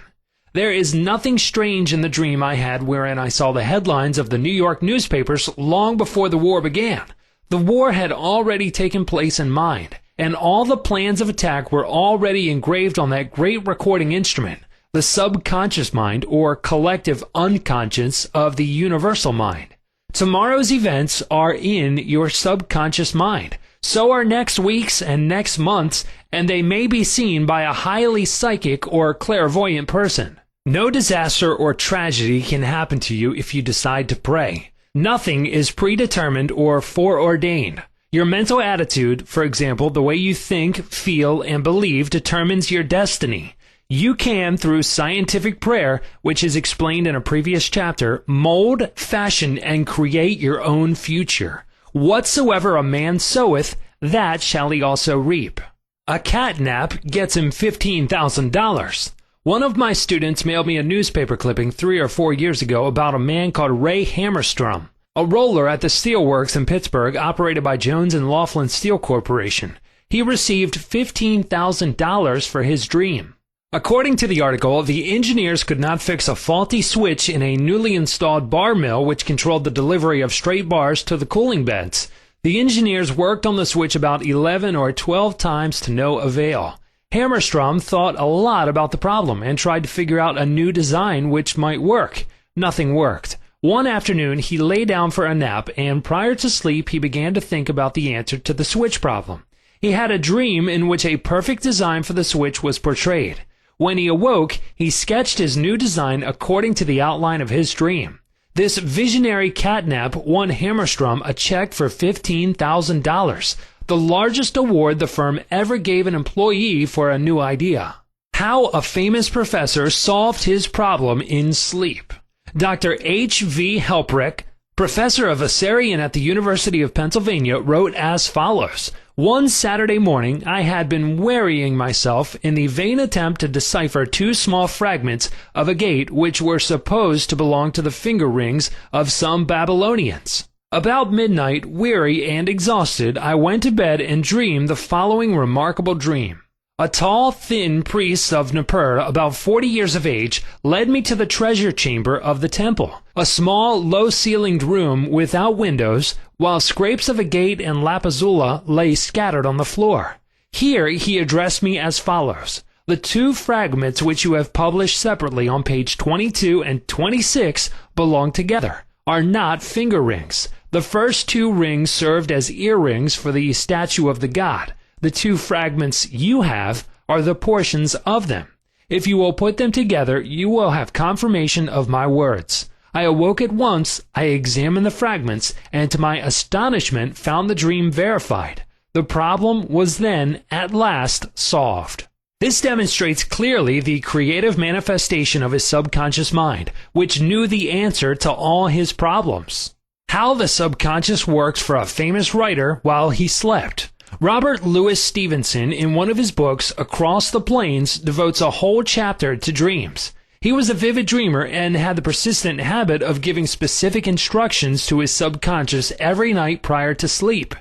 There is nothing strange in the dream I had wherein I saw the headlines of the New York newspapers long before the war began. The war had already taken place in mind, and all the plans of attack were already engraved on that great recording instrument, the subconscious mind, or collective unconscious of the universal mind. Tomorrow's events are in your subconscious mind. So are next week's and next month's, and they may be seen by a highly psychic or clairvoyant person. No disaster or tragedy can happen to you if you decide to pray. Nothing is predetermined or foreordained. Your mental attitude, for example, the way you think, feel, and believe, determines your destiny. You can, through scientific prayer, which is explained in a previous chapter, mold, fashion, and create your own future. Whatsoever a man soweth, that shall he also reap. A catnap gets him $15,000. One of my students mailed me a newspaper clipping 3 or 4 years ago about a man called Ray Hammerstrom, a roller at the steelworks in Pittsburgh operated by Jones and Laughlin Steel Corporation. He received $15,000 for his dream. According to the article, the engineers could not fix a faulty switch in a newly installed bar mill which controlled the delivery of straight bars to the cooling beds. The engineers worked on the switch about 11 or 12 times to no avail. Hammerstrom thought a lot about the problem and tried to figure out a new design which might work. Nothing worked. One afternoon, he lay down for a nap, and prior to sleep, he began to think about the answer to the switch problem. He had a dream in which a perfect design for the switch was portrayed. When he awoke, he sketched his new design according to the outline of his dream. This visionary catnap won Hammerstrom a check for $15,000, the largest award the firm ever gave an employee for a new idea. How a famous professor solved his problem in sleep. Dr. H.V. Helprich, professor of Assyrian at the University of Pennsylvania, wrote as follows: "One Saturday morning, I had been wearying myself in the vain attempt to decipher two small fragments of a gate which were supposed to belong to the finger rings of some Babylonians. About midnight, weary and exhausted, I went to bed and dreamed the following remarkable dream. A tall, thin priest of Nippur, about 40 years of age, led me to the treasure chamber of the temple, a small, low-ceilinged room without windows, while scrapes of agate and lapazula lay scattered on the floor. Here he addressed me as follows: the two fragments which you have published separately on page 22 and 26 belong together, are not finger rings. The first two rings served as earrings for the statue of the god. The two fragments you have are the portions of them. If you will put them together, you will have confirmation of my words." I awoke at once, I examined the fragments, and to my astonishment found the dream verified. The problem was then, at last, solved. This demonstrates clearly the creative manifestation of his subconscious mind, which knew the answer to all his problems. How the subconscious works for a famous writer while he slept. Robert Louis Stevenson, in one of his books, Across the Plains, devotes a whole chapter to dreams. He was a vivid dreamer and had the persistent habit of giving specific instructions to his subconscious every night prior to sleep.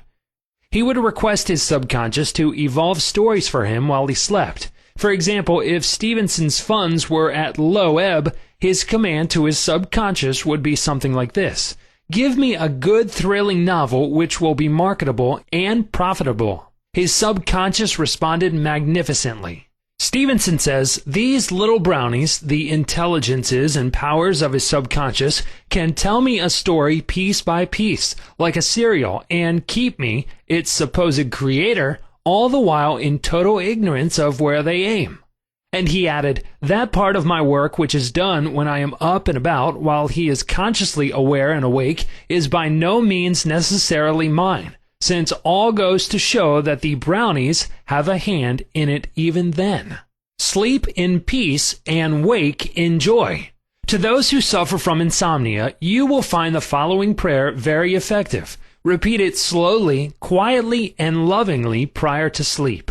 He would request his subconscious to evolve stories for him while he slept. For example, if Stevenson's funds were at low ebb, his command to his subconscious would be something like this: "Give me a good, thrilling novel which will be marketable and profitable." His subconscious responded magnificently. Stevenson says, "These little brownies, the intelligences and powers of his subconscious, can tell me a story piece by piece, like a serial, and keep me, its supposed creator, all the while in total ignorance of where they aim." And he added, "That part of my work which is done when I am up and about while he is consciously aware and awake is by no means necessarily mine, since all goes to show that the brownies have a hand in it even then." Sleep in peace and wake in joy. To those who suffer from insomnia, you will find the following prayer very effective. Repeat it slowly, quietly, and lovingly prior to sleep.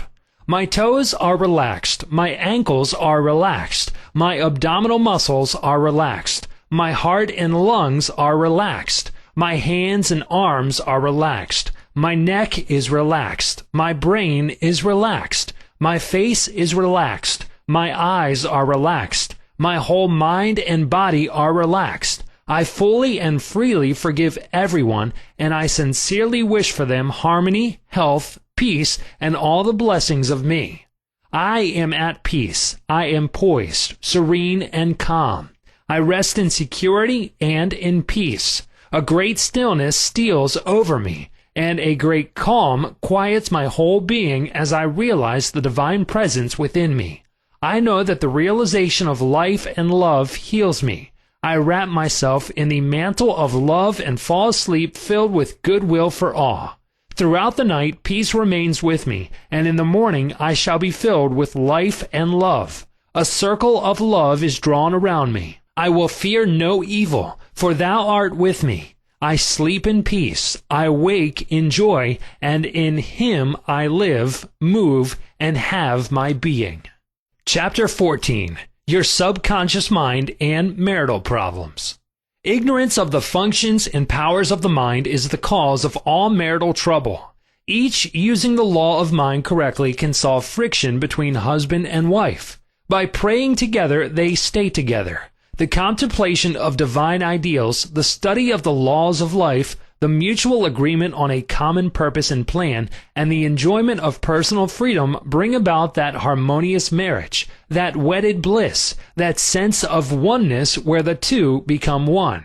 My toes are relaxed. My ankles are relaxed. My abdominal muscles are relaxed. My heart and lungs are relaxed. My hands and arms are relaxed. My neck is relaxed. My brain is relaxed. My face is relaxed. My eyes are relaxed. My whole mind and body are relaxed. I fully and freely forgive everyone, and I sincerely wish for them harmony, health, peace, and all the blessings of me. I am at peace. I am poised, serene, and calm. I rest in security and in peace. A great stillness steals over me, and a great calm quiets my whole being as I realize the divine presence within me. I know that the realization of life and love heals me. I wrap myself in the mantle of love and fall asleep filled with goodwill for all. Throughout the night, peace remains with me, and in the morning I shall be filled with life and love. A circle of love is drawn around me. I will fear no evil, for thou art with me. I sleep in peace, I wake in joy, and in him I live, move, and have my being. Chapter 14. Your Subconscious Mind and Marital Problems. Ignorance of the functions and powers of the mind is the cause of all marital trouble. Each using the law of mind correctly can solve friction between husband and wife. By praying together, they stay together. The contemplation of divine ideals, the study of the laws of life, the mutual agreement on a common purpose and plan, and the enjoyment of personal freedom bring about that harmonious marriage, that wedded bliss, that sense of oneness where the two become one.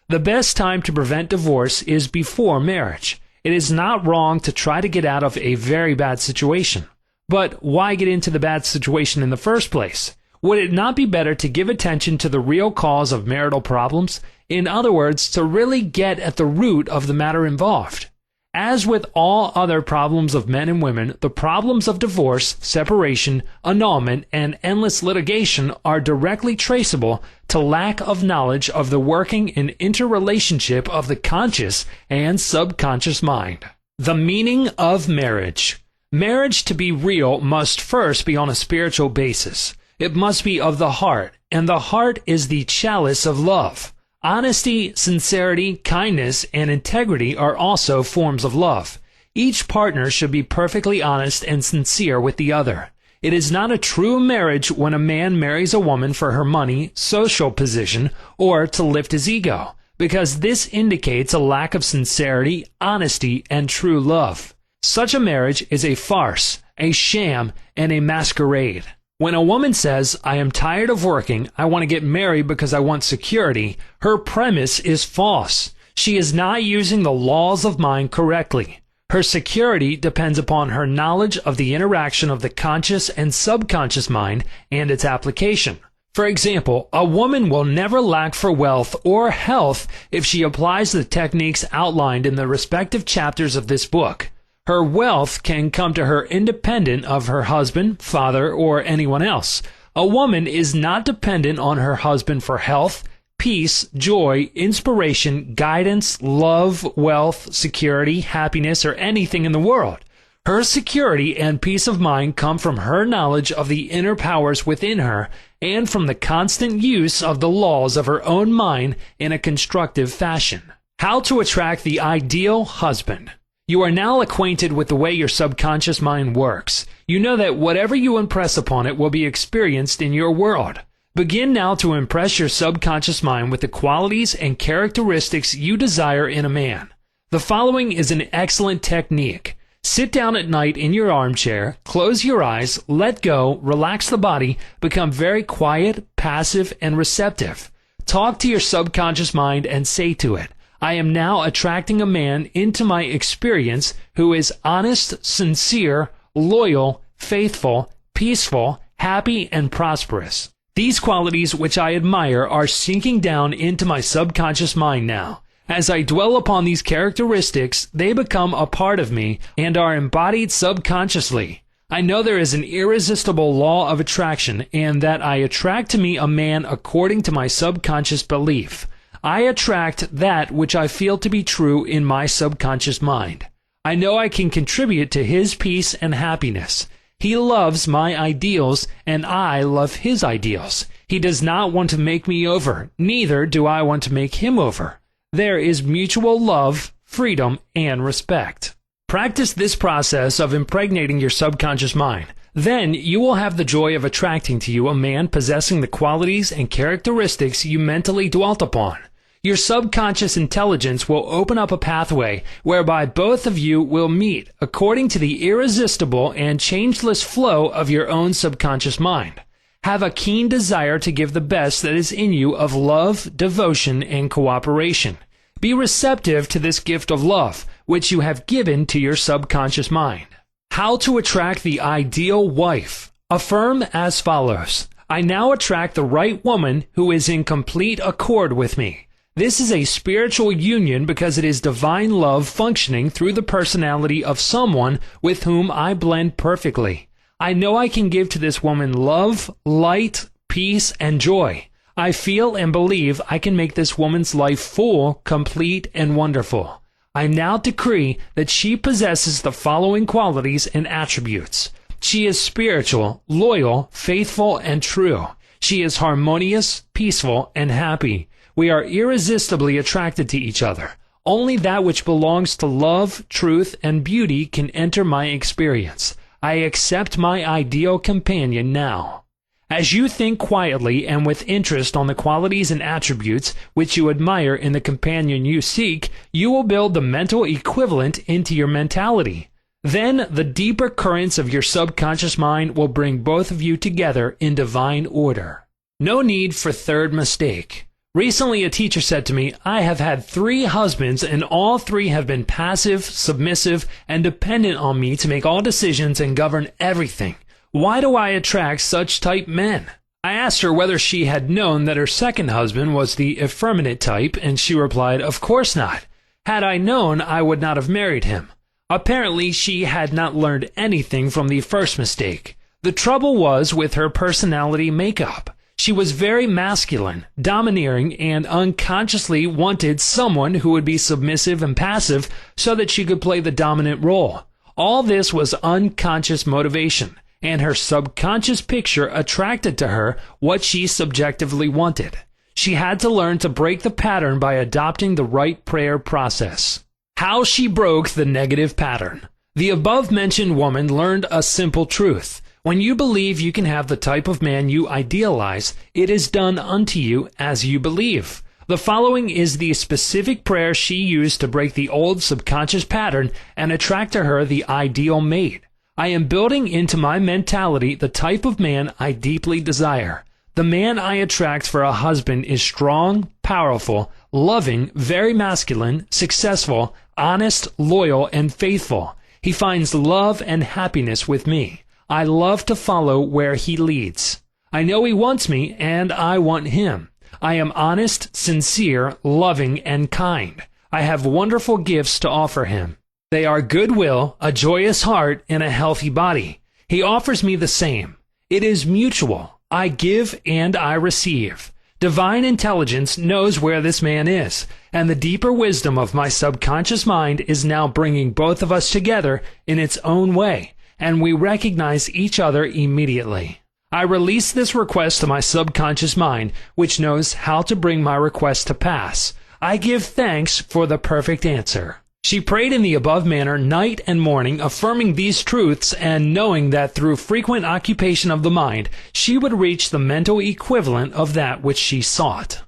The best time to prevent divorce is before marriage. It is not wrong to try to get out of a very bad situation. But why get into the bad situation in the first place? Would it not be better to give attention to the real cause of marital problems? In other words, to really get at the root of the matter involved. As with all other problems of men and women, the problems of divorce, separation, annulment, and endless litigation are directly traceable to lack of knowledge of the working and interrelationship of the conscious and subconscious mind. The meaning of marriage. Marriage, to be real, must first be on a spiritual basis. It must be of the heart, and the heart is the chalice of love. Honesty, sincerity, kindness, and integrity are also forms of love. Each partner should be perfectly honest and sincere with the other. It is not a true marriage when a man marries a woman for her money, social position, or to lift his ego, because this indicates a lack of sincerity, honesty, and true love. Such a marriage is a farce, a sham, and a masquerade. When a woman says, "I am tired of working, I want to get married because I want security," her premise is false. She is not using the laws of mind correctly. Her security depends upon her knowledge of the interaction of the conscious and subconscious mind and its application. For example, a woman will never lack for wealth or health if she applies the techniques outlined in the respective chapters of this book. Her wealth can come to her independent of her husband, father, or anyone else. A woman is not dependent on her husband for health, peace, joy, inspiration, guidance, love, wealth, security, happiness, or anything in the world. Her security and peace of mind come from her knowledge of the inner powers within her and from the constant use of the laws of her own mind in a constructive fashion. How to attract the ideal husband. You are now acquainted with the way your subconscious mind works. You know that whatever you impress upon it will be experienced in your world. Begin now to impress your subconscious mind with the qualities and characteristics you desire in a man. The following is an excellent technique. Sit down at night in your armchair, close your eyes, let go, relax the body, become very quiet, passive, and receptive. Talk to your subconscious mind and say to it, "I am now attracting a man into my experience who is honest, sincere, loyal, faithful, peaceful, happy, and prosperous. These qualities which I admire are sinking down into my subconscious mind now. As I dwell upon these characteristics, they become a part of me and are embodied subconsciously. I know there is an irresistible law of attraction and that I attract to me a man according to my subconscious belief. I attract that which I feel to be true in my subconscious mind. I know I can contribute to his peace and happiness. He loves my ideals, and I love his ideals. He does not want to make me over, neither do I want to make him over. There is mutual love, freedom, and respect." Practice this process of impregnating your subconscious mind. Then you will have the joy of attracting to you a man possessing the qualities and characteristics you mentally dwelt upon. Your subconscious intelligence will open up a pathway whereby both of you will meet according to the irresistible and changeless flow of your own subconscious mind. Have a keen desire to give the best that is in you of love, devotion, and cooperation. Be receptive to this gift of love, which you have given to your subconscious mind. How to attract the ideal wife. Affirm as follows: "I now attract the right woman who is in complete accord with me." This is a spiritual union because it is divine love functioning through the personality of someone with whom I blend perfectly. I know I can give to this woman love, light, peace, and joy. I feel and believe I can make this woman's life full, complete, and wonderful. I now decree that she possesses the following qualities and attributes. She is spiritual, loyal, faithful, and true. She is harmonious, peaceful, and happy. We are irresistibly attracted to each other. Only that which belongs to love, truth, and beauty can enter my experience. I accept my ideal companion now. As you think quietly and with interest on the qualities and attributes which you admire in the companion you seek, you will build the mental equivalent into your mentality. Then the deeper currents of your subconscious mind will bring both of you together in divine order. No need for third mistake. Recently, a teacher said to me, I have had 3 husbands and all 3 have been passive, submissive, and dependent on me to make all decisions and govern everything. Why do I attract such type men? I asked her whether she had known that her second husband was the affirmative type, and she replied, of course not. Had I known, I would not have married him. Apparently, she had not learned anything from the first mistake. The trouble was with her personality makeup. She was very masculine, domineering, and unconsciously wanted someone who would be submissive and passive so that she could play the dominant role. All this was unconscious motivation, and her subconscious picture attracted to her what she subjectively wanted. She had to learn to break the pattern by adopting the right prayer process. How she broke the negative pattern. The above-mentioned woman learned a simple truth. When you believe you can have the type of man you idealize, it is done unto you as you believe. The following is the specific prayer she used to break the old subconscious pattern and attract to her the ideal mate. I am building into my mentality the type of man I deeply desire. The man I attract for a husband is strong, powerful, loving, very masculine, successful, honest, loyal, and faithful. He finds love and happiness with me. I love to follow where he leads. I know he wants me, and I want him. I am honest, sincere, loving, and kind. I have wonderful gifts to offer him. They are goodwill, a joyous heart, and a healthy body. He offers me the same. It is mutual. I give and I receive. Divine intelligence knows where this man is, and the deeper wisdom of my subconscious mind is now bringing both of us together in its own way, and we recognize each other immediately. I release this request to my subconscious mind, which knows how to bring my request to pass. I give thanks for the perfect answer. She prayed in the above manner night and morning, affirming these truths and knowing that through frequent occupation of the mind, she would reach the mental equivalent of that which she sought.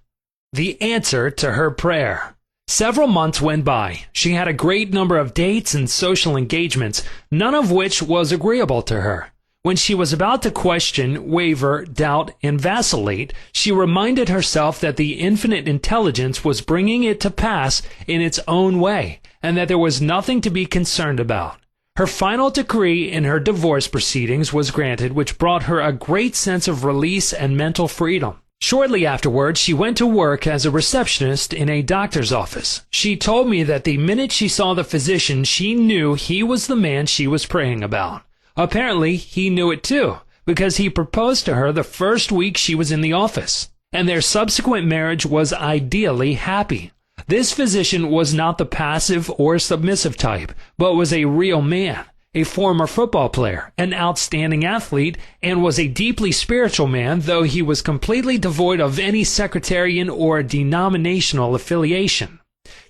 The answer to her prayer. Several months went by. She had a great number of dates and social engagements, none of which was agreeable to her. When she was about to question, waver, doubt, and vacillate, she reminded herself that the infinite intelligence was bringing it to pass in its own way, and that there was nothing to be concerned about. Her final decree in her divorce proceedings was granted, which brought her a great sense of release and mental freedom. Shortly afterwards, she went to work as a receptionist in a doctor's office. She told me that the minute she saw the physician, she knew he was the man she was praying about. Apparently, he knew it too, because he proposed to her the first week she was in the office, and their subsequent marriage was ideally happy. This physician was not the passive or submissive type, but was a real man, a former football player, an outstanding athlete, and was a deeply spiritual man, though he was completely devoid of any sectarian or denominational affiliation.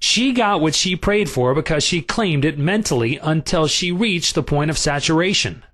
She got what she prayed for because she claimed it mentally until she reached the point of saturation.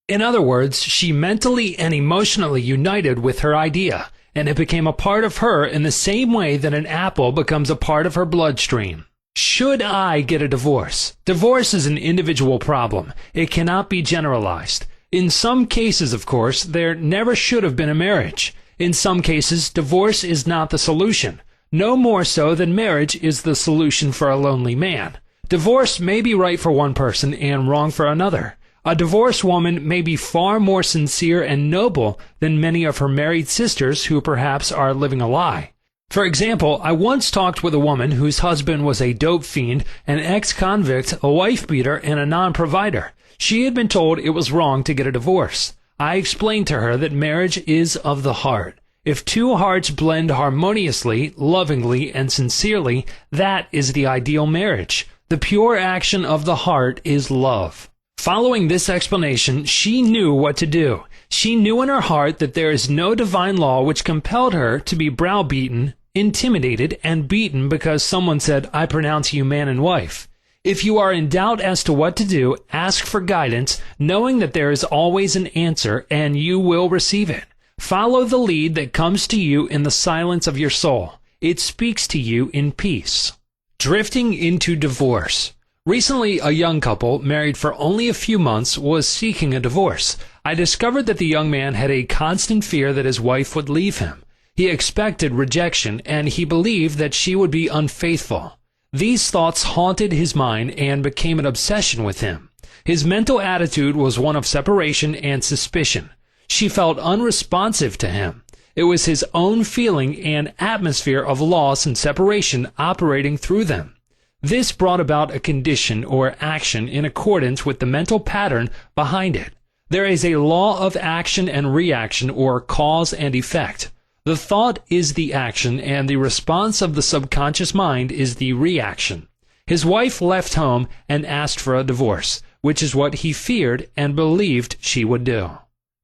In other words, she mentally and emotionally united with her idea, and it became a part of her in the same way that an apple becomes a part of her bloodstream. Should I get a divorce? Divorce is an individual problem. It cannot be generalized. In some cases, of course, there never should have been a marriage. In some cases, divorce is not the solution. No more so than marriage is the solution for a lonely man. Divorce may be right for one person and wrong for another. A divorced woman may be far more sincere and noble than many of her married sisters who perhaps are living a lie. For example, I once talked with a woman whose husband was a dope fiend, an ex-convict, a wife-beater, and a non-provider. She had been told it was wrong to get a divorce. I explained to her that marriage is of the heart. If two hearts blend harmoniously, lovingly, and sincerely, that is the ideal marriage. The pure action of the heart is love. Following this explanation, she knew what to do. She knew in her heart that there is no divine law which compelled her to be browbeaten, intimidated, and beaten because someone said, "I pronounce you man and wife." If you are in doubt as to what to do, ask for guidance, knowing that there is always an answer and you will receive it. Follow the lead that comes to you in the silence of your soul. It speaks to you in peace. Drifting into divorce. Recently, a young couple, married for only a few months, was seeking a divorce. I discovered that the young man had a constant fear that his wife would leave him. He expected rejection, and he believed that she would be unfaithful. These thoughts haunted his mind and became an obsession with him. His mental attitude was one of separation and suspicion. She felt unresponsive to him. It was his own feeling and atmosphere of loss and separation operating through them. This brought about a condition or action in accordance with the mental pattern behind it. There is a law of action and reaction, or cause and effect. The thought is the action, and the response of the subconscious mind is the reaction. His wife left home and asked for a divorce, which is what he feared and believed she would do.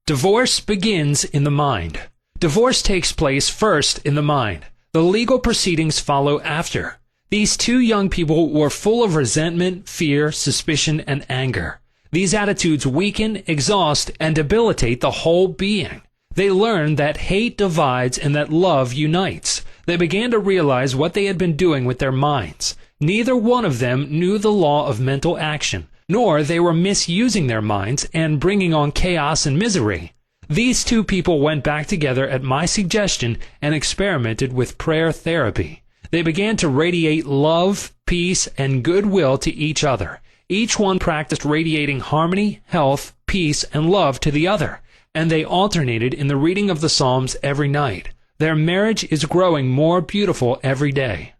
Divorce begins in the mind. Divorce takes place first in the mind. The legal proceedings follow after. These two young people were full of resentment, fear, suspicion, and anger. These attitudes weaken, exhaust, and debilitate the whole being. They learned that hate divides and that love unites. They began to realize what they had been doing with their minds. Neither one of them knew the law of mental action, nor they were misusing their minds and bringing on chaos and misery. These two people went back together at my suggestion and experimented with prayer therapy. They began to radiate love, peace, and goodwill to each other. Each one practiced radiating harmony, health, peace, and love to the other, and they alternated in the reading of the Psalms every night. Their marriage is growing more beautiful every day.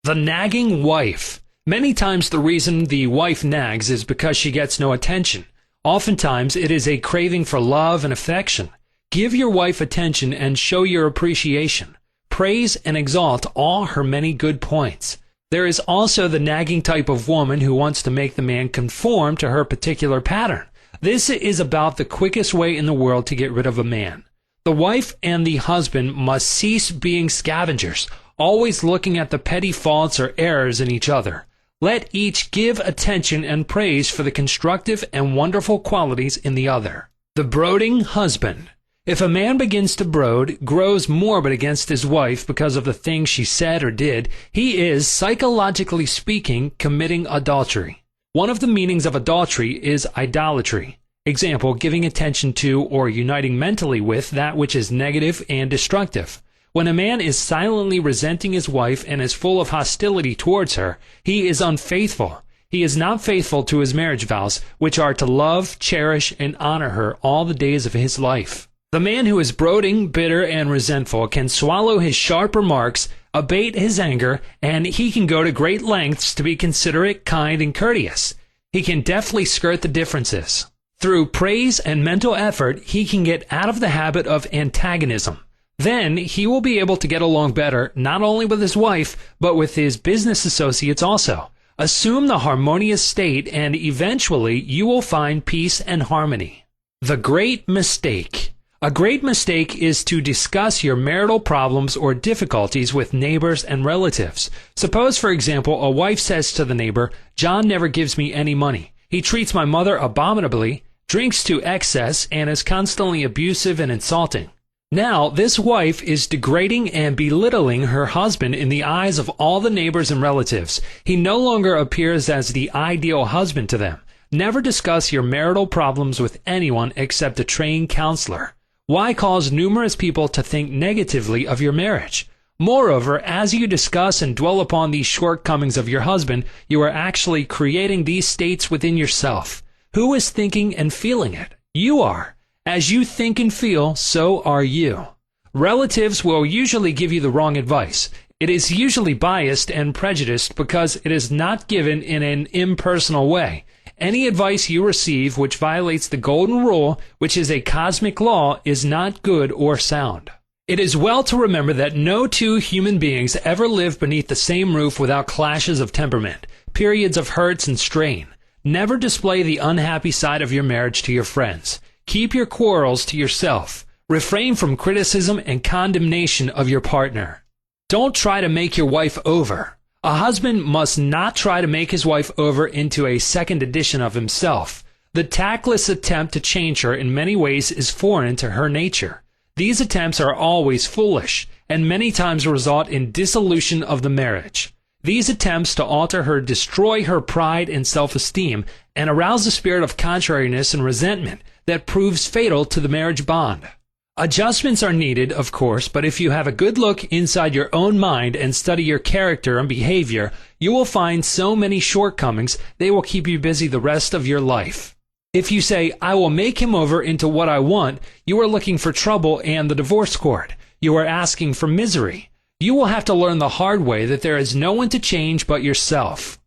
The nagging wife. Many times the reason the wife nags is because she gets no attention. Oftentimes it is a craving for love and affection. Give your wife attention and show your appreciation. Praise and exalt all her many good points. There is also the nagging type of woman who wants to make the man conform to her particular pattern. This is about the quickest way in the world to get rid of a man. The wife and the husband must cease being scavengers, always looking at the petty faults or errors in each other. Let each give attention and praise for the constructive and wonderful qualities in the other. The brooding husband. If a man begins to brood, grows morbid against his wife because of the things she said or did, he is, psychologically speaking, committing adultery. One of the meanings of adultery is idolatry. Example, giving attention to or uniting mentally with that which is negative and destructive. When a man is silently resenting his wife and is full of hostility towards her, he is unfaithful. He is not faithful to his marriage vows, which are to love, cherish, and honor her all the days of his life. The man who is brooding, bitter, and resentful can swallow his sharp remarks, abate his anger, and he can go to great lengths to be considerate, kind, and courteous. He can deftly skirt the differences. Through praise and mental effort, he can get out of the habit of antagonism. Then he will be able to get along better, not only with his wife, but with his business associates also. Assume the harmonious state, and eventually you will find peace and harmony. The great mistake. A great mistake is to discuss your marital problems or difficulties with neighbors and relatives. Suppose, for example, a wife says to the neighbor, "John never gives me any money. He treats my mother abominably, drinks to excess, and is constantly abusive and insulting." Now, this wife is degrading and belittling her husband in the eyes of all the neighbors and relatives. He no longer appears as the ideal husband to them. Never discuss your marital problems with anyone except a trained counselor. Why cause numerous people to think negatively of your marriage? Moreover, as you discuss and dwell upon these shortcomings of your husband, you are actually creating these states within yourself. Who is thinking and feeling it? You are. As you think and feel, so are you. Relatives will usually give you the wrong advice. It is usually biased and prejudiced because it is not given in an impersonal way. Any advice you receive which violates the golden rule, which is a cosmic law, is not good or sound. It is well to remember that no two human beings ever live beneath the same roof without clashes of temperament, periods of hurts and strain. Never display the unhappy side of your marriage to your friends. Keep your quarrels to yourself. Refrain from criticism and condemnation of your partner. Don't try to make your wife over. A husband must not try to make his wife over into a second edition of himself. The tactless attempt to change her in many ways is foreign to her nature. These attempts are always foolish, and many times result in dissolution of the marriage. These attempts to alter her destroy her pride and self-esteem and arouse a spirit of contrariness and resentment that proves fatal to the marriage bond. Adjustments are needed, of course, but if you have a good look inside your own mind and study your character and behavior, you will find so many shortcomings they will keep you busy the rest of your life. If you say, I will make him over into what I want, you are looking for trouble and the divorce court. You are asking for misery. You will have to learn the hard way that there is no one to change but yourself.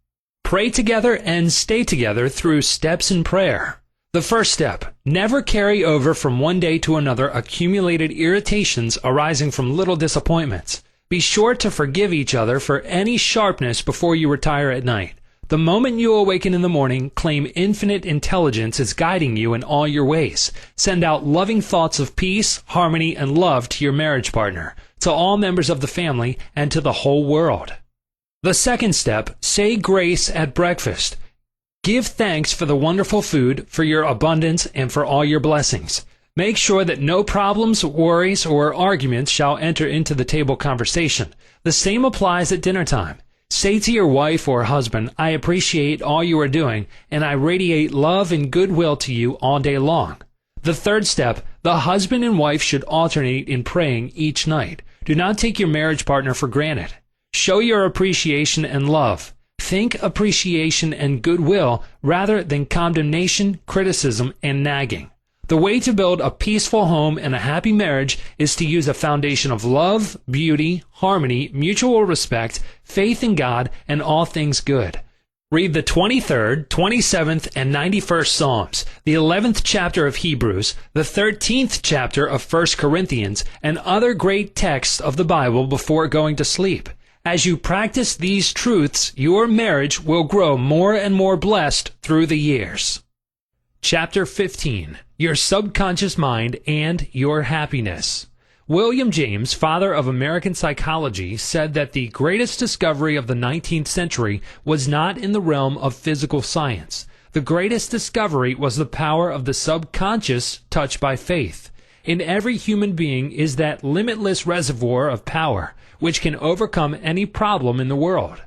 Pray together and stay together through steps in prayer. The first step, never carry over from one day to another accumulated irritations arising from little disappointments. Be sure to forgive each other for any sharpness before you retire at night. The moment you awaken in the morning, claim infinite intelligence is guiding you in all your ways. Send out loving thoughts of peace, harmony, and love to your marriage partner, to all members of the family, and to the whole world. The second step, say grace at breakfast. Give thanks for the wonderful food, for your abundance, and for all your blessings. Make sure that no problems, worries, or arguments shall enter into the table conversation. The same applies at dinner time. Say to your wife or husband, I appreciate all you are doing, and I radiate love and goodwill to you all day long. The third step, the husband and wife should alternate in praying each night. Do not take your marriage partner for granted. Show your appreciation and love. Think appreciation and goodwill rather than condemnation, criticism, and nagging. The way to build a peaceful home and a happy marriage is to use a foundation of love, beauty, harmony, mutual respect, faith in God, and all things good. Read the 23rd, 27th, and 91st Psalms, the 11th chapter of Hebrews, the 13th chapter of 1 Corinthians, and other great texts of the Bible before going to sleep. As you practice these truths, your marriage will grow more and more blessed through the years. Chapter 15. Your Subconscious Mind and Your Happiness. William James, father of American psychology, said that the greatest discovery of the 19th century was not in the realm of physical science. The greatest discovery was the power of the subconscious touched by faith. In every human being is that limitless reservoir of power, which can overcome any problem in the world.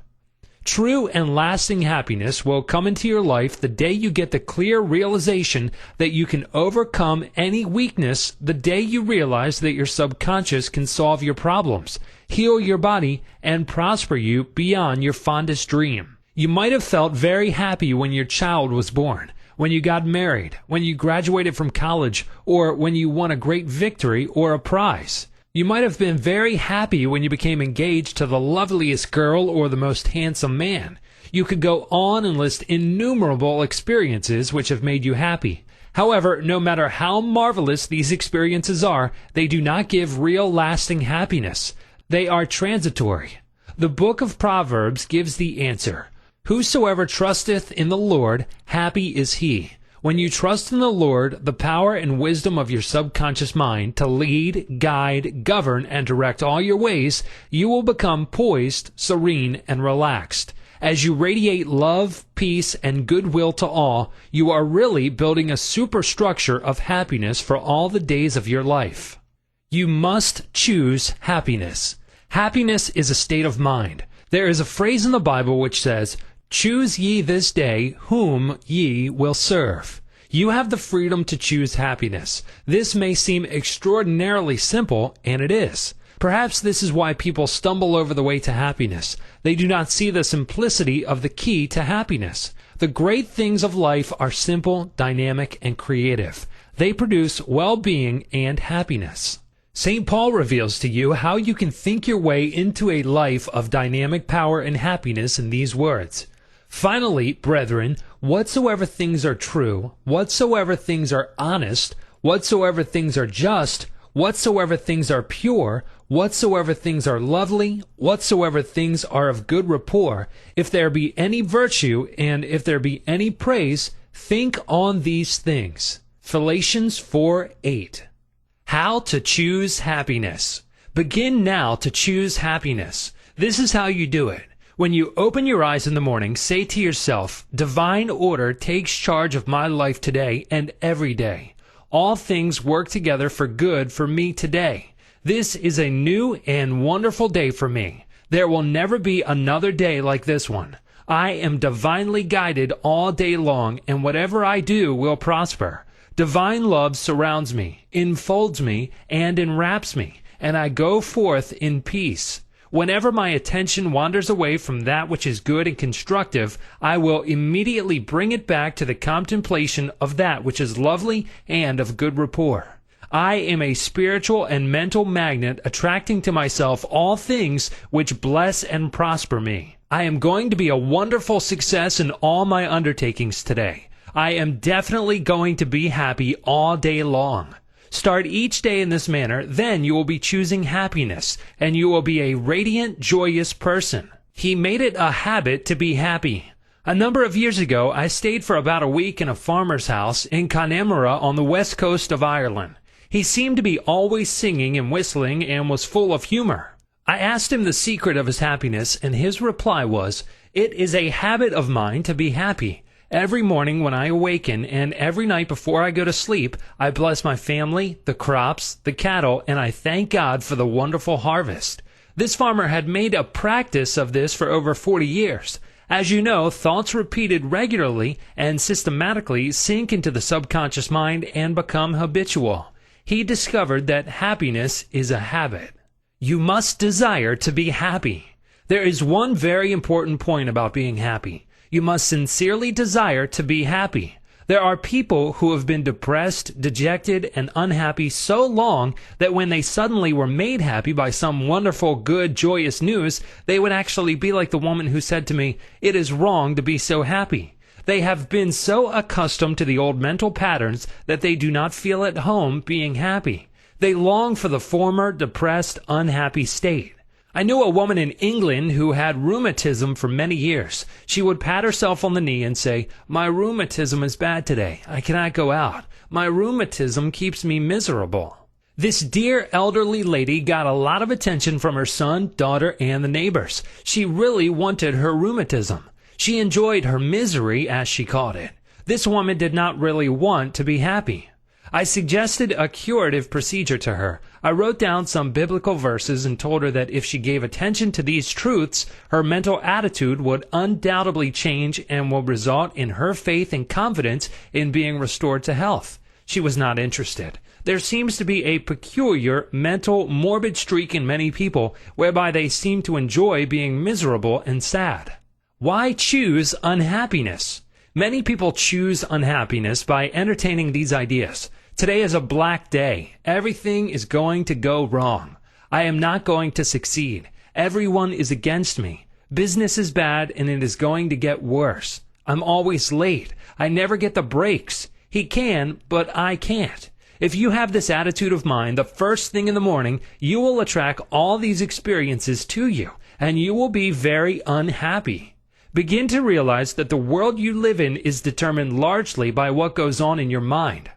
True and lasting happiness will come into your life the day you get the clear realization that you can overcome any weakness, the day you realize that your subconscious can solve your problems, heal your body, and prosper you beyond your fondest dream. You might have felt very happy when your child was born, when you got married, when you graduated from college, or when you won a great victory or a prize. You might have been very happy when you became engaged to the loveliest girl or the most handsome man. You could go on and list innumerable experiences which have made you happy. However, no matter how marvelous these experiences are, they do not give real lasting happiness. They are transitory. The book of Proverbs gives the answer. Whosoever trusteth in the Lord, happy is he. When you trust in the Lord, the power and wisdom of your subconscious mind to lead, guide, govern, and direct all your ways, you will become poised, serene, and relaxed. As you radiate love, peace, and goodwill to all, you are really building a superstructure of happiness for all the days of your life. You must choose happiness. Happiness is a state of mind. There is a phrase in the Bible which says, Choose ye this day whom ye will serve. You have the freedom to choose happiness. This may seem extraordinarily simple, and it is. Perhaps this is why people stumble over the way to happiness. They do not see the simplicity of the key to happiness. The great things of life are simple, dynamic, and creative. They produce well-being and happiness. St. Paul reveals to you how you can think your way into a life of dynamic power and happiness in these words. Finally, brethren, whatsoever things are true, whatsoever things are honest, whatsoever things are just, whatsoever things are pure, whatsoever things are lovely, whatsoever things are of good rapport, if there be any virtue, and if there be any praise, think on these things. Philippians 4:8. How to choose happiness. Begin now to choose happiness. This is how you do it. When you open your eyes in the morning, say to yourself, Divine order takes charge of my life today and every day. All things work together for good for me today. This is a new and wonderful day for me. There will never be another day like this one. I am divinely guided all day long, and whatever I do will prosper. Divine love surrounds me, enfolds me, and enwraps me, and I go forth in peace. Whenever my attention wanders away from that which is good and constructive, I will immediately bring it back to the contemplation of that which is lovely and of good rapport. I am a spiritual and mental magnet, attracting to myself all things which bless and prosper me. I am going to be a wonderful success in all my undertakings today. I am definitely going to be happy all day long. Start each day in this manner, then you will be choosing happiness, and you will be a radiant, joyous person. He made it a habit to be happy. A number of years ago, I stayed for about a week in a farmer's house in Connemara on the west coast of Ireland. He seemed to be always singing and whistling and was full of humor. I asked him the secret of his happiness, and his reply was, "It is a habit of mine to be happy. Every morning when I awaken and every night before I go to sleep, I bless my family, the crops, the cattle, and I thank God for the wonderful harvest." This farmer had made a practice of this for over 40 years. As you know, thoughts repeated regularly and systematically sink into the subconscious mind and become habitual. He discovered that happiness is a habit. You must desire to be happy. There is one very important point about being happy. You must sincerely desire to be happy. There are people who have been depressed, dejected, and unhappy so long that when they suddenly were made happy by some wonderful, good, joyous news, they would actually be like the woman who said to me, "It is wrong to be so happy." They have been so accustomed to the old mental patterns that they do not feel at home being happy. They long for the former depressed, unhappy state. I knew a woman in England who had rheumatism for many years. She would pat herself on the knee and say, "My rheumatism is bad today. I cannot go out. My rheumatism keeps me miserable." This dear elderly lady got a lot of attention from her son, daughter, and the neighbors. She really wanted her rheumatism. She enjoyed her misery, as she called it. This woman did not really want to be happy. I suggested a curative procedure to her. I wrote down some biblical verses and told her that if she gave attention to these truths, her mental attitude would undoubtedly change and will result in her faith and confidence in being restored to health. She was not interested. There seems to be a peculiar mental morbid streak in many people whereby they seem to enjoy being miserable and sad. Why choose unhappiness? Many people choose unhappiness by entertaining these ideas. Today is a black day. Everything is going to go wrong. I am not going to succeed. Everyone is against me. Business is bad and it is going to get worse. I'm always late. I never get the breaks. He can, but I can't. If you have this attitude of mind, the first thing in the morning, you will attract all these experiences to you, and you will be very unhappy. Begin to realize that the world you live in is determined largely by what goes on in your mind.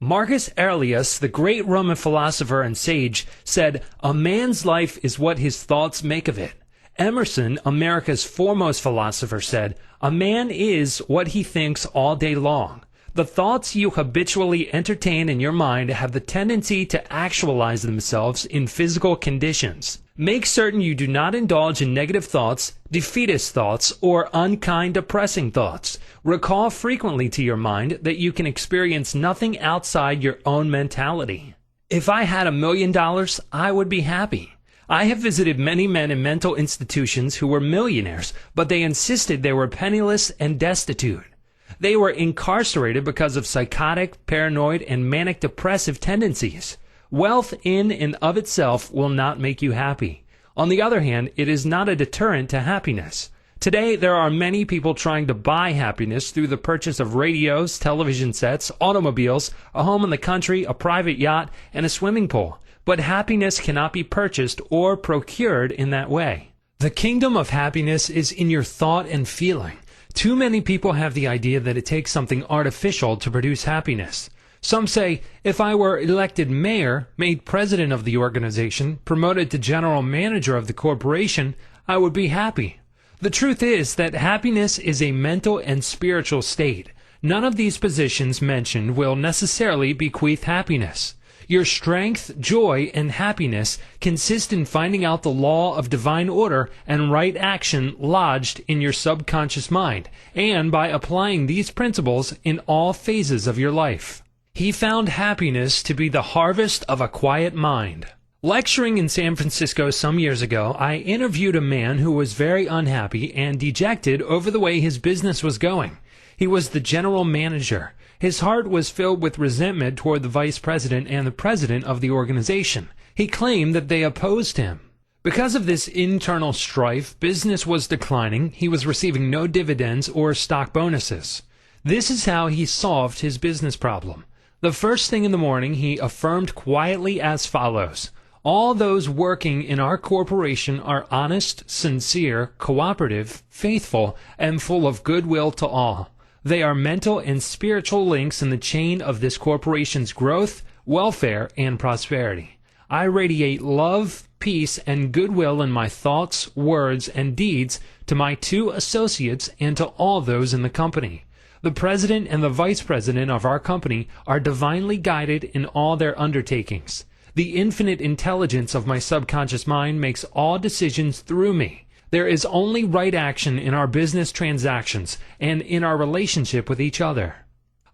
Marcus Aurelius, the great Roman philosopher and sage, said, "A man's life is what his thoughts make of it." Emerson, America's foremost philosopher, said, "A man is what he thinks all day long." The thoughts you habitually entertain in your mind have the tendency to actualize themselves in physical conditions. Make certain you do not indulge in negative thoughts, defeatist thoughts, or unkind, depressing thoughts. Recall frequently to your mind that you can experience nothing outside your own mentality. If I had $1 million, I would be happy. I have visited many men in mental institutions who were millionaires, but they insisted they were penniless and destitute. They were incarcerated because of psychotic, paranoid, and manic depressive tendencies. Wealth in and of itself will not make you happy. On the other hand, it is not a deterrent to happiness. Today, there are many people trying to buy happiness through the purchase of radios, television sets, automobiles, a home in the country, a private yacht, and a swimming pool. But happiness cannot be purchased or procured in that way. The kingdom of happiness is in your thought and feeling. Too many people have the idea that it takes something artificial to produce happiness. Some say, if I were elected mayor, made president of the organization, promoted to general manager of the corporation, I would be happy. The truth is that happiness is a mental and spiritual state. None of these positions mentioned will necessarily bequeath happiness. Your strength, joy, and happiness consist in finding out the law of divine order and right action lodged in your subconscious mind, and by applying these principles in all phases of your life. He found happiness to be the harvest of a quiet mind. Lecturing in San Francisco some years ago, I interviewed a man who was very unhappy and dejected over the way his business was going. He was the general manager. His heart was filled with resentment toward the vice president and the president of the organization. He claimed that they opposed him. Because of this internal strife, business was declining. He was receiving no dividends or stock bonuses. This is how he solved his business problem. The first thing in the morning, he affirmed quietly as follows: "All those working in our corporation are honest, sincere, cooperative, faithful, and full of goodwill to all. They are mental and spiritual links in the chain of this corporation's growth, welfare, and prosperity. I radiate love, peace, and goodwill in my thoughts, words, and deeds to my 2 associates and to all those in the company. The president and the vice president of our company are divinely guided in all their undertakings. The infinite intelligence of my subconscious mind makes all decisions through me. There is only right action in our business transactions and in our relationship with each other.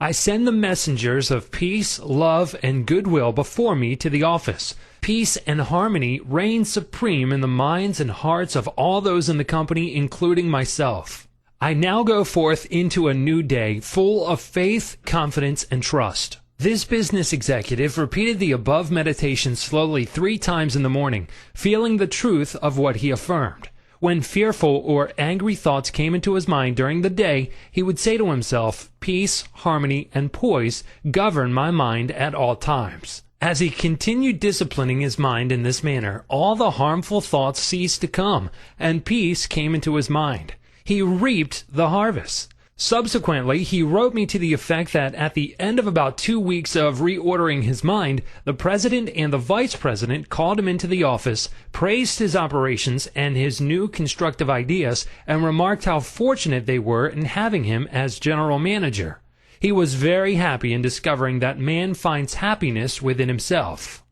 I send the messengers of peace, love, and goodwill before me to the office. Peace and harmony reign supreme in the minds and hearts of all those in the company, including myself. I now go forth into a new day full of faith, confidence, and trust." This business executive repeated the above meditation slowly 3 times in the morning, feeling the truth of what he affirmed. When fearful or angry thoughts came into his mind during the day, he would say to himself, "Peace, harmony, and poise govern my mind at all times." As he continued disciplining his mind in this manner, all the harmful thoughts ceased to come, and peace came into his mind. He reaped the harvest. Subsequently, he wrote me to the effect that at the end of about 2 weeks of reordering his mind, the president and the vice president called him into the office, praised his operations and his new constructive ideas, and remarked how fortunate they were in having him as general manager. He was very happy in discovering that man finds happiness within himself.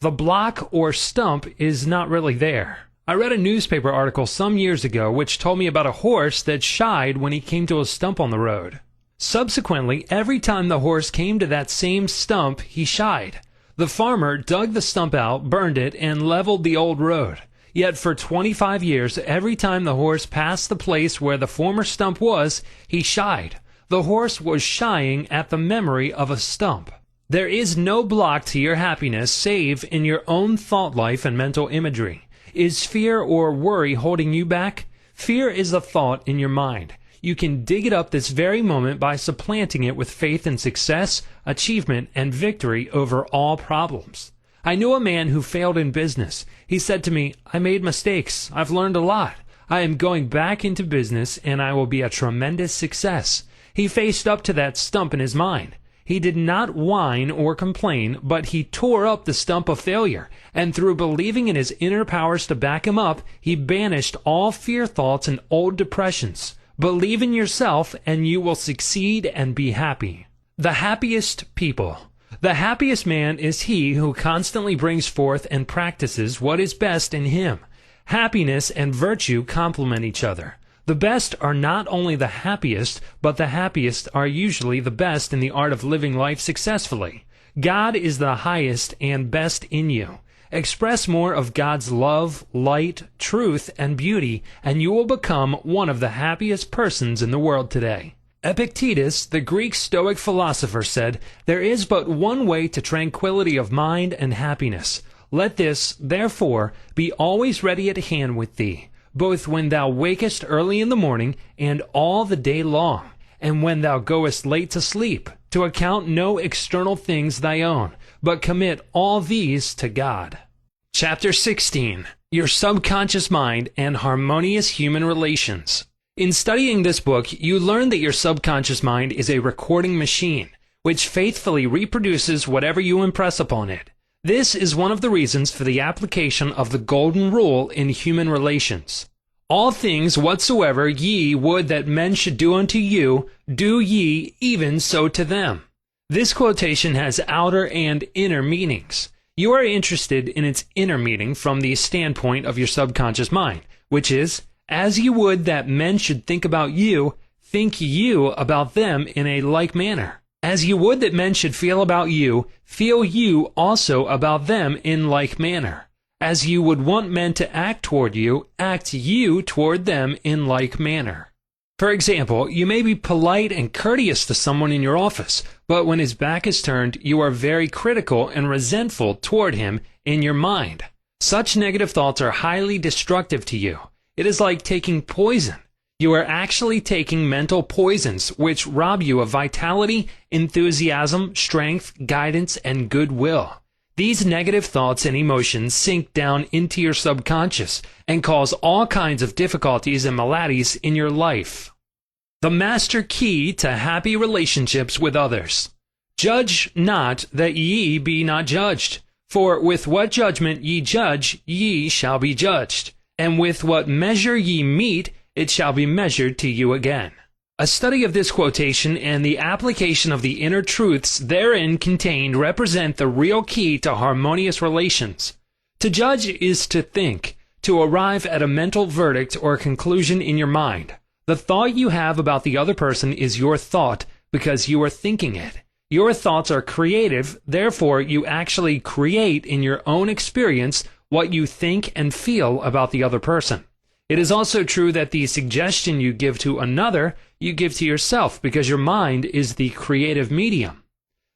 The block or stump is not really there. I read a newspaper article some years ago which told me about a horse that shied when he came to a stump on the road. Subsequently, every time the horse came to that same stump, he shied. The farmer dug the stump out, burned it, and leveled the old road. Yet for 25 years, every time the horse passed the place where the former stump was, he shied. The horse was shying at the memory of a stump. There is no block to your happiness save in your own thought life and mental imagery. Is fear or worry holding you back? Fear is a thought in your mind. You can dig it up this very moment by supplanting it with faith in success, achievement, and victory over all problems. I knew a man who failed in business. He said to me, "I made mistakes. I've learned a lot. I am going back into business and I will be a tremendous success." He faced up to that stump in his mind. He did not whine or complain, but he tore up the stump of failure, and through believing in his inner powers to back him up, he banished all fear thoughts and old depressions. Believe in yourself, and you will succeed and be happy. The happiest people. The happiest man is he who constantly brings forth and practices what is best in him. Happiness and virtue complement each other. The best are not only the happiest, but the happiest are usually the best in the art of living life successfully. God is the highest and best in you. Express more of God's love, light, truth, and beauty, and you will become one of the happiest persons in the world today. Epictetus, the Greek Stoic philosopher, said, "There is but one way to tranquility of mind and happiness. Let this, therefore, be always ready at hand with thee, both when thou wakest early in the morning and all the day long, and when thou goest late to sleep, to account no external things thy own, but commit all these to God." Chapter 16. Your Subconscious Mind and Harmonious Human Relations. In studying this book, you learn that your subconscious mind is a recording machine, which faithfully reproduces whatever you impress upon it. This is one of the reasons for the application of the golden rule in human relations. All things whatsoever ye would that men should do unto you, do ye even so to them. This quotation has outer and inner meanings. You are interested in its inner meaning from the standpoint of your subconscious mind, which is, as you would that men should think about you, think you about them in a like manner. As you would that men should feel about you, feel you also about them in like manner. As you would want men to act toward you, act you toward them in like manner. For example, you may be polite and courteous to someone in your office, but when his back is turned, you are very critical and resentful toward him in your mind. Such negative thoughts are highly destructive to you. It is like taking poison. You are actually taking mental poisons, which rob you of vitality, enthusiasm, strength, guidance, and goodwill. These negative thoughts and emotions sink down into your subconscious and cause all kinds of difficulties and maladies in your life. The master key to happy relationships with others. Judge not that ye be not judged. For with what judgment ye judge, ye shall be judged. And with what measure ye mete, it shall be measured to you again. A study of this quotation and the application of the inner truths therein contained represent the real key to harmonious relations. To judge is to think, to arrive at a mental verdict or conclusion in your mind. The thought you have about the other person is your thought because you are thinking it. Your thoughts are creative, therefore you actually create in your own experience what you think and feel about the other person. It is also true that the suggestion you give to another, you give to yourself because your mind is the creative medium.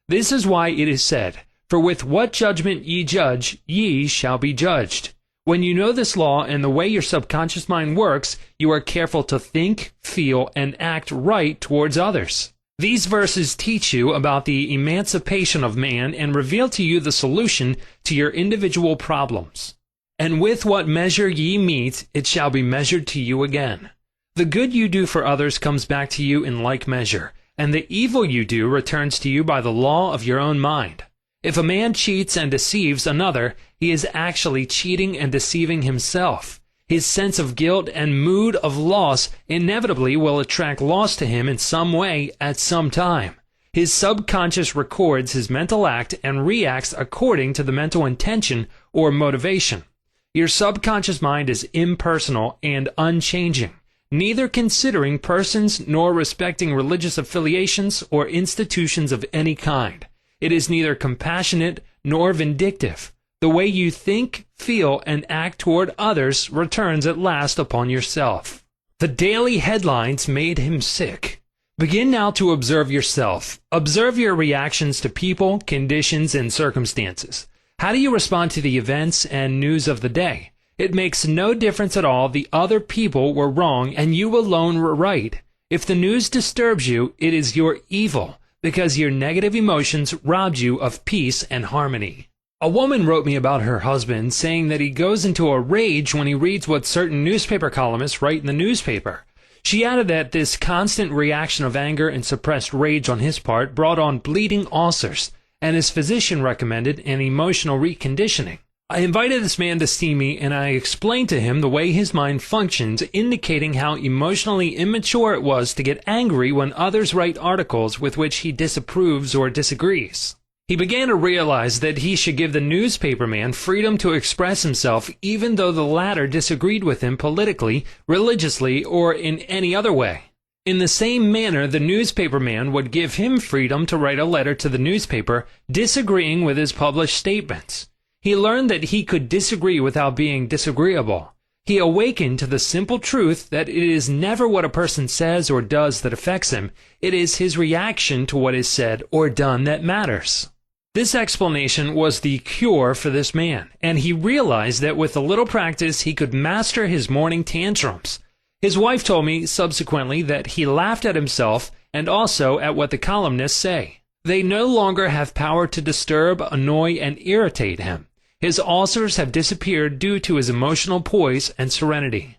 This is why it is said, "For with what judgment ye judge, ye shall be judged." When you know this law and the way your subconscious mind works, you are careful to think, feel, and act right towards others. These verses teach you about the emancipation of man and reveal to you the solution to your individual problems. And with what measure ye mete, it shall be measured to you again. The good you do for others comes back to you in like measure, and the evil you do returns to you by the law of your own mind. If a man cheats and deceives another, he is actually cheating and deceiving himself. His sense of guilt and mood of loss inevitably will attract loss to him in some way at some time. His subconscious records his mental act and reacts according to the mental intention or motivation. Your subconscious mind is impersonal and unchanging, neither considering persons nor respecting religious affiliations or institutions of any kind. It is neither compassionate nor vindictive. The way you think, feel, and act toward others returns at last upon yourself. The daily headlines made him sick. Begin now to observe yourself. Observe your reactions to people, conditions, and circumstances. How do you respond to the events and news of the day? It makes no difference at all. The other people were wrong and you alone were right. If the news disturbs you, it is your evil, because your negative emotions robbed you of peace and harmony. A woman wrote me about her husband, saying that he goes into a rage when he reads what certain newspaper columnists write in the newspaper. She added that this constant reaction of anger and suppressed rage on his part brought on bleeding ulcers, and his physician recommended an emotional reconditioning. I invited this man to see me, and I explained to him the way his mind functions, indicating how emotionally immature it was to get angry when others write articles with which he disapproves or disagrees. He began to realize that he should give the newspaper man freedom to express himself even though the latter disagreed with him politically, religiously, or in any other way. In the same manner, the newspaper man would give him freedom to write a letter to the newspaper disagreeing with his published statements. He learned that he could disagree without being disagreeable. He awakened to the simple truth that it is never what a person says or does that affects him. It is his reaction to what is said or done that matters. This explanation was the cure for this man, and he realized that with a little practice he could master his morning tantrums. His wife told me subsequently that he laughed at himself and also at what the columnists say. They no longer have power to disturb, annoy, and irritate him. His ulcers have disappeared due to his emotional poise and serenity.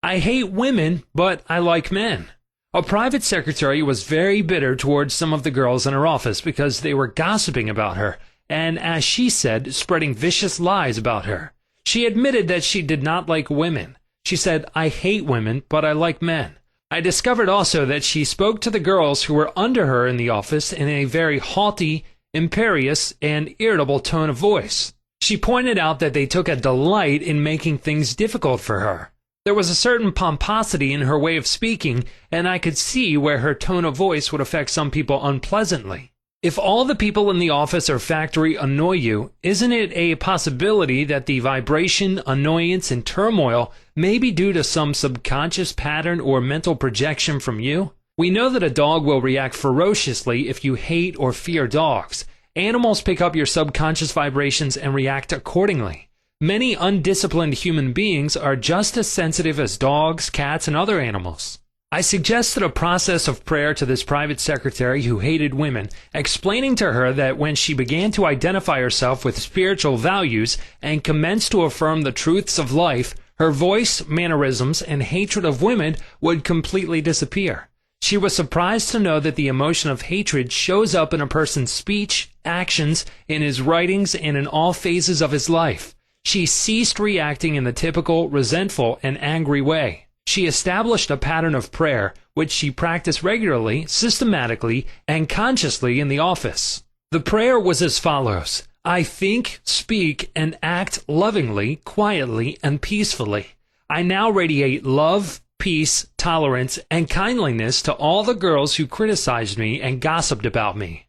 I hate women, but I like men. A private secretary was very bitter towards some of the girls in her office because they were gossiping about her and, as she said, spreading vicious lies about her. She admitted that she did not like women. She said, "I hate women, but I like men." I discovered also that she spoke to the girls who were under her in the office in a very haughty, imperious, and irritable tone of voice. She pointed out that they took a delight in making things difficult for her. There was a certain pomposity in her way of speaking, and I could see where her tone of voice would affect some people unpleasantly. If all the people in the office or factory annoy you, isn't it a possibility that the vibration, annoyance, and turmoil may be due to some subconscious pattern or mental projection from you? We know that a dog will react ferociously if you hate or fear dogs. Animals pick up your subconscious vibrations and react accordingly. Many undisciplined human beings are just as sensitive as dogs, cats, and other animals. I suggested a process of prayer to this private secretary who hated women, explaining to her that when she began to identify herself with spiritual values and commenced to affirm the truths of life, her voice, mannerisms, and hatred of women would completely disappear. She was surprised to know that the emotion of hatred shows up in a person's speech, actions, in his writings, and in all phases of his life. She ceased reacting in the typical resentful and angry way. She established a pattern of prayer, which she practiced regularly, systematically, and consciously in the office. The prayer was as follows: I think, speak, and act lovingly, quietly, and peacefully. I now radiate love, peace, tolerance, and kindliness to all the girls who criticized me and gossiped about me.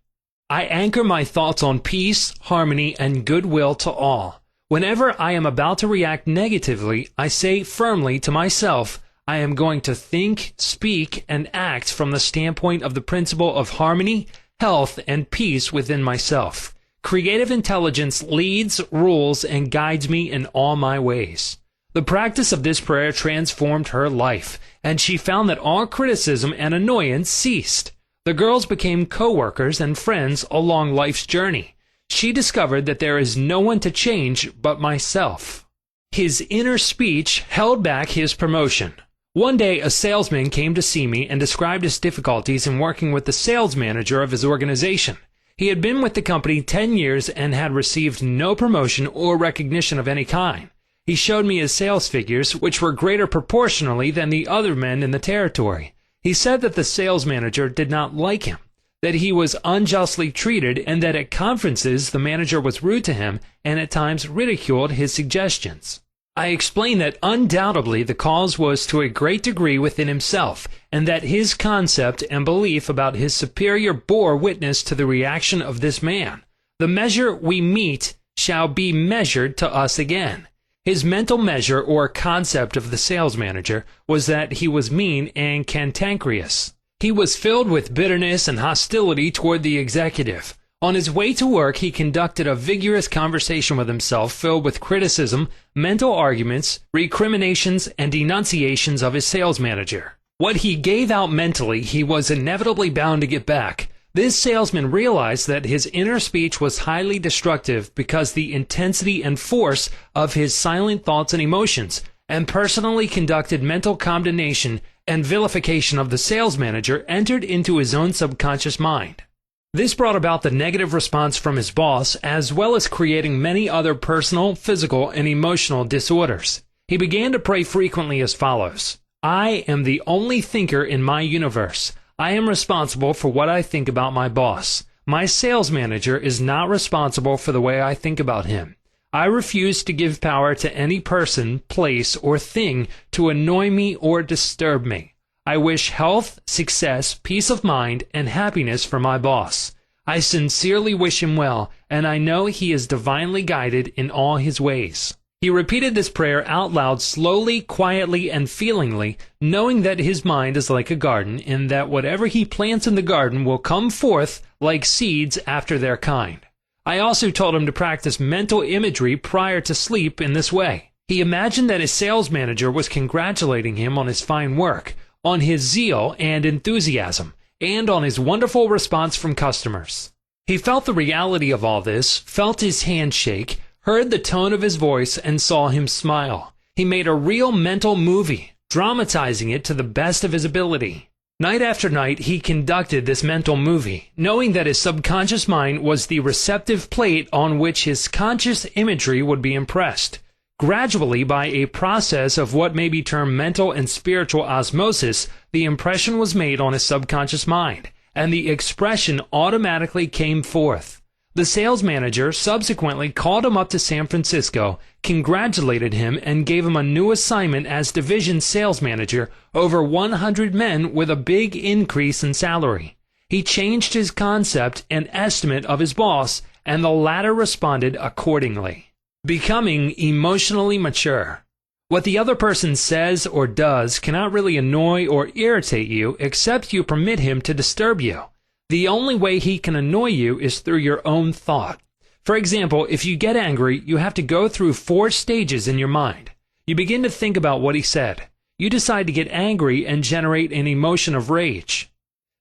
I anchor my thoughts on peace, harmony, and goodwill to all. Whenever I am about to react negatively, I say firmly to myself, I am going to think, speak, and act from the standpoint of the principle of harmony, health, and peace within myself. Creative intelligence leads, rules, and guides me in all my ways. The practice of this prayer transformed her life, and she found that all criticism and annoyance ceased. The girls became co-workers and friends along life's journey. She discovered that there is no one to change but myself. His inner speech held back his promotion. One day, a salesman came to see me and described his difficulties in working with the sales manager of his organization. He had been with the company 10 years and had received no promotion or recognition of any kind. He showed me his sales figures, which were greater proportionally than the other men in the territory. He said that the sales manager did not like him, that he was unjustly treated, and that at conferences the manager was rude to him and at times ridiculed his suggestions. I explained that undoubtedly the cause was to a great degree within himself, and that his concept and belief about his superior bore witness to the reaction of this man. The measure we meet shall be measured to us again. His mental measure or concept of the sales manager was that he was mean and cantankerous. He was filled with bitterness and hostility toward the executive. On his way to work, he conducted a vigorous conversation with himself filled with criticism, mental arguments, recriminations, and denunciations of his sales manager. What he gave out mentally, he was inevitably bound to get back. This salesman realized that his inner speech was highly destructive because the intensity and force of his silent thoughts and emotions, and personally conducted mental condemnation and vilification of the sales manager entered into his own subconscious mind. This brought about the negative response from his boss, as well as creating many other personal, physical, and emotional disorders. He began to pray frequently as follows: I am the only thinker in my universe. I am responsible for what I think about my boss. My sales manager is not responsible for the way I think about him. I refuse to give power to any person, place, or thing to annoy me or disturb me. I wish health, success, peace of mind, and happiness for my boss. I sincerely wish him well, and I know he is divinely guided in all his ways. He repeated this prayer out loud, slowly, quietly, and feelingly, knowing that his mind is like a garden, and that whatever he plants in the garden will come forth like seeds after their kind. I also told him to practice mental imagery prior to sleep in this way. He imagined that his sales manager was congratulating him on his fine work, on his zeal and enthusiasm, and on his wonderful response from customers. He felt the reality of all this, felt his hand shake, heard the tone of his voice, and saw him smile. He made a real mental movie, dramatizing it to the best of his ability. Night after night, he conducted this mental movie, knowing that his subconscious mind was the receptive plate on which his conscious imagery would be impressed. Gradually, by a process of what may be termed mental and spiritual osmosis, the impression was made on his subconscious mind, and the expression automatically came forth. The sales manager subsequently called him up to San Francisco, congratulated him, and gave him a new assignment as division sales manager over 100 men with a big increase in salary. He changed his concept and estimate of his boss, and the latter responded accordingly. Becoming emotionally mature. What the other person says or does cannot really annoy or irritate you except you permit him to disturb you. The only way he can annoy you is through your own thought. For example, if you get angry, you have to go through 4 stages in your mind. You begin to think about what he said. You decide to get angry and generate an emotion of rage.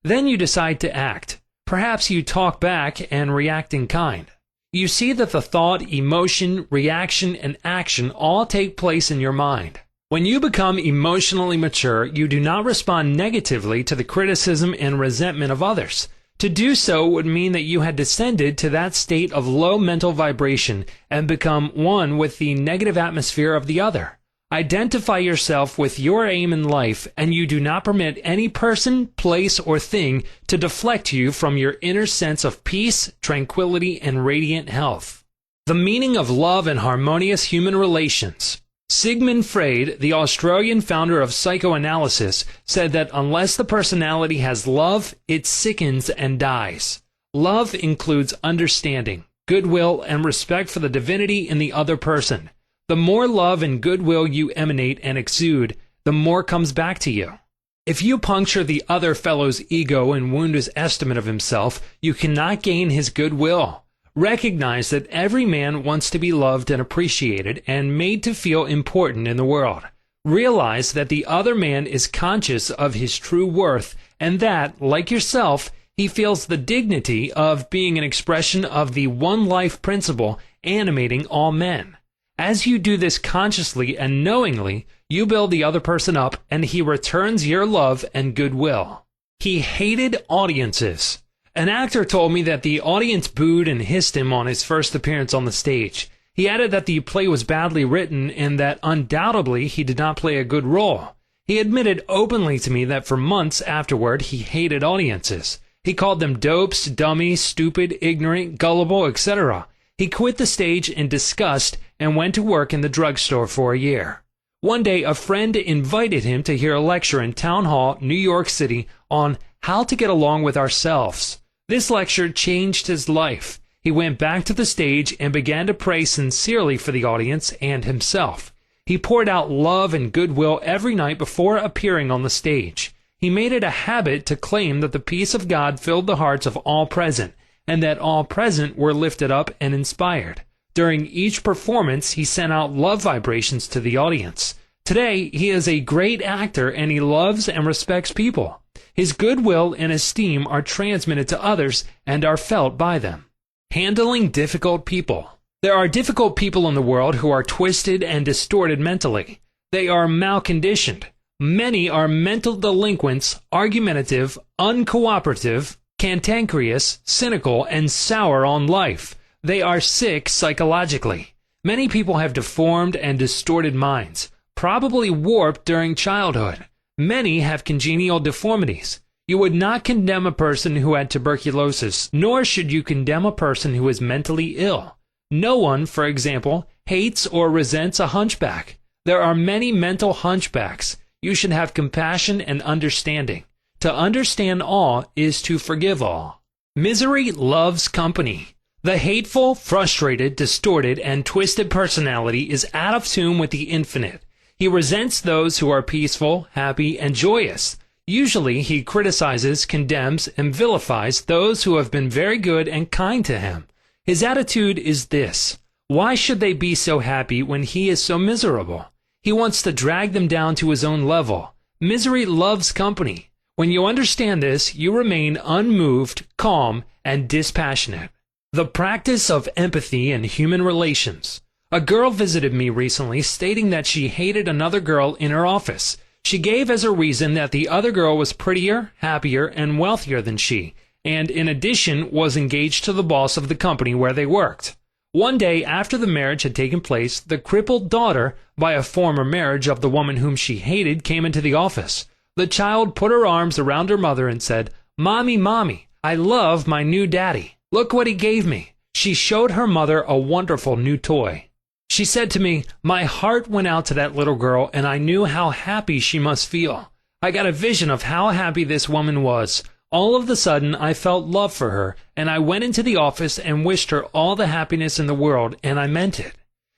Then you decide to act. Perhaps you talk back and react in kind. You see that the thought, emotion, reaction, and action all take place in your mind. When you become emotionally mature, you do not respond negatively to the criticism and resentment of others. To do so would mean that you had descended to that state of low mental vibration and become one with the negative atmosphere of the other. Identify yourself with your aim in life, and you do not permit any person, place, or thing to deflect you from your inner sense of peace, tranquility, and radiant health. The meaning of love and harmonious human relations. Sigmund Freud, the Australian founder of psychoanalysis, said that unless the personality has love, it sickens and dies. Love includes understanding, goodwill, and respect for the divinity in the other person. The more love and goodwill you emanate and exude, the more comes back to you. If you puncture the other fellow's ego and wound his estimate of himself, you cannot gain his goodwill. Recognize that every man wants to be loved and appreciated and made to feel important in the world. Realize that the other man is conscious of his true worth and that, like yourself, he feels the dignity of being an expression of the one life principle animating all men. As you do this consciously and knowingly, you build the other person up and he returns your love and goodwill. He hated audiences. An actor told me that the audience booed and hissed him on his first appearance on the stage. He added that the play was badly written and that undoubtedly he did not play a good role. He admitted openly to me that for months afterward he hated audiences. He called them dopes, dummies, stupid, ignorant, gullible, etc. He quit the stage in disgust and went to work in the drugstore for a year. One day, a friend invited him to hear a lecture in Town Hall, New York City, on how to get along with ourselves. This lecture changed his life. He went back to the stage and began to pray sincerely for the audience and himself. He poured out love and goodwill every night before appearing on the stage. He made it a habit to claim that the peace of God filled the hearts of all present, and that all present were lifted up and inspired. During each performance, he sent out love vibrations to the audience. Today, he is a great actor and he loves and respects people. His goodwill and esteem are transmitted to others and are felt by them. Handling difficult people. There are difficult people in the world who are twisted and distorted mentally. They are malconditioned. Many are mental delinquents, argumentative, uncooperative, cantankerous, cynical, and sour on life. They are sick psychologically. Many people have deformed and distorted minds, probably warped during childhood. Many have congenital deformities. You would not condemn a person who had tuberculosis, nor should you condemn a person who is mentally ill. No one, for example, hates or resents a hunchback. There are many mental hunchbacks. You should have compassion and understanding. To understand all is to forgive all. Misery loves company. The hateful, frustrated, distorted, and twisted personality is out of tune with the infinite. He resents those who are peaceful, happy, and joyous. Usually he criticizes, condemns, and vilifies those who have been very good and kind to him. His attitude is this: why should they be so happy when he is so miserable? He wants to drag them down to his own level. Misery loves company. When you understand this, you remain unmoved, calm, and dispassionate. The practice of empathy in human relations. A girl visited me recently stating that she hated another girl in her office. She gave as a reason that the other girl was prettier, happier, and wealthier than she, and in addition was engaged to the boss of the company where they worked. One day after the marriage had taken place, the crippled daughter, by a former marriage of the woman whom she hated, came into the office. The child put her arms around her mother and said, "Mommy, Mommy, I love my new daddy. Look what he gave me." She showed her mother a wonderful new toy. She said to me, "My heart went out to that little girl, and I knew how happy she must feel. I got a vision of how happy this woman was. All of a sudden, I felt love for her, and I went into the office and wished her all the happiness in the world, and I meant it."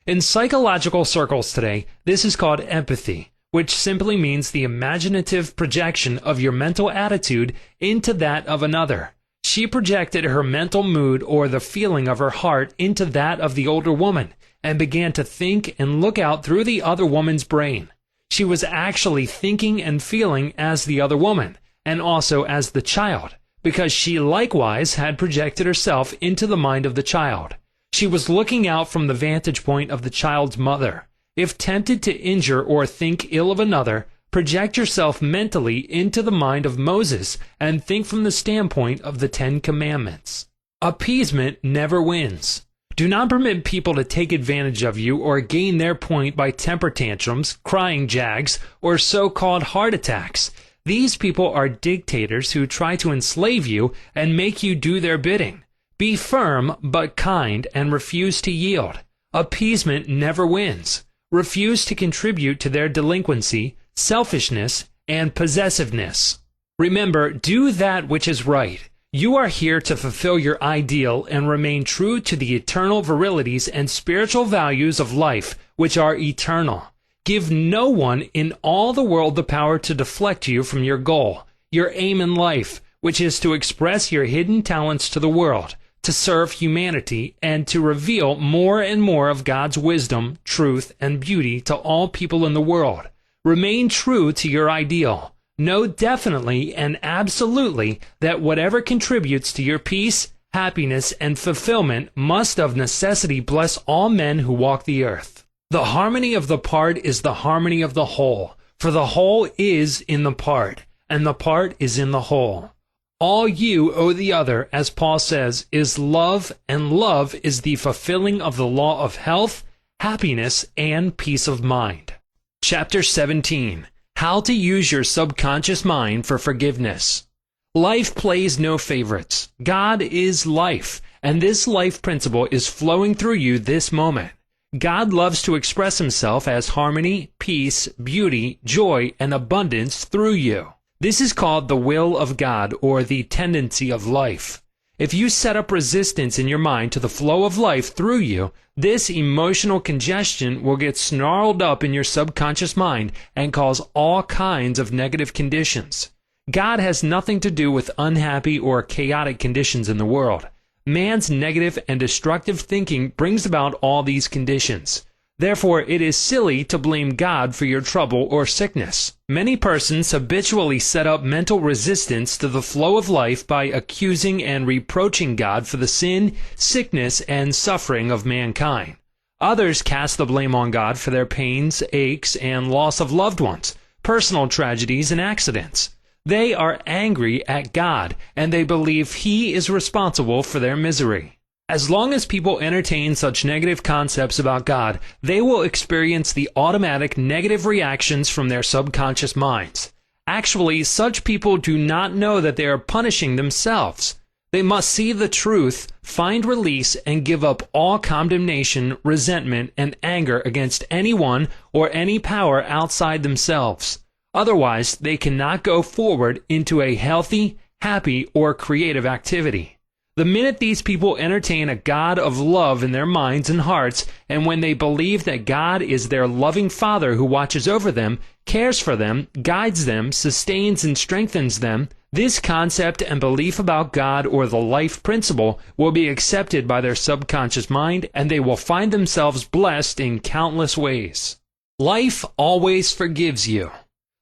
In psychological circles today, this is called empathy, which simply means the imaginative projection of your mental attitude into that of another. She projected her mental mood or the feeling of her heart into that of the older woman, and began to think and look out through the other woman's brain. She was actually thinking and feeling as the other woman, and also as the child, because she likewise had projected herself into the mind of the child. She was looking out from the vantage point of the child's mother. If tempted to injure or think ill of another, project yourself mentally into the mind of Moses and think from the standpoint of the 10 Commandments. Appeasement never wins. Do not permit people to take advantage of you or gain their point by temper tantrums, crying jags, or so-called heart attacks. These people are dictators who try to enslave you and make you do their bidding. Be firm but kind and refuse to yield. Appeasement never wins. Refuse to contribute to their delinquency, selfishness, and possessiveness. Remember, do that which is right. You are here to fulfill your ideal and remain true to the eternal virilities and spiritual values of life, which are eternal. Give no one in all the world the power to deflect you from your goal, your aim in life, which is to express your hidden talents to the world, to serve humanity, and to reveal more and more of God's wisdom, truth, and beauty to all people in the world. Remain true to your ideal. Know definitely and absolutely that whatever contributes to your peace, happiness, and fulfillment must of necessity bless all men who walk the earth. The harmony of the part is the harmony of the whole, for the whole is in the part, and the part is in the whole. All you owe the other, as Paul says, is love, and love is the fulfilling of the law of health, happiness, and peace of mind. Chapter 17. How to use your subconscious mind for forgiveness. Life plays no favorites. God is life, and this life principle is flowing through you this moment. God loves to express himself as harmony, peace, beauty, joy, and abundance through you. This is called the will of God, or the tendency of life. If you set up resistance in your mind to the flow of life through you, this emotional congestion will get snarled up in your subconscious mind and cause all kinds of negative conditions. God has nothing to do with unhappy or chaotic conditions in the world. Man's negative and destructive thinking brings about all these conditions. Therefore, it is silly to blame God for your trouble or sickness. Many persons habitually set up mental resistance to the flow of life by accusing and reproaching God for the sin, sickness, and suffering of mankind. Others cast the blame on God for their pains, aches, and loss of loved ones, personal tragedies, and accidents. They are angry at God, and they believe He is responsible for their misery. As long as people entertain such negative concepts about God, they will experience the automatic negative reactions from their subconscious minds. Actually, such people do not know that they are punishing themselves. They must see the truth, find release, and give up all condemnation, resentment, and anger against anyone or any power outside themselves. Otherwise, they cannot go forward into a healthy, happy, or creative activity. The minute these people entertain a God of love in their minds and hearts, and when they believe that God is their loving Father who watches over them, cares for them, guides them, sustains and strengthens them, this concept and belief about God or the life principle will be accepted by their subconscious mind, and they will find themselves blessed in countless ways. Life always forgives you.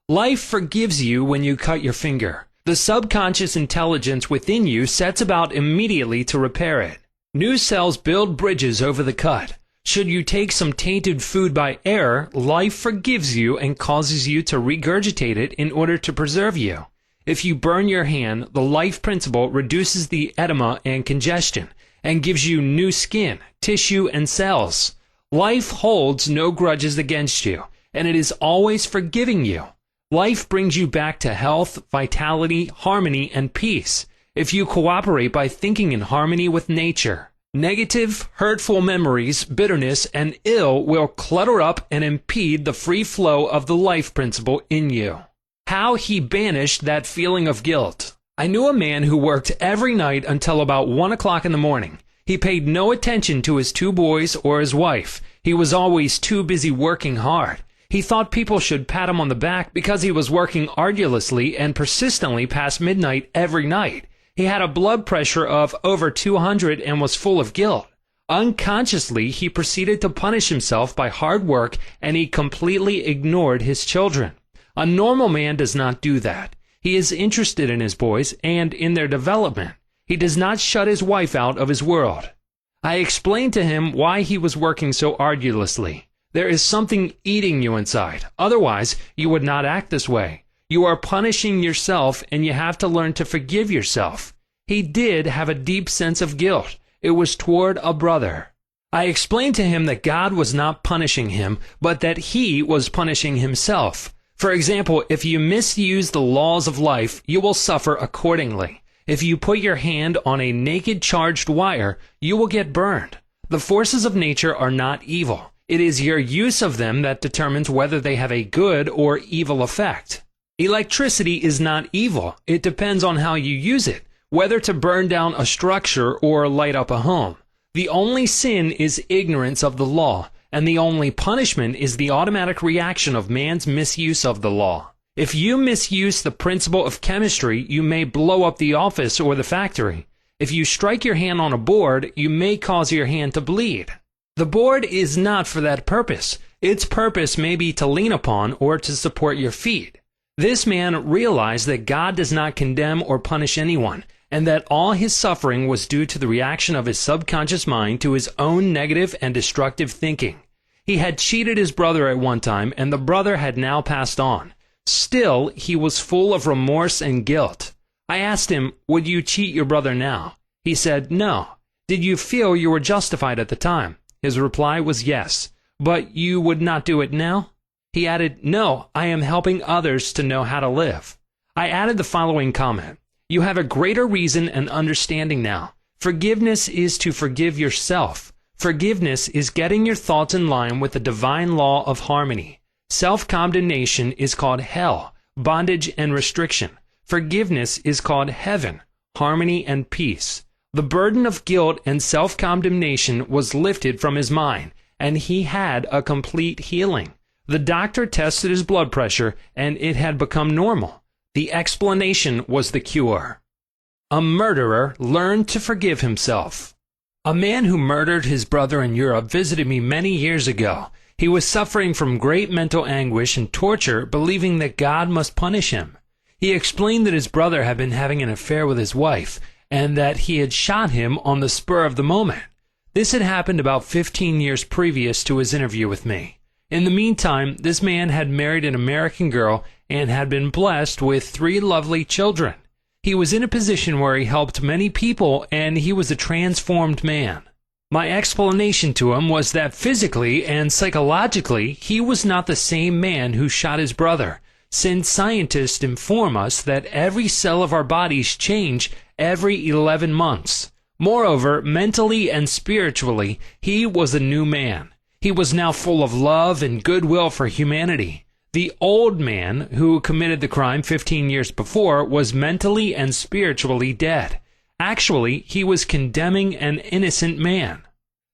Life forgives you when you cut your finger. The subconscious intelligence within you sets about immediately to repair it. New cells build bridges over the cut. Should you take some tainted food by error, life forgives you and causes you to regurgitate it in order to preserve you. If you burn your hand, the life principle reduces the edema and congestion, and gives you new skin, tissue, and cells. Life holds no grudges against you, and it is always forgiving you. Life brings you back to health, vitality, harmony, and peace if you cooperate by thinking in harmony with nature. Negative, hurtful memories, bitterness, and ill will clutter up and impede the free flow of the life principle in you. How he banished that feeling of guilt. I knew a man who worked every night until about 1 o'clock in the morning. He paid no attention to his 2 boys or his wife. He was always too busy working hard. He thought people should pat him on the back because he was working arduously and persistently past midnight every night. He had a blood pressure of over 200 and was full of guilt. Unconsciously, he proceeded to punish himself by hard work, and he completely ignored his children. A normal man does not do that. He is interested in his boys and in their development. He does not shut his wife out of his world. I explained to him why he was working so arduously. There is something eating you inside. Otherwise, you would not act this way. You are punishing yourself, and you have to learn to forgive yourself. He did have a deep sense of guilt. It was toward a brother. I explained to him that God was not punishing him, but that he was punishing himself. For example, if you misuse the laws of life, you will suffer accordingly. If you put your hand on a naked charged wire, you will get burned. The forces of nature are not evil. It is your use of them that determines whether they have a good or evil effect. Electricity is not evil. It depends on how you use it, whether to burn down a structure or light up a home. The only sin is ignorance of the law, and the only punishment is the automatic reaction of man's misuse of the law. If you misuse the principle of chemistry, you may blow up the office or the factory. If you strike your hand on a board, you may cause your hand to bleed. The board is not for that purpose. Its purpose may be to lean upon or to support your feet. This man realized that God does not condemn or punish anyone, and that all his suffering was due to the reaction of his subconscious mind to his own negative and destructive thinking. He had cheated his brother at one time, and the brother had now passed on. Still, he was full of remorse and guilt. I asked him, "Would you cheat your brother now?" He said, "No." "Did you feel you were justified at the time?" His reply was yes. "But you would not do it now?" He added, "No, I am helping others to know how to live." I added the following comment: "You have a greater reason and understanding now. Forgiveness is to forgive yourself. Forgiveness is getting your thoughts in line with the divine law of harmony. Self-condemnation is called hell, bondage and restriction. Forgiveness is called heaven, harmony and peace." The burden of guilt and self-condemnation was lifted from his mind, and he had a complete healing. The doctor tested his blood pressure, and it had become normal. The explanation was the cure. A murderer learned to forgive himself. A man who murdered his brother in Europe visited me many years ago. He was suffering from great mental anguish and torture, believing that God must punish him. He explained that his brother had been having an affair with his wife, and that he had shot him on the spur of the moment. This had happened about 15 years previous to his interview with me. In the meantime, this man had married an American girl and had been blessed with 3 lovely children. He was in a position where he helped many people, and he was a transformed man. My explanation to him was that physically and psychologically, he was not the same man who shot his brother, since scientists inform us that every cell of our bodies change every 11 months. Moreover, mentally and spiritually, he was a new man. He was now full of love and goodwill for humanity. The old man who committed the crime 15 years before was mentally and spiritually dead. Actually, he was condemning an innocent man.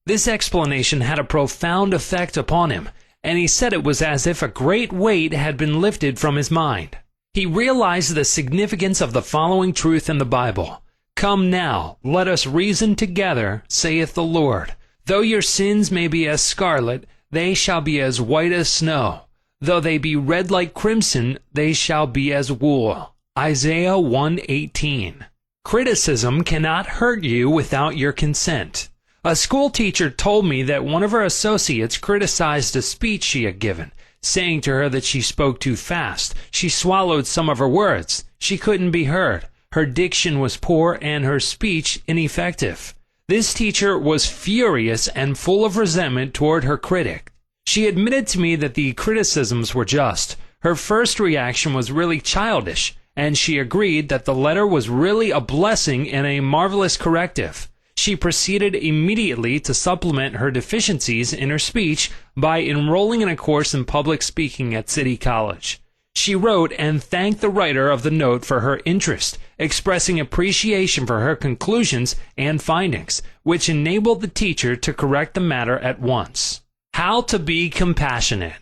This explanation had a profound effect upon him, and he said it was as if a great weight had been lifted from his mind. He realized the significance of the following truth in the Bible. "Come now, let us reason together, saith the Lord. Though your sins may be as scarlet, they shall be as white as snow. Though they be red like crimson, they shall be as wool." Isaiah 1:18. Criticism cannot hurt you without your consent. A school teacher told me that one of her associates criticized a speech she had given, saying to her that she spoke too fast. She swallowed some of her words. She couldn't be heard. Her diction was poor and her speech ineffective. This teacher was furious and full of resentment toward her critic. She admitted to me that the criticisms were just. Her first reaction was really childish, and she agreed that the letter was really a blessing and a marvelous corrective. She proceeded immediately to supplement her deficiencies in her speech by enrolling in a course in public speaking at City College. She wrote and thanked the writer of the note for her interest, expressing appreciation for her conclusions and findings, which enabled the teacher to correct the matter at once. How to be compassionate.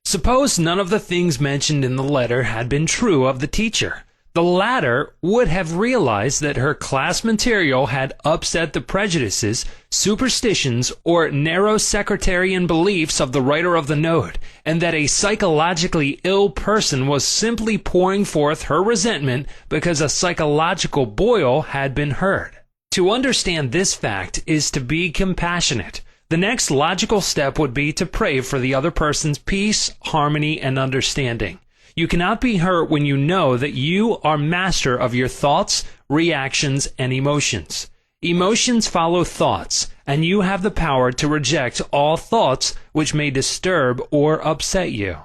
Suppose none of the things mentioned in the letter had been true of the teacher. The latter would have realized that her class material had upset the prejudices, superstitions, or narrow sectarian beliefs of the writer of the note, and that a psychologically ill person was simply pouring forth her resentment because a psychological boil had been hurt. To understand this fact is to be compassionate. The next logical step would be to pray for the other person's peace, harmony, and understanding. You cannot be hurt when you know that you are master of your thoughts, reactions, and emotions. Emotions follow thoughts, and you have the power to reject all thoughts which may disturb or upset you.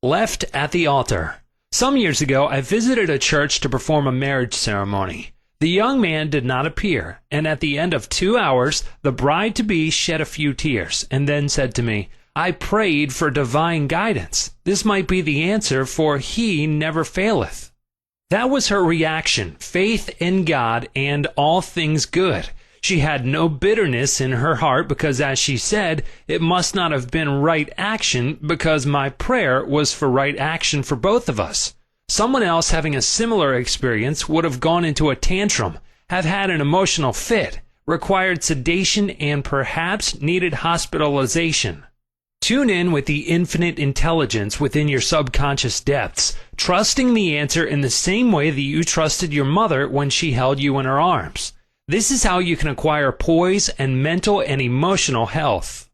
Left at the altar. Some years ago, I visited a church to perform a marriage ceremony. The young man did not appear, and at the end of 2 hours, the bride-to-be shed a few tears, and then said to me, "I prayed for divine guidance. This might be the answer, for he never faileth." That was her reaction, faith in God and all things good. She had no bitterness in her heart because, as she said, it must not have been right action because my prayer was for right action for both of us. Someone else having a similar experience would have gone into a tantrum, have had an emotional fit, required sedation, and perhaps needed hospitalization. Tune in with the infinite intelligence within your subconscious depths, trusting the answer in the same way that you trusted your mother when she held you in her arms. This is how you can acquire poise and mental and emotional health.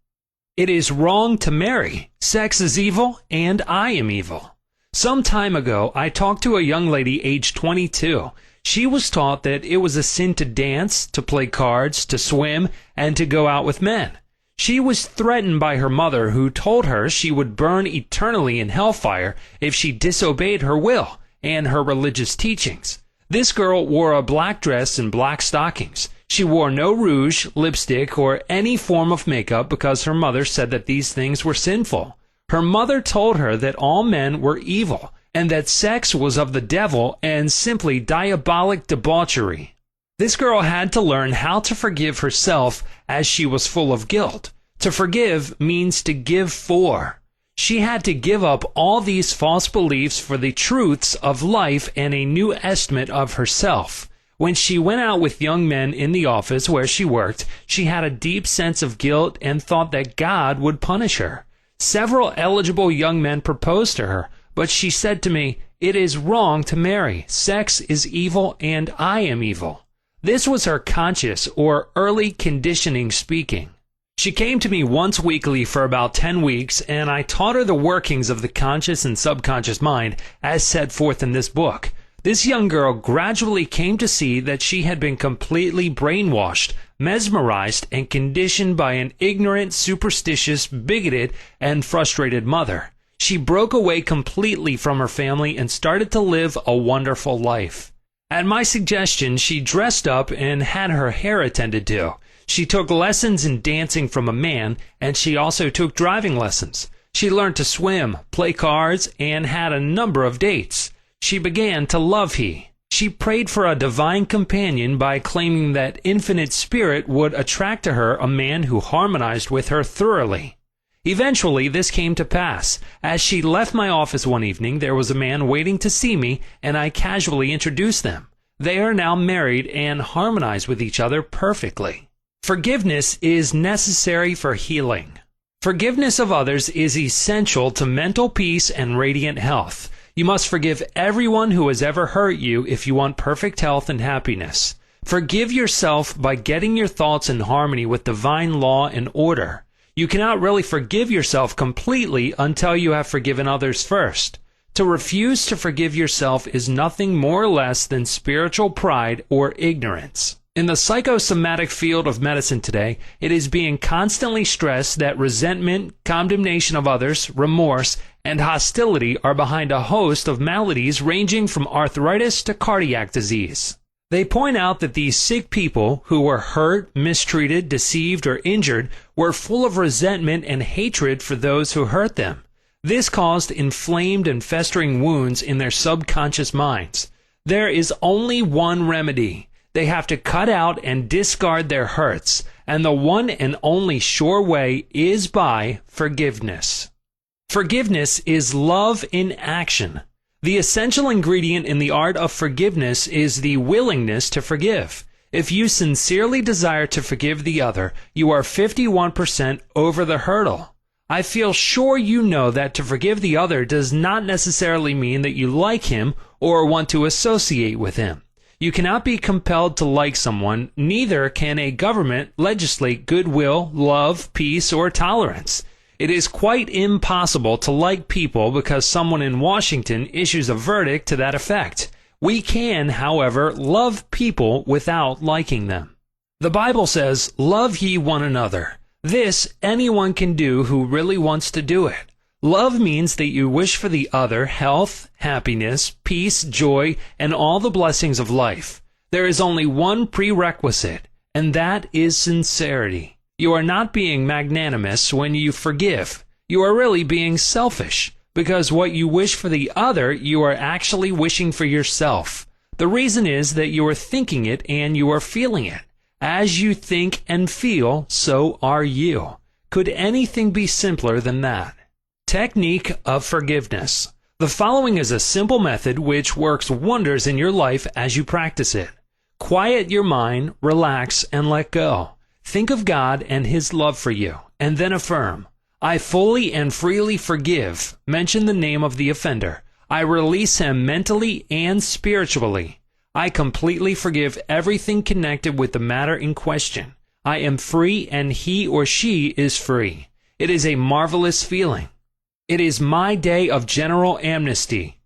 It is wrong to marry. Sex is evil, and I am evil. Some time ago, I talked to a young lady aged 22. She was taught that it was a sin to dance, to play cards, to swim, and to go out with men. She was threatened by her mother, who told her she would burn eternally in hellfire if she disobeyed her will and her religious teachings. This girl wore a black dress and black stockings. She wore no rouge, lipstick, or any form of makeup because her mother said that these things were sinful. Her mother told her that all men were evil, and that sex was of the devil and simply diabolic debauchery. This girl had to learn how to forgive herself as she was full of guilt. To forgive means to give for. She had to give up all these false beliefs for the truths of life and a new estimate of herself. When she went out with young men in the office where she worked, she had a deep sense of guilt and thought that God would punish her. Several eligible young men proposed to her, but she said to me, "It is wrong to marry. Sex is evil, and I am evil." This was her conscious or early conditioning speaking. She came to me once weekly for about 10 weeks, and I taught her the workings of the conscious and subconscious mind as set forth in this book. This young girl gradually came to see that she had been completely brainwashed, mesmerized, and conditioned by an ignorant, superstitious, bigoted, and frustrated mother. She broke away completely from her family and started to live a wonderful life. At my suggestion, she dressed up and had her hair attended to. She took lessons in dancing from a man, and she also took driving lessons. She learned to swim, play cards, and had a number of dates. She began to love he. She prayed for a divine companion by claiming that infinite spirit would attract to her a man who harmonized with her thoroughly. Eventually, this came to pass. As she left my office one evening, there was a man waiting to see me, and I casually introduced them. They are now married and harmonize with each other perfectly. Forgiveness is necessary for healing. Forgiveness of others is essential to mental peace and radiant health. You must forgive everyone who has ever hurt you if you want perfect health and happiness. Forgive yourself by getting your thoughts in harmony with divine law and order. You cannot really forgive yourself completely until you have forgiven others first. To refuse to forgive yourself is nothing more or less than spiritual pride or ignorance. In the psychosomatic field of medicine today, it is being constantly stressed that resentment, condemnation of others, remorse, and hostility are behind a host of maladies ranging from arthritis to cardiac disease. They point out that these sick people who were hurt, mistreated, deceived, or injured were full of resentment and hatred for those who hurt them. This caused inflamed and festering wounds in their subconscious minds. There is only one remedy. They have to cut out and discard their hurts, and the one and only sure way is by forgiveness. Forgiveness is love in action. The essential ingredient in the art of forgiveness is the willingness to forgive. If you sincerely desire to forgive the other, you are 51% over the hurdle. I feel sure you know that to forgive the other does not necessarily mean that you like him or want to associate with him. You cannot be compelled to like someone, neither can a government legislate goodwill, love, peace, or tolerance. It is quite impossible to like people because someone in Washington issues a verdict to that effect. We can, however, love people without liking them. The Bible says, "Love ye one another." This anyone can do who really wants to do it. Love means that you wish for the other health, happiness, peace, joy, and all the blessings of life. There is only one prerequisite, and that is sincerity. You are not being magnanimous when you forgive. You are really being selfish, because what you wish for the other, you are actually wishing for yourself. The reason is that you are thinking it and you are feeling it. As you think and feel, so are you. Could anything be simpler than that? Technique of forgiveness. The following is a simple method which works wonders in your life as you practice it. Quiet your mind, relax, and let go. Think of God and His love for you, and then affirm, "I fully and freely forgive." Mention the name of the offender. I release him mentally and spiritually. I completely forgive everything connected with the matter in question. I am free and he or she is free. It is a marvelous feeling. It is my day of general amnesty.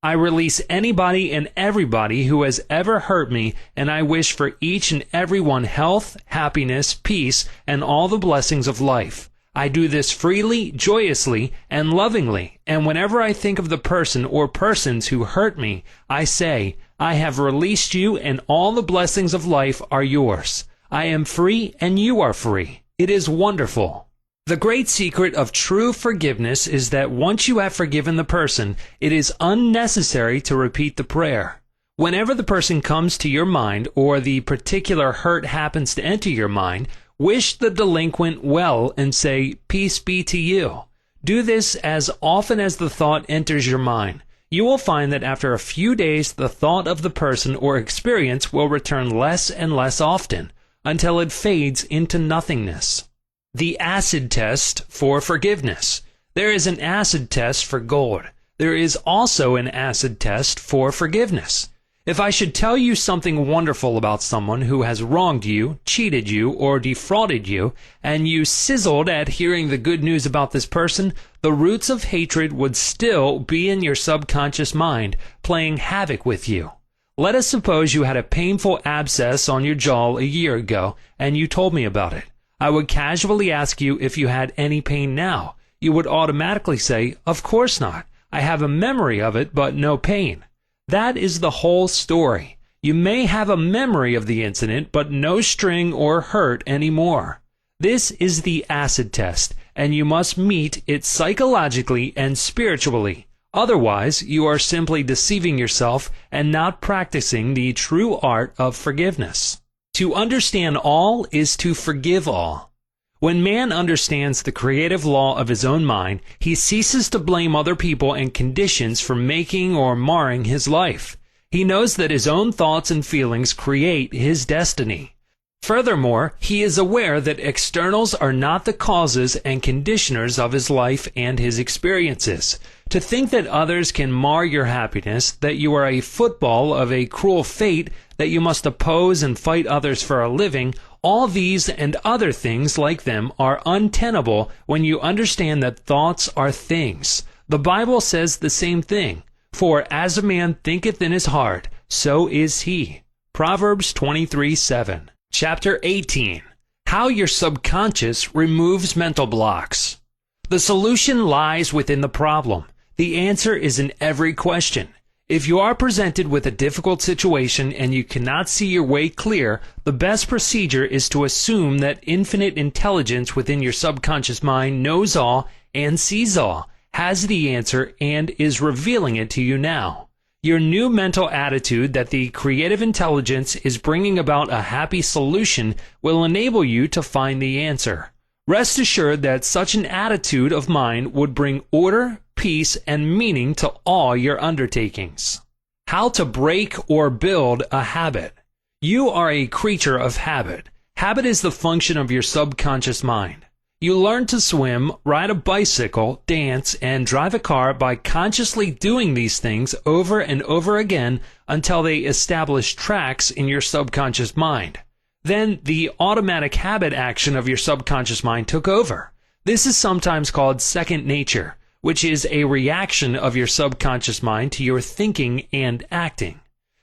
I release anybody and everybody who has ever hurt me, and I wish for each and every one health, happiness, peace, and all the blessings of life. I do this freely, joyously, and lovingly, and whenever I think of the person or persons who hurt me, I say, "I have released you, and all the blessings of life are yours. I am free, and you are free." It is wonderful. The great secret of true forgiveness is that once you have forgiven the person, it is unnecessary to repeat the prayer. Whenever the person comes to your mind or the particular hurt happens to enter your mind, wish the delinquent well and say, "Peace be to you." Do this as often as the thought enters your mind. You will find that after a few days, the thought of the person or experience will return less and less often, until it fades into nothingness. The acid test for forgiveness. There is an acid test for gold. There is also an acid test for forgiveness. If I should tell you something wonderful about someone who has wronged you, cheated you, or defrauded you, and you sizzled at hearing the good news about this person, the roots of hatred would still be in your subconscious mind, playing havoc with you. Let us suppose you had a painful abscess on your jaw a year ago, and you told me about it. I would casually ask you if you had any pain now. You would automatically say, "Of course not. I have a memory of it, but no pain." That is the whole story. You may have a memory of the incident, but no sting or hurt anymore. This is the acid test, and you must meet it psychologically and spiritually. Otherwise, you are simply deceiving yourself and not practicing the true art of forgiveness. To understand all is to forgive all. When man understands the creative law of his own mind, he ceases to blame other people and conditions for making or marring his life. He knows that his own thoughts and feelings create his destiny. Furthermore, he is aware that externals are not the causes and conditioners of his life and his experiences. To think that others can mar your happiness, that you are a football of a cruel fate, that you must oppose and fight others for a living, all these and other things like them are untenable when you understand that thoughts are things. The Bible says the same thing. For as a man thinketh in his heart, so is he. Proverbs 23:7. Chapter 18. How your subconscious removes mental blocks. The solution lies within the problem. The answer is in every question. If you are presented with a difficult situation and you cannot see your way clear, the best procedure is to assume that infinite intelligence within your subconscious mind knows all and sees all, has the answer, and is revealing it to you now. Your new mental attitude that the creative intelligence is bringing about a happy solution will enable you to find the answer. Rest assured that such an attitude of mind would bring order, peace, and meaning to all your undertakings. How to break or build a habit. You are a creature of habit. Habit is the function of your subconscious mind. You learn to swim, ride a bicycle, dance, and drive a car by consciously doing these things over and over again until they establish tracks in your subconscious mind. Then the automatic habit action of your subconscious mind took over. This is sometimes called second nature, which is a reaction of your subconscious mind to your thinking and acting.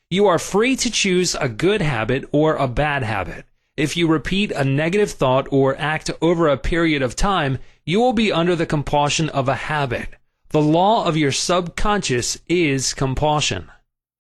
You are free to choose a good habit or a bad habit. If you repeat a negative thought or act over a period of time, you will be under the compulsion of a habit. The law of your subconscious is compulsion.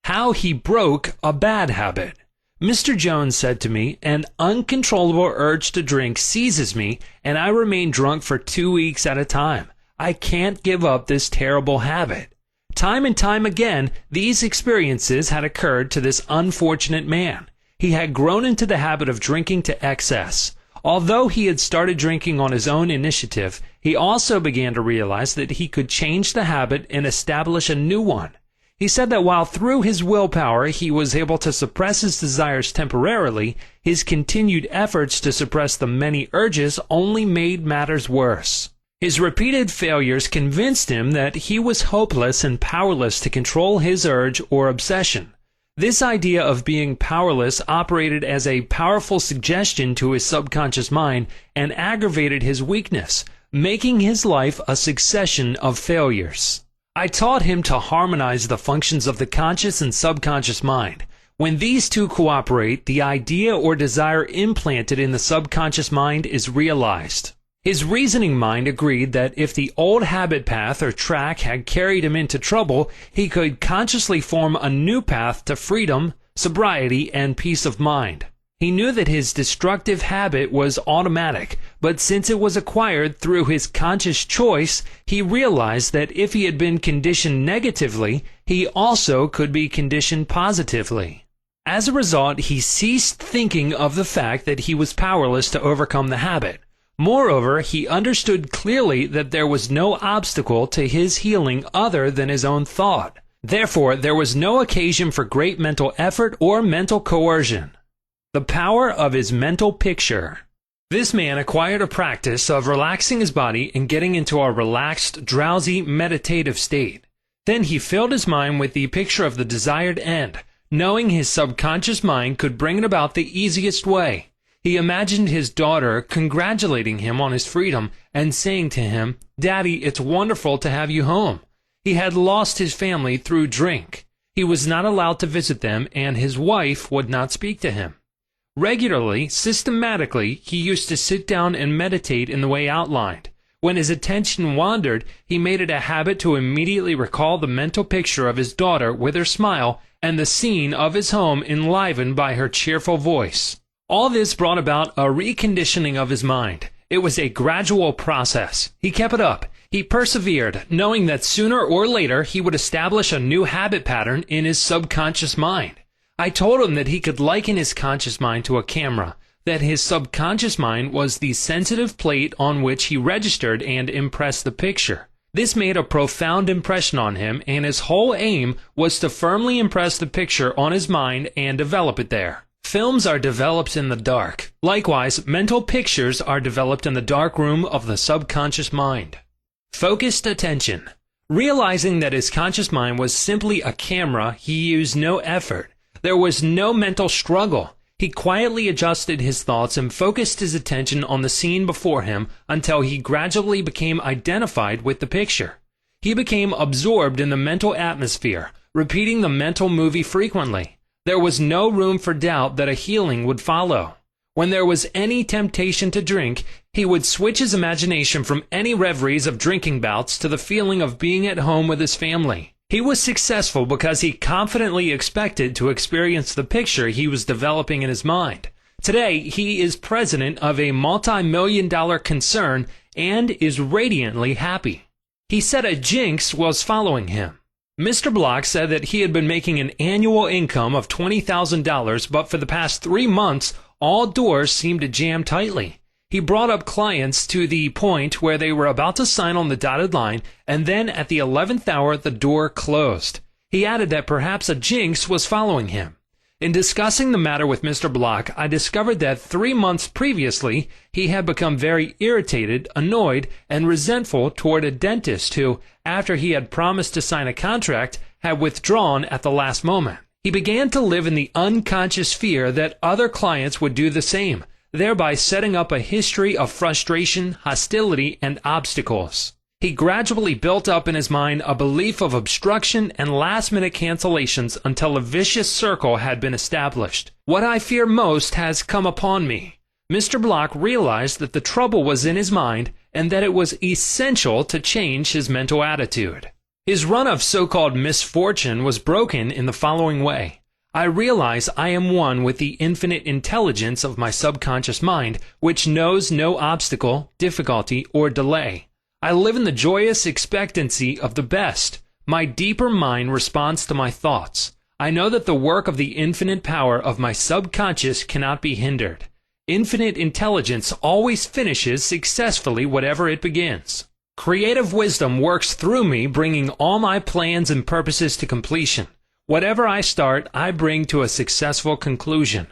How he broke a bad habit. Mr. Jones said to me, "An uncontrollable urge to drink seizes me, and I remain drunk for 2 weeks at a time. I can't give up this terrible habit." Time and time again, these experiences had occurred to this unfortunate man. He had grown into the habit of drinking to excess. Although he had started drinking on his own initiative, he also began to realize that he could change the habit and establish a new one. He said that while through his willpower he was able to suppress his desires temporarily, his continued efforts to suppress the many urges only made matters worse. His repeated failures convinced him that he was hopeless and powerless to control his urge or obsession. This idea of being powerless operated as a powerful suggestion to his subconscious mind and aggravated his weakness, making his life a succession of failures. I taught him to harmonize the functions of the conscious and subconscious mind. When these two cooperate, the idea or desire implanted in the subconscious mind is realized. His reasoning mind agreed that if the old habit path or track had carried him into trouble, he could consciously form a new path to freedom, sobriety, and peace of mind. He knew that his destructive habit was automatic, but since it was acquired through his conscious choice, he realized that if he had been conditioned negatively, he also could be conditioned positively. As a result, he ceased thinking of the fact that he was powerless to overcome the habit. Moreover, he understood clearly that there was no obstacle to his healing other than his own thought. Therefore, there was no occasion for great mental effort or mental coercion. The power of his mental picture. This man acquired a practice of relaxing his body and getting into a relaxed, drowsy, meditative state. Then he filled his mind with the picture of the desired end, knowing his subconscious mind could bring it about the easiest way. He imagined his daughter congratulating him on his freedom and saying to him, "Daddy, it's wonderful to have you home." He had lost his family through drink. He was not allowed to visit them, and his wife would not speak to him. Regularly, systematically, he used to sit down and meditate in the way outlined. When his attention wandered, he made it a habit to immediately recall the mental picture of his daughter with her smile and the scene of his home enlivened by her cheerful voice. All this brought about a reconditioning of his mind. It was a gradual process. He kept it up. He persevered, knowing that sooner or later he would establish a new habit pattern in his subconscious mind. I told him that he could liken his conscious mind to a camera, that his subconscious mind was the sensitive plate on which he registered and impressed the picture. This made a profound impression on him, and his whole aim was to firmly impress the picture on his mind and develop it there. Films are developed in the dark. Likewise, mental pictures are developed in the dark room of the subconscious mind. Focused attention. Realizing that his conscious mind was simply a camera, he used no effort. There was no mental struggle. He quietly adjusted his thoughts and focused his attention on the scene before him until he gradually became identified with the picture. He became absorbed in the mental atmosphere, repeating the mental movie frequently. There was no room for doubt that a healing would follow. When there was any temptation to drink, he would switch his imagination from any reveries of drinking bouts to the feeling of being at home with his family. He was successful because he confidently expected to experience the picture he was developing in his mind. Today, he is president of a multi-million-dollar concern and is radiantly happy. He said a jinx was following him. Mr. Block said that he had been making an annual income of $20,000, but for the past 3 months, all doors seemed to jam tightly. He brought up clients to the point where they were about to sign on the dotted line, and then at the 11th hour, the door closed. He added that perhaps a jinx was following him. In discussing the matter with Mr. Block, I discovered that 3 months previously, he had become very irritated, annoyed, and resentful toward a dentist who, after he had promised to sign a contract, had withdrawn at the last moment. He began to live in the unconscious fear that other clients would do the same, thereby setting up a history of frustration, hostility, and obstacles. He gradually built up in his mind a belief of obstruction and last-minute cancellations until a vicious circle had been established. What I fear most has come upon me. Mr. Block realized that the trouble was in his mind and that it was essential to change his mental attitude. His run of so-called misfortune was broken in the following way. I realize I am one with the infinite intelligence of my subconscious mind, which knows no obstacle, difficulty, or delay. I live in the joyous expectancy of the best. My deeper mind responds to my thoughts. I know that the work of the infinite power of my subconscious cannot be hindered. Infinite intelligence always finishes successfully whatever it begins. Creative wisdom works through me, bringing all my plans and purposes to completion. Whatever I start, I bring to a successful conclusion.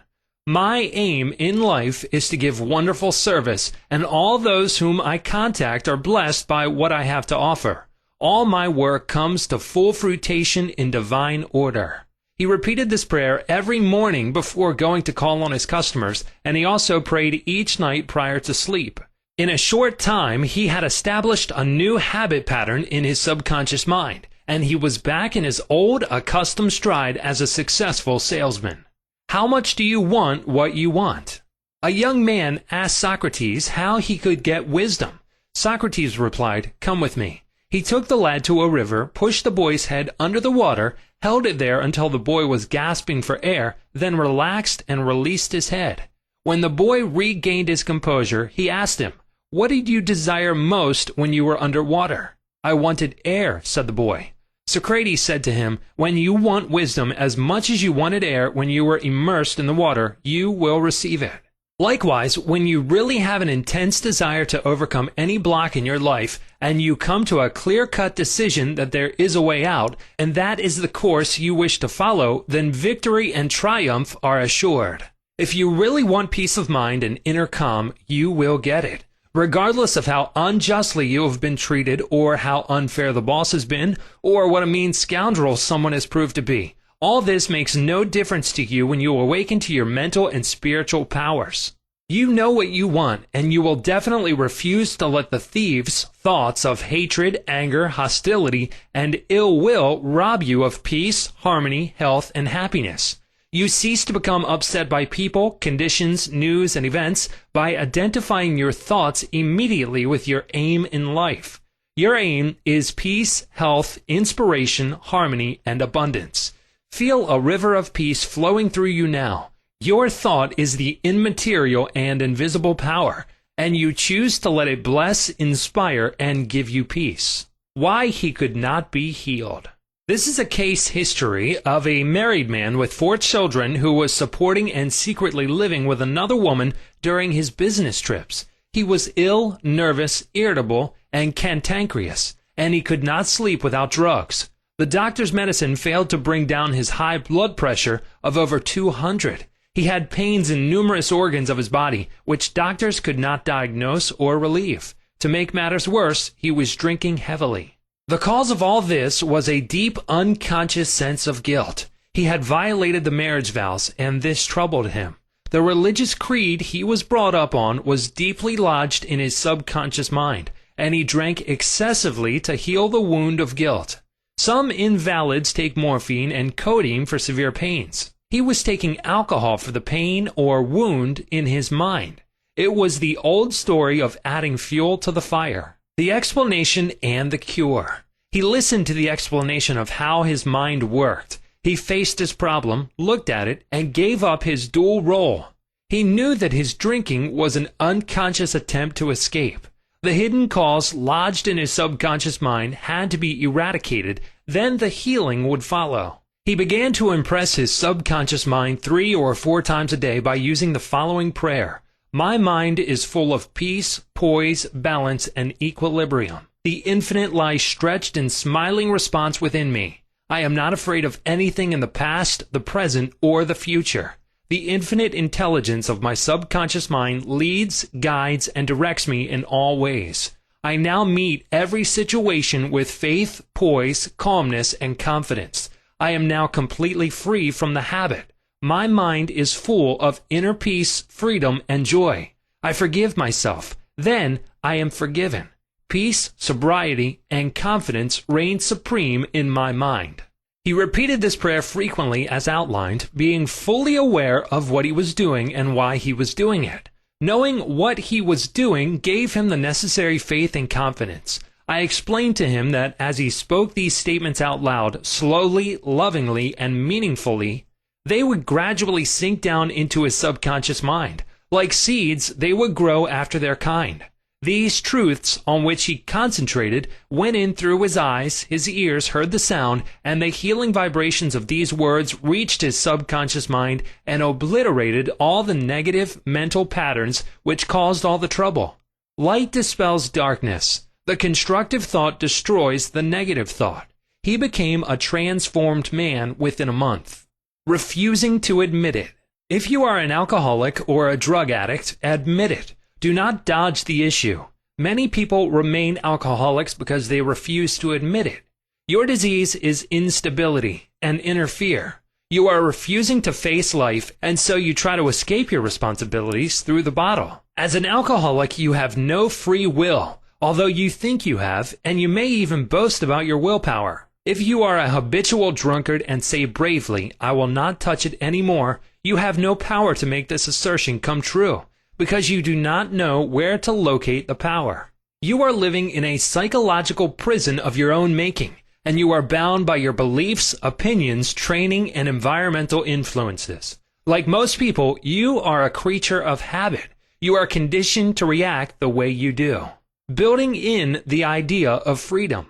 My aim in life is to give wonderful service, and all those whom I contact are blessed by what I have to offer. All my work comes to full fruition in divine order. He repeated this prayer every morning before going to call on his customers, and he also prayed each night prior to sleep. In a short time, he had established a new habit pattern in his subconscious mind, and he was back in his old accustomed stride as a successful salesman. How much do you want what you want? A young man asked Socrates how he could get wisdom. Socrates replied, "Come with me." He took the lad to a river, pushed the boy's head under the water, held it there until the boy was gasping for air, then relaxed and released his head. When the boy regained his composure, he asked him, "What did you desire most when you were under water?" "I wanted air," said the boy. Socrates said to him, "When you want wisdom as much as you wanted air when you were immersed in the water, you will receive it." Likewise, when you really have an intense desire to overcome any block in your life, and you come to a clear-cut decision that there is a way out, and that is the course you wish to follow, then victory and triumph are assured. If you really want peace of mind and inner calm, you will get it. Regardless of how unjustly you have been treated, or how unfair the boss has been, or what a mean scoundrel someone has proved to be, all this makes no difference to you when you awaken to your mental and spiritual powers. You know what you want, and you will definitely refuse to let the thieves' thoughts of hatred, anger, hostility, and ill will rob you of peace, harmony, health, and happiness. You cease to become upset by people, conditions, news, and events by identifying your thoughts immediately with your aim in life. Your aim is peace, health, inspiration, harmony, and abundance. Feel a river of peace flowing through you now. Your thought is the immaterial and invisible power, and you choose to let it bless, inspire, and give you peace. Why he could not be healed. This is a case history of a married man with 4 children who was supporting and secretly living with another woman during his business trips. He was ill, nervous, irritable, and cantankerous, and he could not sleep without drugs. The doctor's medicine failed to bring down his high blood pressure of over 200. He had pains in numerous organs of his body, which doctors could not diagnose or relieve. To make matters worse, he was drinking heavily. The cause of all this was a deep, unconscious sense of guilt. He had violated the marriage vows, and this troubled him. The religious creed he was brought up on was deeply lodged in his subconscious mind, and he drank excessively to heal the wound of guilt. Some invalids take morphine and codeine for severe pains. He was taking alcohol for the pain or wound in his mind. It was the old story of adding fuel to the fire. The explanation and the cure. He listened to the explanation of how his mind worked. He faced his problem, looked at it, and gave up his dual role. He knew that his drinking was an unconscious attempt to escape. The hidden cause lodged in his subconscious mind had to be eradicated, then the healing would follow. He began to impress his subconscious mind 3 or 4 times a day by using the following prayer. My mind is full of peace, poise, balance, and equilibrium. The infinite lies stretched in smiling response within me. I am not afraid of anything in the past, the present, or the future. The infinite intelligence of my subconscious mind leads, guides, and directs me in all ways. I now meet every situation with faith, poise, calmness, and confidence. I am now completely free from the habit. My mind is full of inner peace, freedom, and joy. I forgive myself. Then I am forgiven. Peace, sobriety, and confidence reign supreme in my mind. He repeated this prayer frequently as outlined, being fully aware of what he was doing and why he was doing it. Knowing what he was doing gave him the necessary faith and confidence. I explained to him that as he spoke these statements out loud, slowly, lovingly, and meaningfully, they would gradually sink down into his subconscious mind. Like seeds, they would grow after their kind. These truths on which he concentrated went in through his eyes, his ears heard the sound, and the healing vibrations of these words reached his subconscious mind and obliterated all the negative mental patterns which caused all the trouble. Light dispels darkness. The constructive thought destroys the negative thought. He became a transformed man within a month. Refusing to admit it. If you are an alcoholic or a drug addict, admit it. Do not dodge the issue. Many people remain alcoholics because they refuse to admit it. Your disease is instability and inner fear. You are refusing to face life, and so you try to escape your responsibilities through the bottle. As an alcoholic, you have no free will, although you think you have, and you may even boast about your willpower. If you are a habitual drunkard and say bravely, I will not touch it anymore, you have no power to make this assertion come true, because you do not know where to locate the power. You are living in a psychological prison of your own making, and you are bound by your beliefs, opinions, training, and environmental influences. Like most people, you are a creature of habit. You are conditioned to react the way you do. Building in the idea of freedom.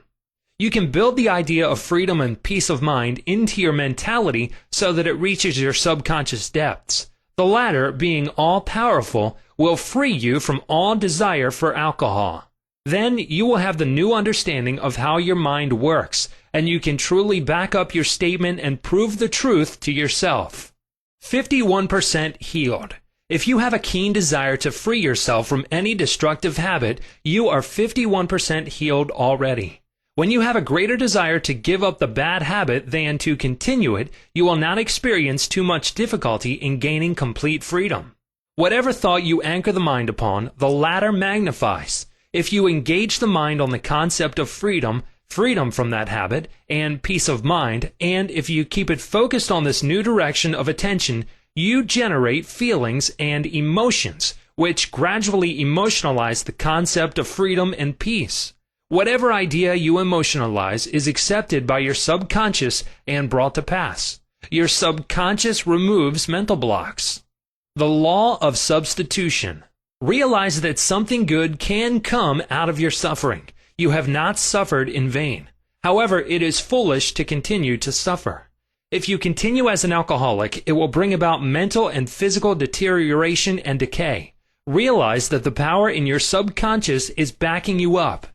You can build the idea of freedom and peace of mind into your mentality so that it reaches your subconscious depths. The latter, being all-powerful, will free you from all desire for alcohol. Then you will have the new understanding of how your mind works, and you can truly back up your statement and prove the truth to yourself. 51% healed. If you have a keen desire to free yourself from any destructive habit, you are 51% healed already. When you have a greater desire to give up the bad habit than to continue it, you will not experience too much difficulty in gaining complete freedom. Whatever thought you anchor the mind upon, the latter magnifies. If you engage the mind on the concept of freedom, freedom from that habit, and peace of mind, and if you keep it focused on this new direction of attention, you generate feelings and emotions, which gradually emotionalize the concept of freedom and peace. Whatever idea you emotionalize is accepted by your subconscious and brought to pass. Your subconscious removes mental blocks. The law of substitution. Realize that something good can come out of your suffering. You have not suffered in vain. However, it is foolish to continue to suffer. If you continue as an alcoholic, it will bring about mental and physical deterioration and decay. Realize that the power in your subconscious is backing you up.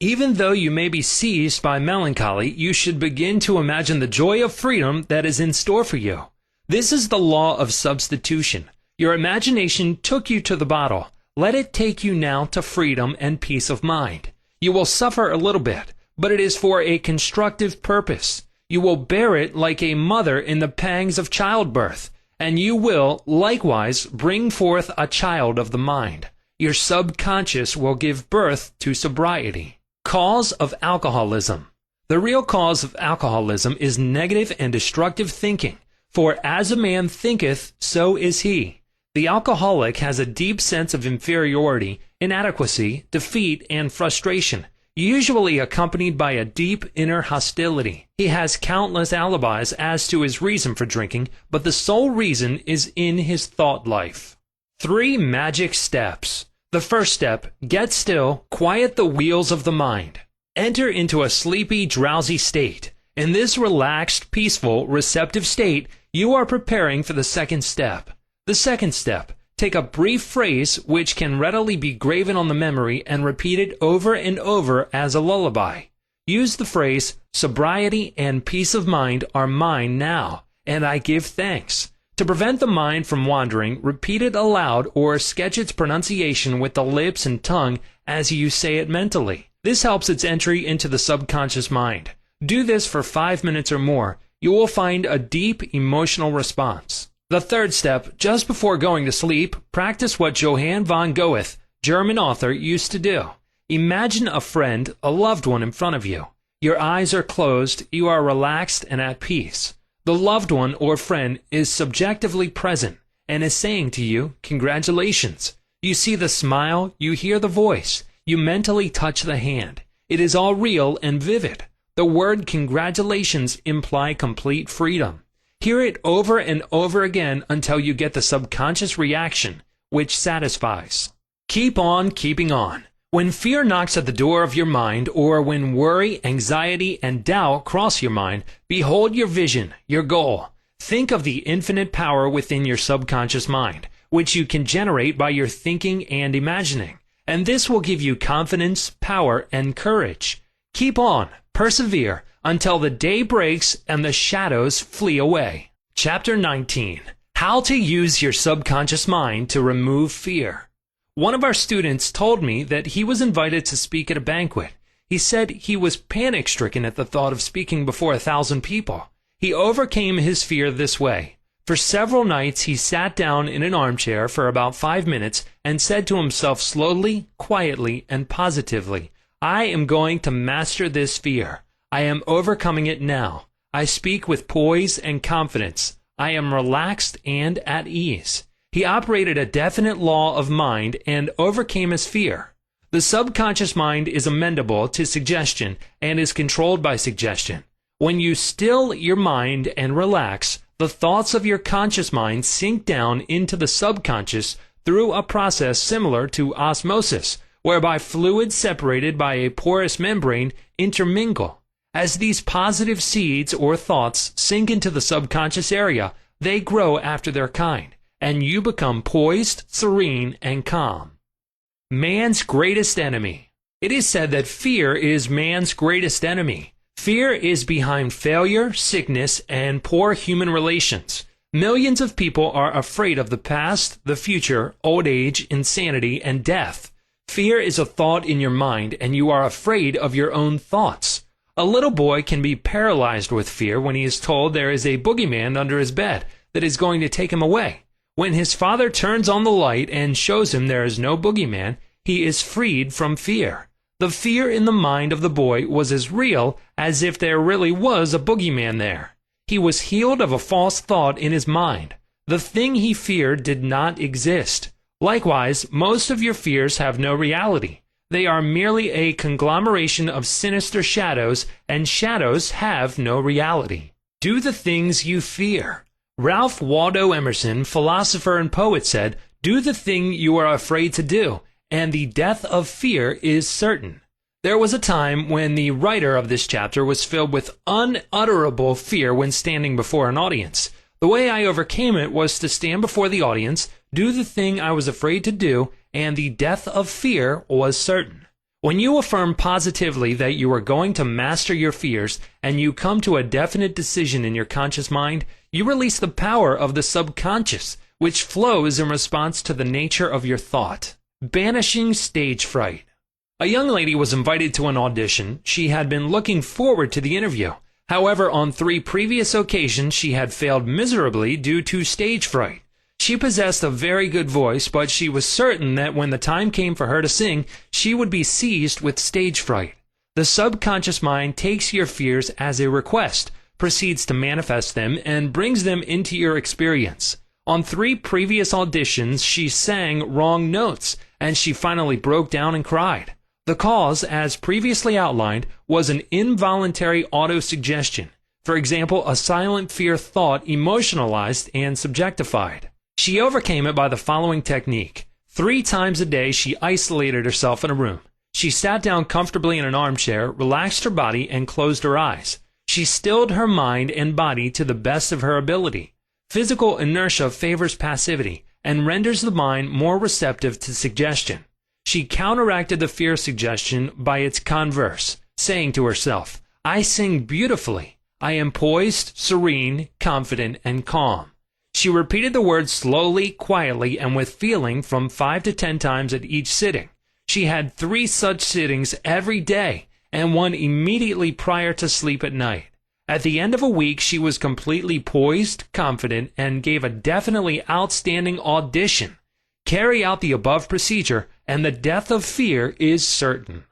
Even though you may be seized by melancholy, you should begin to imagine the joy of freedom that is in store for you. This is the law of substitution. Your imagination took you to the bottle. Let it take you now to freedom and peace of mind. You will suffer a little bit, but it is for a constructive purpose. You will bear it like a mother in the pangs of childbirth, and you will, likewise, bring forth a child of the mind. Your subconscious will give birth to sobriety. Cause of alcoholism. The real cause of alcoholism is negative and destructive thinking. For as a man thinketh, so is he. The alcoholic has a deep sense of inferiority, inadequacy, defeat, and frustration, usually accompanied by a deep inner hostility. He has countless alibis as to his reason for drinking, but the sole reason is in his thought life. 3 magic steps. The first step, get still, quiet the wheels of the mind. Enter into a sleepy, drowsy state. In this relaxed, peaceful, receptive state, you are preparing for the second step. The second step, take a brief phrase which can readily be graven on the memory and repeated over and over as a lullaby. Use the phrase, sobriety and peace of mind are mine now, and I give thanks. To prevent the mind from wandering, repeat it aloud or sketch its pronunciation with the lips and tongue as you say it mentally. This helps its entry into the subconscious mind. Do this for 5 minutes or more. You will find a deep emotional response. The third step, just before going to sleep, practice what Johann von Goethe, German author, used to do. Imagine a friend, a loved one in front of you. Your eyes are closed, you are relaxed and at peace. The loved one or friend is subjectively present and is saying to you, congratulations. You see the smile, you hear the voice, you mentally touch the hand. It is all real and vivid. The word congratulations imply complete freedom. Hear it over and over again until you get the subconscious reaction, which satisfies. Keep on keeping on. When fear knocks at the door of your mind, or when worry, anxiety, and doubt cross your mind, behold your vision, your goal. Think of the infinite power within your subconscious mind, which you can generate by your thinking and imagining. And this will give you confidence, power, and courage. Keep on, persevere, until the day breaks and the shadows flee away. Chapter 19. How to use your subconscious mind to remove fear. One of our students told me that he was invited to speak at a banquet. He said he was panic-stricken at the thought of speaking before 1,000 people. He overcame his fear this way. For several nights he sat down in an armchair for about 5 minutes and said to himself slowly, quietly, and positively, I am going to master this fear. I am overcoming it now. I speak with poise and confidence. I am relaxed and at ease. He operated a definite law of mind and overcame his fear. The subconscious mind is amendable to suggestion and is controlled by suggestion. When you still your mind and relax, the thoughts of your conscious mind sink down into the subconscious through a process similar to osmosis, whereby fluids separated by a porous membrane intermingle. As these positive seeds or thoughts sink into the subconscious area, they grow after their kind, and you become poised, serene, and calm. Man's greatest enemy. It is said that fear is man's greatest enemy. Fear is behind failure, sickness, and poor human relations. Millions of people are afraid of the past, the future, old age, insanity, and death. Fear is a thought in your mind, and you are afraid of your own thoughts. A little boy can be paralyzed with fear when he is told there is a boogeyman under his bed that is going to take him away. When his father turns on the light and shows him there is no boogeyman, he is freed from fear. The fear in the mind of the boy was as real as if there really was a boogeyman there. He was healed of a false thought in his mind. The thing he feared did not exist. Likewise, most of your fears have no reality. They are merely a conglomeration of sinister shadows, and shadows have no reality. Do the things you fear. Ralph Waldo Emerson, philosopher and poet, said, "Do the thing you are afraid to do, and the death of fear is certain." There was a time when the writer of this chapter was filled with unutterable fear when standing before an audience. The way I overcame it was to stand before the audience, do the thing I was afraid to do, and the death of fear was certain. When you affirm positively that you are going to master your fears, and you come to a definite decision in your conscious mind, you release the power of the subconscious, which flows in response to the nature of your thought. Banishing stage fright. A young lady was invited to an audition. She had been looking forward to the interview. However, on 3 previous occasions, she had failed miserably due to stage fright. She possessed a very good voice, but she was certain that when the time came for her to sing, she would be seized with stage fright. The subconscious mind takes your fears as a request, proceeds to manifest them and brings them into your experience. On 3 previous auditions, she sang wrong notes, and she finally broke down and cried. The cause, as previously outlined, was an involuntary autosuggestion. For example, a silent fear thought emotionalized and subjectified. She overcame it by the following technique. 3 times a day, she isolated herself in a room. She sat down comfortably in an armchair, relaxed her body, and closed her eyes. She stilled her mind and body to the best of her ability. Physical inertia favors passivity and renders the mind more receptive to suggestion. She counteracted the fear suggestion by its converse, saying to herself, "I sing beautifully. I am poised, serene, confident, and calm." She repeated the words slowly, quietly, and with feeling from 5 to 10 times at each sitting. She had 3 such sittings every day and 1 immediately prior to sleep at night. At the end of a week, she was completely poised, confident, and gave a definitely outstanding audition. Carry out the above procedure, and the death of fear is certain.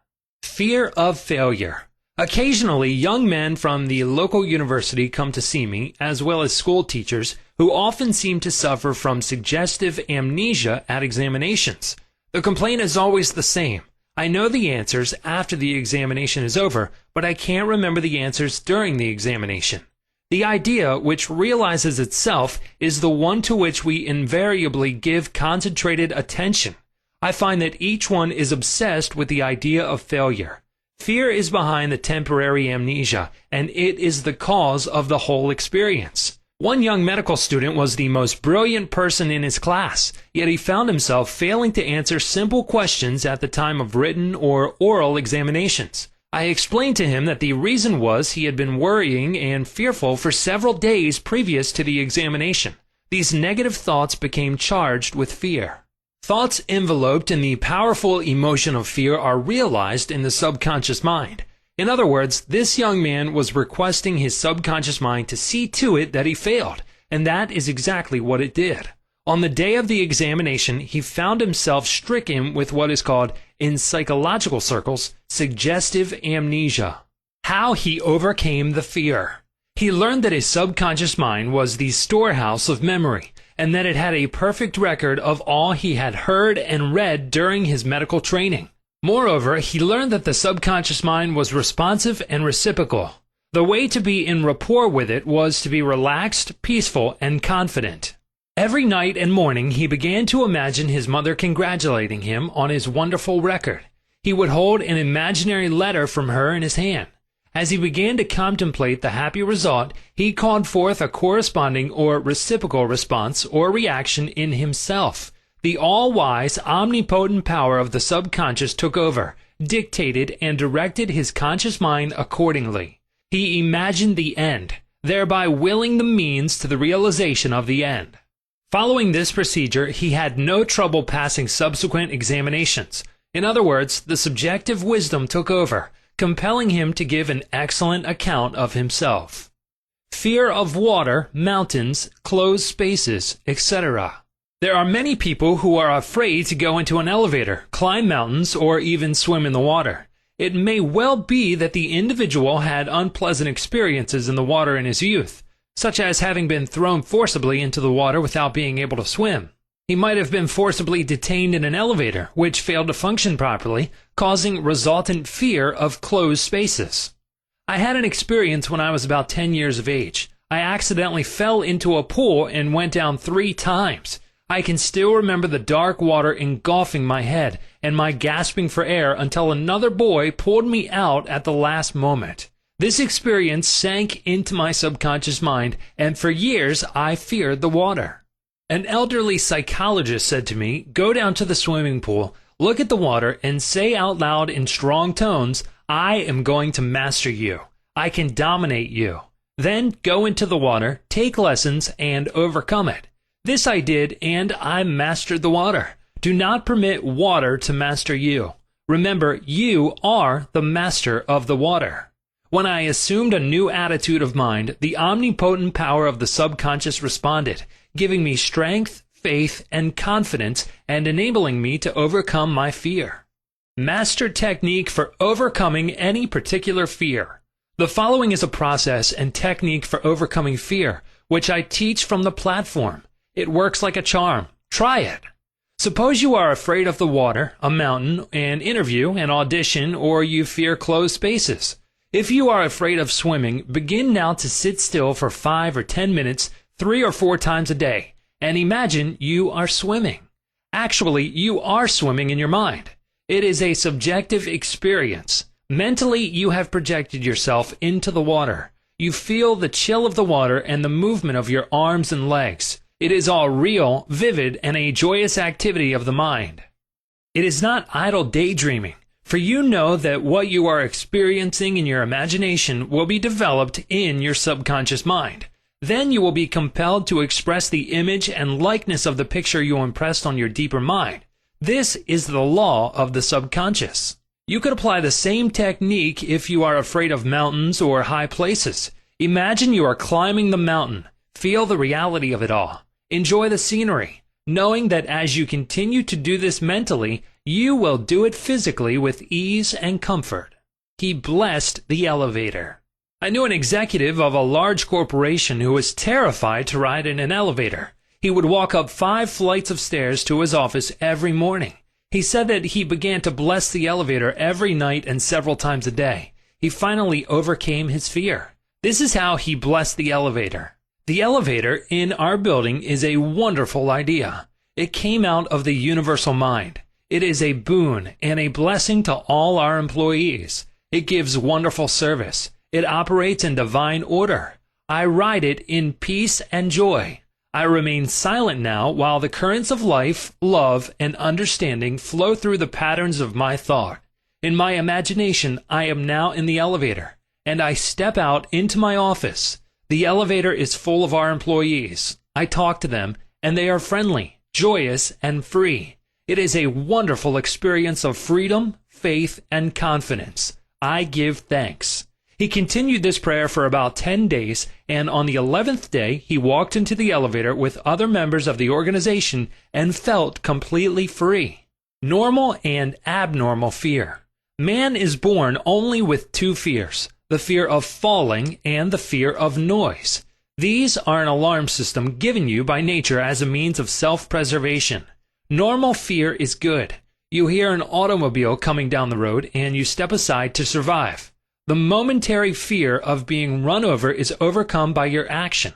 Fear of failure. Occasionally, young men from the local university come to see me, as well as school teachers, who often seem to suffer from suggestive amnesia at examinations. The complaint is always the same. I know the answers after the examination is over, but I can't remember the answers during the examination. The idea, which realizes itself, is the one to which we invariably give concentrated attention. I find that each one is obsessed with the idea of failure. Fear is behind the temporary amnesia, and it is the cause of the whole experience. One young medical student was the most brilliant person in his class, yet he found himself failing to answer simple questions at the time of written or oral examinations. I explained to him that the reason was he had been worrying and fearful for several days previous to the examination. These negative thoughts became charged with fear. Thoughts enveloped in the powerful emotion of fear are realized in the subconscious mind. In other words, this young man was requesting his subconscious mind to see to it that he failed, and that is exactly what it did. On the day of the examination, he found himself stricken with what is called, in psychological circles, suggestive amnesia. How he overcame the fear. He learned that his subconscious mind was the storehouse of memory, and that it had a perfect record of all he had heard and read during his medical training. Moreover, he learned that the subconscious mind was responsive and reciprocal. The way to be in rapport with it was to be relaxed, peaceful, and confident. Every night and morning he began to imagine his mother congratulating him on his wonderful record. He would hold an imaginary letter from her in his hand. As he began to contemplate the happy result, he called forth a corresponding or reciprocal response or reaction in himself. The all-wise, omnipotent power of the subconscious took over, dictated, and directed his conscious mind accordingly. He imagined the end, thereby willing the means to the realization of the end. Following this procedure, he had no trouble passing subsequent examinations. In other words, the subjective wisdom took over, compelling him to give an excellent account of himself. Fear of water, mountains, closed spaces, etc. There are many people who are afraid to go into an elevator, climb mountains, or even swim in the water. It may well be that the individual had unpleasant experiences in the water in his youth, such as having been thrown forcibly into the water without being able to swim. He might have been forcibly detained in an elevator, which failed to function properly, causing resultant fear of closed spaces. I had an experience when I was about 10 years of age. I accidentally fell into a pool and went down 3 times. I can still remember the dark water engulfing my head and my gasping for air until another boy pulled me out at the last moment. This experience sank into my subconscious mind, and for years I feared the water. An elderly psychologist said to me, "Go down to the swimming pool, look at the water, and say out loud in strong tones, 'I am going to master you. I can dominate you.' Then go into the water, take lessons, and overcome it." This I did, and I mastered the water. Do not permit water to master you. Remember, you are the master of the water. When I assumed a new attitude of mind, the omnipotent power of the subconscious responded, giving me strength, faith, and confidence, and enabling me to overcome my fear. Master technique for overcoming any particular fear. The following is a process and technique for overcoming fear, which I teach from the platform. It works like a charm. Try it. Suppose you are afraid of the water, a mountain, an interview, an audition, or you fear closed spaces. If you are afraid of swimming, begin now to sit still for 5 or 10 minutes, 3 or 4 times a day, and imagine you are swimming. Actually, you are swimming in your mind. It is a subjective experience. Mentally, you have projected yourself into the water. You feel the chill of the water and the movement of your arms and legs. It is all real, vivid, and a joyous activity of the mind. It is not idle daydreaming, for you know that what you are experiencing in your imagination will be developed in your subconscious mind. Then you will be compelled to express the image and likeness of the picture you impressed on your deeper mind. This is the law of the subconscious. You could apply the same technique if you are afraid of mountains or high places. Imagine you are climbing the mountain. Feel the reality of it all. Enjoy the scenery, knowing that as you continue to do this mentally, you will do it physically with ease and comfort. He blessed the elevator. I knew an executive of a large corporation who was terrified to ride in an elevator. He would walk up 5 flights of stairs to his office every morning. He said that he began to bless the elevator every night and several times a day. He finally overcame his fear. This is how he blessed the elevator. The elevator in our building is a wonderful idea. It came out of the universal mind. It is a boon and a blessing to all our employees. It gives wonderful service. It operates in divine order. I ride it in peace and joy. I remain silent now while the currents of life, love, and understanding flow through the patterns of my thought. In my imagination, I am now in the elevator, and I step out into my office. The elevator is full of our employees. I talk to them, and they are friendly, joyous, and free. It is a wonderful experience of freedom, faith, and confidence. I give thanks. He continued this prayer for about 10 days, and on the 11th day, he walked into the elevator with other members of the organization and felt completely free. Normal and abnormal fear. Man is born only with 2 fears, the fear of falling and the fear of noise. These are an alarm system given you by nature as a means of self-preservation. Normal fear is good. You hear an automobile coming down the road and you step aside to survive. The momentary fear of being run over is overcome by your action.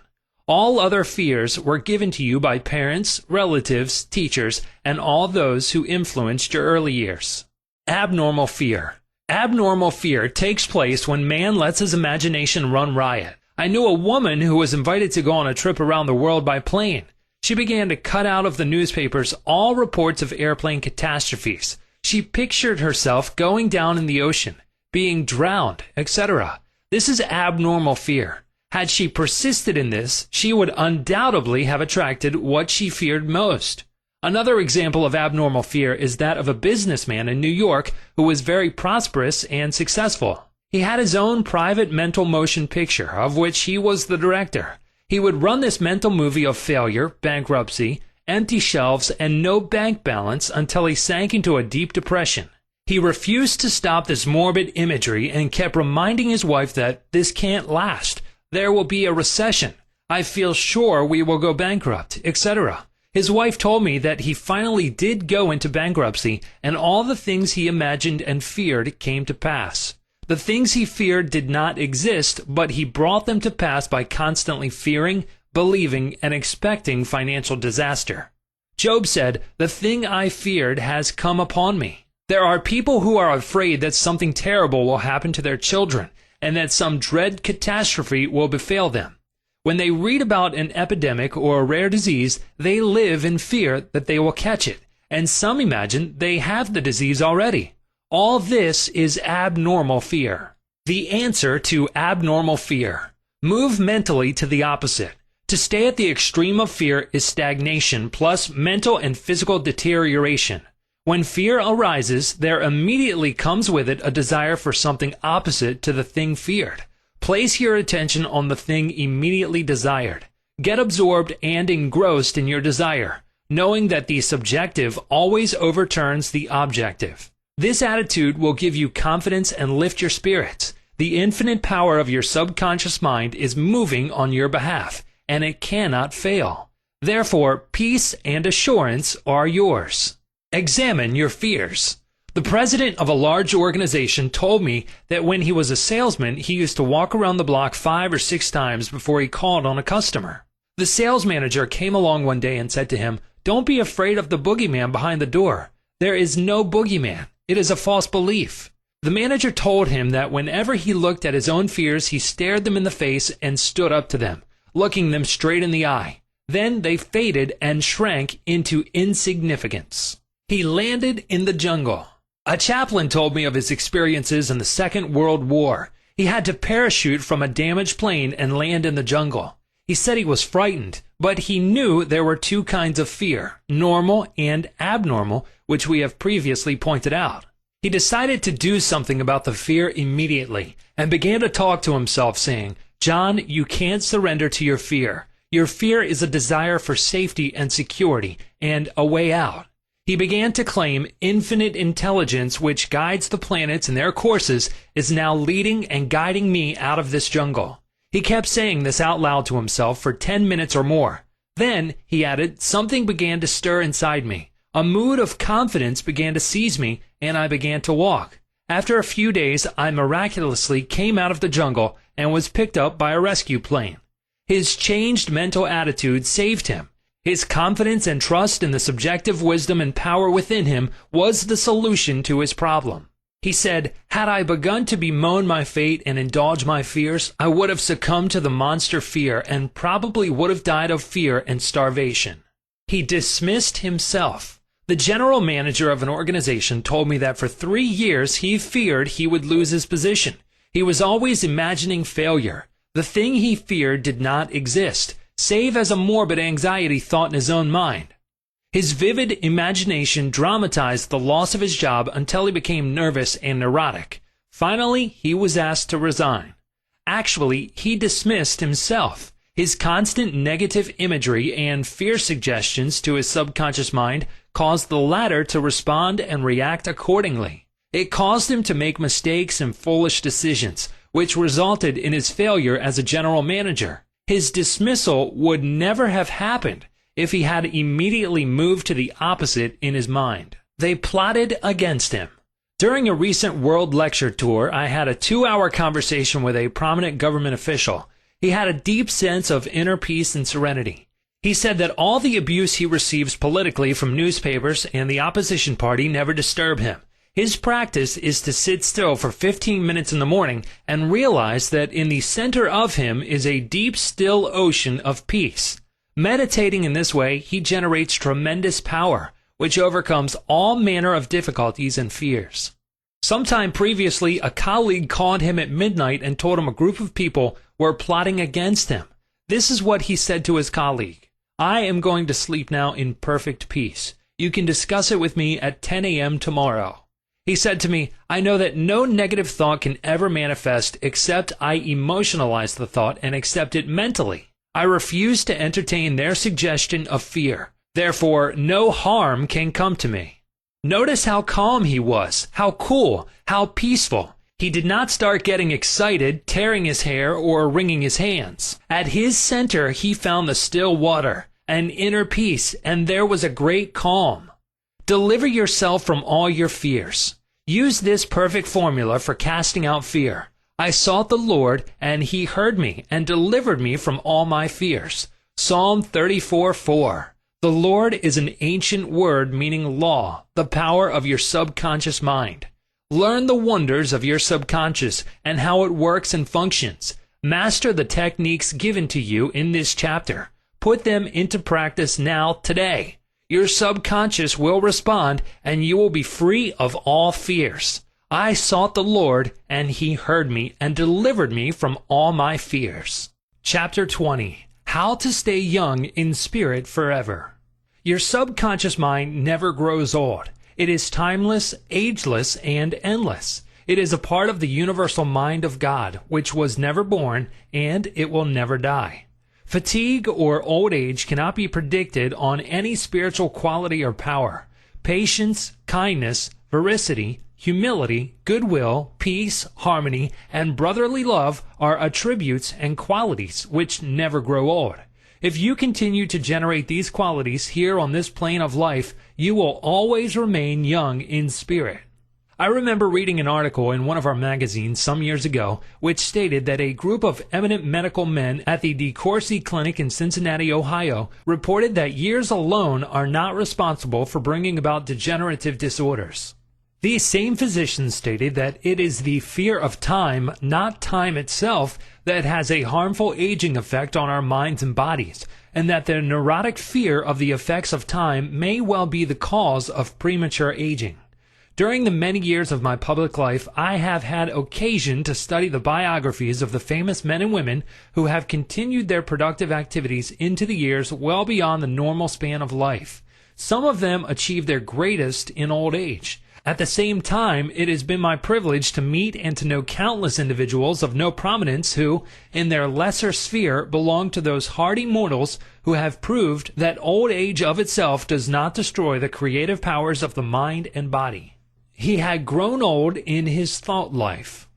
All other fears were given to you by parents, relatives, teachers, and all those who influenced your early years. Abnormal fear. Abnormal fear takes place when man lets his imagination run riot. I knew a woman who was invited to go on a trip around the world by plane. She began to cut out of the newspapers all reports of airplane catastrophes. She pictured herself going down in the ocean, being drowned, etc. This is abnormal fear. Had she persisted in this, she would undoubtedly have attracted what she feared most. Another example of abnormal fear is that of a businessman in New York who was very prosperous and successful. He had his own private mental motion picture, of which he was the director. He would run this mental movie of failure, bankruptcy, empty shelves, and no bank balance until he sank into a deep depression. He refused to stop this morbid imagery and kept reminding his wife that this can't last. There will be a recession. I feel sure we will go bankrupt, etc. His wife told me that he finally did go into bankruptcy, and all the things he imagined and feared came to pass. The things he feared did not exist, but he brought them to pass by constantly fearing, believing, and expecting financial disaster. Job said, "The thing I feared has come upon me." There are people who are afraid that something terrible will happen to their children, and that some dread catastrophe will befall them. When they read about an epidemic or a rare disease, they live in fear that they will catch it, and some imagine they have the disease already. All this is abnormal fear. The answer to abnormal fear. Move mentally to the opposite. To stay at the extreme of fear is stagnation plus mental and physical deterioration. When fear arises, there immediately comes with it a desire for something opposite to the thing feared. Place your attention on the thing immediately desired. Get absorbed and engrossed in your desire, knowing that the subjective always overturns the objective. This attitude will give you confidence and lift your spirits. The infinite power of your subconscious mind is moving on your behalf, and it cannot fail. Therefore, peace and assurance are yours. Examine your fears. The president of a large organization told me that when he was a salesman, he used to walk around the block 5 or 6 times before he called on a customer. The sales manager came along one day and said to him, "Don't be afraid of the boogeyman behind the door. There is no boogeyman. It is a false belief." The manager told him that whenever he looked at his own fears, he stared them in the face and stood up to them, looking them straight in the eye. Then they faded and shrank into insignificance. He landed in the jungle. A chaplain told me of his experiences in the Second World War. He had to parachute from a damaged plane and land in the jungle. He said he was frightened, but he knew there were 2 kinds of fear, normal and abnormal, which we have previously pointed out. He decided to do something about the fear immediately and began to talk to himself, saying, "John, you can't surrender to your fear. Your fear is a desire for safety and security and a way out." He began to claim infinite intelligence, which guides the planets in their courses, is now leading and guiding me out of this jungle. He kept saying this out loud to himself for 10 minutes or more. Then, he added, something began to stir inside me. A mood of confidence began to seize me, and I began to walk. After a few days, I miraculously came out of the jungle and was picked up by a rescue plane. His changed mental attitude saved him. His confidence and trust in the subjective wisdom and power within him was the solution to his problem. He said, "Had I begun to bemoan my fate and indulge my fears, I would have succumbed to the monster fear and probably would have died of fear and starvation." He dismissed himself. The general manager of an organization told me that for 3 years he feared he would lose his position. He was always imagining failure. The thing he feared did not exist, save as a morbid anxiety thought in his own mind. His vivid imagination dramatized the loss of his job until he became nervous and neurotic. Finally, he was asked to resign. Actually, he dismissed himself. His constant negative imagery and fear suggestions to his subconscious mind caused the latter to respond and react accordingly. It caused him to make mistakes and foolish decisions, which resulted in his failure as a general manager. His dismissal would never have happened if he had immediately moved to the opposite in his mind. They plotted against him. During a recent world lecture tour, I had a 2-hour conversation with a prominent government official. He had a deep sense of inner peace and serenity. He said that all the abuse he receives politically from newspapers and the opposition party never disturb him. His practice is to sit still for 15 minutes in the morning and realize that in the center of him is a deep, still ocean of peace. Meditating in this way, he generates tremendous power, which overcomes all manner of difficulties and fears. Sometime previously, a colleague called him at midnight and told him a group of people were plotting against him. This is what he said to his colleague: "I am going to sleep now in perfect peace. You can discuss it with me at 10 a.m. tomorrow." He said to me, "I know that no negative thought can ever manifest except I emotionalize the thought and accept it mentally. I refuse to entertain their suggestion of fear. Therefore, no harm can come to me." Notice how calm he was, how cool, how peaceful. He did not start getting excited, tearing his hair, or wringing his hands. At his center, he found the still water, an inner peace, and there was a great calm. Deliver yourself from all your fears. Use this perfect formula for casting out fear. I sought the Lord, and he heard me and delivered me from all my fears. Psalm 34:4. The Lord is an ancient word meaning law, the power of your subconscious mind. Learn the wonders of your subconscious and how it works and functions. Master the techniques given to you in this chapter. Put them into practice now, today. Your subconscious will respond, and you will be free of all fears. I sought the Lord, and he heard me and delivered me from all my fears. Chapter 20. How to stay young in spirit forever. Your subconscious mind never grows old. It is timeless, ageless, and endless. It is a part of the universal mind of God, which was never born, and it will never die. Fatigue or old age cannot be predicted on any spiritual quality or power. Patience, kindness, veracity, Humility, goodwill, peace, harmony, and brotherly love are attributes and qualities which never grow old. If you continue to generate these qualities here on this plane of life, you will always remain young in spirit. I remember reading an article in one of our magazines some years ago which stated that a group of eminent medical men at the DeCourcy Clinic in Cincinnati, Ohio, reported that years alone are not responsible for bringing about degenerative disorders. These same physicians stated that it is the fear of time, not time itself, that has a harmful aging effect on our minds and bodies, and that the neurotic fear of the effects of time may well be the cause of premature aging. During the many years of my public life, I have had occasion to study the biographies of the famous men and women who have continued their productive activities into the years well beyond the normal span of life. Some of them achieved their greatest in old age. At the same time, it has been my privilege to meet and to know countless individuals of no prominence who, in their lesser sphere, belong to those hardy mortals who have proved that old age of itself does not destroy the creative powers of the mind and body. He had grown old in his thought life.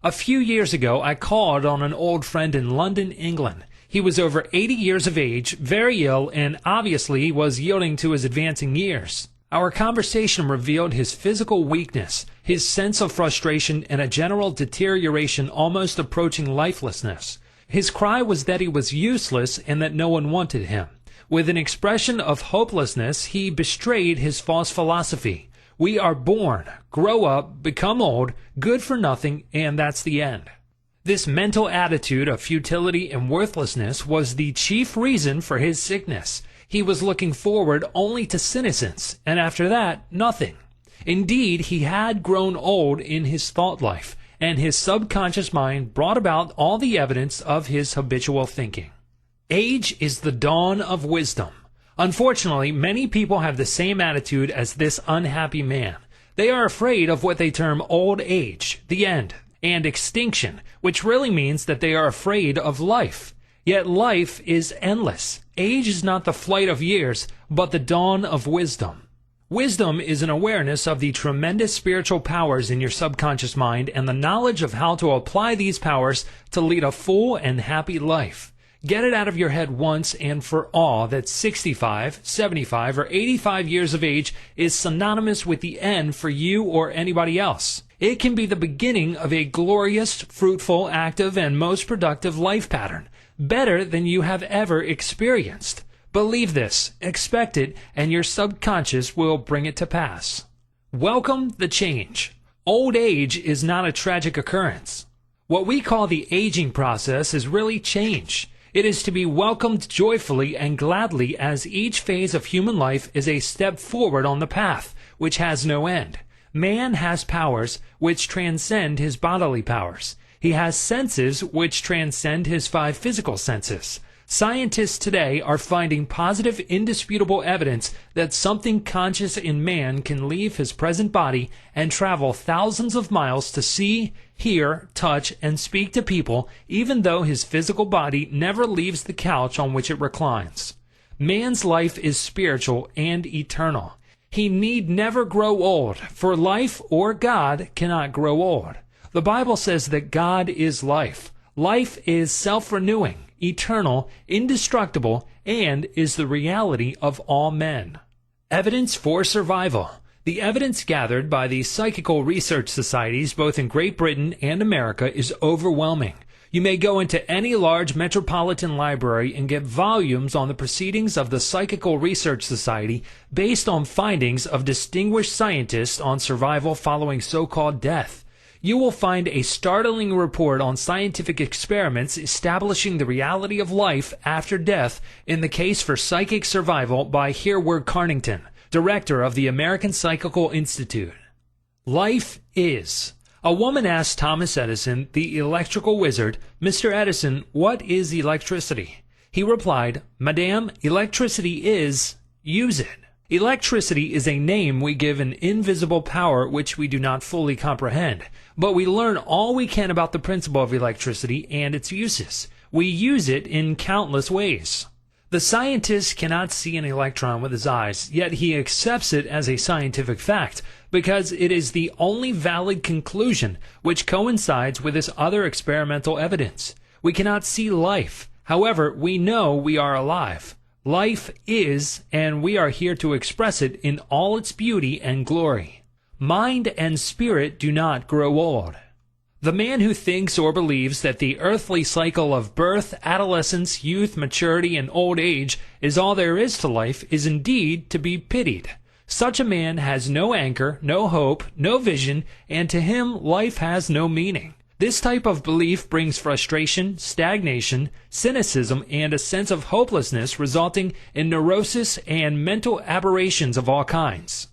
A few years ago, I called on an old friend in London, England. He was over 80 years of age, very ill, and obviously was yielding to his advancing years. Our conversation revealed his physical weakness, his sense of frustration, and a general deterioration almost approaching lifelessness. His cry was that he was useless and that no one wanted him. With an expression of hopelessness, he betrayed his false philosophy. We are born, grow up, become old, good for nothing, and that's the end. This mental attitude of futility and worthlessness was the chief reason for his sickness. He was looking forward only to senescence, and after that, nothing. Indeed, he had grown old in his thought life, and his subconscious mind brought about all the evidence of his habitual thinking. Age is the dawn of wisdom. Unfortunately, many people have the same attitude as this unhappy man. They are afraid of what they term old age, the end, and extinction, which really means that they are afraid of life. Yet life is endless. Age is not the flight of years, but the dawn of wisdom. Wisdom is an awareness of the tremendous spiritual powers in your subconscious mind and the knowledge of how to apply these powers to lead a full and happy life. Get it out of your head once and for all that 65, 75, or 85 years of age is synonymous with the end for you or anybody else. It can be the beginning of a glorious, fruitful, active, and most productive life pattern, better than you have ever experienced. Believe this, expect it, and your subconscious will bring it to pass. Welcome the change. Old age is not a tragic occurrence. What we call the aging process is really change. It is to be welcomed joyfully and gladly, as each phase of human life is a step forward on the path, which has no end. Man has powers which transcend his bodily powers. He has senses which transcend his 5 physical senses. Scientists today are finding positive, indisputable evidence that something conscious in man can leave his present body and travel thousands of miles to see, hear, touch, and speak to people, even though his physical body never leaves the couch on which it reclines. Man's life is spiritual and eternal. He need never grow old, for life or God cannot grow old. The Bible says that God is life. Life is self-renewing, eternal, indestructible, and is the reality of all men. Evidence for survival. The evidence gathered by the psychical research societies both in Great Britain and America is overwhelming. You may go into any large metropolitan library and get volumes on the proceedings of the Psychical Research Society based on findings of distinguished scientists on survival following so-called death. You will find a startling report on scientific experiments establishing the reality of life after death in the case for psychic survival by Hereward Carnington, director of the American Psychical Institute. Life is. A woman asked Thomas Edison, the electrical wizard, "Mr. Edison, what is electricity?" He replied, "Madame, electricity is, use it." Electricity is a name we give an invisible power which we do not fully comprehend, but we learn all we can about the principle of electricity and its uses. We use it in countless ways. The scientist cannot see an electron with his eyes, yet he accepts it as a scientific fact because it is the only valid conclusion which coincides with his other experimental evidence. We cannot see life. However, we know we are alive. Life is, and we are here to express it in all its beauty and glory. Mind and spirit do not grow old. The man who thinks or believes that the earthly cycle of birth, adolescence, youth, maturity, and old age is all there is to life is indeed to be pitied. Such a man has no anchor, no hope, no vision, and to him life has no meaning. This type of belief brings frustration, stagnation, cynicism, and a sense of hopelessness resulting in neurosis and mental aberrations of all kinds.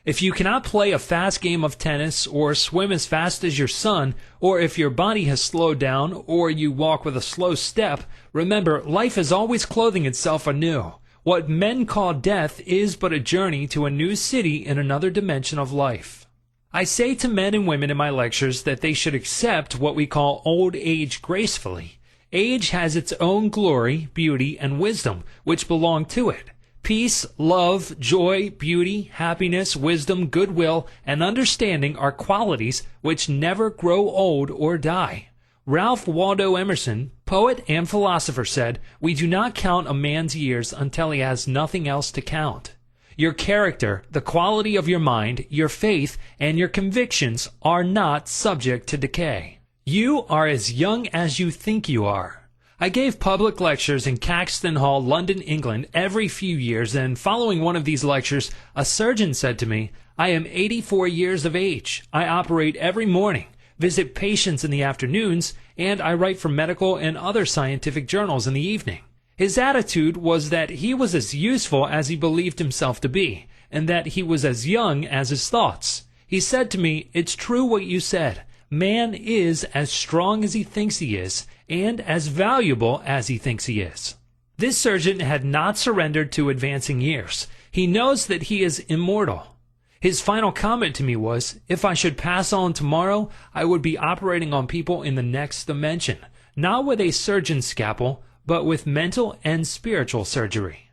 If you cannot play a fast game of tennis or swim as fast as your son, or if your body has slowed down or you walk with a slow step, remember life is always clothing itself anew. What men call death is but a journey to a new city in another dimension of life. I say to men and women in my lectures that they should accept what we call old age gracefully. Age has its own glory, beauty, and wisdom, which belong to it. Peace, love, joy, beauty, happiness, wisdom, goodwill, and understanding are qualities which never grow old or die. Ralph Waldo Emerson, poet and philosopher, said, "We do not count a man's years until he has nothing else to count." Your character, the quality of your mind, your faith, and your convictions are not subject to decay. You are as young as you think you are. I gave public lectures in Caxton Hall, London, England, every few years, and following one of these lectures, a surgeon said to me, "I am 84 years of age. I operate every morning, visit patients in the afternoons, and I write for medical and other scientific journals in the evening." His attitude was that he was as useful as he believed himself to be, and that he was as young as his thoughts. He said to me, "It's true what you said. Man is as strong as he thinks he is, and as valuable as he thinks he is." This surgeon had not surrendered to advancing years. He knows that he is immortal. His final comment to me was, "If I should pass on tomorrow, I would be operating on people in the next dimension, not with a surgeon's scalpel, but with mental and spiritual surgery."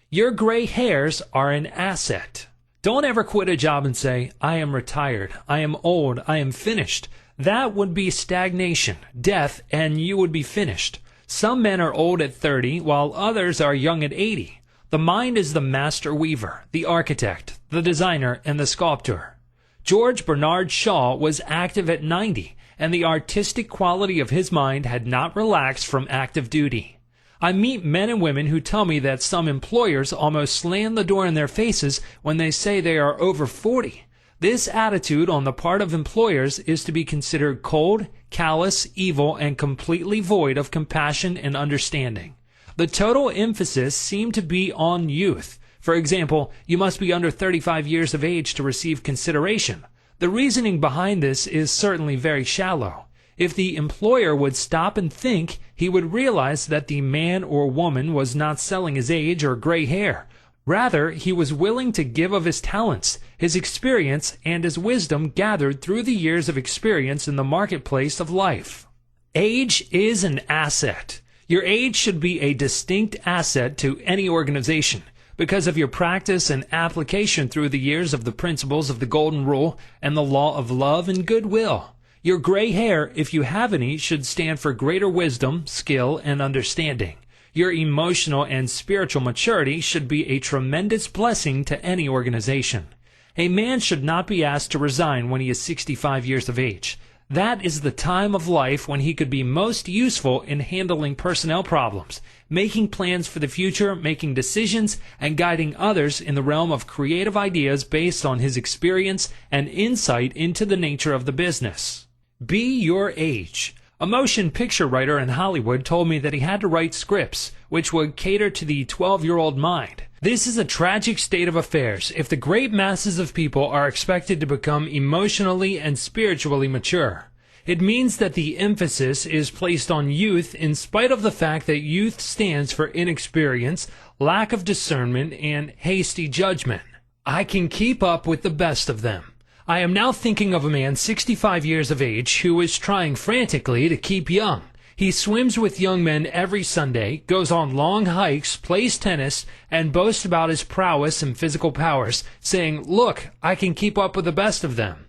Your gray hairs are an asset. Don't ever quit a job and say, "I am retired, I am old, I am finished." That would be stagnation, death, and you would be finished. Some men are old at 30, while others are young at 80. The mind is the master weaver, the architect, the designer, and the sculptor. George Bernard Shaw was active at 90, and the artistic quality of his mind had not relaxed from active duty. I meet men and women who tell me that some employers almost slam the door in their faces when they say they are over 40. This attitude on the part of employers is to be considered cold, callous, evil, and completely void of compassion and understanding. The total emphasis seemed to be on youth. For example, you must be under 35 years of age to receive consideration. The reasoning behind this is certainly very shallow. If the employer would stop and think, he would realize that the man or woman was not selling his age or gray hair. Rather, he was willing to give of his talents, his experience, and his wisdom gathered through the years of experience in the marketplace of life. Age is an asset. Your age should be a distinct asset to any organization because of your practice and application through the years of the principles of the Golden Rule and the law of love and goodwill. Your gray hair, if you have any, should stand for greater wisdom, skill, and understanding. Your emotional and spiritual maturity should be a tremendous blessing to any organization. A man should not be asked to resign when he is 65 years of age. That is the time of life when he could be most useful in handling personnel problems, making plans for the future, making decisions, and guiding others in the realm of creative ideas based on his experience and insight into the nature of the business. Be your age. A motion picture writer in Hollywood told me that he had to write scripts which would cater to the 12-year-old mind. This is a tragic state of affairs if the great masses of people are expected to become emotionally and spiritually mature. It means that the emphasis is placed on youth in spite of the fact that youth stands for inexperience, lack of discernment, and hasty judgment. I can keep up with the best of them. I am now thinking of a man 65 years of age who is trying frantically to keep young. He swims with young men every Sunday, goes on long hikes, plays tennis, and boasts about his prowess and physical powers, saying, "Look, I can keep up with the best of them."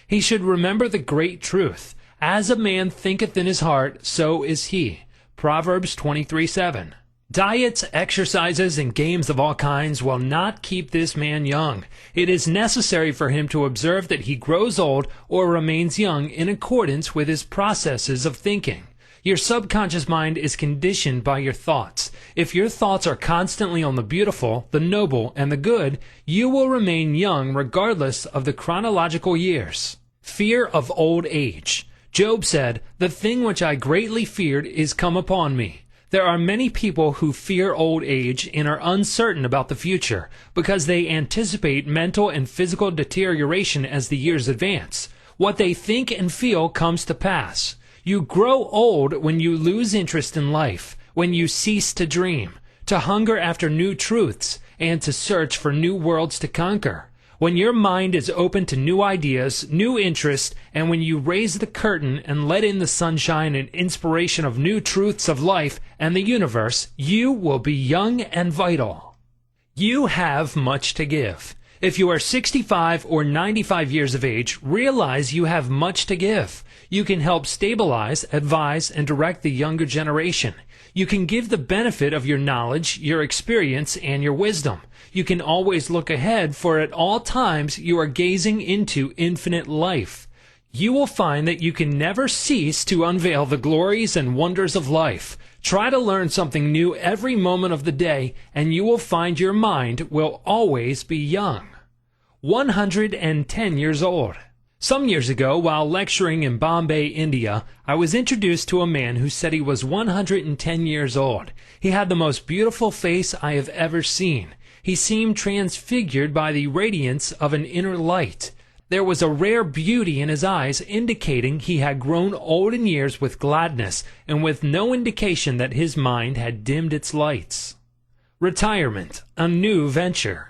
He should remember the great truth. As a man thinketh in his heart, so is he. Proverbs 23:7. Diets, exercises, and games of all kinds will not keep this man young. It is necessary for him to observe that he grows old or remains young in accordance with his processes of thinking. Your subconscious mind is conditioned by your thoughts. If your thoughts are constantly on the beautiful, the noble, and the good, you will remain young regardless of the chronological years. Fear of old age. Job said, "The thing which I greatly feared is come upon me." There are many people who fear old age and are uncertain about the future because they anticipate mental and physical deterioration as the years advance. What they think and feel comes to pass. You grow old when you lose interest in life, when you cease to dream, to hunger after new truths, and to search for new worlds to conquer. When your mind is open to new ideas, new interests, and when you raise the curtain and let in the sunshine and inspiration of new truths of life and the universe, you will be young and vital. You have much to give. If you are 65 or 95 years of age, realize you have much to give. You can help stabilize, advise, and direct the younger generation. You can give the benefit of your knowledge, your experience, and your wisdom. You can always look ahead, for at all times you are gazing into infinite life. You will find that you can never cease to unveil the glories and wonders of life. Try to learn something new every moment of the day, and you will find your mind will always be young. 110 years old. Some years ago, while lecturing in Bombay, India, I was introduced to a man who said he was 110 years old. He had the most beautiful face I have ever seen. He seemed transfigured by the radiance of an inner light. There was a rare beauty in his eyes, indicating he had grown old in years with gladness, and with no indication that his mind had dimmed its lights. Retirement, a new venture.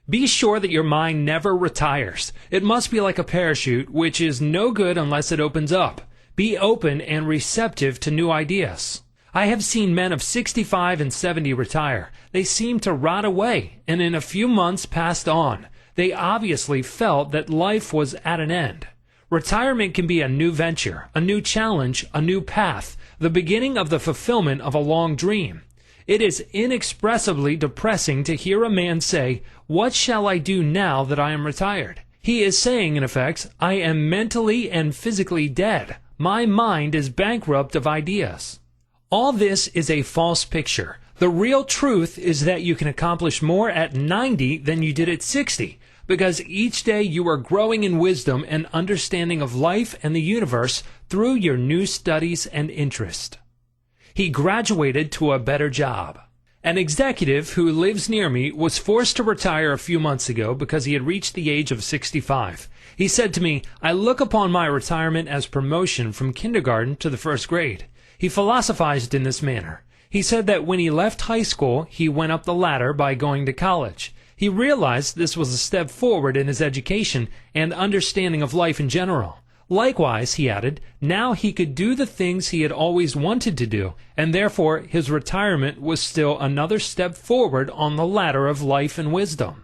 Be sure that your mind never retires. It must be like a parachute, which is no good unless it opens up. Be open and receptive to new ideas. I have seen men of 65 and 70 retire. They seemed to rot away, and in a few months passed on. They obviously felt that life was at an end. Retirement can be a new venture, a new challenge, a new path, the beginning of the fulfillment of a long dream. It is inexpressibly depressing to hear a man say, "What shall I do now that I am retired?" He is saying, in effect, "I am mentally and physically dead. My mind is bankrupt of ideas." All this is a false picture. The real truth is that you can accomplish more at 90 than you did at 60, because each day you are growing in wisdom and understanding of life and the universe through your new studies and interest. He graduated to a better job. An executive who lives near me was forced to retire a few months ago because he had reached the age of 65. He said to me, "I look upon my retirement as promotion from kindergarten to the first grade." He philosophized in this manner. He said that when he left high school, he went up the ladder by going to college. He realized this was a step forward in his education and understanding of life in general. Likewise, he added, now he could do the things he had always wanted to do, and therefore his retirement was still another step forward on the ladder of life and wisdom.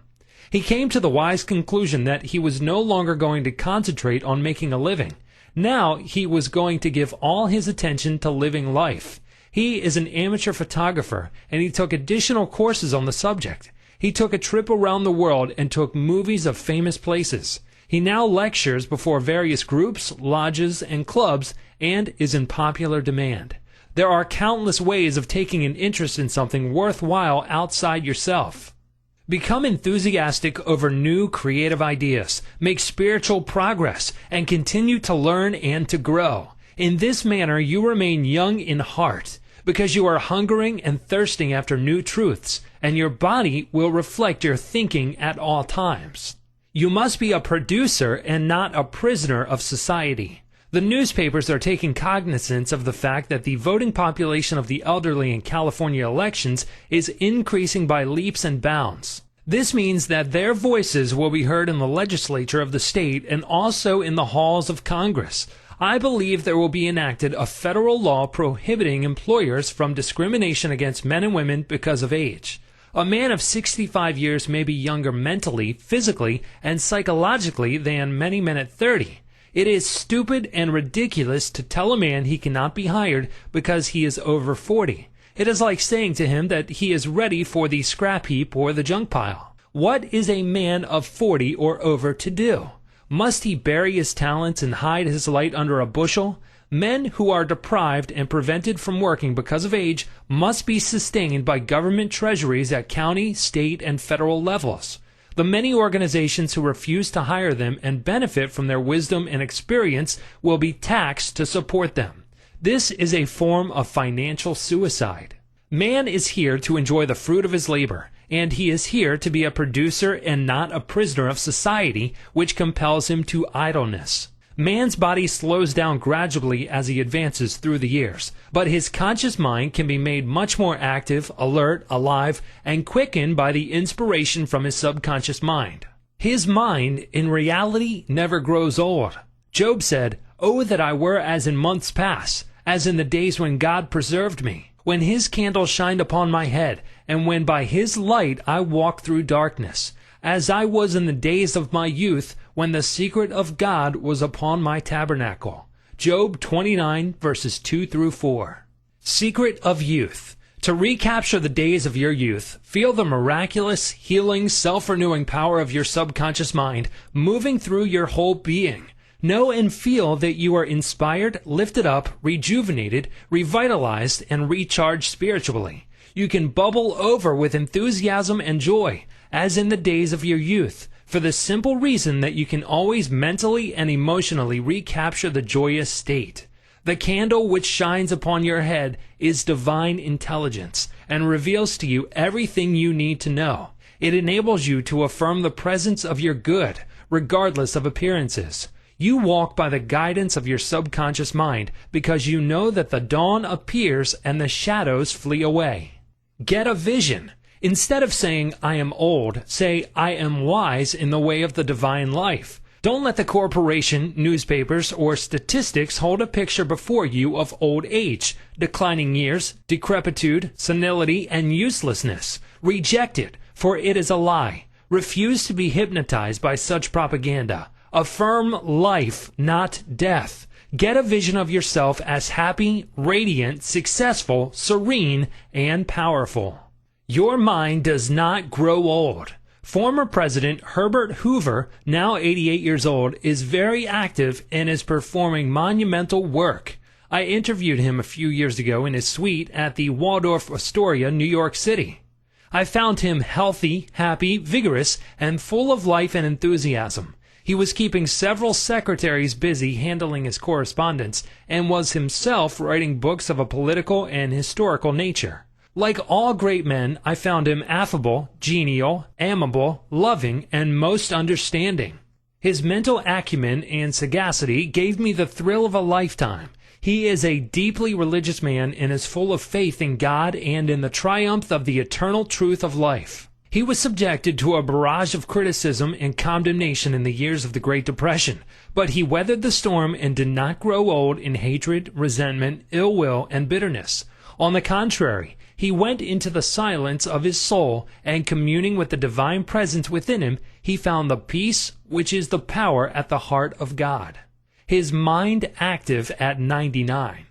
He came to the wise conclusion that he was no longer going to concentrate on making a living. Now he was going to give all his attention to living life. He is an amateur photographer, and he took additional courses on the subject. He took a trip around the world and took movies of famous places. He now lectures before various groups, lodges, and clubs, and is in popular demand. There are countless ways of taking an interest in something worthwhile outside yourself. Become enthusiastic over new creative ideas, make spiritual progress, and continue to learn and to grow. In this manner, you remain young in heart, because you are hungering and thirsting after new truths, and your body will reflect your thinking at all times. You must be a producer and not a prisoner of society. The newspapers are taking cognizance of the fact that the voting population of the elderly in California elections is increasing by leaps and bounds. This means that their voices will be heard in the legislature of the state and also in the halls of Congress. I believe there will be enacted a federal law prohibiting employers from discrimination against men and women because of age. A man of 65 years may be younger mentally, physically, and psychologically than many men at 30. It is stupid and ridiculous to tell a man he cannot be hired because he is over 40. It is like saying to him that he is ready for the scrap heap or the junk pile. What is a man of 40 or over to do? Must he bury his talents and hide his light under a bushel? Men who are deprived and prevented from working because of age must be sustained by government treasuries at county, state, and federal levels. The many organizations who refuse to hire them and benefit from their wisdom and experience will be taxed to support them. This is a form of financial suicide. Man is here to enjoy the fruit of his labor, and he is here to be a producer and not a prisoner of society, which compels him to idleness. Man's body slows down gradually as he advances through the years, but his conscious mind can be made much more active, alert, alive, and quickened by the inspiration from his subconscious mind. His mind, in reality, never grows old. Job said, "Oh, that I were as in months past, as in the days when God preserved me, when his candle shined upon my head, and when by his light I walked through darkness, as I was in the days of my youth, when the secret of God was upon my tabernacle." Job 29, verses 2 through 4. Secret of youth. To recapture the days of your youth, feel the miraculous, healing, self-renewing power of your subconscious mind moving through your whole being. Know and feel that you are inspired, lifted up, rejuvenated, revitalized, and recharged spiritually. You can bubble over with enthusiasm and joy, as in the days of your youth, for the simple reason that you can always mentally and emotionally recapture the joyous state. The candle which shines upon your head is divine intelligence and reveals to you everything you need to know. It enables you to affirm the presence of your good, regardless of appearances. You walk by the guidance of your subconscious mind because you know that the dawn appears and the shadows flee away. Get a vision. Instead of saying, "I am old," say, "I am wise in the way of the divine life." Don't let the corporation, newspapers, or statistics hold a picture before you of old age, declining years, decrepitude, senility, and uselessness. Reject it, for it is a lie. Refuse to be hypnotized by such propaganda. Affirm life, not death. Get a vision of yourself as happy, radiant, successful, serene, and powerful. Your mind does not grow old. Former President Herbert Hoover, now 88 years old, is very active and is performing monumental work. I interviewed him a few years ago in his suite at the Waldorf Astoria, New York City. I found him healthy, happy, vigorous, and full of life and enthusiasm. He was keeping several secretaries busy handling his correspondence and was himself writing books of a political and historical nature. Like all great men, I found him affable, genial, amiable, loving, and most understanding. His mental acumen and sagacity gave me the thrill of a lifetime. He is a deeply religious man and is full of faith in God and in the triumph of the eternal truth of life. He was subjected to a barrage of criticism and condemnation in the years of the Great Depression, but he weathered the storm and did not grow old in hatred, resentment, ill will, and bitterness. On the contrary, he went into the silence of his soul, and communing with the divine presence within him, he found the peace which is the power at the heart of God. His mind active at 99.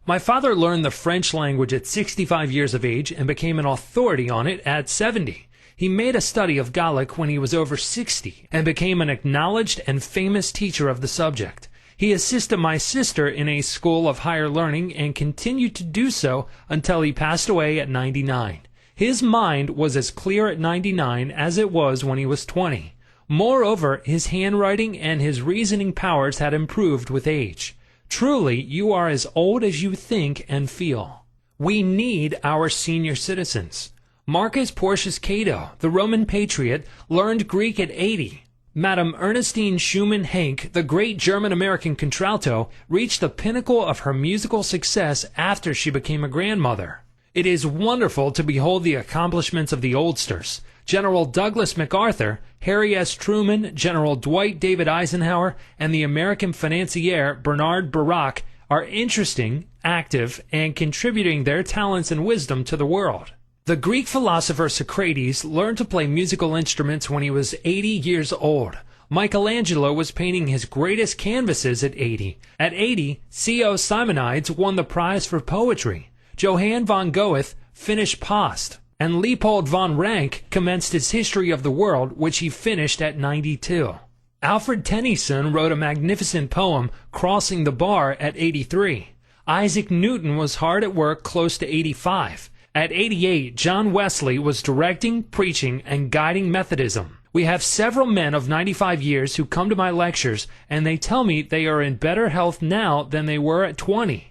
My father learned the French language at 65 years of age and became an authority on it at 70. He made a study of Gallic when he was over 60 and became an acknowledged and famous teacher of the subject. He assisted my sister in a school of higher learning and continued to do so until he passed away at 99. His mind was as clear at 99 as it was when he was 20. Moreover, his handwriting and his reasoning powers had improved with age. Truly, you are as old as you think and feel. We need our senior citizens. Marcus Porcius Cato, the Roman patriot, learned Greek at 80. Madame Ernestine Schumann-Heink, the great German-American contralto, reached the pinnacle of her musical success after she became a grandmother. It is wonderful to behold the accomplishments of the oldsters. General Douglas MacArthur, Harry S. Truman, General Dwight David Eisenhower, and the American financier Bernard Baruch are interesting, active, and contributing their talents and wisdom to the world. The Greek philosopher Socrates learned to play musical instruments when he was 80 years old. Michelangelo was painting his greatest canvases at 80. At 80, C.O. Simonides won the prize for poetry. Johann von Goethe finished Past, and Leopold von Ranke commenced his History of the World, which he finished at 92. Alfred Tennyson wrote a magnificent poem, Crossing the Bar, at 83. Isaac Newton was hard at work close to 85. At 88, John Wesley was directing, preaching, and guiding Methodism. We have several men of 95 years who come to my lectures, and they tell me they are in better health now than they were at 20.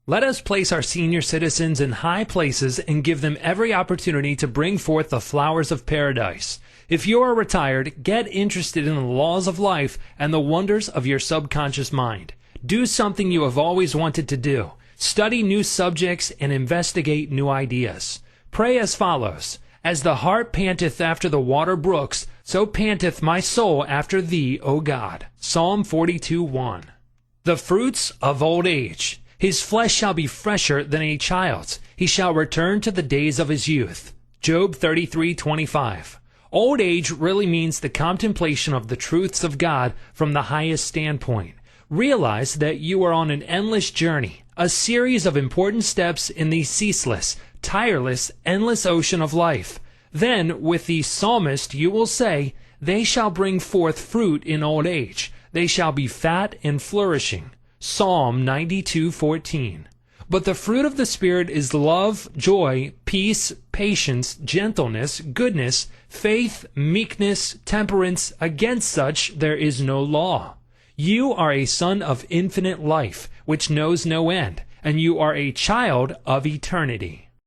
Let us place our senior citizens in high places and give them every opportunity to bring forth the flowers of paradise. If you are retired, get interested in the laws of life and the wonders of your subconscious mind. Do something you have always wanted to do. Study new subjects and investigate new ideas. Pray as follows: As the hart panteth after the water brooks, so panteth my soul after thee, O God. Psalm 42:1. The fruits of old age. His flesh shall be fresher than a child's. He shall return to the days of his youth. Job 33:25. Old age really means the contemplation of the truths of God from the highest standpoint. Realize that you are on an endless journey, a series of important steps in the ceaseless, tireless, endless ocean of life. Then, with the psalmist, you will say, "They shall bring forth fruit in old age. They shall be fat and flourishing." Psalm 92:14. But the fruit of the Spirit is love, joy, peace, patience, gentleness, goodness, faith, meekness, temperance. Against such there is no law. You are a son of infinite life, which knows no end, and you are a child of eternity.